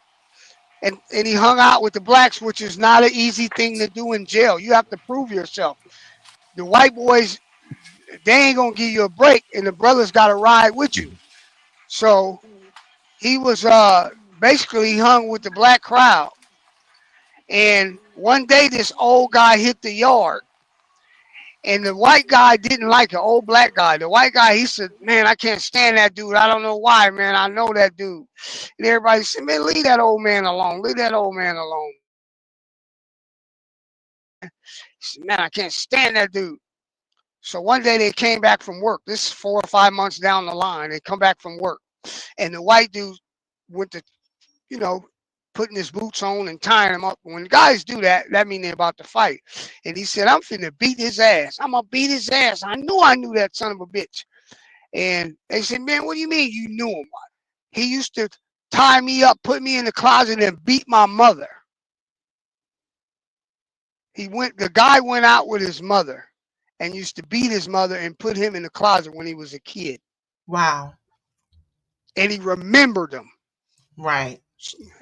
And he hung out with the blacks, which is not an easy thing to do in jail. You have to prove yourself. The white boys, they ain't gonna give you a break, and the brothers got to ride with you. So he was basically hung with the black crowd. And one day, this old guy hit the yard. And the white guy didn't like the old black guy. The white guy, he said, man, I can't stand that dude. I don't know why, man. I know that dude. And everybody said, man, leave that old man alone. Leave that old man alone. He said, man, I can't stand that dude. So one day they came back from work. This is 4 or 5 months down the line. They come back from work. And the white dude went to, you know, putting his boots on and tying him up. When guys do that, that means they're about to fight. And he said, I'm finna beat his ass. I'm gonna beat his ass. I knew that son of a bitch. And they said, man, what do you mean you knew him? He used to tie me up, put me in the closet, and beat my mother. The guy went out with his mother and used to beat his mother and put him in the closet when he was a kid. Wow. And he remembered him. Right.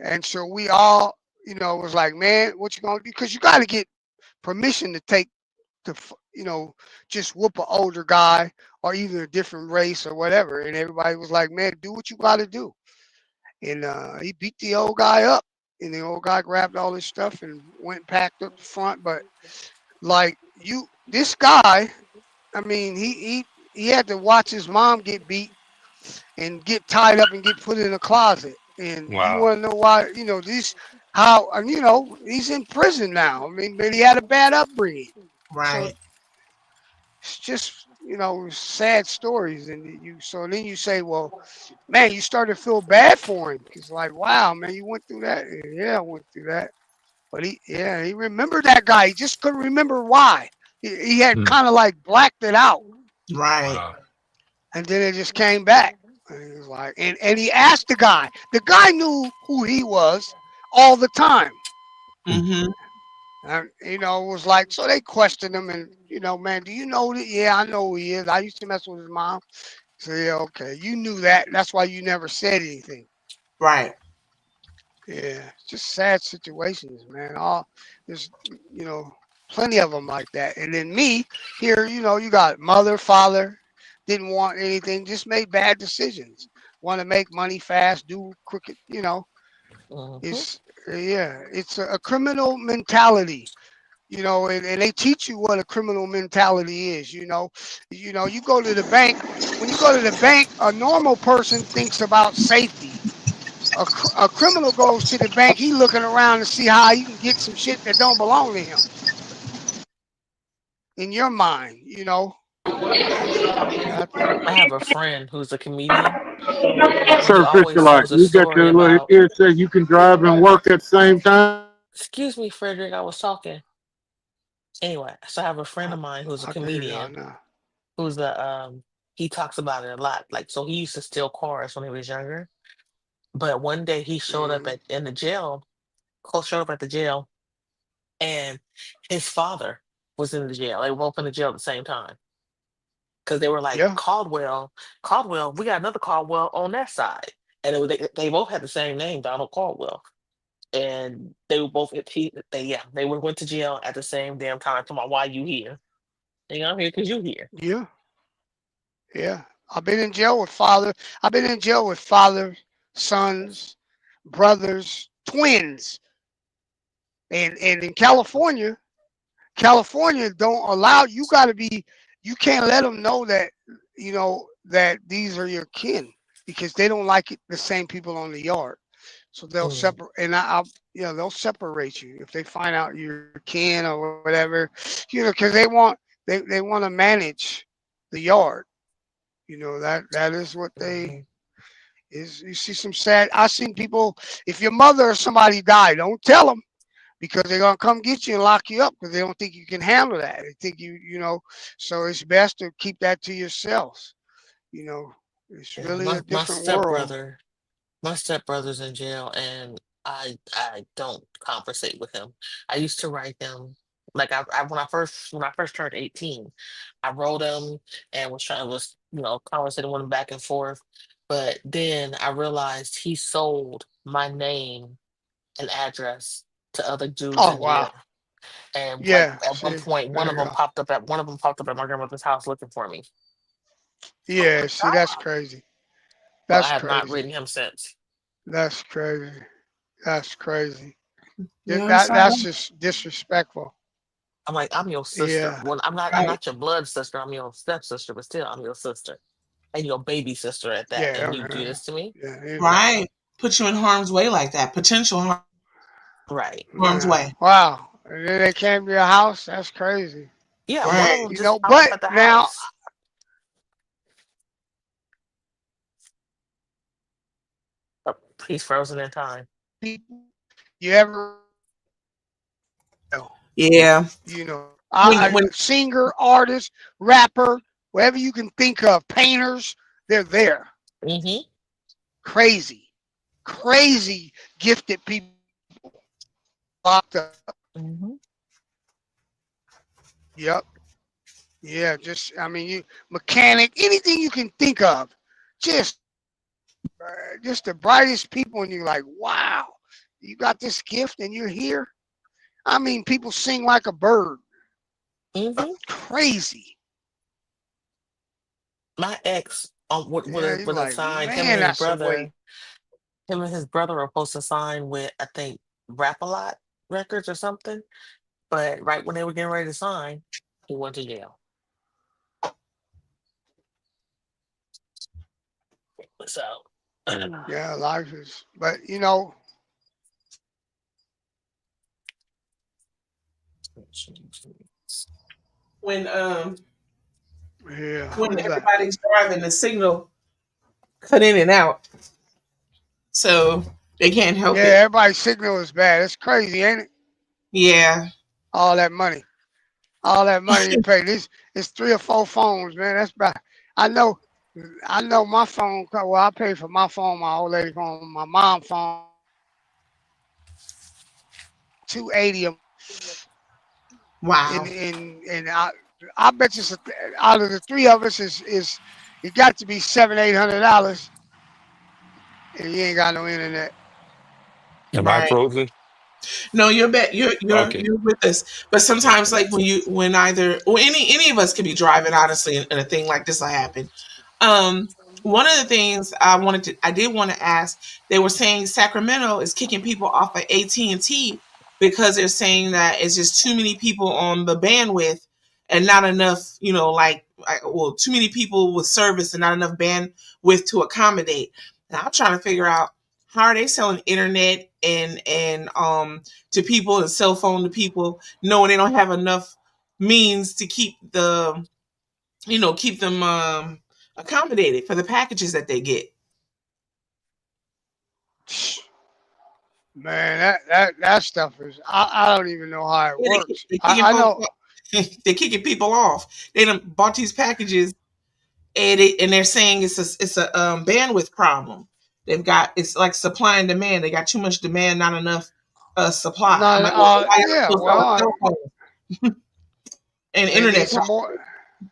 And so we all, you know, was like, man, what you gonna do? Because you got to get permission to just whoop an older guy or even a different race or whatever. And everybody was like, man, do what you got to do. And he beat the old guy up. And the old guy grabbed all his stuff and went and packed up the front. But like this guy, I mean, he had to watch his mom get beat and get tied up and get put in a closet. And you want to know why? You know, he's in prison now. I mean, but he had a bad upbringing. Right. So it's just, sad stories. And then you say, well, man, you start to feel bad for him. It's like, wow, man, you went through that. Yeah, I went through that. But he remembered that guy. He just couldn't remember why. He had kind of like blacked it out. Right. Wow. And then it just came back. And he was like, and he asked the guy. The guy knew who he was all the time. Mm-hmm. And it was like, so they questioned him, and man, do you know that? Yeah, I know who he is. I used to mess with his mom. So yeah, okay, you knew that. That's why you never said anything. Right. Yeah, just sad situations, man. There's plenty of them like that. And then me here, you got mother, father, didn't want anything, just made bad decisions. Want to make money fast, do crooked, It's a criminal mentality, and they teach you what a criminal mentality is. You go to the bank. When you go to the bank, a normal person thinks about safety. A criminal goes to the bank. He's looking around to see how he can get some shit that don't belong to him. In your mind, I have a friend who's a comedian. Sir Fisher, you got your little ear say you can drive and work at the same time. Excuse me, Frederick, I was talking. Anyway, so I have a friend of mine who's a comedian who's he talks about it a lot. Like, so he used to steal cars when he was younger. But one day he showed up at the jail, and his father was in the jail. They were both in the jail at the same time. Because they were like, Caldwell, we got another Caldwell on that side. And they both had the same name, Donald Caldwell. And they were both they went to jail at the same damn time. Come on, why you here? And I'm here because you here. Yeah. I've been in jail with father. I've been in jail with father, sons, brothers, twins. And in California don't allow, you can't let them know that, that these are your kin, because they don't like it, the same people on the yard. So they'll separate, and they'll separate you if they find out you're kin or whatever, because they want to manage the yard. You know, that is what they is. You see some sad. I seen people. If your mother or somebody died, don't tell them because they're gonna come get you and lock you up because they don't think you can handle that. They think you know. So it's best to keep that to yourselves. You know, it's Yeah, really a my different world. my stepbrother's in jail, and I don't conversate with him. I used to write him like I when I first turned 18, I wrote him and was conversating with him back and forth. But then I realized he sold my name and address to other dudes Oh in jail. wow. And like Yeah. at one See, point, there you go. one of them popped up at my grandmother's house looking for me. Yeah. See, that's crazy. But I That's have not crazy. written him since. That's crazy. That's crazy. You know what I'm saying? That's just disrespectful. I'm like, I'm your sister. Yeah. Well, I'm Right. not your blood sister. I'm your stepsister, but still, I'm your sister and your baby sister at that. And you do Yeah. this to me, Yeah. Right. Put you in harm's way like that. Potential right? harm's Yeah. way. Wow. And then they came to your house. That's crazy. Yeah, one Right. of them You just know, popped up but at the now house. Oh, he's frozen in time. people you ever know, Yeah. you know, When singer, artist, rapper, whatever you can think of, painters, they're there. Mm-hmm. Crazy, crazy gifted people locked up. Mm-hmm. Yep. Yeah, just I mean, you mechanic, anything you can think of, just just the brightest people, and you're like, wow, you got this gift, and you're here. I mean, people sing like a bird. Mm-hmm. Crazy. My ex, Yeah, you're would have like, signed man, that's a weight. him and his brother were supposed to sign with, I think, Rap a Lot Records or something. But right when they were getting ready to sign, he went to jail. So, Yeah, life is, but you know, when yeah, when who's that? everybody's driving, the signal cut in and out, so they can't Yeah, help it. everybody's signal is bad. It's crazy, ain't it? Yeah. All that money. All that money you pay. This it's 3 or 4 phones, man. That's bad. I know I know my phone well, I pay for my phone, my old lady phone, my mom phone, 280 Wow. and I bet you out of the three of us is it got to be $700-800 and you ain't got no internet. Am I Right. frozen? No, you're Okay. with us. But sometimes, like when either or any of us could be driving, honestly, and a thing like this will happen. One of the things I did want to ask, they were saying Sacramento is kicking people off of AT&T because they're saying that it's just too many people on the bandwidth and not enough, too many people with service and not enough bandwidth to accommodate. And I'm trying to figure out how are they selling internet and to people and cell phone to people, knowing they don't have enough means to keep them accommodated for the packages that they get. Man, that stuff is I don't even know how it Yeah, works. they I know they're kicking people off. They done bought these packages and they're saying it's a bandwidth problem. It's like supply and demand. They got too much demand, not enough supply. I'm not like, well, why y'all yeah, still selling well, cell phones and they need internet some more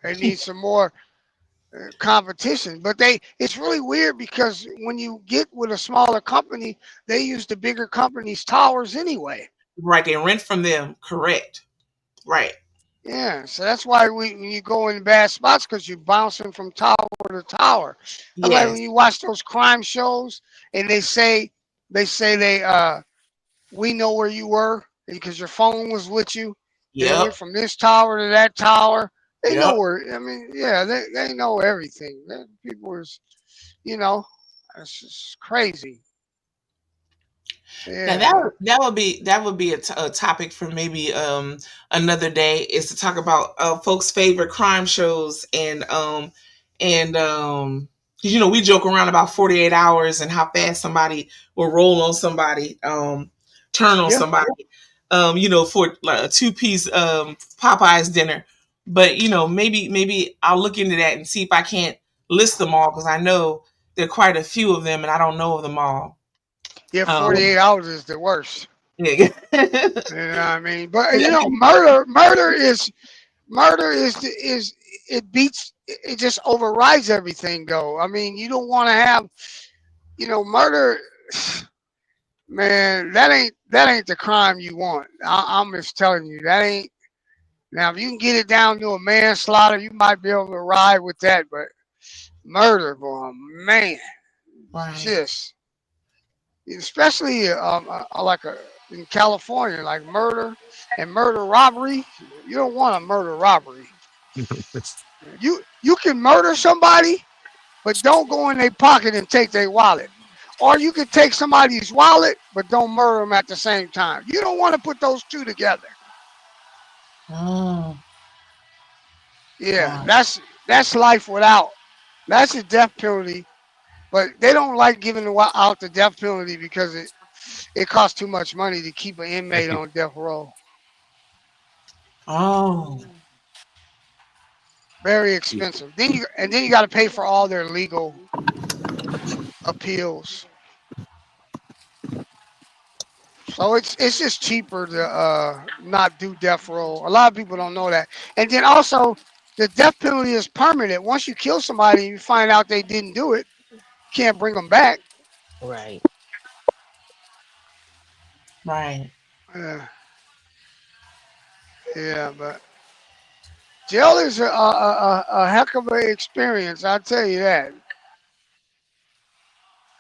they need some more competition. But it's really weird because when you get with a smaller company, they use the bigger company's towers anyway. Right, they rent from them. Correct. Right. Yeah, so that's why when you go in bad spots because you're bouncing from tower to tower. That's like Yes. when you watch those crime shows and they we know where you were because your phone was with you. And it Yep. went from this tower to that tower. They know Yep. where. I mean, yeah, they know everything. People is, you know, it's just crazy. Now Yeah. that would be a topic for maybe another day, is to talk about folks' favorite crime shows, and 'cause, you know, we joke around about 48 hours and how fast somebody will roll on somebody, turn on Yeah. somebody, you know, for like a 2-piece Popeyes dinner. But you know, maybe I'll look into that and see if I can't list them all, because I know there are quite a few of them and I don't know of them all. Yeah, 48 hours is the worst. Yeah. You know what I mean? But Yeah. you know, murder is it beats it just overrides everything though. I mean, you don't want to have, you know, murder. Man, that ain't the crime you want. I'm just telling you, that ain't. Now, if you can get it down to a manslaughter, you might be able to ride with that. But murder, boy, man, Right. just especially like in California, like murder and murder robbery. You don't want a murder robbery. You can murder somebody, but don't go in their pocket and take their wallet. Or you can take somebody's wallet, but don't murder them at the same time. You don't want to put those two together. Oh. Yeah, Wow. that's life without. That's a death penalty, but they don't like giving out the death penalty because it costs too much money to keep an inmate on death row. Oh. Very expensive. Then you got to pay for all their legal appeals. So it's just cheaper to not do death row. A lot of people don't know that. And then also the death penalty is permanent. Once you kill somebody and you find out they didn't do it, you can't bring them back. Right. Right. Yeah, but jail is a heck of an experience. I'll tell you that.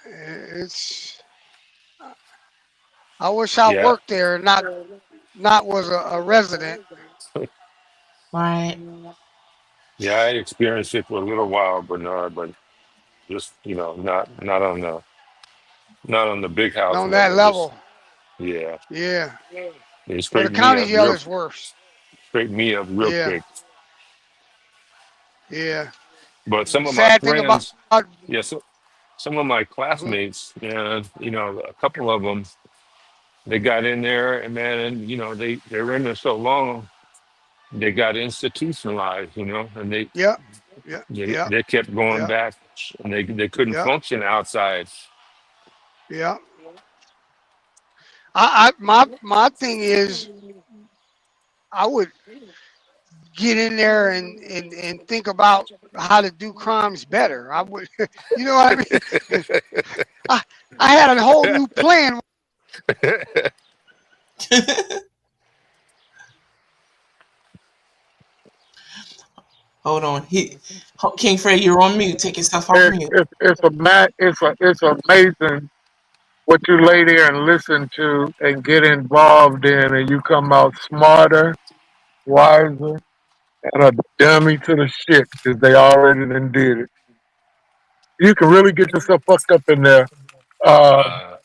It's. I wish I Yeah. worked there and not was a resident. Right. Yeah, I experienced it for a little while, Bernard, but just not on the big house On that level. Just level. yeah, Yeah. it Well, the straightened me county up jail is worse. real Yeah. quick. Yeah. But some The of my sad thing about. friends, yeah, so some of my classmates, man, you know, a couple of them, they got in there, and man, you know, they were in there so long, they got institutionalized, you know, and Yep. Yep. they, Yep. they kept going Yep. back, and they couldn't Yep. function outside. Yep. My thing is I would get in there and think about how to do crimes better. I would, you know what I mean? I had a whole new plan. Hold on. King Fred, you're on mute. Take yourself off mute. It's amazing what you lay there and listen to and get involved in, and you come out smarter, wiser, and a dummy to the shit because they already done did it. You can really get yourself fucked up in there.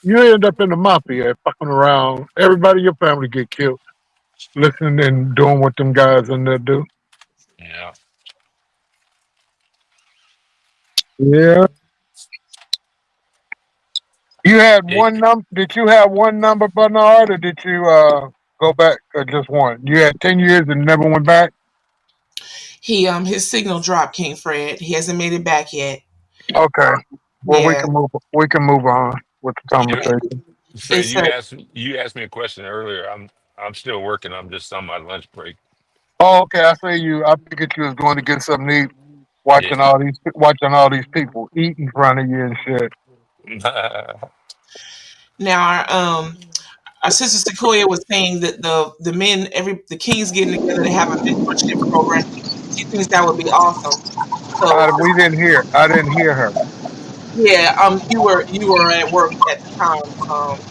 You end up in the mafia fucking around. Everybody in your family get killed listening and doing what them guys in there do. Yeah. Yeah. You had one number. Did you have one number, Bernard, or did you go back just one? You had 10 years and never went back. His signal dropped, King Fred. He hasn't made it back yet. Okay. Well, Yeah. we can move on with the conversation. Fred, you asked me a question earlier. I'm still working. I'm just on my lunch break. Oh, okay. I say you. I figured you was going to get something to eat, watching all these people eat in front of you and shit. Now our sister Sequoia was saying that the men, the Kings getting together to have a mentorship program. She thinks that would be awesome. So I didn't hear her. yeah, you were at work at the time,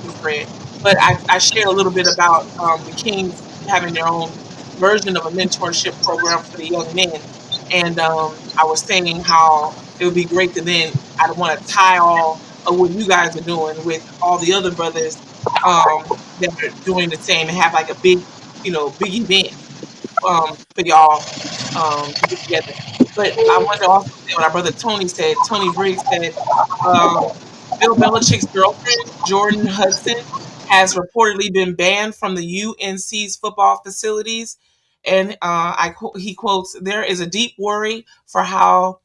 King Fred. But I shared a little bit about the Kings having their own version of a mentorship program for the young men, and I was saying how it would be great to then I'd want to tie all of what you guys are doing with all the other brothers that are doing the same and have like a big, big event for y'all to get together. But I wanted to also say what our brother Tony said. Tony Briggs said Bill Belichick's girlfriend, Jordan Hudson, has reportedly been banned from the UNC's football facilities. And he quotes, "There is a deep worry for how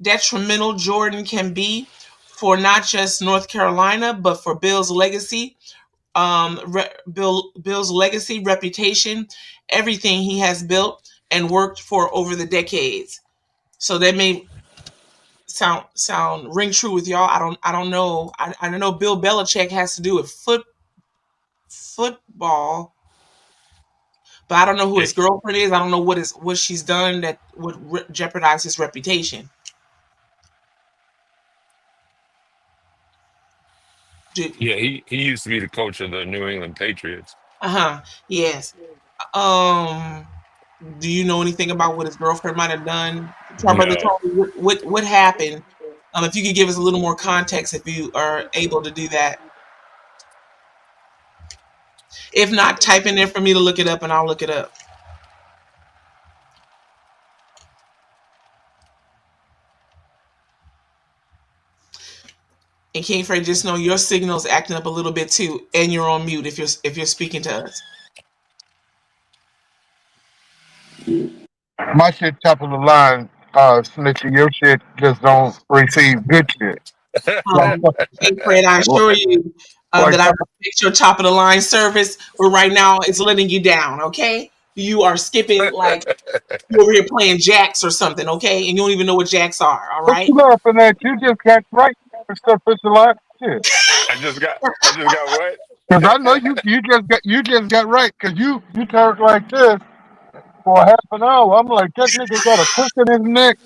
detrimental Jordan can be for not just North Carolina, but for Bill's legacy, Bill's legacy, reputation, everything he has built and worked for over the decades." So that may sound ring true with y'all. I don't know. I know Bill Belichick has to do with football, but I don't know who his girlfriend is. I don't know what she's done that would jeopardize his reputation. Yeah, he used to be the coach of the New England Patriots. Yes. Do you know anything about what his girlfriend might have done? Our brother Tony, what happened? If you could give us a little more context, if you are able to do that. If not, type in there for me to look it up, and I'll look it up. And King Frey, just know your signal's acting up a little bit too, and you're on mute if you're speaking to us. My shit top of the line, Snitchy. Your shit just don't receive good shit. King Frey, I assure you that I respect your top of the line service, but right now it's letting you down. Okay, you are skipping like you're over here playing jacks or something. Okay, and you don't even know what jacks are. All right. What you laughing at? You just got right for stuff that's a lot. Shit. I just got what? Because I know you just got right because you talk like this for half an hour. I'm like, that nigga got a crook in his neck.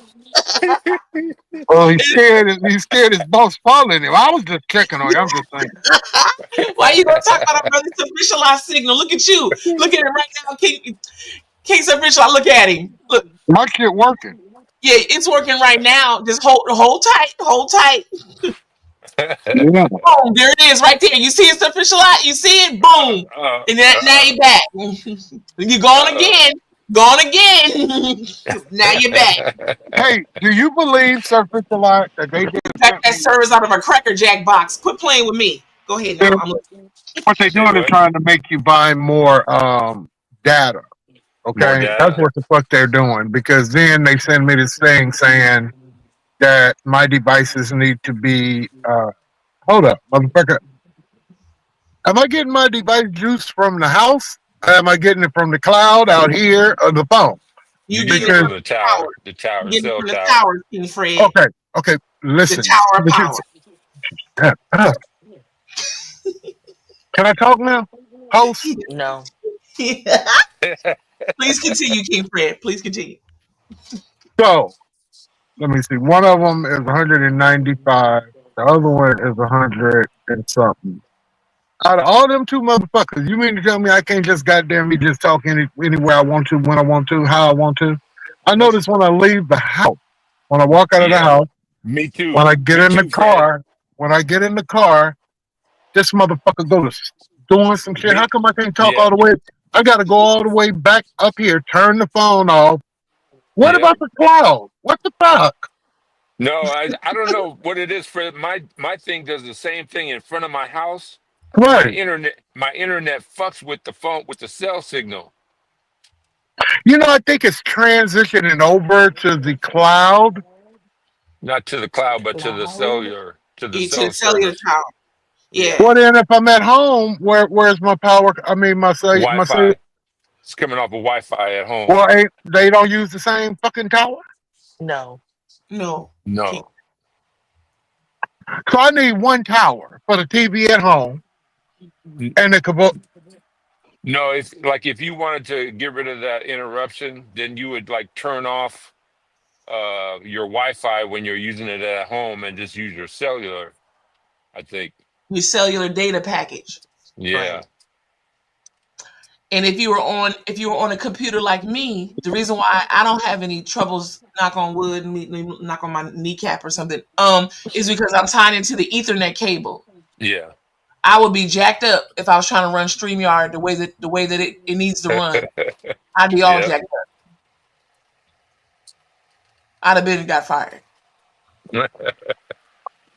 Oh, he's scared his boss following him. I was just checking on you. I'm just saying. Why you gonna talk about our brother's officialized signal? Look at you. Look at it right now, King's official. Look at him. Look. My shit working. Yeah, it's working right now. Just hold tight. Yeah. Boom, there it is right there. You see it's official out? You see it? Boom. And now you're back. You're gone again. Now you're back. Hey, do you believe Surface a lot that they did that service out of a Cracker Jack box? Quit playing with me. Go ahead now. What they're doing is trying to make you buy more data. Okay, that's what the fuck they're doing, because then they send me this thing saying that my devices need to be hold up, motherfucker. Am I getting my device juice from the house? Or am I getting it from the cloud out here or the phone? You get it from the tower. The tower. You get it from the tower, King Fred. Okay. Listen. The tower of power. Can I talk now? Host? No. Please continue, King Fred. Please continue. So, let me see. One of them is 195. The other one is 100 and something. Out of all them two motherfuckers, you mean to tell me I can't just goddamn me just talk anywhere I want to, when I want to, how I want to? I notice when I leave the house, when I walk out of the house, me too. When I get in the car, this motherfucker goes doing some shit. How come I can't talk all the way? I got to go all the way back up here, turn the phone off. What about the cloud? What the fuck? No, I don't know what it is. For my thing does the same thing in front of my house. Right. My internet fucks with the phone, with the cell signal. You know, I think it's transitioning over to the cloud. Not to the cloud, but to the cellular, to the cellular tower. Yeah. Well, then if I'm at home, where's my power? I mean, my Wi-Fi. It's coming off of Wi-Fi at home. Well, they don't use the same fucking tower? No. No. So I need one tower for the TV at home. And the kaboo. No, it's like if you wanted to get rid of that interruption, then you would like turn off your Wi-Fi when you're using it at home and just use your cellular, I think. Your cellular data package. Yeah. Right. And if you were on a computer like me, the reason why I don't have any troubles, knock on wood, knock on my kneecap or something, is because I'm tied into the Ethernet cable. Yeah. I would be jacked up if I was trying to run StreamYard the way that it needs to run. I'd be all Yeah. jacked up. I'd have been got fired.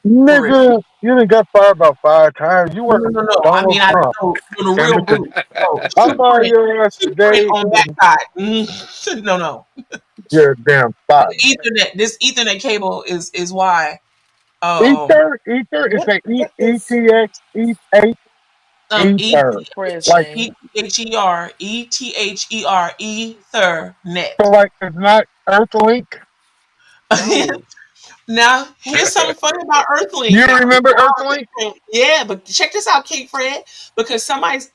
Nigga, you done got fired about 5 times. You No, working no, for no. I Donald mean, I Trump. know doing a And real listen, boot. No, I shoe saw print. your ass Shoe print today. on backside. No. You're damn fired. Ethernet. This Ethernet cable is why. Ether is a ETX Ether. Like Ether.net. so, like it's not Earthlink. Now, here's something funny about Earthlink. You Now, remember Earthlink? yeah, but check this out, King Fred, because somebody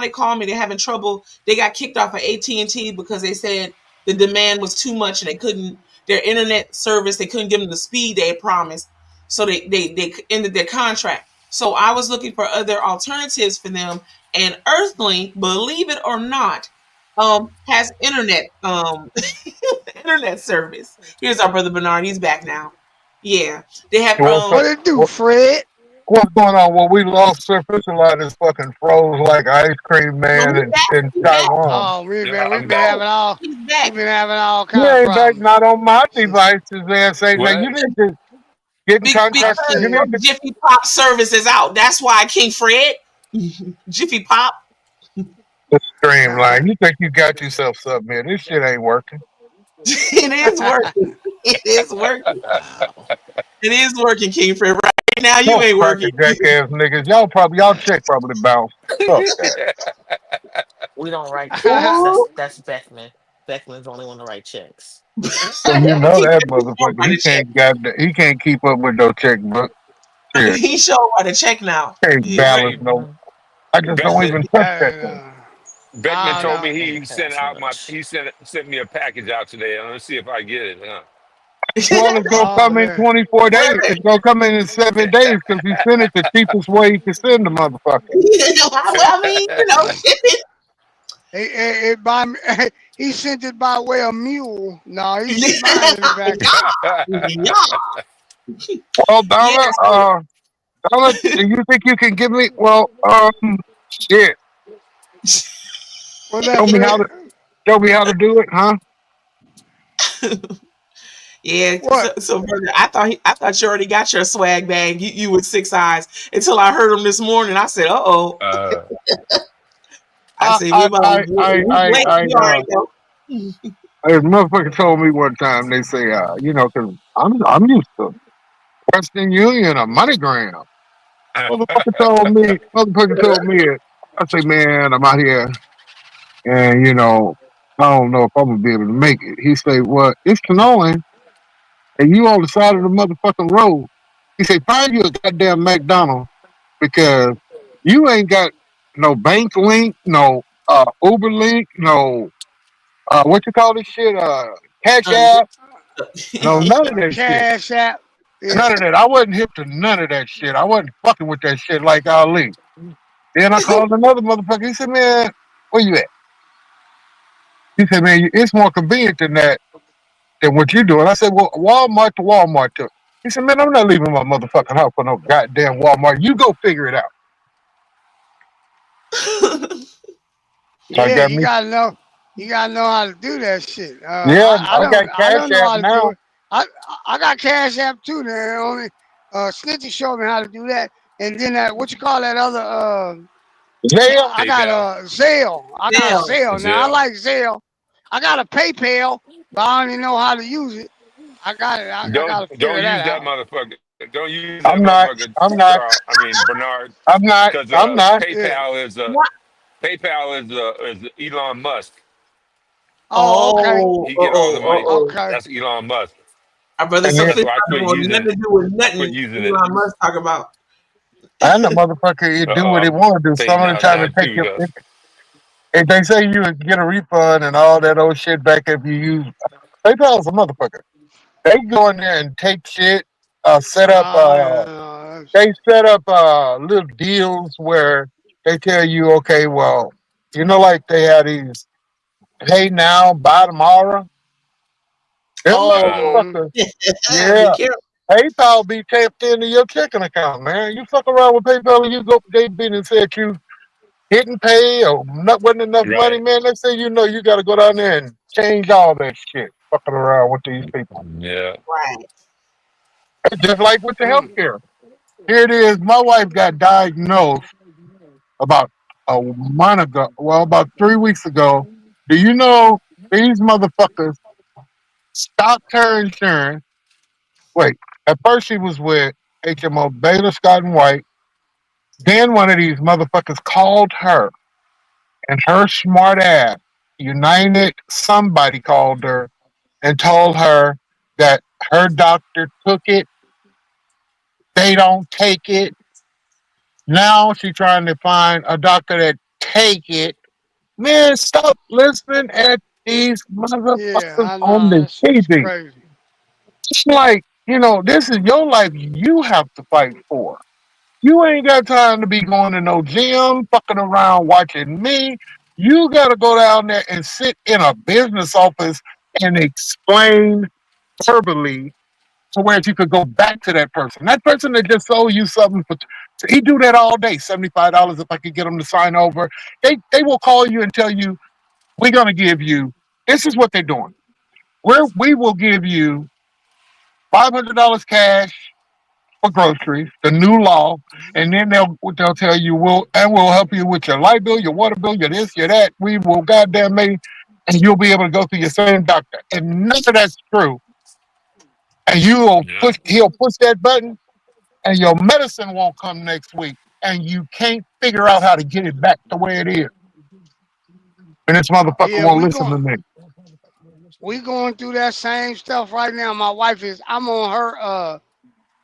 called me. They're having trouble. They got kicked off of AT&T because they said the demand was too much and they couldn't their internet service. They couldn't give them the speed they had promised, so they ended their contract. So I was looking for other alternatives for them, and Earthlink, believe it or not, has internet internet service. Here's our brother Bernard. He's back now. Yeah, they have. What it do, Fred? What's going on? Well, we lost Surface a lot is fucking froze like Ice Cream Man in Taiwan. Oh, we've been having all You kinds of ain't back problems. not on my devices, man. Say now you need to get in contact. You need to Jiffy Pop service is out. That's why King Fred. Jiffy Pop. streamline. You think you got yourself something, man? This shit ain't working. It is working. It is working. It is working, King Fred. Right now, you ain't working. Jackass niggas. Y'all check probably bounced. We don't write checks. That's Beckman. Beckman's the only one to write checks. So you know that motherfucker. He can't keep up with no checkbook. Shit. He showed by the check now. Can't balance no. I just don't even touch that thing. Beckman told me he sent me a package out today. I'm gonna see if I get it. Huh? Well, it's gonna come in 24 days. It's gonna come in 7 days because he sent it the cheapest way he could send the motherfucker. I mean, he sent it by way of mule. No, he sent mine in the back. Well, Donna, do you think you can give me? Well, shit. Show me how to do it, huh? Yeah. So brother, I thought you already got your swag bag. You with 6 eyes until I heard him this morning. I said, "Uh-oh." I said, a motherfucker told me one time. They say, because I'm used to Western Union or MoneyGram. Motherfucker told me it. I say, man, I'm out here, and I don't know if I'm gonna be able to make it. He say, well, it's annoying, and you on the side of the motherfucking road. He say, find you a goddamn McDonald's because you ain't got no bank link, no Uber link, no what you call this shit? Cash App. No, none of that Cash shit. App. None of that. I wasn't hip to none of that shit. I wasn't fucking with that shit like Ali. Then I called another motherfucker. He said, man, where you at? He said, man, it's more convenient than that, than what you doing. I said, well, Walmart to Walmart too. He said, man, I'm not leaving my motherfucking house for no goddamn Walmart. You go figure it out. Yeah, you gotta know. You gotta know how to do that shit. I got Cash App now. I got Cash App too. There only Snitchy showed me how to do that. And then that what you call that other Zelle? I got Zelle. I got Zelle now. I like Zelle. I got a PayPal, but I don't even know how to use it. I got it. I gotta figure Don't use that that out. motherfucker. Don't use that I'm not. motherfucker. I'm not. Bernard. I'm not. Because I'm not. PayPal is Elon Musk. Oh, okay. He get all the money. Okay. That's Elon Musk. Our brother That's Sophia why I quit nothing using to it. do with nothing Elon Musk talk about. And the motherfucker, he do what he want to do. Some of the time, it take you. If they say you would get a refund and all that old shit back if you use PayPal's a motherfucker. They go in there and take shit, set up. They set up little deals where they tell you, okay, well, like they have these pay now, buy tomorrow. Them motherfuckers, yeah. PayPal be tapped into your checking account, man. You fuck around with PayPal and you go, they been and said you didn't pay or not wasn't enough money, Right. man. Next thing you know, you got to go down there and change all that shit. Fucking around with these people. Yeah. Right. It's just like with the Mm. healthcare. Here it is. My wife got diagnosed about a month ago. Well, about 3 weeks ago. Do you know these motherfuckers stopped her insurance? Wait, at first she was with HMO Baylor Scott and White. Then one of these motherfuckers called her, and her smart ass, United somebody called her and told her that her doctor took it. They don't take it. Now she's trying to find a doctor that take it. Man, stop listening at these Yeah, motherfuckers I on know. the That's TV. crazy. It's like, this is your life you have to fight for. You ain't got time to be going to no gym, fucking around watching me. You got to go down there and sit in a business office and explain verbally to where you could go back to that person. That person that just sold you something, he do that all day. $75 if I could get them to sign over. They will call you and tell you, we're going to give you, this is what they're doing. We will give you $500 cash for groceries, the new law, and then they'll tell you we'll help you with your light bill, your water bill, your this, your that. We will goddamn me, and you'll be able to go to your same doctor. And none of that's true. And Yeah. he'll push that button, and your medicine won't come next week, and you can't figure out how to get it back the way it is. And this motherfucker Yeah, won't listen to me. we going through that same stuff right now. My wife I'm on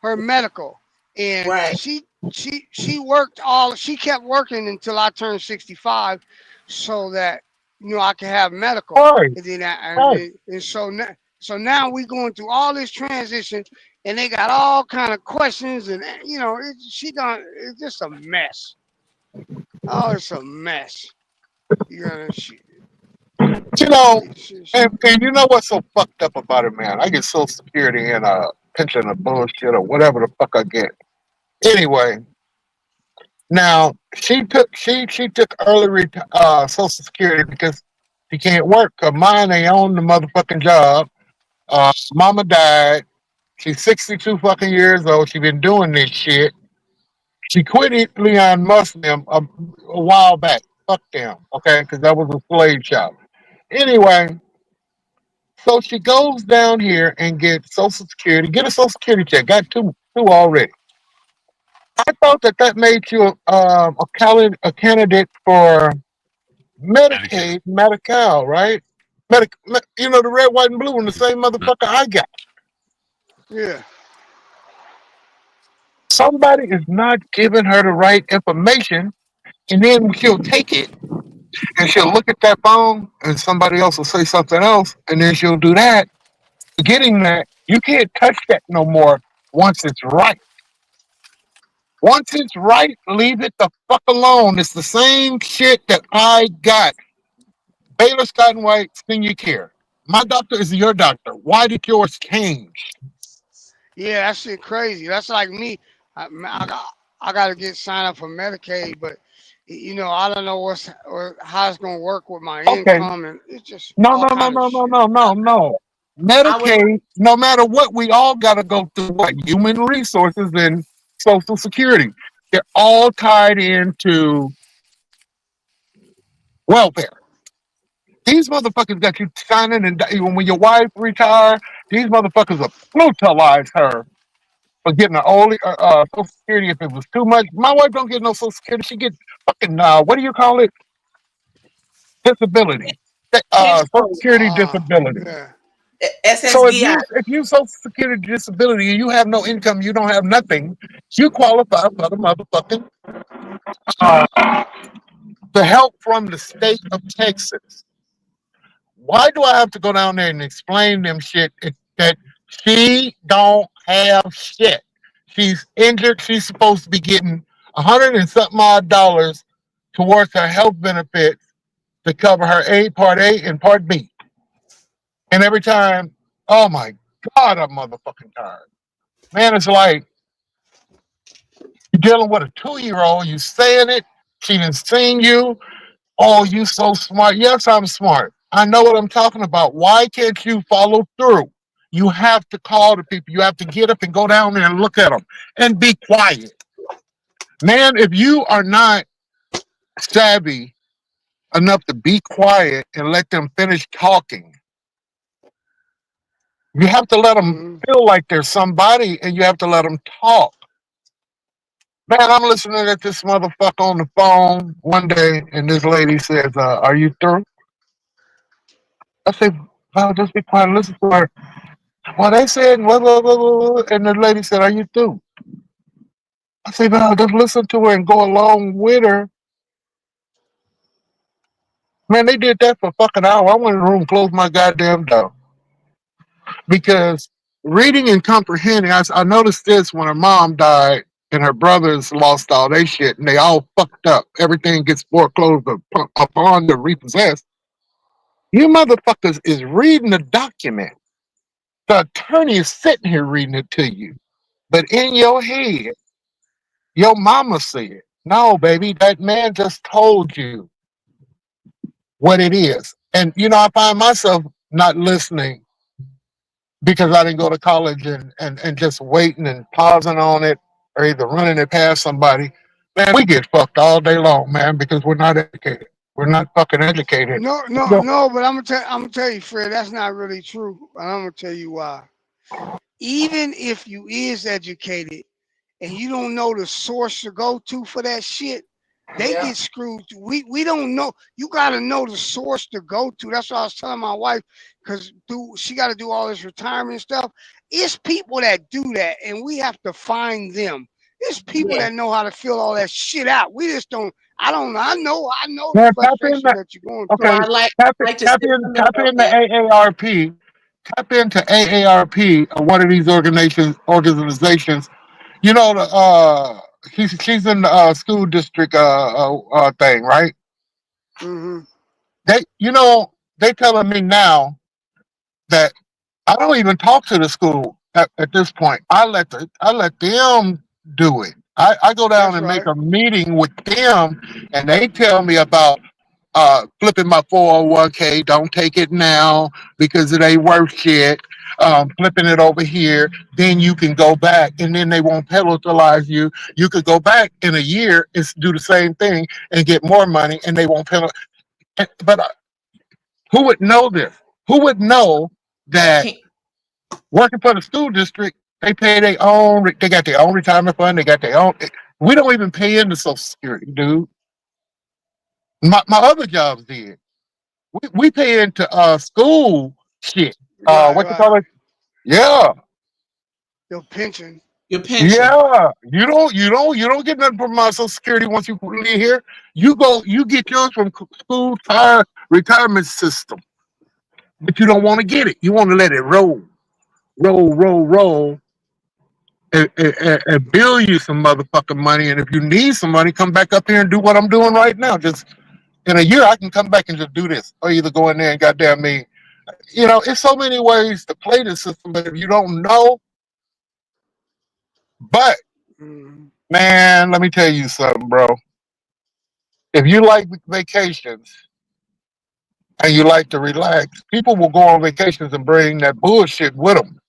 her medical, and Right. she she kept working until I turned 65, so that I can have medical. Right, And then right. and so now we going through all this transition, and they got all kind of questions, and it's just a mess. Oh, it's a mess. You know, You know, she, and you know what's so fucked up about it, man? I get Social Security and pension or bullshit or whatever the fuck I get. Anyway, now she took Social Security because she can't work. Cause mine ain't on the motherfucking job. Mama died. She's 62 fucking years old. She been doing this shit. She quit Leon Muslim a while back. Fuck them, okay? Because that was a slave shop. Anyway, so she goes down here and gets Social Security, get a Social Security check. Got two already. I thought that made you a candidate for Medicare. Medicaid, Medi-Cal, right? The red, white, and blue, and the same motherfucker I got. yeah. Somebody is not giving her the right information, and then she'll take it and she'll look at that phone, and somebody else will say something else, and then she'll do that. Getting that, you can't touch that no more once it's right. Once it's right, leave it the fuck alone. It's the same shit that I got. Baylor Scott and White Senior Care. My doctor is your doctor. Why did yours change? Yeah, that shit crazy. That's like me. I got to get signed up for Medicaid, but I don't know how it's gonna work with my Okay. income, and it's just No, all no, no, kind of no, no, shit. no, no, no. I would. Medicaid, no matter what, we all got to go through what? Human resources and Social Security. They're all tied into welfare. These motherfuckers got you signing, and when your wife retire, these motherfuckers will brutalize her for getting an old Social Security if it was too much. My wife don't get no Social Security. She get fucking what do you call it? Disability. Social Security disability. Yeah. So if SSDI. you Social Security disability and you have no income, you don't have nothing, you qualify for the motherfucking the help from the state of Texas. Why do I have to go down there and explain them shit that she don't have shit? She's injured. She's supposed to be getting $100 and something odd dollars towards her health benefits to cover her Part A and Part B. And every time, oh my God, I'm motherfucking tired. Man, it's like you're dealing with a 2-year-old. You saying it. She done seen you. Oh, you so smart. Yes, I'm smart. I know what I'm talking about. Why can't you follow through? You have to call the people. You have to get up and go down there and look at them and be quiet. Man, if you are not savvy enough to be quiet and let them finish talking, you have to let them feel like there's somebody and you have to let them talk. Man, I'm listening to this motherfucker on the phone one day and this lady says, are you through? I said, well, just be quiet and listen to her. Well, they said, blah, blah, blah, blah, and the lady said, are you through? I said, no, just listen to her and go along with her. Man, they did that for a fucking hour. I went in the room and closed my goddamn door. Because reading and comprehending, I noticed this when her mom died and her brothers lost all their shit and they all fucked up. Everything gets foreclosed upon the repossessed. You motherfuckers is reading the document. The attorney is sitting here reading it to you. But in your head, your mama said, no, baby, that man just told you what it is. And, you know, I find myself not listening because I didn't go to college and just waiting and pausing on it or either running it past somebody. Man, we get fucked all day long, man, because we're not educated. We're not fucking educated. No, but I'm gonna tell you, Fred, that's not really true. And I'm gonna tell you why. Even if you is educated and you don't know the source to go to for that shit, they get screwed. We don't know. You gotta know the source to go to. That's what I was telling my wife, because she got to do all this retirement stuff. It's people that do that, and we have to find them. It's people that know how to fill all that shit out. We just don't. I don't know. I know the frustration that you're going through. Okay, tap in the AARP. Tap into AARP or one of these organizations. You know, she's in the school district thing, right? Mm-hmm. They telling me now that I don't even talk to the school at this point. I let them do it. I go down and make a meeting with them, and they tell me about flipping my 401k. Don't take it now because it ain't worth shit. Flipping it over here, then you can go back, and then they won't penalize you. You could go back in a year and do the same thing and get more money, and they won't penalize. But who would know this? Who would know that working for the school district, they pay their own, they got their own retirement fund, they got their own. We don't even pay into Social Security, dude. My other jobs did. We pay into school shit. What you call it? Yeah. Your pension. Yeah. You don't get nothing from my Social Security once you leave here. You get yours from school retirement system. But you don't want to get it. You want to let it roll. And bill you some motherfucking money. And if you need some money, come back up here and do what I'm doing right now. Just in a year, I can come back and just do this. Or either go in there and goddamn me. You know, it's so many ways to play the system, but if you don't know, but man, let me tell you something, bro. If you like vacations and you like to relax, people will go on vacations and bring that bullshit with them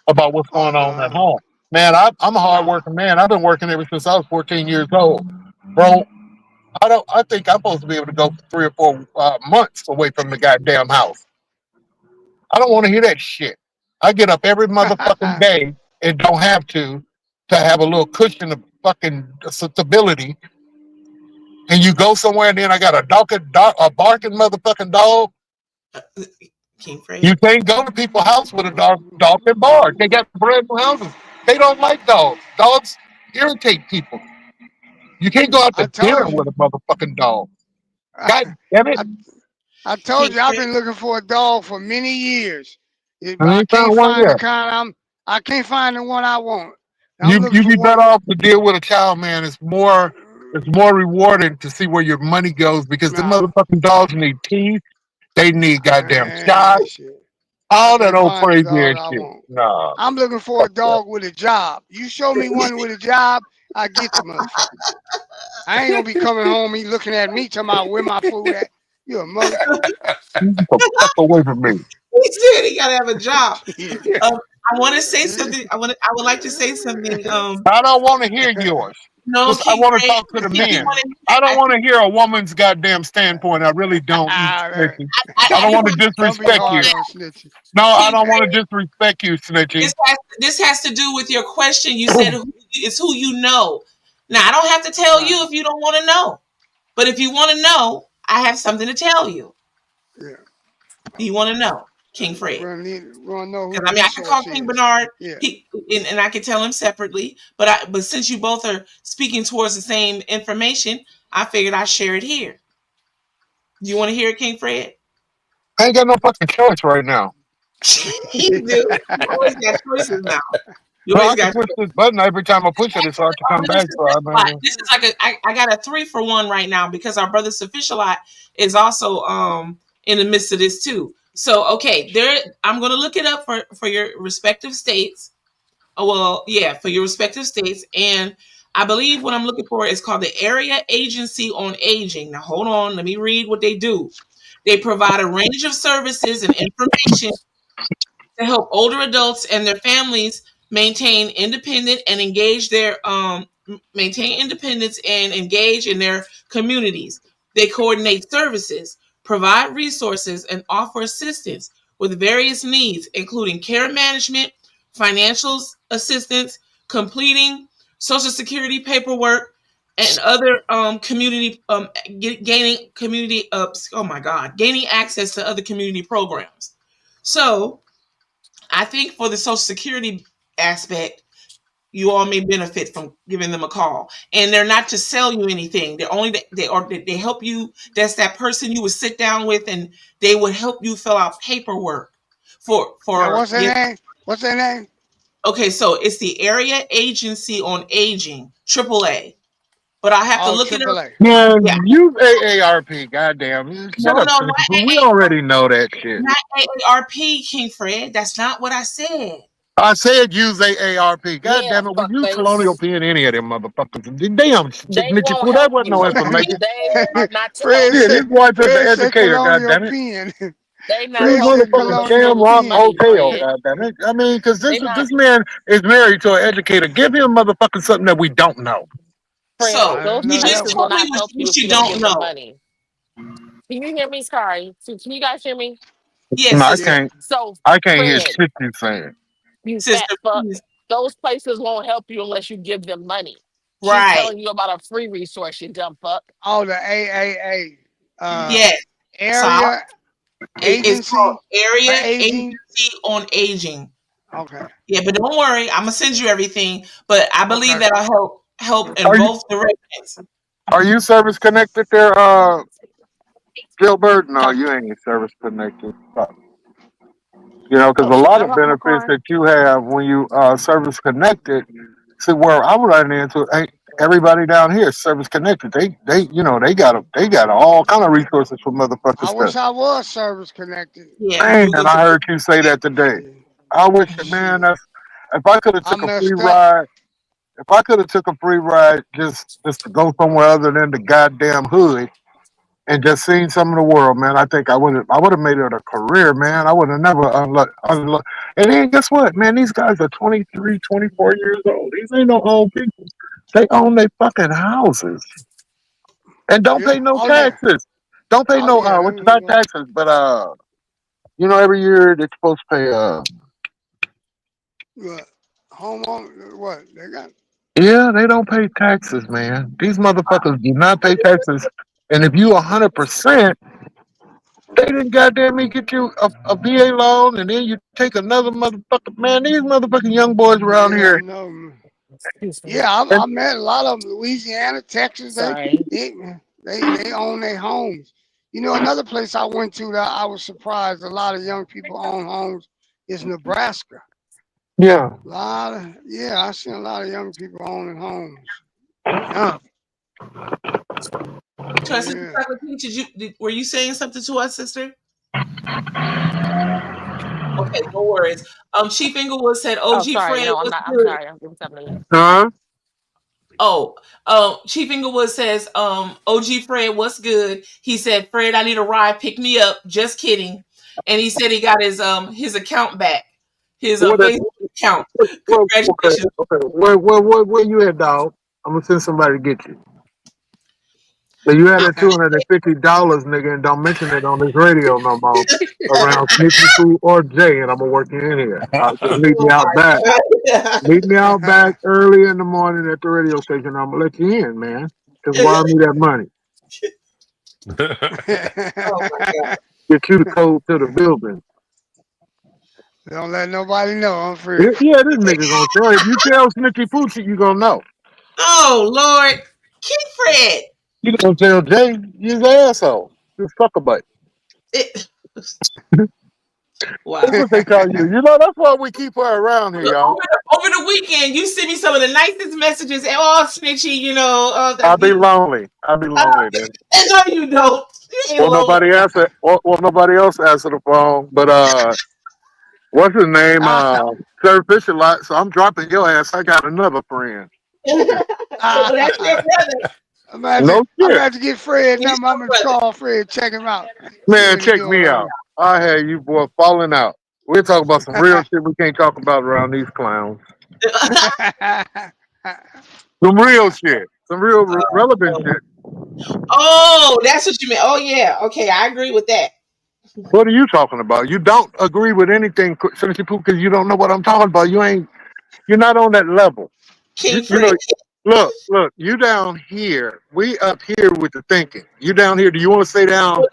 about what's going on at home. Man, I'm a hard-working man. I've been working ever since I was 14 years old. Bro, I think I'm supposed to be able to go for 3 or 4 months away from the goddamn house. I don't want to hear that shit. I get up every motherfucking day and don't have to have a little cushion of fucking stability. And you go somewhere and then I got a barking motherfucking dog. You can't go to people's house with a dog and bark. They got brand new houses. They don't like dogs. Dogs irritate people. You can't go out to dinner with a motherfucking dog. God damn it. I told you I've been looking for a dog for many years. I can't find the kind I can't find the one I want. You be better off to deal with a child, man. It's more rewarding to see where your money goes because the motherfucking dogs need teeth. They need goddamn shots. All that can't old find the crazy dog ass I shit. want. Nah. I'm looking for a dog with a job. You show me one with a job, I get the motherfucker. I ain't gonna be coming home, he looking at me, talking about where my food at. You a motherfucker. Get the fuck away from me. He said he gotta have a job. Yeah. I want to say something. I would like to say something. I don't want to hear yours. No, Just, I King want to Ray. talk to I the think you men. want to. I don't I want think to hear a woman's goddamn standpoint. I really don't. Right. Snitchy. I don't want to Don't be disrespect you. hard on Snitchy. No, I King don't want Ray, to disrespect you, Snitchy. this has to do with your question. You said it's who you know. Now I don't have to tell you if you don't want to know, but if you want to know, I have something to tell you. Yeah. Do you want to know, King Fred? We're gonna know who Because the I mean, I can call resource King is. Bernard, Yeah. and I can tell him separately. But since you both are speaking towards the same information, I figured I'd share it here. Do you want to hear it, King Fred? I ain't got no fucking choice right now. You do. You always got choices now. You Well, always I can got push this button every time I push it. It starts to come back. So This is like I got a 3-for-1 right now because our brother Sufficialot is also in the midst of this too. So okay, I'm gonna look it up for your respective states. Oh, well, yeah, for your respective states, and I believe what I'm looking for is called the Area Agency on Aging. Now hold on, let me read what they do. They provide a range of services and information to help older adults and their families maintain independent and engage their maintain independence and engage in their communities. They coordinate services, provide resources, and offer assistance with various needs, including care management, financial assistance, completing Social Security paperwork, and other community gaining community gaining access to other community programs. So I think for the Social Security aspect, you all may benefit from giving them a call. And they're not to sell you anything. They're only they help you. That's that person you would sit down with, and they would help you fill out paperwork for. Now, what's their name? What's their name? Okay, so it's the Area Agency on Aging, AAA. But I have to look it up. Man, Yeah. use AARP. Goddamn. Shut up, not Snitchy. We already know that shit. Not AARP, King Fred. That's not what I said. I said use AARP. God damn it, we use Colonial P and any of them motherfuckers. Damn, Snitchy, well, that wasn't no information. Fred Yeah, this wife is Fred an said educator, God Colonial damn it. Pen. They not This helping motherfucking Colonial Shamrock P, Hotel, Fred. God damn it. I mean, because They not- this man is married to an educator. Give him motherfucking something that we don't know. Fred, So those you just places will told me not help you what if you you don't don't give them know. money. Can you hear me? Sorry. Can you guys hear me? Yes, No, sister. I can't hear Fred, shit you saying. you Sister, fat fuck. please. Those places won't help you unless you give them money. Right. She's telling you about a free resource, you dumb fuck. Oh, the AAA. Yes. Area It's Agency called for Area Aging. Agency on Aging. Okay. Yeah, but don't worry, I'm gonna send you everything. But I believe Okay. that'll help in Are you- both directions. Are you service connected there, Gilbert? No, you ain't service connected. You know, because a lot of benefits that you have when you service connected. See, where I'm running into, everybody down here is service connected. They got all kind of resources for motherfuckers I wish stuff. I was service connected. Yeah. Man, I heard you say that today. I wish, man, if I could have took a free messed up. ride, if I could have took a free ride just to go somewhere other than the goddamn hood and just seen some of the world, man, I think I would have made it a career, man. I would have never unlocked. And then guess what, man? These guys are 23, 24 years old. These ain't no old people. They own their fucking houses and don't pay no taxes. Don't pay no not taxes, but you know, every year they're supposed to pay What? Homeowner? What? They got. Yeah, they don't pay taxes, man. These motherfuckers do not pay taxes. And if you 100%, they didn't goddamn me get you a VA loan, and then you take another motherfucker. Man, these motherfucking young boys around here. No. Yeah, I met a lot of them. Louisiana, Texas. They own their homes. You know, another place I went to that I was surprised a lot of young people own homes is Nebraska. Yeah. I seen a lot of young people owning homes. Yeah. Sister Chocolate Peach, were you saying something to us, sister? Okay, no worries. Chief Inglewood said Oh, OG sorry. Fred No, I'm was not. I'm good. sorry. I'm doing something else. Huh? Oh, Chief Inglewood says, OG Fred, what's good? He said, Fred, I need a ride. Pick me up. Just kidding. And he said he got his account back, his What that, Facebook account. okay, Congratulations. okay. Where you at, dog? I'm gonna send somebody to get you. So you had that $250, nigga, and don't mention it on this radio no more around Sneaky Food or Jay, and I'm gonna work you in here. Just meet me out back. Meet me out back early in the morning at the radio station. I'm gonna let you in, man. Just wire me that money. Oh my God. Get you the code to the building. Don't let nobody know. I'm free. Yeah, this nigga gonna tell you. If you tell Snitchy Poochie, you gonna know. Oh Lord, King Fred. You gonna tell Jay, you's an asshole. Just fuck a butt. Wow. That's what they call you. You know, that's why we keep her around here, Look, y'all. over the weekend, you sent me some of the nicest messages. All snitchy, you know. I'll be lonely. I'll be lonely then. No, you don't. You ain't Well, lonely. nobody else answer the phone. But what's his name? Sir Fish a lot. So I'm dropping your ass. I got another friend. Well, that's your brother. I'm gonna have to get Fred number. I'm gonna call Fred, check him out. Man, check me out. I had you boy falling out. We'll talk about some real shit we can't talk about around these clowns. Some real shit. Some real relevant shit. Oh, that's what you meant. Oh yeah. Okay, I agree with that. What are you talking about? You don't agree with anything, because you don't know what I'm talking about. You're not on that level. King You know, look, you down here. We up here with the thinking. You down here. Do you want to stay down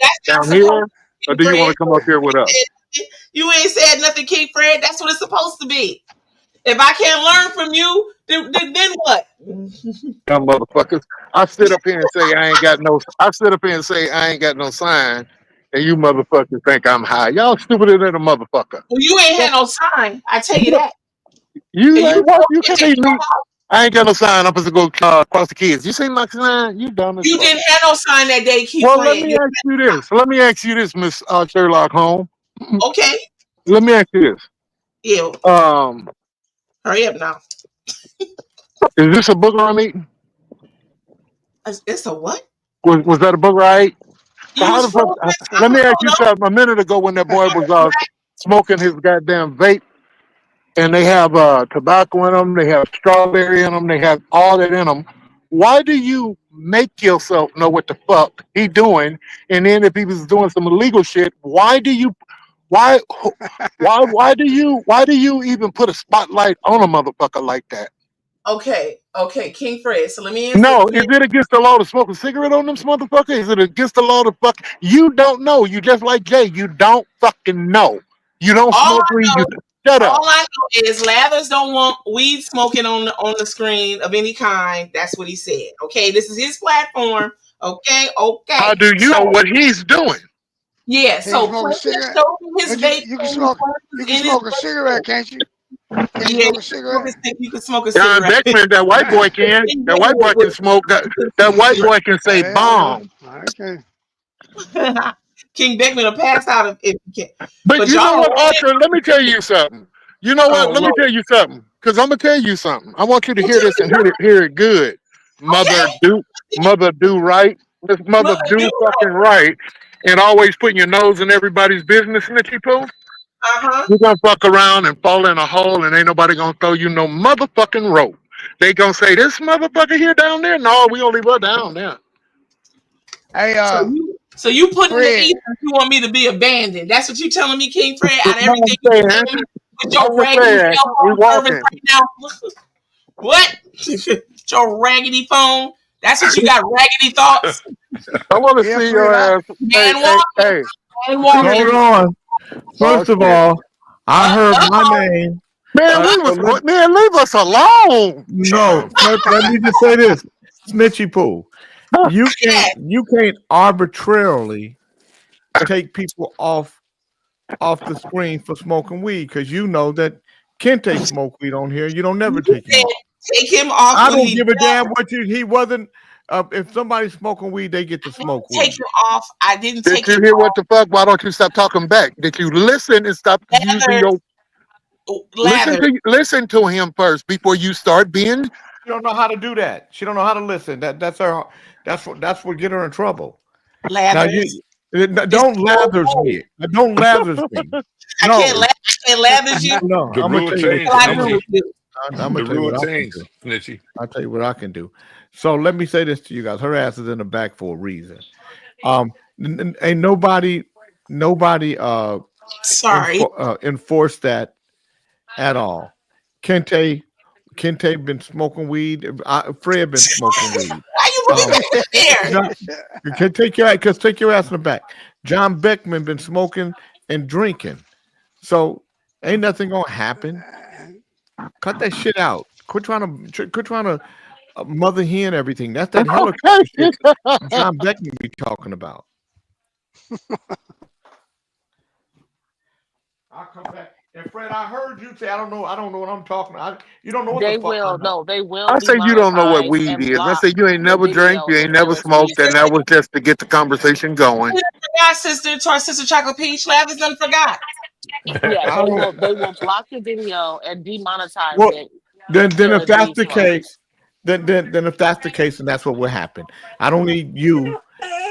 here? Or do you want to come up here with us? You ain't said nothing, King Fred. That's what it's supposed to be. If I can't learn from you, then what? Dumb motherfuckers. I sit up here and say I ain't got no. I sit up here and say I ain't got no sign, and you motherfuckers think I'm high. Y'all stupider than a motherfucker. Well, you ain't had no sign. I tell you that. You ain't what? You can't see me. I ain't got no sign. I'm supposed to go across the kids. You see my sign? You dumb as You fuck. didn't have no sign that day, King Well, Fred. let me ask you this, Miss Sherlock Holmes. Okay. Let me ask you this. Yeah. Hurry up now. Is this a booger I'm eating? It's a what? Was that a booger I ate? So how the fuck? Let me ask you something. A minute ago, when that boy was smoking his goddamn vape, and they have tobacco in them, they have strawberry in them, they have all that in them. Why do you make yourself know what the fuck he doing? And then if he was doing some illegal shit, why do you even put a spotlight on a motherfucker like that? Okay, King Fred. So let me answer. No, is it against the law to smoke a cigarette on them motherfuckers? Is it against the law to fuck? You don't know. You just like Jay. You don't fucking know. You don't smoke weed. Shut up. All I know is Lathers don't want weed smoking on the screen of any kind. That's what he said. Okay, this is his platform. Okay. How do you know what he's doing? Yeah. So smoke a cigarette. his vape. You can smoke a cigarette, can't you? Can you smoke a cigarette? You can smoke a John cigarette. Beckman, that white boy can. That white boy can smoke. That white boy can say bomb. Okay. King Beckman will pass out if he can. But you know what, Archer? Let me tell you something. You know what? Let me tell you something. Because I'm gonna tell you something. I want you to hear this and hear it good. Mother do right. This mother do fucking right. And always putting your nose in everybody's business, Snitchy Poo. You're gonna fuck around and fall in a hole, and ain't nobody gonna throw you no motherfucking rope. They gonna say this motherfucker here down there. No, we gonna leave her down there. Hey, so you put in the ether, you want me to be abandoned? That's what you telling me, King Fred? Out of everything you telling me with your raggedy phone service right now. What? Your raggedy phone? That's what you got? Raggedy thoughts? I want to see your ass. Hey. Hold on. First of all, I heard my name. Man, leave us alone. No, let me just say this, Snitchy Poo. You can't arbitrarily take people off the screen for smoking weed because you know that Kente smoke weed on here. You don't never take him off. Take him off. I don't give a damn what he wasn't. if somebody's smoking weed, they get to smoke weed. Take it off. I didn't Did take you it hear off. what the fuck? Why don't you stop talking back? Did you listen and stop using your listen to him first before you start being? She don't know how to do that. She don't know how to listen. That's her. That's what get her in trouble. Lathers. Now don't lathers me. Don't lathers me. No. I can't lathers you. No, The I'm rule gonna tell you changed, what I'm The gonna tell you rule what I can changed, do. Snitchy. I'll tell you what I can do. So let me say this to you guys. Her ass is in the back for a reason. Ain't nobody sorry enforced that at all. Kente been smoking weed. Fred been smoking weed. Why you bringing that there? Take your ass in the back. John Beckman been smoking and drinking. So ain't nothing gonna happen. Cut that shit out. Quit trying to mother hen everything. That's that helicopter shit John Beckman be talking about. I'll come back. And Fred, I heard you say I don't know what I'm talking about. You don't know what They the fuck will. I'm No, they will. I say you don't know what demonetize weed and is. I block say you ain't the never drank, you videos ain't if never there is smoked, weed. and that was just to get the conversation going. My sister to our sister Chocolate Peach. Lathers done forgot. Yes, they will block the video and demonetize Well, it. then if that's the Smoke. case, then if that's the case, then that's what will happen. I don't need you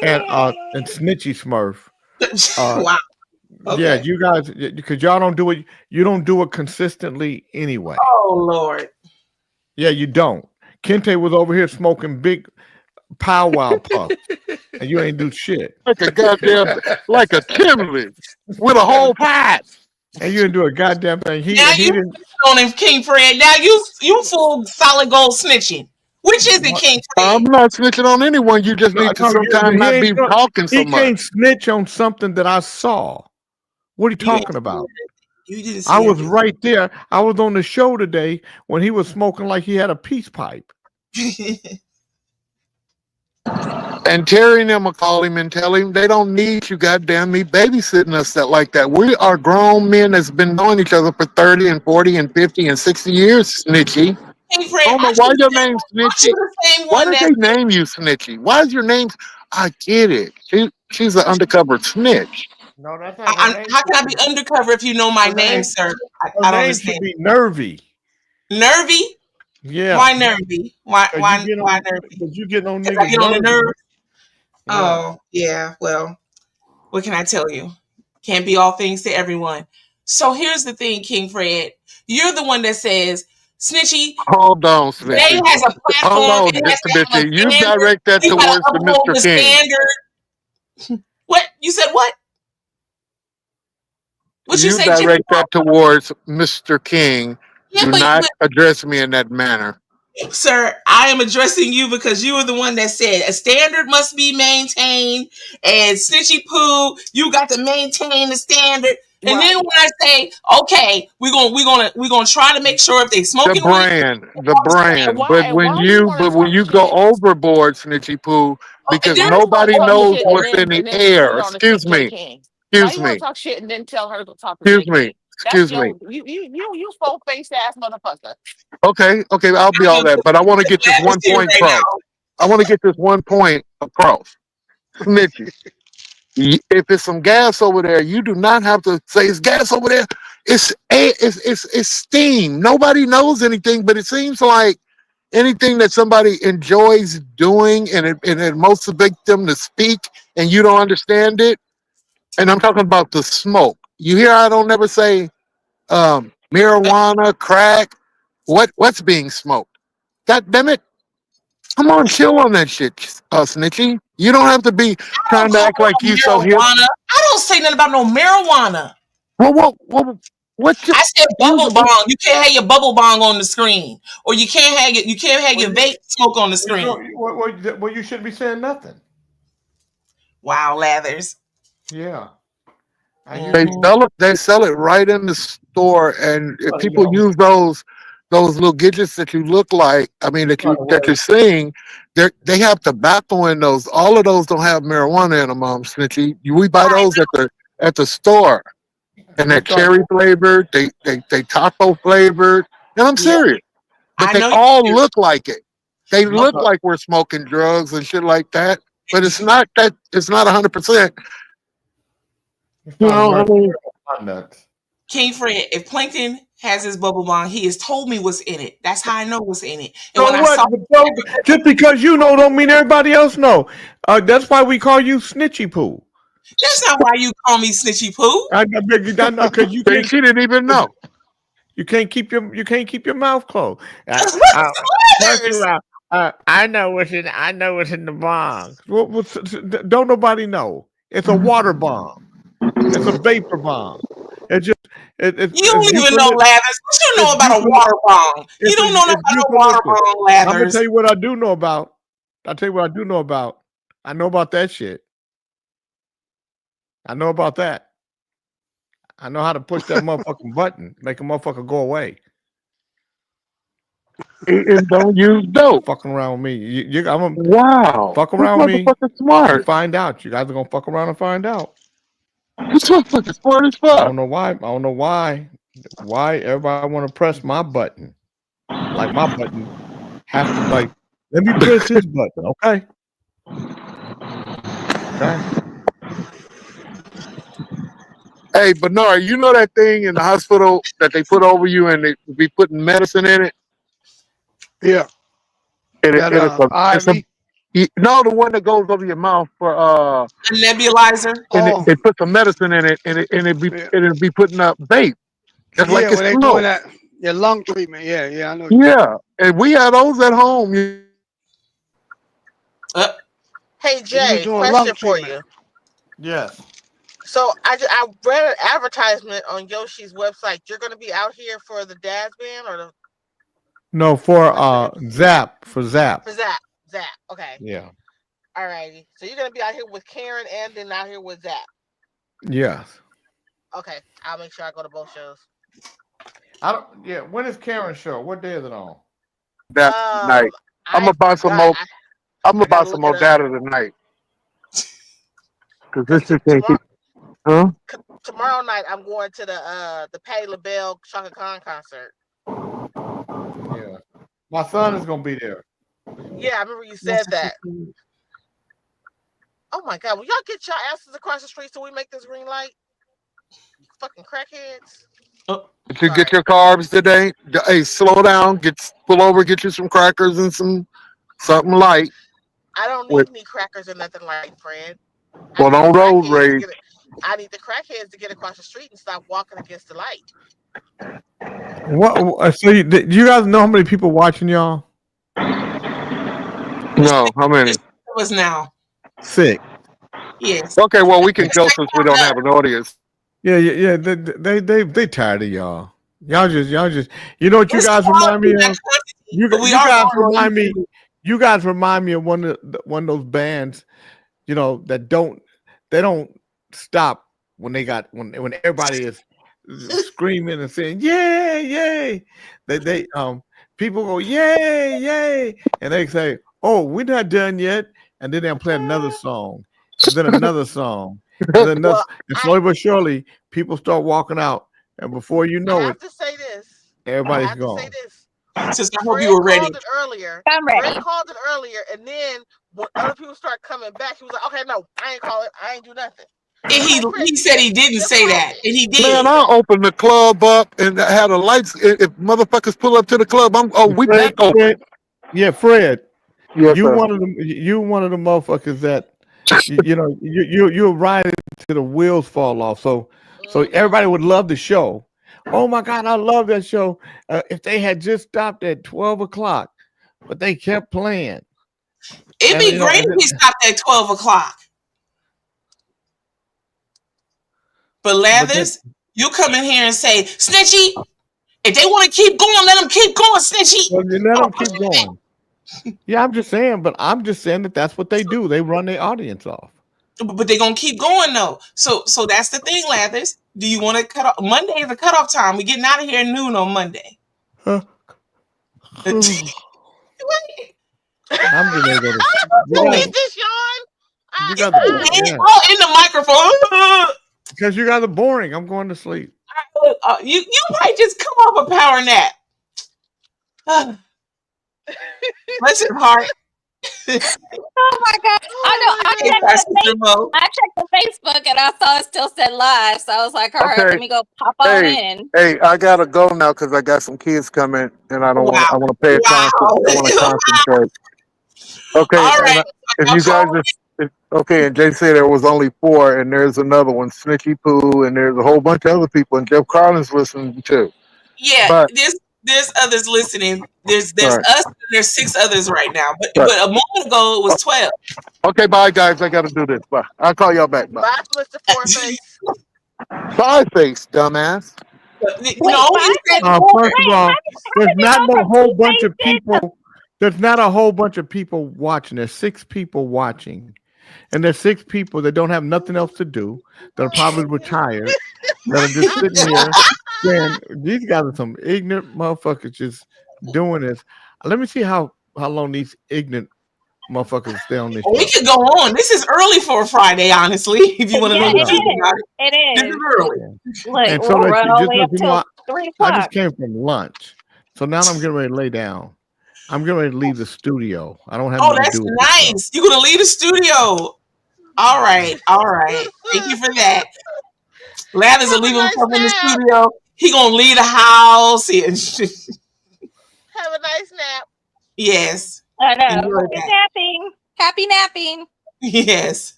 and Snitchy Smurf. Wow. Okay. Yeah, you guys, because y'all don't do it. You don't do it consistently anyway. Oh Lord. Yeah, you don't. Kente was over here smoking big powwow puff, and you ain't do shit. Like a goddamn, like a chimney with a whole pot. And you didn't do a goddamn thing. He you didn't. On him, King Fred. Now you full solid gold snitching. Which is it, King Fred? I'm not snitching on anyone. You just need to sometimes not be talking so He can't much. snitch on something that I saw. What are you talking about? You didn't see I was everything. right there. I was on the show today when he was smoking like he had a peace pipe. And Terry and them will call him and tell him they don't need you, goddamn me, babysitting us that like that. We are grown men that's been knowing each other for 30 and 40 and 50 and 60 years, Snitchy. King Fred, I don't know why your name's Snitchy. Why did they name you Snitchy? Why is your name? I get it. She's an undercover snitch. No, that's not her name. How can I be undercover if you know my name, sir? I don't name understand. should be Nervy. Nervy? Yeah. Why nervy? Why nervy? Because you get on Because niggas I get on the nervy. nerve. Oh, yeah. Well, what can I tell you? Can't be all things to everyone. So here's the thing, King Fred. You're the one that says, Snitchy, Hold on, Snitchy. They has a platform. Hold on, It has to have a Snitchy. You standard. direct that You gotta towards the uphold Mr. the King. standard. What? You said what? What you You say, direct that towards Mr. King. Yeah, Do not address me in that manner. Sir, I am addressing you because you were the one that said a standard must be maintained, and Snitchy Poo, you got to maintain the standard. And then when I say, okay, we're gonna try to make sure if they smoking The brand. But when you go overboard, Snitchy Poo, because nobody knows what's in the air. Excuse me. Why you want to talk shit and then tell her to talk to Excuse me. Excuse me. You full face ass motherfucker. Okay, I'll be all that, but I want to get this one point across. I want to get this one point across. Snitchy. If it's some gas over there, you do not have to say it's gas over there. It's steam. Nobody knows anything, but it seems like anything that somebody enjoys doing and it motivates them to speak and you don't understand it. And I'm talking about the smoke. You hear I don't never say marijuana, crack, what's being smoked. God damn it. Come on, chill on that shit, Snitchy. You don't have to be trying to act like you so hip. I don't say nothing about no marijuana. What's I said bubble bong. You can't have your bubble bong on the screen, or you can't have your vape smoke on the screen. Well, you shouldn't be saying nothing. Wow, Lathers. Yeah. They sell it right in the store, and if people use those little gadgets that you look like, that you're seeing, they have tobacco in those. All of those don't have marijuana in them, Snitchy. We buy those at the store, and they're cherry flavored, they taco flavored, and I'm serious. But they all look like it. they look like we're smoking drugs and shit like that, but it's not that. It's not 100%. You know, I mean, King Fred, if Plankton has his bubble bong, he has told me what's in it. That's how I know what's in it. And So when I what? saw Just because you know don't mean everybody else know. That's why we call you Snitchy Poo. that's not why you call me Snitchy Poo. I know because you can't. She didn't even know. You can't keep your mouth closed. Letters. I know what's in. I know what's in the bong. Don't nobody know. It's a water bomb. It's a vapor bomb. It's just. You don't even know, Lathers. What you know about a water bomb? You don't know about a water bomb, Lathers. I'm gonna tell you what I do know about. I'll tell you what I do know about. I know about that shit. I know about that. I know how to push that motherfucking button, make a motherfucker go away. And don't use dope. Fucking around with me. Wow. Fuck around with me. Smart. And find out. You guys are gonna fuck around and find out. This motherfucker's smart as fuck. I don't know why. Why everybody want to press my button? Like my button has to like. Let me press his button, okay? Okay. Hey, Bernard, you know that thing in the hospital that they put over you and they be putting medicine in it? Yeah. No, the one that goes over your mouth for a nebulizer. And they put some medicine in it, and it'll be putting up vape. Just like it's when they doing that, your lung treatment. Yeah, I know. Yeah, and we had those at home. Hey Jay, doing question lung for treatment. you. Yes. So I read an advertisement on Yoshi's website. You're going to be out here for the Dad's Band or the No, for Zap. For Zap. for Zap? Zap. Okay. Yeah. All righty. So you're going to be out here with Karen and then out here with Zap. Yes. Okay. I'll make sure I go to both shows. Yeah. When is Karen's show? What day is it on? That night. I'm gonna buy some more. I'm gonna buy some more data tonight. Cause this shit can't keep. Huh? Tomorrow night I'm going to the Patti LaBelle Chaka Khan concert. Yeah. My son is gonna be there. Yeah, I remember you said that. Oh my God! Will y'all get your asses across the street so we make this green light? You fucking crackheads! Did you get your carbs today? Hey, slow down. Pull over. Get you some crackers and something light. I don't need any crackers or nothing like Fred. Well, on road rage. I need the crackheads to get across the street and stop walking against the light. What? So do you guys know how many people watching y'all? No, how many? It was now. 6. Yes. Okay, well we can go since we don't have an audience. Yeah. They tired of y'all. Y'all just. You know what you guys remind me of? You guys remind me of one of those bands, you know, that don't stop when everybody is screaming and saying yay, yay. They people go yay, and they say, oh, we're not done yet, and then they'll play another song, and then another song, and then another, and slowly but surely people start walking out, and before you know I have it, to say this. everybody's I have gone. to say this. Since I hope you were ready. I'm ready. Fred called it earlier, and then when other people start coming back, he was like, "Okay, no, I ain't call it. I ain't do nothing." And he said he didn't say that, and he did. Man, I'll open the club up and have the lights. If motherfuckers pull up to the club, we back open. Yeah, Fred. Yes, you sir. one of the motherfuckers that you're riding till the wheels fall off. So everybody would love the show. Oh my God, I love that show. If they had just stopped at 12 o'clock, but they kept playing. It'd be great if he stopped at 12 o'clock. But Lathers, you come in here and say, Snitchy, if they want to keep going, let them keep going, Snitchy. Well, let them keep going. Yeah, I'm just saying that that's what they do. They run their audience off. But they're going to keep going, though. So that's the thing, Lathers. Do you want to cut off? Monday is the cutoff time. We're getting out of here at noon on Monday. Huh? I'm gonna go to. You got the in the microphone. Because you guys are boring. I'm going to sleep. You might just come off a power nap. Bless your heart. Oh my God! I know. Hey, Sister Mo. I checked the Facebook and I saw it still said live, so I was like, all right, let Okay. me go pop on Hey, in. hey, I gotta go now because I got some kids coming, and I don't want. Wow. I want to pay attention. I want to concentrate. Okay, All and right. if you guys are okay, and Jay said there was only 4, and there's another one, Snitchy Poo, and there's a whole bunch of other people, and Jeff Collins listening too. Yeah, But there's others listening. There's all right, us and there's 6 others right now. But right. a moment ago it was 12. Okay, bye guys. I gotta do this. Bye. I'll call y'all back. Bye. Bye, Mr. Foreface. Bye, face dumbass. No, you said First of all, there's not no whole bunch of people. There's not a whole bunch of people watching. There's 6 people watching, and there's 6 people that don't have nothing else to do. That are probably retired. That are just sitting here saying, "These guys are some ignorant motherfuckers just doing this." Let me see how long these ignorant motherfuckers stay on this. We could go on. This is early for a Friday, honestly. If you want to know the truth about it, It this is early. Look, And so we'll that run you all just the way let up you till know, 3 I o'clock. just came from lunch, so now I'm getting ready to lay down. I'm getting ready to leave the studio. I don't have Oh, nothing to that's do with this. nice. You're gonna leave the studio. All right, all right. Thank you for that. Lathers will leave himself in the studio. He gonna leave the house and Have a nice nap. yes. I know. Enjoy Happy that. napping. Happy napping. Yes.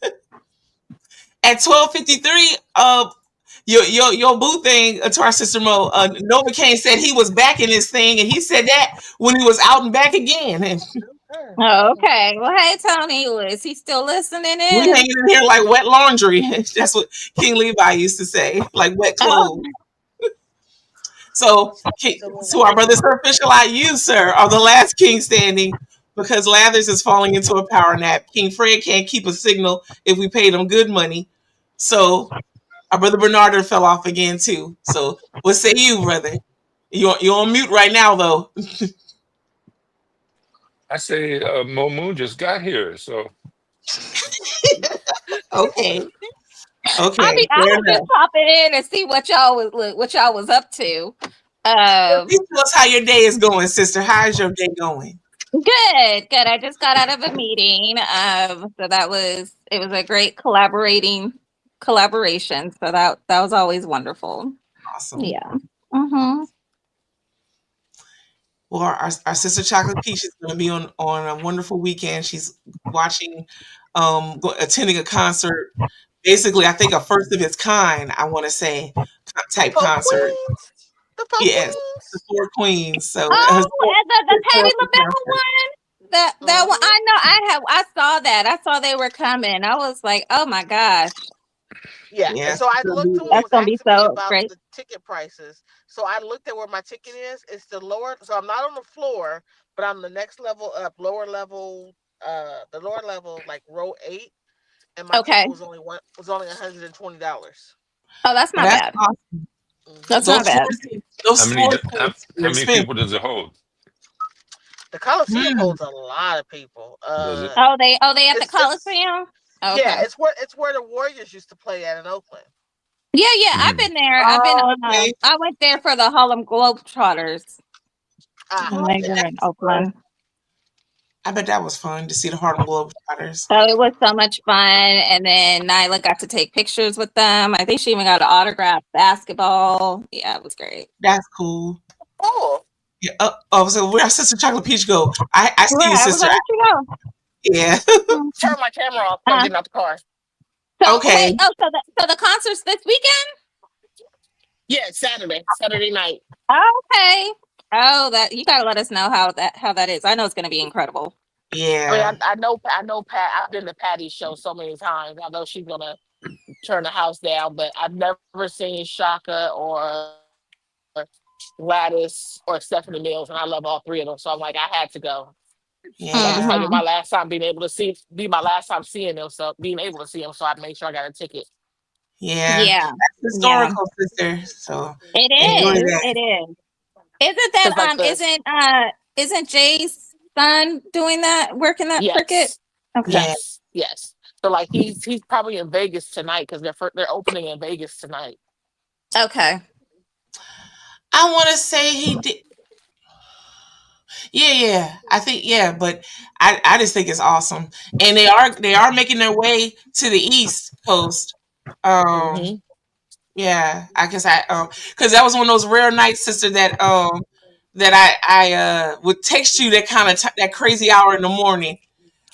At 12:53, your boo thing to our sister Mo, Novocaine said he was back in this thing, and he said that when he was out and back again. And Oh, okay. Well, hey, Tony, is he still listening we in? hanging in here like wet laundry. That's what King Levi used to say, like wet clothes. So, to our brother Sir Fisher, you, sir, are the last king standing because Lathers is falling into a power nap. King Fred can't keep a signal if we paid him good money. So, our brother Bernardo fell off again, too. So, what say you, brother? You're on mute right now, though. I say Mo Moon just got here, so Okay. I Okay. mean, I was just popping in and see what y'all was up to. Please tell us how your day is going, sister. How's your day going? Good. I just got out of a meeting. So it was a great collaboration. So that was always wonderful. Awesome. Yeah. Mm-hmm. Well, our sister Chocolate Peach is going to be on a wonderful weekend. She's watching, attending a concert. Basically, I think a first of its kind, I want to say, type concert. Yes, the 4 Queens. So The Patti LaBelle one. That one. I know. I saw that. I saw they were coming. I was like, oh my gosh. Yeah. And so I looked to That's gonna be so about great. the ticket prices. So I looked at where my ticket is. It's the lower. So I'm not on the floor, but I'm the next level up, lower level. The lower level, like row 8, and my ticket was only $120. Oh, that's not bad. Awesome. That's not bad. how many people does it hold? The Coliseum holds a lot of people. Does it? Oh, they at the Coliseum? Okay. Yeah, it's where the Warriors used to play at in Oakland. Yeah, I've been there. Okay. I went there for the Harlem Globetrotters. Uh-huh. When they were in Oakland. I bet that was fun to see the Harlem Globetrotters. So it was so much fun. And then Nyla got to take pictures with them. I think she even got an autographed basketball. Yeah, it was great. That's cool. Cool. Yeah. So where our sister Chocolate Peach go? I see you, I was sister. gonna let you know. Yeah. Turn my camera off. I'm getting out the car. So, Okay. Wait, so the concert's this weekend? Yeah, Saturday night. Okay. Oh, that you gotta let us know how that is. I know it's gonna be incredible. Yeah. I know Pat. I've been to Patty's show so many times. I know she's gonna turn the house down, but I've never seen Shaka or Gladys or Stephanie Mills, and I love all 3 of them. So I'm like, I had to go. Yeah. This might be my last time seeing them. So being able to see them, so I made sure I got a ticket. Yeah. Yeah. That's historical, sister. So It enjoy is. that. It is. Isn't that isn't Jay's son doing that, working that cricket? Okay. Yes. So like he's probably in Vegas tonight because they're opening in Vegas tonight. Okay. I want to say he did. Yeah. I think but I just think it's awesome, and they are making their way to the East Coast. Yeah, I guess because that was one of those rare nights, sister, that I would text you that kind of that crazy hour in the morning.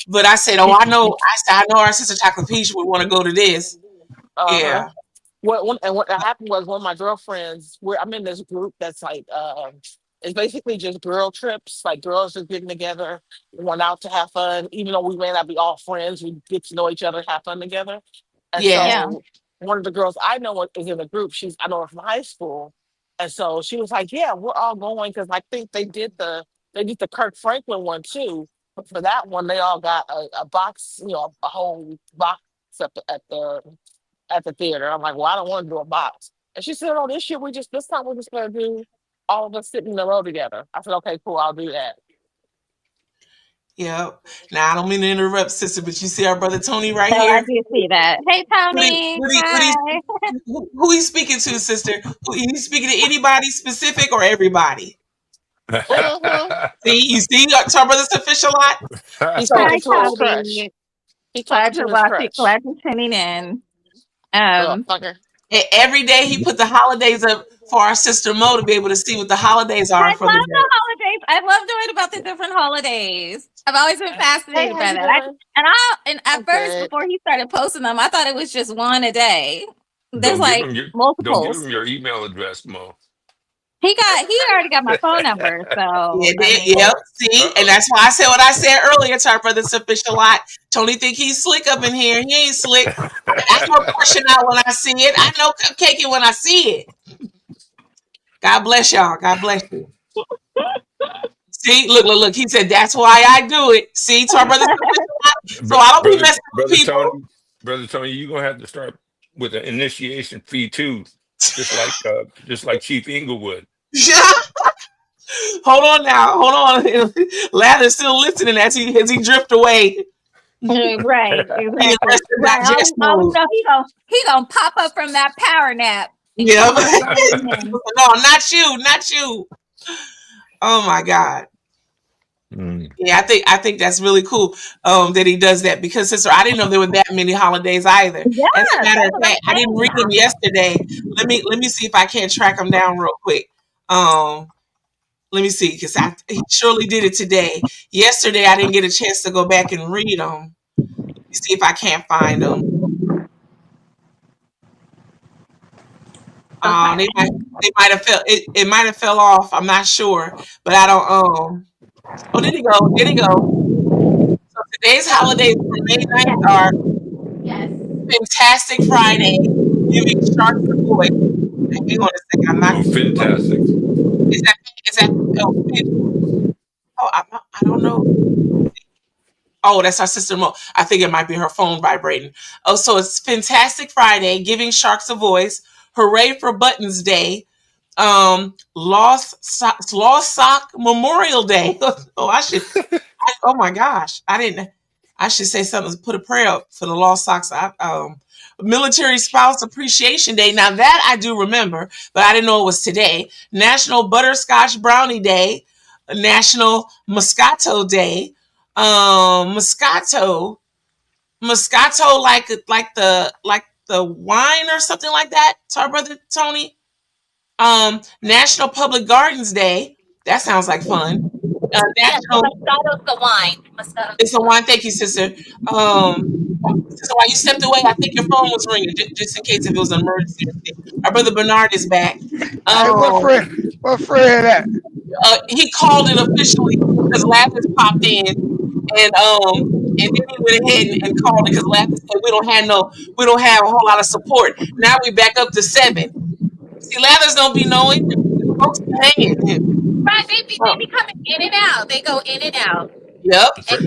But I said, oh, I know our sister Chocolate Peach would want to go to this. Uh-huh. Yeah. What happened was one of my girlfriends, I'm in this group that's like it's basically just girl trips, like girls just getting together, went out to have fun. Even though we may not be all friends, we get to know each other, have fun together. And so one of the girls I know is in the group. I know her from high school. And so she was like, yeah, we're all going because I think they did the Kirk Franklin one too. But for that one, they all got a box, a whole box at the theater. I'm like, well, I don't want to do a box. And she said, oh, this time we're just going to do all of us sitting in a row together. I said, okay, cool, I'll do that. Yep. Now, I don't mean to interrupt, sister, but you see our brother Tony right So here? I do see that. Hey, Tony. Who he's speaking to, sister? He's speaking to anybody specific or everybody? You see our brother's official lot? He's talking to his crush. He's talking to his crush. Glad you're tuning in. Every day he put the holidays up for our sister Mo to be able to see what the holidays are. I love the holidays. I love knowing about the different holidays. I've always been fascinated by that. At first, before he started posting them, I thought it was just one a day. There's multiples. Don't give him your email address, Mo. He already got my phone number, so yep. See, and that's why I said what I said earlier to our brother's official lot. Tony think he's slick up in here. He ain't slick. I know pushing out when I see it. I know cupcaking when I see it. God bless y'all. God bless you. See, look. He said that's why I do it. See, to our brother's official lot. So I don't be messing with people. Brother Tony, you're gonna have to start with an initiation fee too. Just like Chief Inglewood. Hold on now. Lather's still listening as he drift away. Right. He gonna pop up from that power nap. Yeah. No, not you. Oh my God. Yeah, I think that's really cool that he does that, because sister, I didn't know there were that many holidays either. Yeah, as a matter of fact, I didn't read them yesterday. Let me see if I can't track them down real quick. Let me see, because he surely did it today. Yesterday, I didn't get a chance to go back and read them. Let me see if I can't find them. They might have fell. It might have fell off. I'm not sure, but I don't. Oh, did he go? So today's holidays for May 9th are Fantastic Friday, Giving Sharks the Voice. Hang on a second. I'm not. Fantastic. Is that? I don't know. Oh, that's our sister Mo. I think it might be her phone vibrating. Oh, so it's Fantastic Friday, Giving Sharks a Voice. Hooray for Buttons Day. Lost Sock Memorial Day. Oh my gosh. I should say something, put a prayer up for the lost socks. Military Spouse Appreciation Day. Now that I do remember, but I didn't know it was today. National Butterscotch Brownie Day. National Moscato Day. Moscato like the wine or something like that, to our brother Tony. National Public Gardens Day. That sounds like fun. Moscato's the wine. It's a wine. Thank you, sister. Sister, while you stepped away, I think your phone was ringing, just in case if it was an emergency. Our brother Bernard is back. What Fred at? He called it officially because Lapis popped in, and then he went ahead and called it because Lapis said we don't have a whole lot of support. Now we back up to 7. See, Lathers don't be knowing. Folks be hanging. Right, they be coming in and out. They go in and out. Yep. As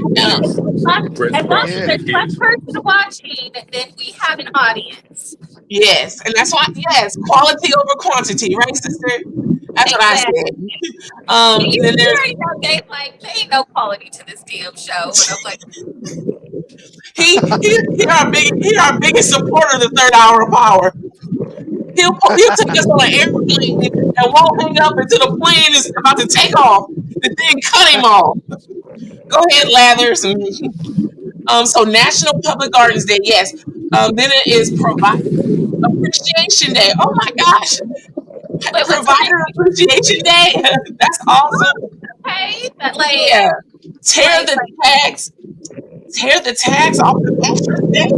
long as there's one person watching, then we have an audience. Yes, and that's why. Yes, quality over quantity, right, sister? That's what I said. Then they ain't no quality to this damn show. But I'm like, he our biggest supporter of the third hour of power. He'll take us on an airplane and won't hang up until the plane is about to take off. The thing cut him off. Go ahead, Lathers. So National Public Gardens Day, yes. Then it is Provider Appreciation Day. Oh my gosh. Wait, Provider Appreciation Day. That's awesome. Okay, but like, Yeah. Tear the tags off the mattress day.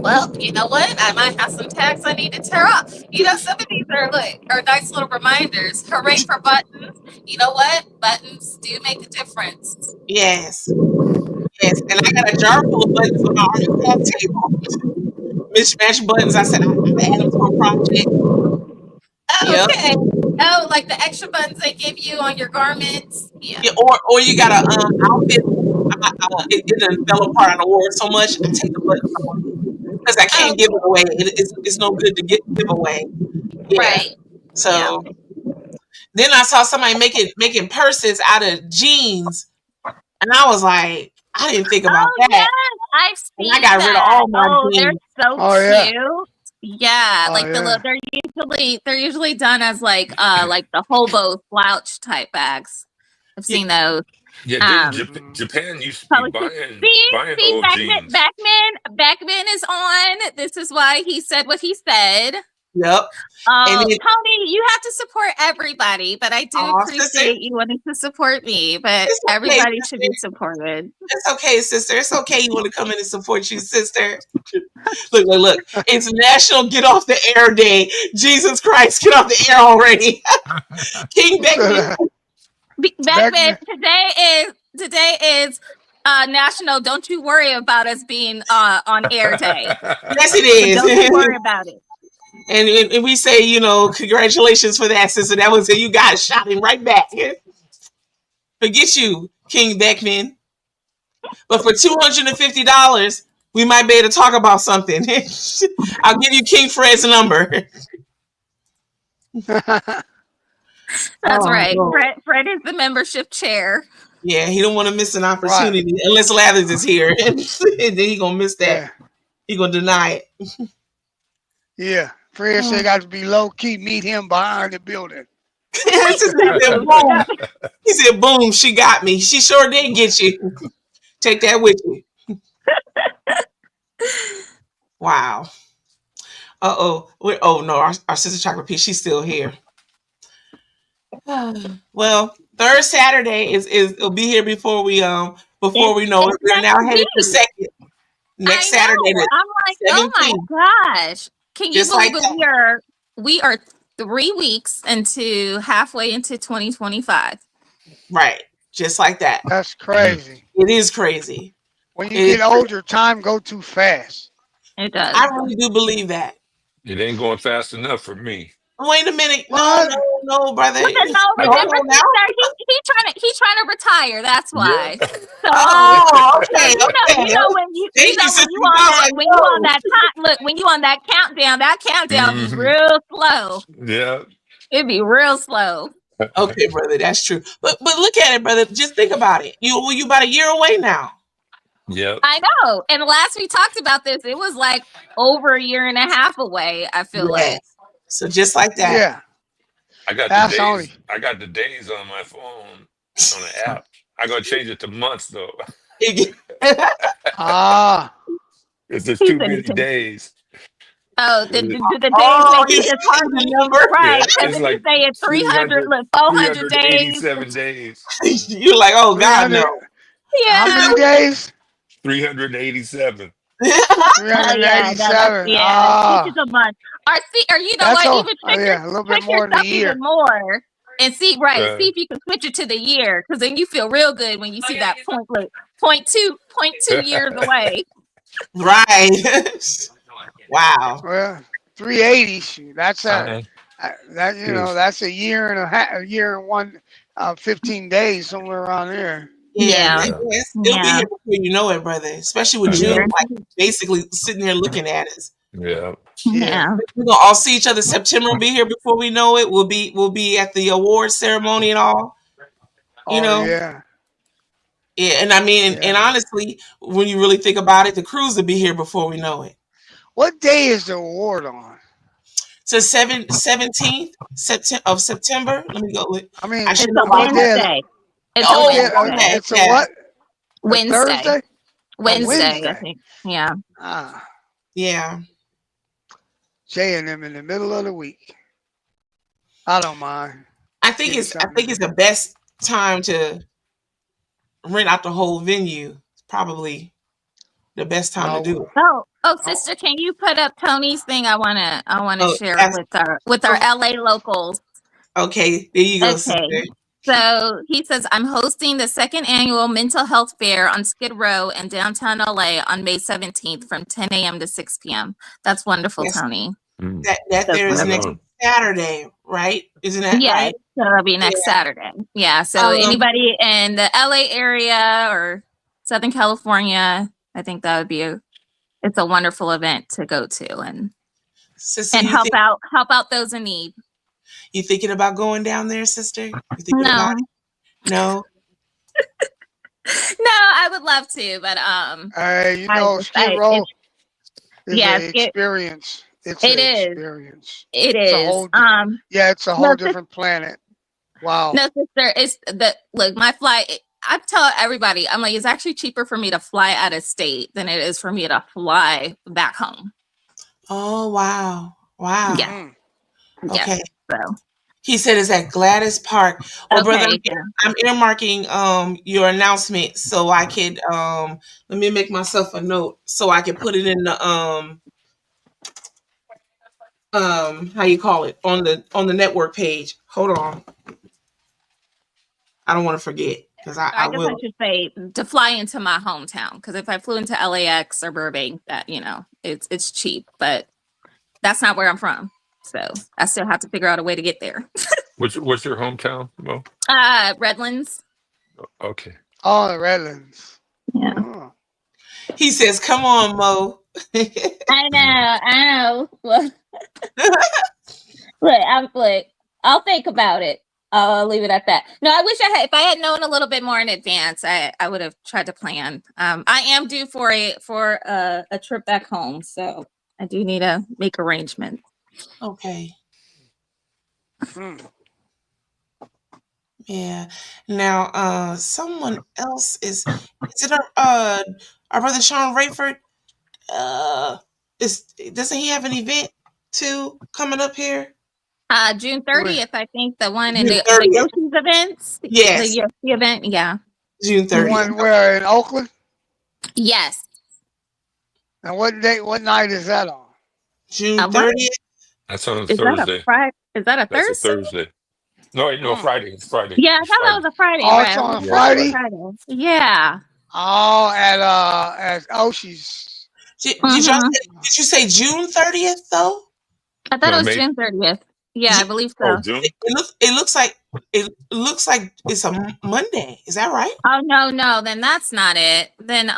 Well, you know what? I might have some tags I need to tear off. You know, some of these are nice little reminders. Hooray for buttons. You know what? Buttons do make a difference. Yes. Yes. And I got a jar full of buttons on my art and craft table. Mismatched buttons. I said I'll add them to a project. Oh, okay. Oh, like the extra buttons they give you on your garments. Yeah. Or you got a outfit. It didn't fell apart on the ward so much. I take the buttons off because I can't give it away. It's no good to give away. Yeah. Right. So then I saw somebody making purses out of jeans, and I was like, I didn't think about that. Yes, I've seen I got rid of all my they're jeans. so cute. Yeah, like yeah. they're usually done as like the hobo slouch type bags. I've seen those. Yeah, Japan used to be buying old jeans. Beckman is on. This is why he said what he said. Yep. Tony, you have to support everybody, but I do appreciate you wanting to support me. But everybody should be supported. It's okay, sister. It's okay. You want to come in and support you, sister. Look. It's National Get Off the Air Day. Jesus Christ, get off the air already. King Beckman. Beckman, today is National Don't You Worry About Us Being on Air Day. Yes, it is. So don't you worry about it. And we say, congratulations for that, sister. That was it. You guys shot him right back. Forget you, King Beckman. But for $250, we might be able to talk about something. I'll give you King Fred's number. That's right. Fred is the membership chair. Yeah, he don't want to miss an opportunity unless Lathers is here. And then he gonna miss that. Yeah. He gonna deny it. Yeah. Fred said got to be low key, meet him behind the building. He said, boom, she got me. She sure did get you. Take that with you. Wow. Oh no, our sister Chocolate Peach, she's still here. Well, third Saturday it'll be here before we know it. We're now headed to second. Next Saturday. I'm like, 17th. Oh my gosh. Can you believe we are 3 weeks halfway into 2025? Right. Just like that. That's crazy. It is crazy. When you get older, time go too fast. It does. I really do believe that. It ain't going fast enough for me. Wait a minute. No, brother. He's trying to retire. That's why. Yeah. So, okay. You know when you on that countdown, that countdown is real slow. Yeah. It'd be real slow. Okay, brother, that's true. But look at it, brother. Just think about it. You about a year away now. Yeah. I know. And last we talked about this, it was like over a year and a half away, I feel like. So just like that. Yeah. I got the days on my phone on the app. I'm gonna change it to months though. It's just too many days. Oh, the days make you just hard to number. Right. Yeah, it's like say it's 400 days. 7 days. You're like, oh God, no. Yeah. How many days? 387. 387. Each is a month. Or you know what? Even a little bit more than a year. Even more. And see if you can switch it to the year, because then you feel real good when you see that point two years away. Right. Wow. Well, 380. That's that's a year and a year and 15 days, somewhere around there. Yeah. It'll be here before you know it, brother. Especially with June, basically sitting there looking at us. Yeah. Yeah. We're gonna all see each other. September will be here before we know it. We'll be at the awards ceremony and all. You know? Yeah. Yeah, and I mean, and honestly, when you really think about it, the cruise will be here before we know it. What day is the award on? It's the 17th of September. Let me go. I mean, it's a Wednesday. It's Oh, a Wednesday. okay. It's a what? Wednesday. Thursday? Wednesday, I think. Yeah. Yeah. Jay and them in the middle of the week. I don't mind. I think it's the best time to rent out the whole venue. It's probably the best time to do it. Sister, can you put up Tony's thing? I wanna share with our LA locals. Okay, there you go, Okay. sister. So he says, I'm hosting the 2nd annual mental health fair on Skid Row in downtown LA on May 17th from 10 a.m. to 6 p.m. That's wonderful, Yes. Tony. That there is next Saturday, right? Isn't that right? So it'll be next Saturday. Yeah. So anybody in the LA area or Southern California, I think that would be it's a wonderful event to go to and help out those in need. You thinking about going down there, sister? You thinking about it? No. No, I would love to, but Skid Row is an experience. It's an experience. It is. It's a whole different planet. Wow. No, sister, it's my flight. I tell everybody, I'm like, it's actually cheaper for me to fly out of state than it is for me to fly back home. Oh wow. Wow. Yeah. Okay. So he said it's at Gladys Park. Well, brother, I'm earmarking your announcement so I could let me make myself a note so I can put it in the how you call it on the network page. Hold on. I don't want to forget because I guess will. I should say to fly into my hometown, because if I flew into LAX or Burbank, that it's cheap, but that's not where I'm from. So I still have to figure out a way to get there. What's your hometown, Mo? Redlands. Okay. Oh, the Redlands. Yeah. Oh. He says, "Come on, Mo." I know. Look, I'll think about it. I'll leave it at that. No, I wish if I had known a little bit more in advance, I would have tried to plan. I am due for a trip back home, so I do need to make arrangements. Okay. Yeah. Now, someone else is it our brother Sean Rayford? Doesn't he have an event too coming up here? June 30th, I think the one in the Yoshi's events. Yes. The Yoshi event, yeah. June 30th. The one where in Oakland? Yes. And what night is that on? June 30th. That's on a Thursday. Is that a Thursday? That's a Thursday. No, Friday. It's Friday. Yeah, I thought that was a Friday. Oh, it's on a Friday? Yeah. Oh, at Oshie's. Did you say June 30th though? I thought it was June 30th. Yeah, I believe so. Oh, June? It looks like it's a Monday. Is that right? Oh no, then that's not it. Then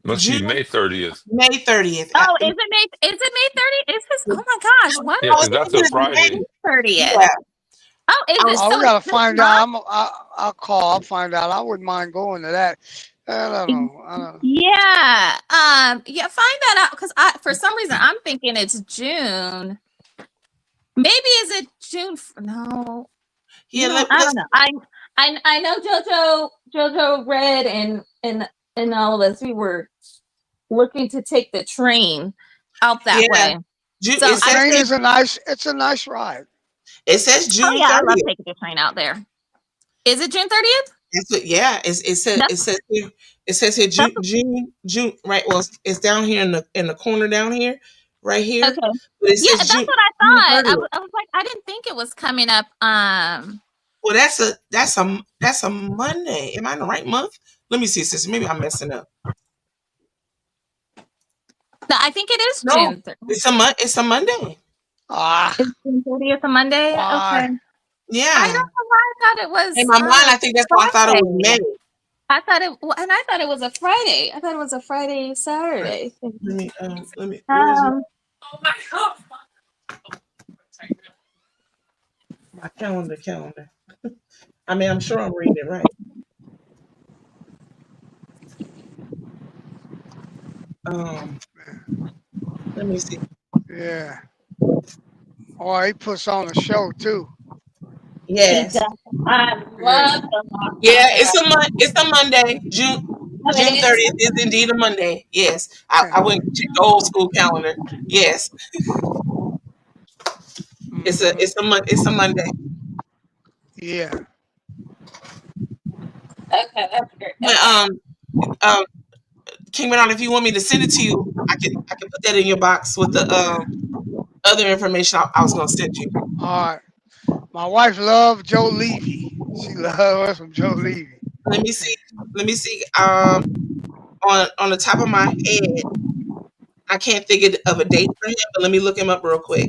must be May 30th. May 30th. Oh, is it May 30th? Is this? Oh my gosh! What? Yeah, because that's a Friday. 30th. Yeah. Oh, is it? We gotta find out. I'll call. I'll find out. I wouldn't mind going to that. I don't know. Yeah. Yeah. Find that out, because for some reason I'm thinking it's June. Maybe is it June? No. Yeah. I don't know. I know JoJo Red and all of us. We were looking to take the train out that way. The train is a nice ride. It says June 30th. I love taking the train out there. Is it June 30th? Yeah, it says here June, right? Well, it's down here in the corner down here, right here. Okay. But it says that's June, what I thought. I was like, I didn't think it was coming up. Well, that's a Monday. Am I in the right month? Let me see, sister. Maybe I'm messing up. No, I think it is June 30th. It's a Monday. Is June 30th a Monday? Okay. Yeah. I don't know why I thought it was. In my mind, I think that's why I thought it was May. I thought it was a Friday. I thought it was a Friday, Saturday. Let me. Oh my God. My calendar. I mean, I'm sure I'm reading it right. Let me see. Yeah. Oh, he puts on a show too. Yes. I love the Yeah, it's a Monday. June 30th is indeed a Monday. Yes. I went to check the old school calendar. Yes. It's a Monday. Yeah. Okay, that's great. But King Bernard, if you want me to send it to you, I can put that in your box with the other information I was gonna send you. All right. My wife loved Joe Levy. She loves some Joe Levy. Let me see. On the top of my head, I can't think of a date for him, but let me look him up real quick.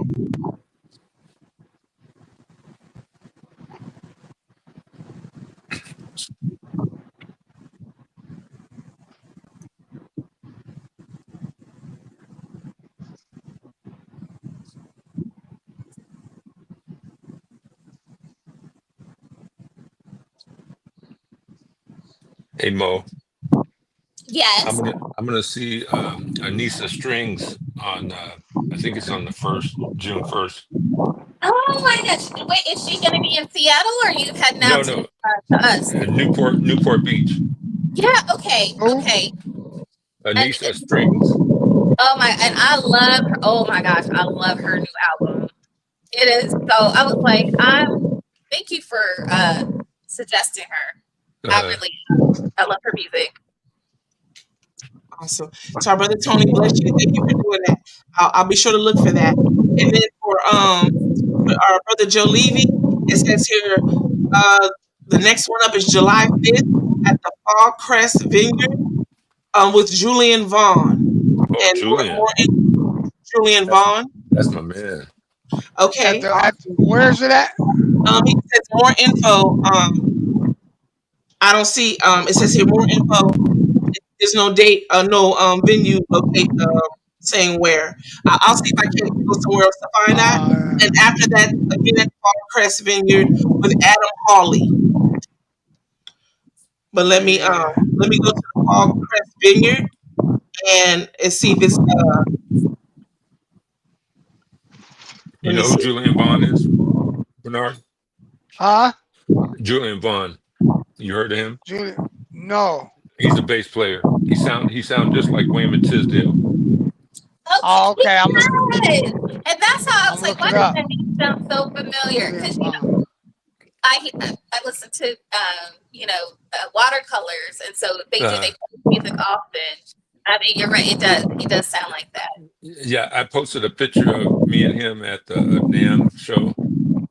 Hey Mo, Yes. I'm gonna see Anissa Strings on I think it's on the June 1st. Oh my gosh! Wait, is she gonna be in Seattle or are you heading out to us? Newport Beach. Yeah. Okay. Okay. Anissa Strings. Oh my! And I love her. Oh my gosh! I love her new album. It is so. I was like, thank you for suggesting her. I love her music. Awesome. So our brother Tony, bless you. Thank you for doing that. I'll be sure to look for that. And then for our brother Joe Levy, it says here, the next one up is July 5th at the Fall Crest Vineyard with Julian Vaughn. Oh, Julian. Julian Vaughn. That's my man. Okay. Where's it at? He says more info. I don't see. It says here more info. There's no date, no venue locate saying where. I'll see if I can go somewhere else to find that. And after that, again at Fall Crest Vineyard with Adam Hawley. But let me go to the Fall Crest Vineyard and see if it's. You know who Julian Vaughn is, Bernard? Huh? Julian Vaughn. You heard of him? Julian? No. He's a bass player. He sound just like Wayman Tisdale. Oh, okay. And that's how I was like, why does that name sound so familiar? Because I listen to Watercolors, and so they play music often. I mean, you're right. It does sound like that. Yeah, I posted a picture of me and him at the NAMM show,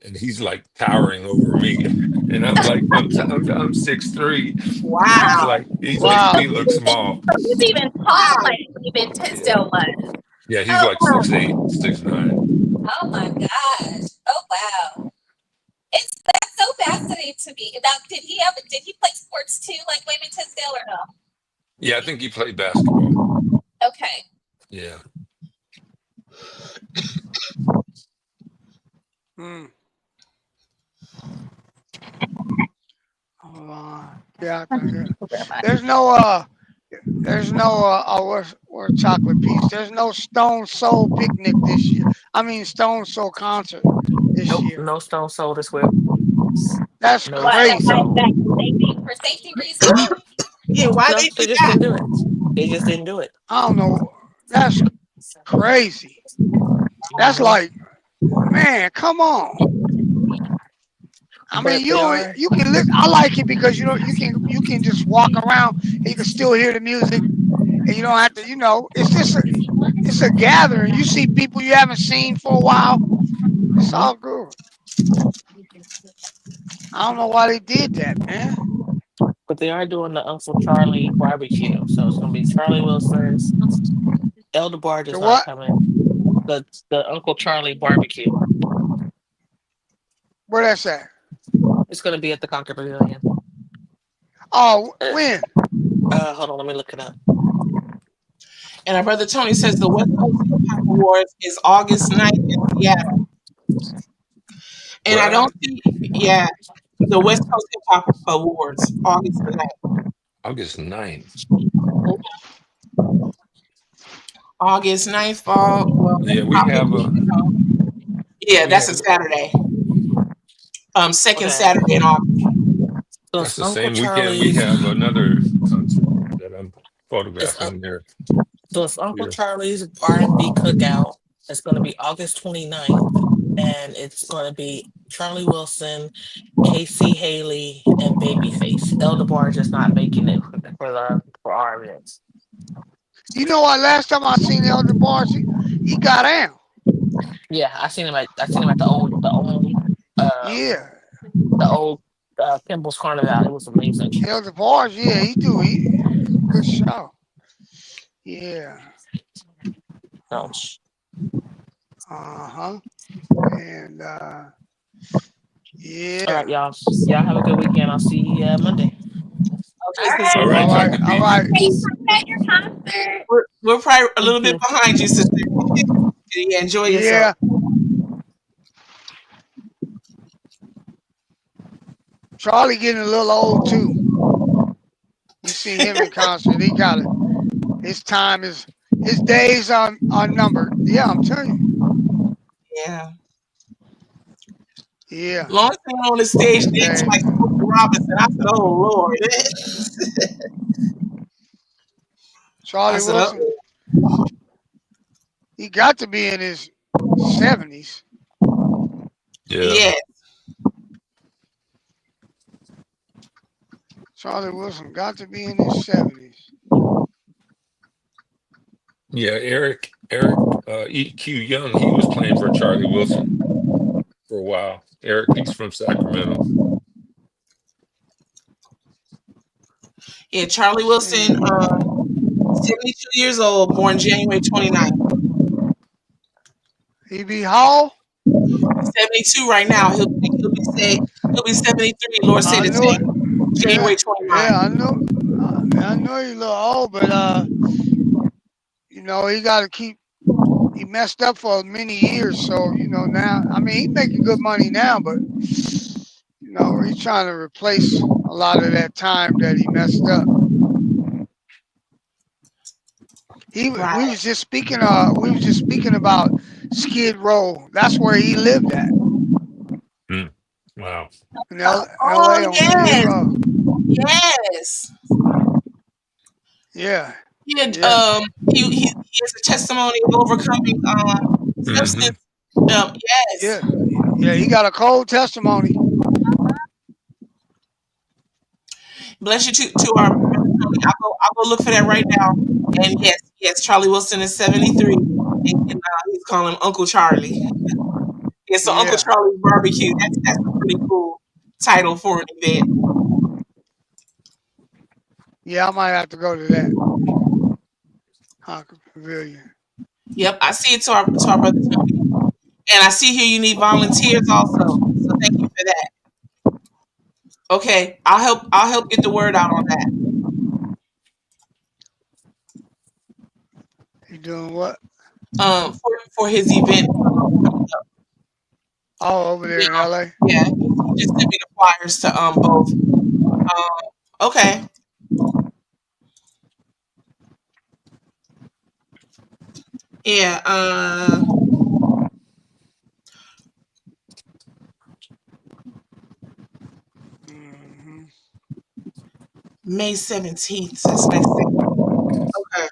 and he's like towering over me, and I'm like, I'm 6'3". Wow. He's making me look small. He's even tall, like even Tisdale was. Yeah, he's like 6'8", 6'9". Oh my gosh! Oh wow! That's so fascinating to me. Now, did he play sports too, like Wayman Tisdale, or no? Yeah, I think he played basketball. Okay. Yeah. Hold on. Yeah, there's no where's chocolate piece. There's no Stone Soul picnic this year. I mean Stone Soul concert this year. No Stone Soul this week. That's crazy. For safety reasons. Yeah, why no, they just didn't do it. They just didn't do it. I don't know. That's crazy. That's like, man, come on. I mean, you can listen. I like it because you can just walk around and you can still hear the music, and you don't have to. It's a gathering. You see people you haven't seen for a while. It's all good. I don't know why they did that, man. But they are doing the Uncle Charlie barbecue, so it's gonna be Charlie Wilson's. Elder Bard is not coming. The Uncle Charlie barbecue. Where that's at? It's gonna be at the Concord Pavilion. Oh, when? Hold on, let me look it up. And our brother Tony says the West Coast Hip Hop Awards is August 9th in Seattle. And I don't see, the West Coast Hip Hop Awards, August 9th. August 9th. August 9th fall. Well, yeah, we have a. Yeah, that's a Saturday. Second Okay. Saturday in August. So That's it's the Uncle same weekend we Charlie's. have another concert that I'm It's photographing there. So it's Uncle Here. Charlie's R&B Cookout. It's going to be August 29th, and it's going to be Charlie Wilson, Casey Haley, and Babyface. Elder Bar just not making it for our events. You know what? Last time I seen Elder Bars, he got down. Yeah, I seen him at the old Yeah. Kimball's Carnival. It was amazing. Elder Bars, yeah, he good show. Yeah. So, Uh-huh. And yeah. all right, y'all. Y'all have a good weekend. I'll see you Monday. Okay, All right, Dr. All right. We're probably a little bit behind you, sister. Yeah, enjoy yourself. Charlie getting a little old too. You see him in concert. He got it. His days are numbered. Yeah, I'm telling you. Yeah. Yeah. Lawrence on the stage dancing like Smokey Robinson. I said, "Oh Lord." Charlie Wilson. He got to be in his 70s. Yeah. Charlie Wilson got to be in his 70s. Yeah, Eric EQ Young, he was playing for Charlie Wilson for a while. Eric, he's from Sacramento. Yeah, Charlie Wilson, 72 years old, born January 29th. He be how? 72 right now. He'll be 73. Lord say the same. January 29th. Yeah, I know he's a little old, but you know, he messed up for many years, so now he's making good money now, but he's trying to replace a lot of that time that he messed up. We was just speaking about Skid Row. That's where he lived at. Wow. In LA on Skid Row. Yes. Yeah. He has a testimony of overcoming substance. Yes. Yeah, he got a cold testimony. Bless you to our I'll go look for that right now. And yes, Charlie Wilson is 73, and he's calling him Uncle Charlie. Yeah, so Uncle Charlie's Barbecue. That's a pretty cool title for an event. Yeah, I might have to go to that. Honker Pavilion. Yep, I see it to our brother Tony. And I see here you need volunteers also. So thank you for that. Okay, I'll help get the word out on that. You doing what? For his event. Oh, over there in LA? Yeah, he just sent me the flyers to both. Okay. Yeah, May 17th. That's next week. Okay.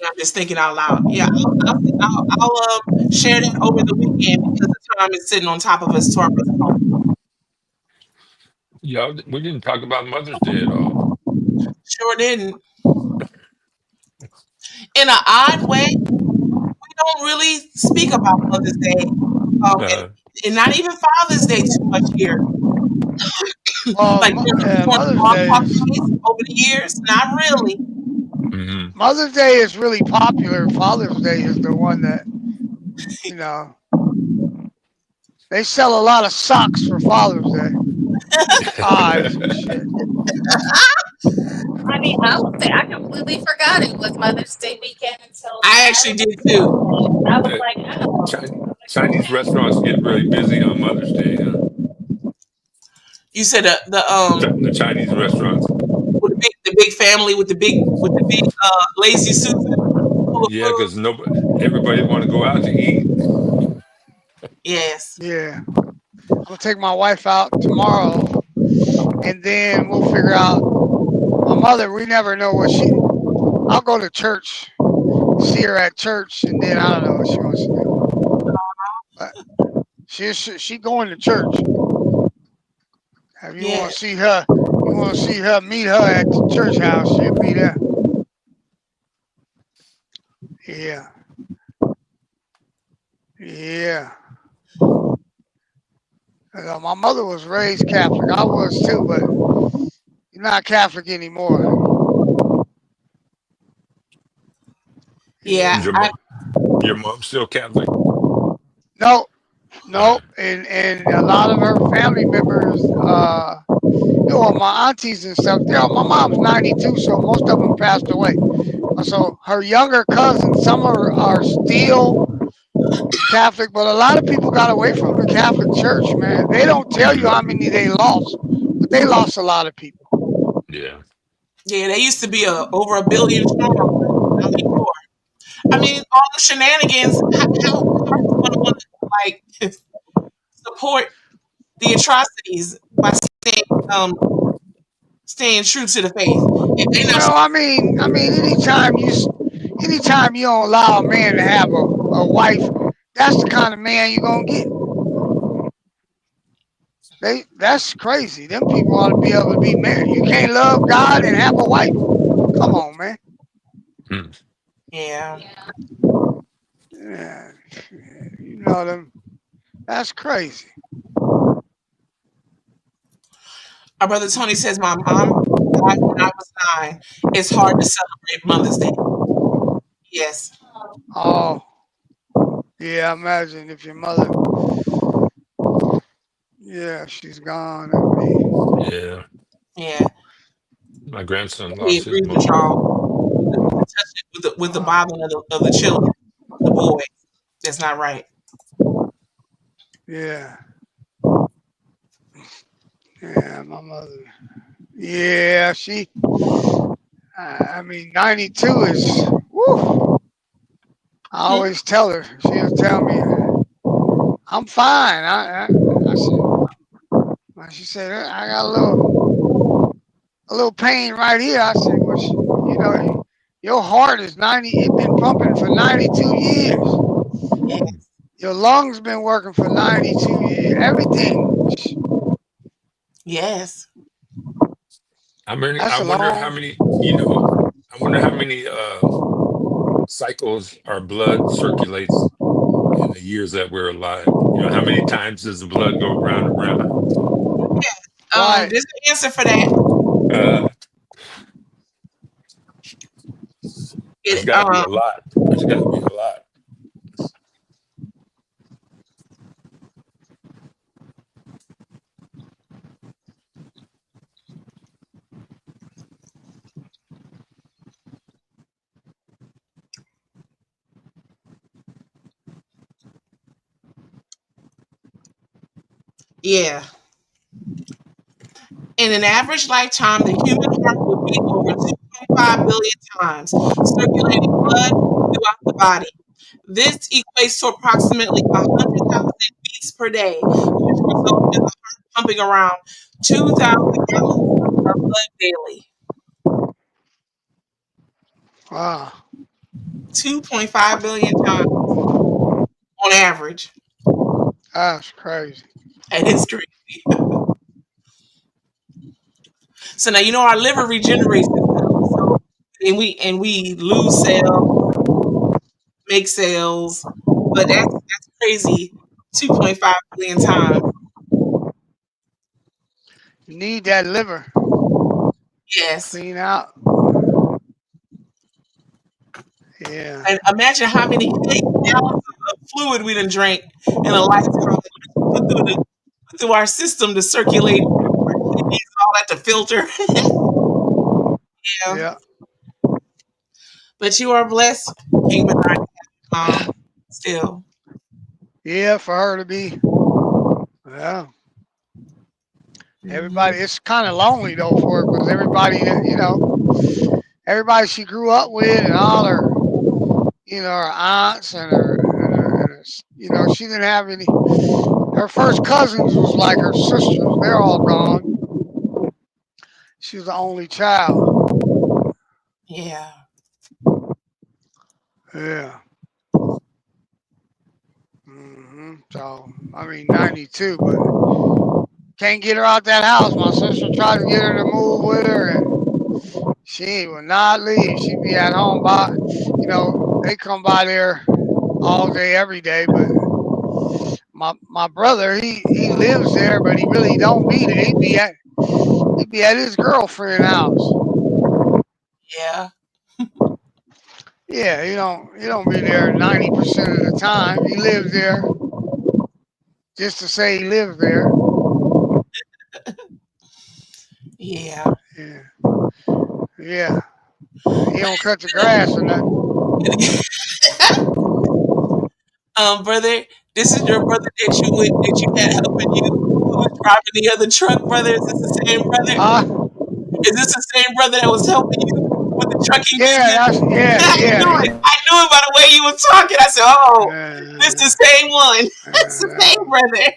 Yeah, I'm just thinking out loud. Yeah, I'll share that over the weekend because the time is sitting on top of us to our brother. Yeah, we didn't talk about Mother's Day at all. Sure didn't. In an odd way, we don't really speak about Mother's Day, and not even Father's Day too much here. Like Mother's Day over the years, not really. Mm-hmm. Mother's Day is really popular. Father's Day is the one that they sell a lot of socks for Father's Day. Ties and shit. I mean, I would say I completely forgot it was Mother's Day weekend until I actually did too. I was like, oh. Chinese restaurants get really busy on Mother's Day, huh? You said the Chinese restaurants with the big family with the big lazy Susan. Yeah, because everybody want to go out to eat. Yes. Yeah. I'm gonna take my wife out tomorrow, and then we'll figure out. My mother, we never know what she. I'll go to church, see her at church, and then I don't know what she wants to do. But she going to church. If you want to see her, meet her at the church house. She'll be there. Yeah. Yeah. My mother was raised Catholic. I was too, but you're not Catholic anymore. Yeah. Your mom's still Catholic? No. And a lot of her family members, my aunties and stuff. My mom's 92, so most of them passed away. So her younger cousins, some are still Catholic, but a lot of people got away from the Catholic Church, man. They don't tell you how many they lost, but they lost a lot of people. Yeah. Yeah, they used to be over 1 billion strong. I mean, more. I mean, all the shenanigans. How are you going to want to like support the atrocities by staying true to the faith? I mean, anytime you don't allow a man to have a wife, that's the kind of man you're gonna get. That's crazy. Them people ought to be able to be married. You can't love God and have a wife. Come on, man. Yeah. Yeah. You know them. That's crazy. Our brother Tony says, "My mom died when I was 9. It's hard to celebrate Mother's Day." Yes. Oh. Yeah, imagine if your mother. Yeah, she's gone. Yeah. Yeah. My grandson He lost his agrees with mom. y'all. Touch it with the bobbing of the children, the boys. That's not right. Yeah. Yeah, my mother. Yeah, she. I mean, 92 is. Woo. I always tell her. She'll tell me, "I'm fine." She said, "I got a little pain right here." I said, "Well, your heart is 90. It's been pumping for 92 years. Yes. Your lungs been working for 92 years. Everything." Yes. I wonder how many, I wonder how many cycles our blood circulates in the years that we're alive. How many times does the blood go round and round? Yeah. There's an answer for that. It's got to be a lot. There's got to be a lot. Yeah. In an average lifetime, the human heart will beat over 2.5 billion times, circulating blood throughout the body. This equates to approximately 100,000 beats per day, which results in the heart pumping around 2,000 gallons of blood daily. Wow. 2.5 billion times on average. That's crazy. That is crazy. So now our liver regenerates itself, and we lose cells, make cells, but that's crazy. 2.5 billion times. You need that liver. Yes. Clean out. Yeah. And imagine how many gallons of fluid we done drank in a lifetime. Put through our system to circulate our kidneys and all that to filter. Yeah. But you are blessed, King Benign, still. Yeah, for her to be. Yeah. Everybody, it's kind of lonely though for her because everybody, everybody she grew up with and all her, her aunts and her she didn't have any. her first cousins was like her sisters. They're all gone. She was the only child. Yeah. Yeah. So, I mean, 92, but can't get her out that house. My sister tried to get her to move with her, and she would not leave. She'd be at home by, they come by there all day, every day. But my brother, he lives there, but he really don't be there. He'd be at his girlfriend's house. Yeah. Yeah, he don't be there 90% of the time. He lives there just to say he lives there. Yeah. Yeah. Yeah. He don't cut the grass or nothing. Brother, this is your brother that you had helping you who was driving the other truck, brother. Is this the same brother? Is this the same brother that was helping you with the trucking business? Yeah. I knew it by the way you were talking. I said, "Oh, this the same one. It's the same brother."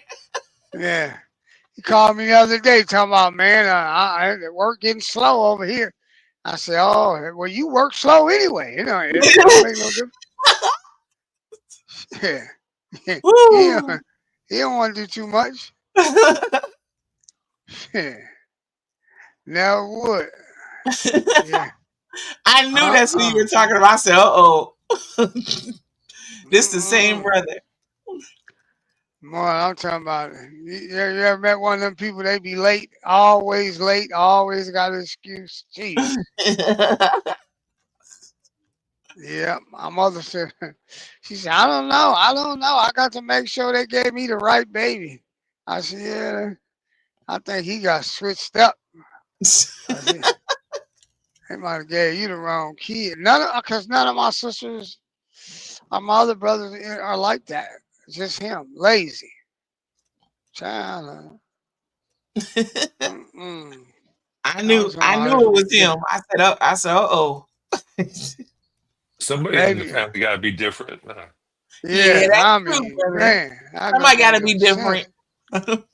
Yeah. He called me the other day talking about, man, I work getting slow over here. I said, oh, well, you work slow anyway. It don't make no difference. Yeah. He don't want to do too much. Yeah. Never would. Yeah. I knew that's who you were talking about. I said, "Uh-oh, this the same brother." More, I'm talking about. You ever met one of them people? They be late, always got an excuse. Jeez. Yeah, my mother said. She said, I don't know. I got to make sure they gave me the right baby. I said, yeah. I think he got switched up. They might have gave you the wrong kid. Because none of my sisters or my other brothers are like that. It's just him, lazy. Child. I knew it was him. I said, "Uh-oh." Somebody in the family got to be different. Yeah, that's true, brother. man. Somebody got to be different. That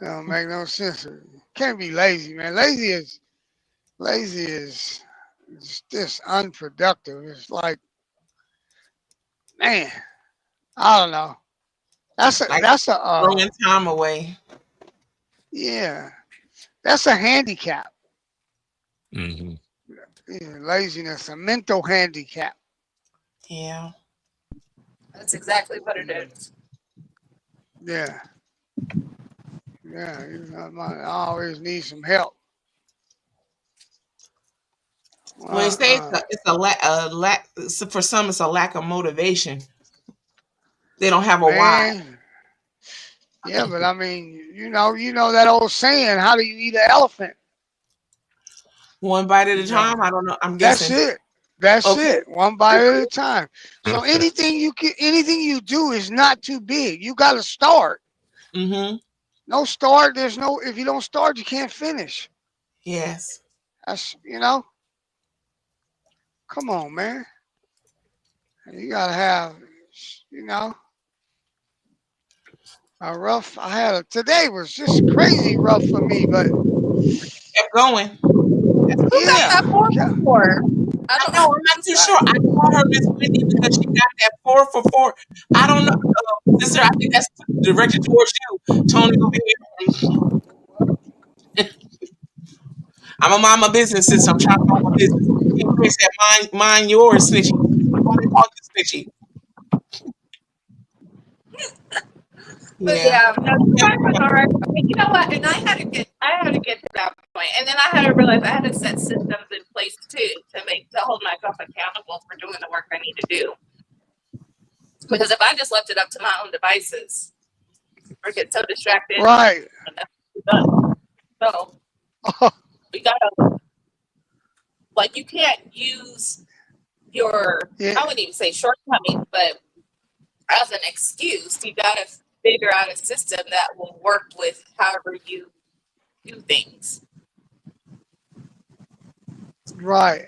don't make no sense. Can't be lazy, man. Lazy is just unproductive. It's like, man, I don't know. That's a throwing time away. Yeah, that's a handicap. Mm-hmm. Yeah, laziness, a mental handicap. Yeah, that's exactly what it is. Yeah, I always need some help. Well, they say it's a lack. For some, it's a lack of motivation. They don't have a why. Yeah, but I mean, you know that old saying, how do you eat an elephant? One bite at a time. I don't know. I'm guessing. That's it. One bite at a time. So anything you do is not too big. You got to start. Mm-hmm. No start. If you don't start, you can't finish. Yes. That's, come on, man. You got to have, today was just crazy rough for me, but kept going. Who got that 4 for 4? I don't know. I'm not too sure. I call her Miss Wendy because she got that 4 for 4. I don't know, sister. I think that's directed towards you, Tony. Over here. I'm a mind my business, sister. I'm trying to mind my business. Chris said, mind yours, snitchy. Why they call you snitchy? But yeah, no, all right. You know what? And I had to get to that point, and then I had to realize I had to set systems in place too to hold myself accountable for doing the work I need to do. Because if I just left it up to my own devices, or get so distracted, right? So we gotta, you can't use your I wouldn't even say shortcomings, but as an excuse, you gotta figure out a system that will work with however you do things. Right.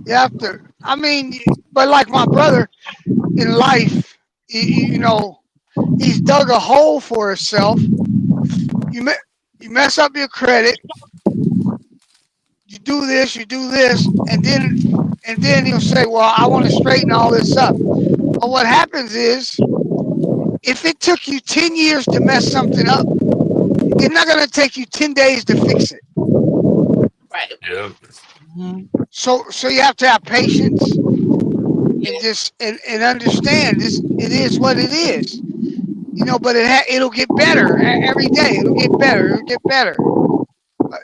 You have to, but like my brother in life, he's dug a hole for himself. You mess up your credit. You do this, and then he'll say, "Well, I want to straighten all this up." But what happens is, if it took you 10 years to mess something up, it's not going to take you 10 days to fix it. Right. Yeah. So you have to have patience and just and understand this. It is what it is, But it'll get better every day. It'll get better. It'll get better.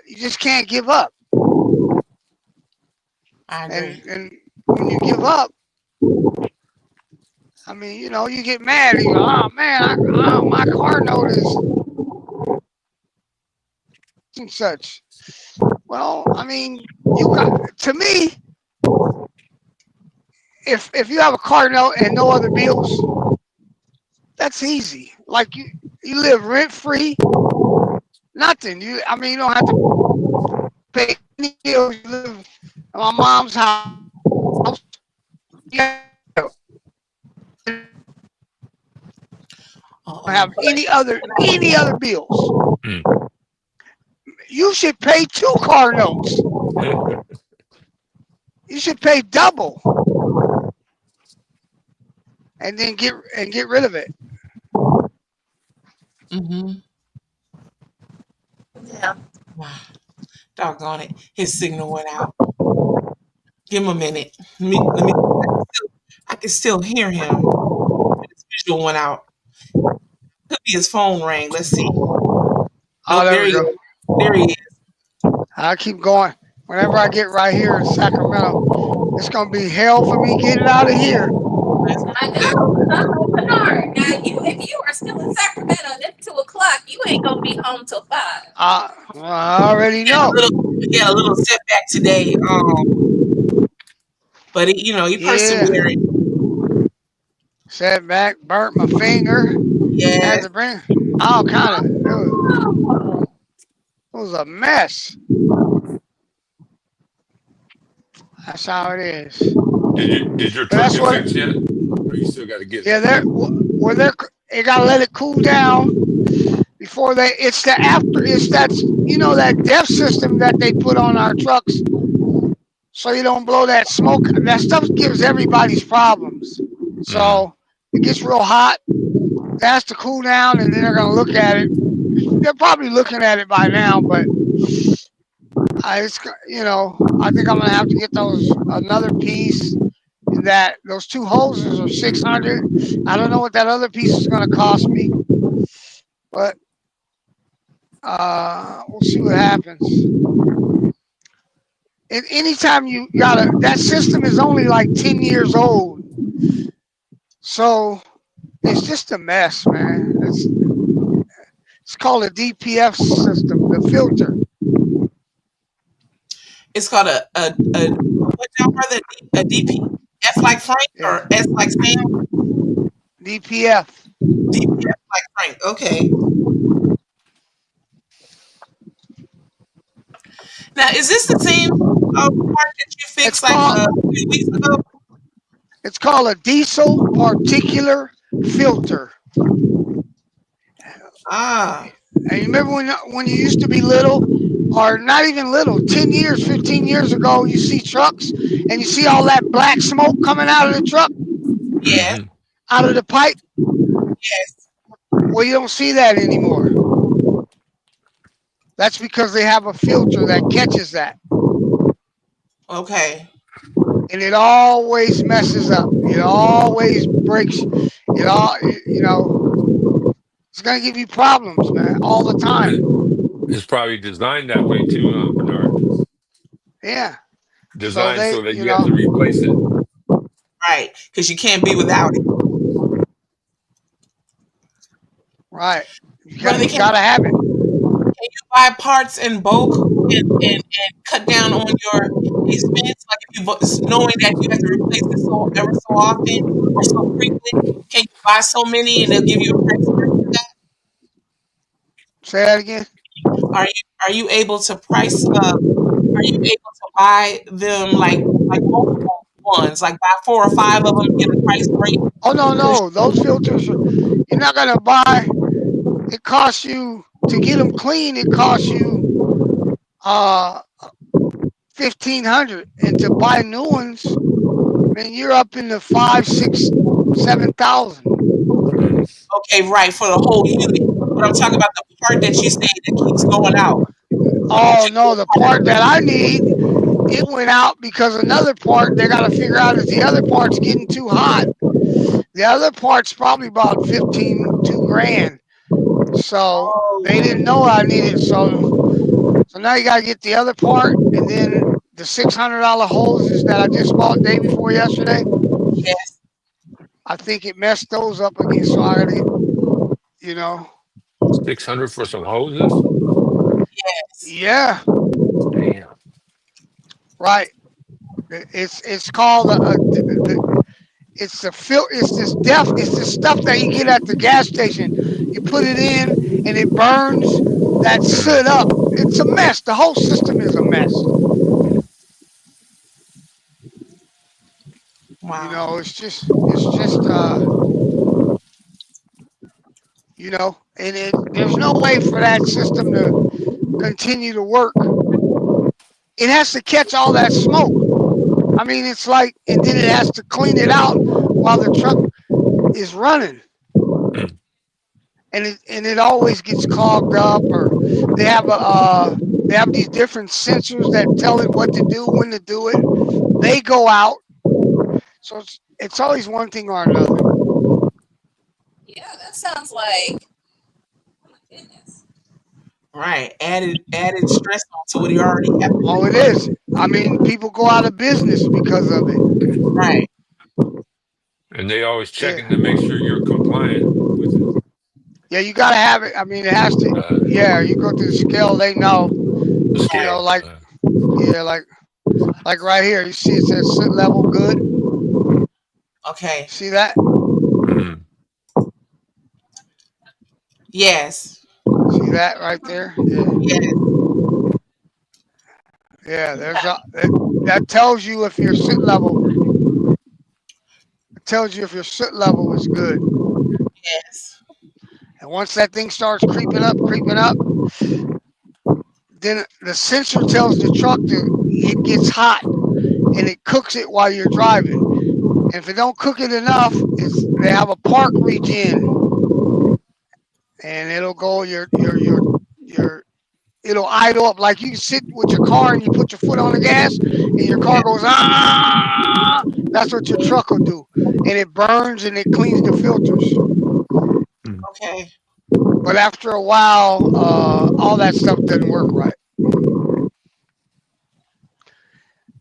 You just can't give up. I agree. And when you give up, I mean, you get mad. You go, "Oh man, my car note is and such." Well, I mean, to me, if you have a car note and no other bills, that's easy. Like you live rent free, nothing. You don't have to pay any bills. You live at my mom's house. You don't have any other bills. You should pay 2 car notes. You should pay double, and then get rid of it. Yeah. Wow. Doggone it. His signal went out. Give him a minute. Let me. I can still hear him. His visual went out. Could be his phone rang. Let's see. Oh, there we go. There he is. I keep going. Whenever I get right here in Sacramento, it's gonna be hell for me getting out of here. I know. Bernard, now if you are still in Sacramento and it's 2 o'clock, you ain't gonna be home till 5. I already know. He had a little setback today. But he persevered. Setback, burnt my finger. Yeah. Had to bring all kind of. It was a mess. That's how it is. Did your truck get fixed yet? Or you still got to get it? Yeah, you gotta let it cool down before it's that that DEF system that they put on our trucks so you don't blow that smoke. That stuff gives everybody's problems. So it gets real hot. It has to cool down, and then they're gonna look at it. They're probably looking at it by now, but I think I'm gonna have to get another piece. Those 2 hoses are $600. I don't know what that other piece is gonna cost me, but we'll see what happens. And anytime that system is only like 10 years old, so it's just a mess, man. It's called a DPF system, the filter. It's called a what now, brother? A DPF like Frank or S like Sam? DPF. DPF like Frank. Okay. Now, is this the same part that you fixed a few weeks ago? It's called a diesel particular filter. And you remember when you used to be little, or not even little, 10 years, 15 years ago, you see trucks and you see all that black smoke coming out of the truck? Yes. Out of the pipe? Yes. Well, you don't see that anymore. That's because they have a filter that catches that. Okay. And it always messes up. It always breaks. It's going to give you problems, man, all the time. It's probably designed that way too, Bernard. Yeah. Designed so that you have to replace it. Right, because you can't be without it. Right. You got to have it. Can you buy parts in bulk and cut down on your expense? Like if you knowing that you have to replace it ever so often or so frequently, can you buy so many and they'll give you a price for that? Say that again. Are you able to price? Are you able to buy them like multiple ones. Like buy 4 or 5 of them, get a price break. Oh no, those filters you're not gonna buy. It costs you to get them clean. It costs you $1,500, and to buy new ones, man, you're up in the 5, 6, 7,000. Okay, right, for the whole unit. But I'm talking about the part that you say that keeps going out. Oh no, the part that I need, it went out because another part they got to figure out is the other part's getting too hot. The other part's probably about $2,000. So they didn't know I needed. So now you got to get the other part, and then the $600 hoses that I just bought day before yesterday. Yes. I think it messed those up again. So I got to, $600 for some hoses. Yes. Yeah. Damn. Right. It's called it's the stuff that you get at the gas station. You put it in and it burns that soot up. It's a mess. The whole system is a mess. Wow. It's just and there's no way for that system to continue to work. It has to catch all that smoke. I mean, it's like, and then it has to clean it out while the truck is running. And it always gets clogged up, or they have these different sensors that tell it what to do, when to do it. They go out, so it's always one thing or another. Yeah, that sounds like. Oh my goodness. Right, added stress onto what he already had. Oh, it is. I mean, people go out of business because of it. Right. And they always checking to make sure you're compliant with it. Yeah, you gotta have it. I mean, it has to. Yeah, you go to the scale, they know. The scale. Like right here, you see it says soot level good. Okay. See that? Yes. See that right there? Yeah. Yes. Yeah, that tells you if your soot level. It tells you if your soot level is good. Yes. And once that thing starts creeping up, then the sensor tells the truck it gets hot, and it cooks it while you're driving. And if it don't cook it enough, they have a park regen, and it'll go it'll idle up. Like you sit with your car and you put your foot on the gas, and your car goes ah. That's what your truck will do, and it burns and it cleans the filters. Okay. But after a while, all that stuff doesn't work right.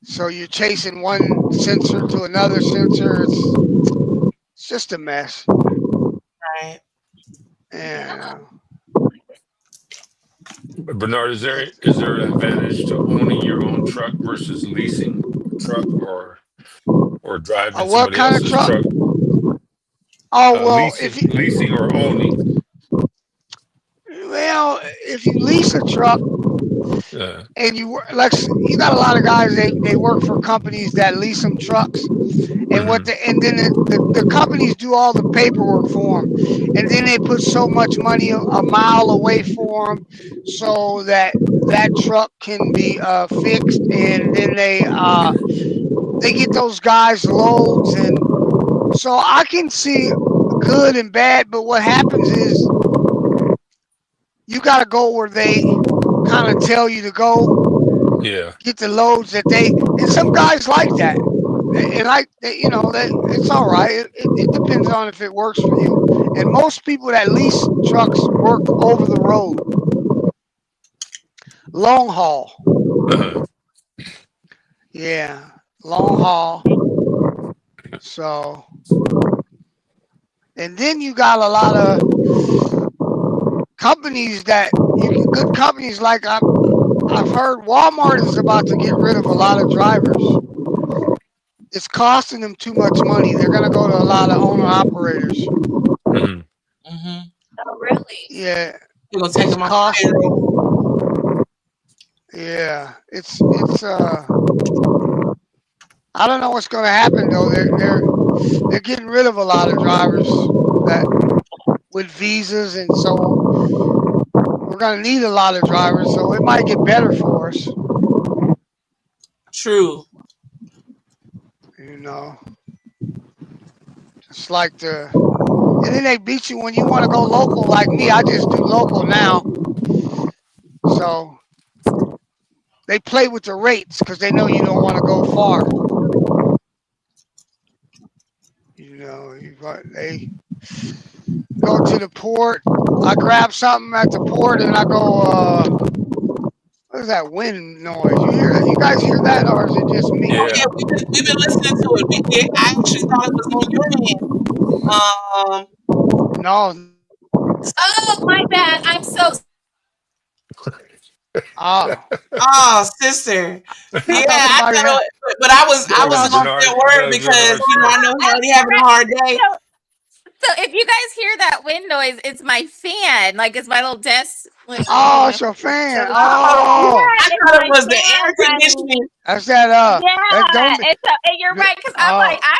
So you're chasing one sensor to another sensor. It's just a mess. Right. Yeah. Bernard, is there an advantage to owning your own truck versus leasing a truck or driving What somebody kind of else's truck? truck? Oh well, leasing or owning. Well, if you lease a truck and you got a lot of guys they work for companies that lease them trucks, and then the companies do all the paperwork for them, and then they put so much money a mile away for them so that truck can be fixed, and then they get those guys loads, and so I can see good and bad, but what happens is you got to go where they kind of tell you to go. Yeah. Get the loads that and some guys like that. And it's all right. It depends on if it works for you. And most people that lease trucks work over the road. Long haul. Yeah. Long haul. So, and then you got a lot of companies good companies like I've heard Walmart is about to get rid of a lot of drivers. It's costing them too much money. They're gonna go to a lot of owner operators. Oh, really? Yeah. You're gonna take them off payroll. Yeah. It's I don't know what's going to happen though. They're getting rid of a lot of drivers that with visas, and so we're going to need a lot of drivers. So it might get better for us. True. You know, just like and then they beat you when you want to go local. Like me, I just do local now. So they play with the rates because they know you don't want to go far. You know, they go to the port. I grab something at the port and I go, what is that wind noise? You hear that? You guys hear that, or is it just me? Yeah, we've been listening to it. I actually thought it was on your end. No. Oh, my bad. I'm so. Oh, sister. Yeah, I thought it, but I was going to say a word because I know he's already having a hard day. So if you guys hear that wind noise, it's my fan. Like it's my little desk. Oh, it's your fan. Oh, I thought it was the air conditioning. That's that. And you're right because I'm like I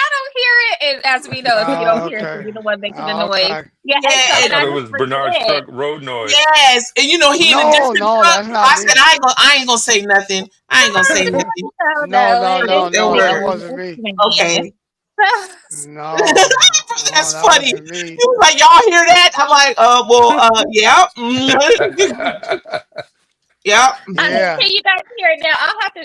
don't hear it. And as we know, if you don't hear it, you're the one making the noise. Yeah, I thought it was Bernard's truck road noise. Yes, and he in a different truck. I said I ain't gonna say nothing. I ain't gonna say nothing. No, that wasn't me. Okay. No, that's funny. He was like, "Y'all hear that?" I'm like, yeah, yeah." Can you guys hear it now?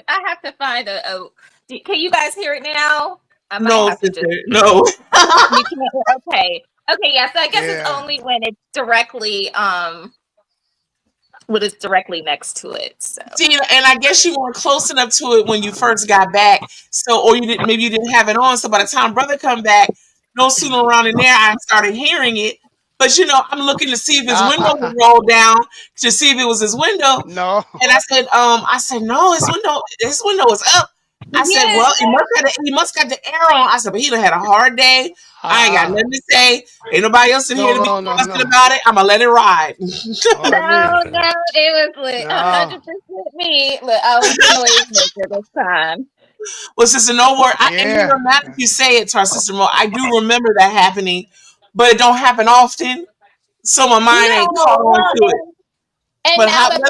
I have to find can you guys hear it now? I might No, have to sister, no. You can't. Okay. Yeah. So I guess it's only when it's directly next to it. So. See, and I guess you weren't close enough to it when you first got back. So, or maybe you didn't have it on. So by the time brother come back, no sooner around in there, I started hearing it. But I'm looking to see if his window was rolled down to see if it was his window. No. And I said, no, his window is up. I said, well, he must got the air on. I said, but he done had a hard day. I ain't got nothing to say. Ain't nobody else in here to be fussing about it. I'm gonna let it ride. No, it was lit. 100% me. Look, I was the noise maker this time. Well, Sister No Word, and now that you say it to our Sister Mo, I do remember that happening, but it don't happen often. So my mind ain't caught on to it. And but now that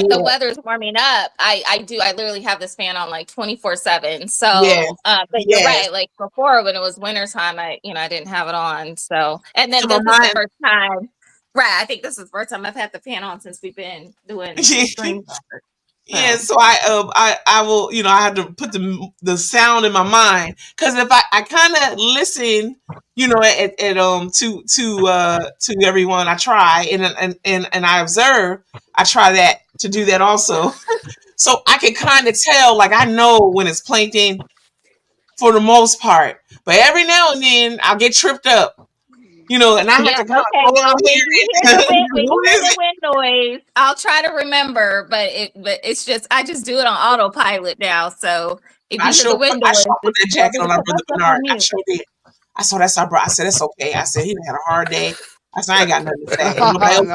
the weather's warming up, I literally have this fan on like 24/7. So, but you're right. Like before, when it was wintertime, I didn't have it on. So, and then this is the first time. Right, I think this is the first time I've had the fan on since we've been doing streams. Yeah, so I will, I have to put the sound in my mind because if I kind of listen, to everyone, I try and I observe. I try to do that also, so I can kind of tell. Like I know when it's plankton for the most part, but every now and then I'll get tripped up. And I have to kind of go down here. When you hear the wind noise, I'll try to remember, but it's just I just do it on autopilot now. So if you hear the wind noise, I put that jacket on our brother Bernard. I sure did. I saw that's our brother. I said it's okay. I said he had a hard day. I said I ain't got nothing to say. Nobody else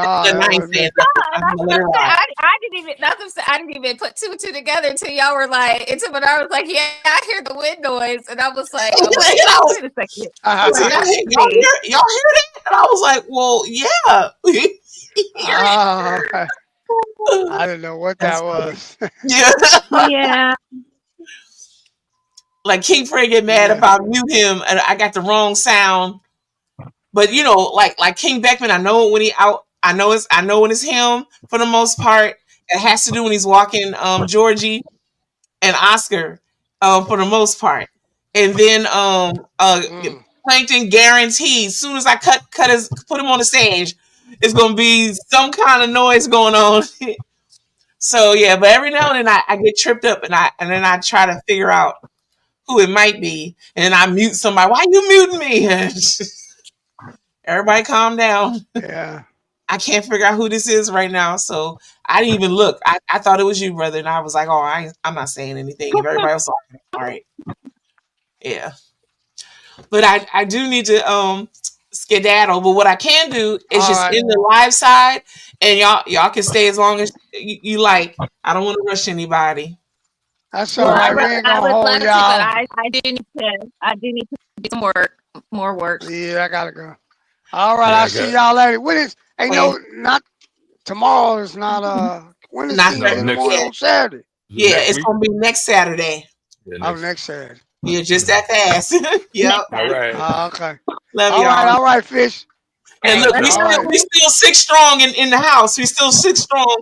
I didn't even put two together until y'all were like, until Bernard was like, yeah, I hear the wind noise, and I was like, wait a second. Y'all hear that? And I was like, well, yeah. I didn't know what that was. Yeah. Like King Fred get mad if I mute him and I got the wrong sound. But like King Beckman, I know when he out. I know when it's him for the most part. It has to do when he's walking Georgie and Oscar for the most part. And then Plankton guaranteed as soon as I put him on the stage, it's gonna be some kind of noise going on. So yeah, but every now and then I get tripped up and then I try to figure out who it might be, and then I mute somebody. Why you muting me? Everybody calm down. Yeah. I can't figure out who this is right now. So I didn't even look. I thought it was you, brother. And I was like, oh, I'm not saying anything. If everybody else talking, all right. Yeah. But I do need to skedaddle. But what I can do is in the live side, and y'all can stay as long as you like. I don't want to rush anybody. That's Well, all I right. We ain't would gonna love hold to, y'all. but I do need to do some work, more work. Yeah, I gotta go. All right, Yeah, I'll see y'all later. When is? Ain't Okay. no, not tomorrow. Is not. When is Not King's No, in the next morning on Saturday? Yeah, next it's week. gonna be next Saturday. Yeah, Oh, next. next Saturday. Yeah, just that fast. Yep. Next All Saturday. right. Okay. Love All right. y'all. All right, Fish. All And right, look, love All right. we still 6 strong in the house. We still 6 strong.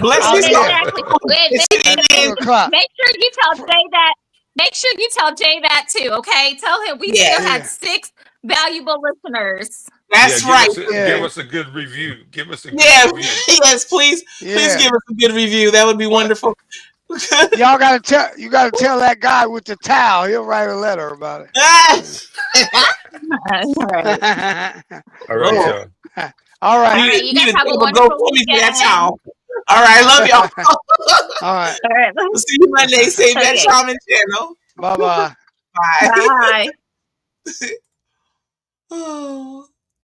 Bless Oh his yeah. Exactly. Wait, It's At 2 in. o'clock. make sure you tell Jay that. Make sure you tell Jay that too. Okay, tell him we still Yeah, had Yeah. 6 valuable listeners. Yeah, that's right. give Yeah. us a good review. Give us a good Yeah, review. yes, please Yeah. give us a good review. That would be But wonderful. y'all gotta tell. You gotta tell that guy with the towel. He'll write a letter about All right. it. All right, Oh, y'all. All All right. right, you need guys to have a think of a wonderful GoFundMe for that weekend. towel. All right, love y'all. All right. All right. We'll see you Monday. Same bad Okay. shaman channel. Bye bye. Bye. Bye. Oh.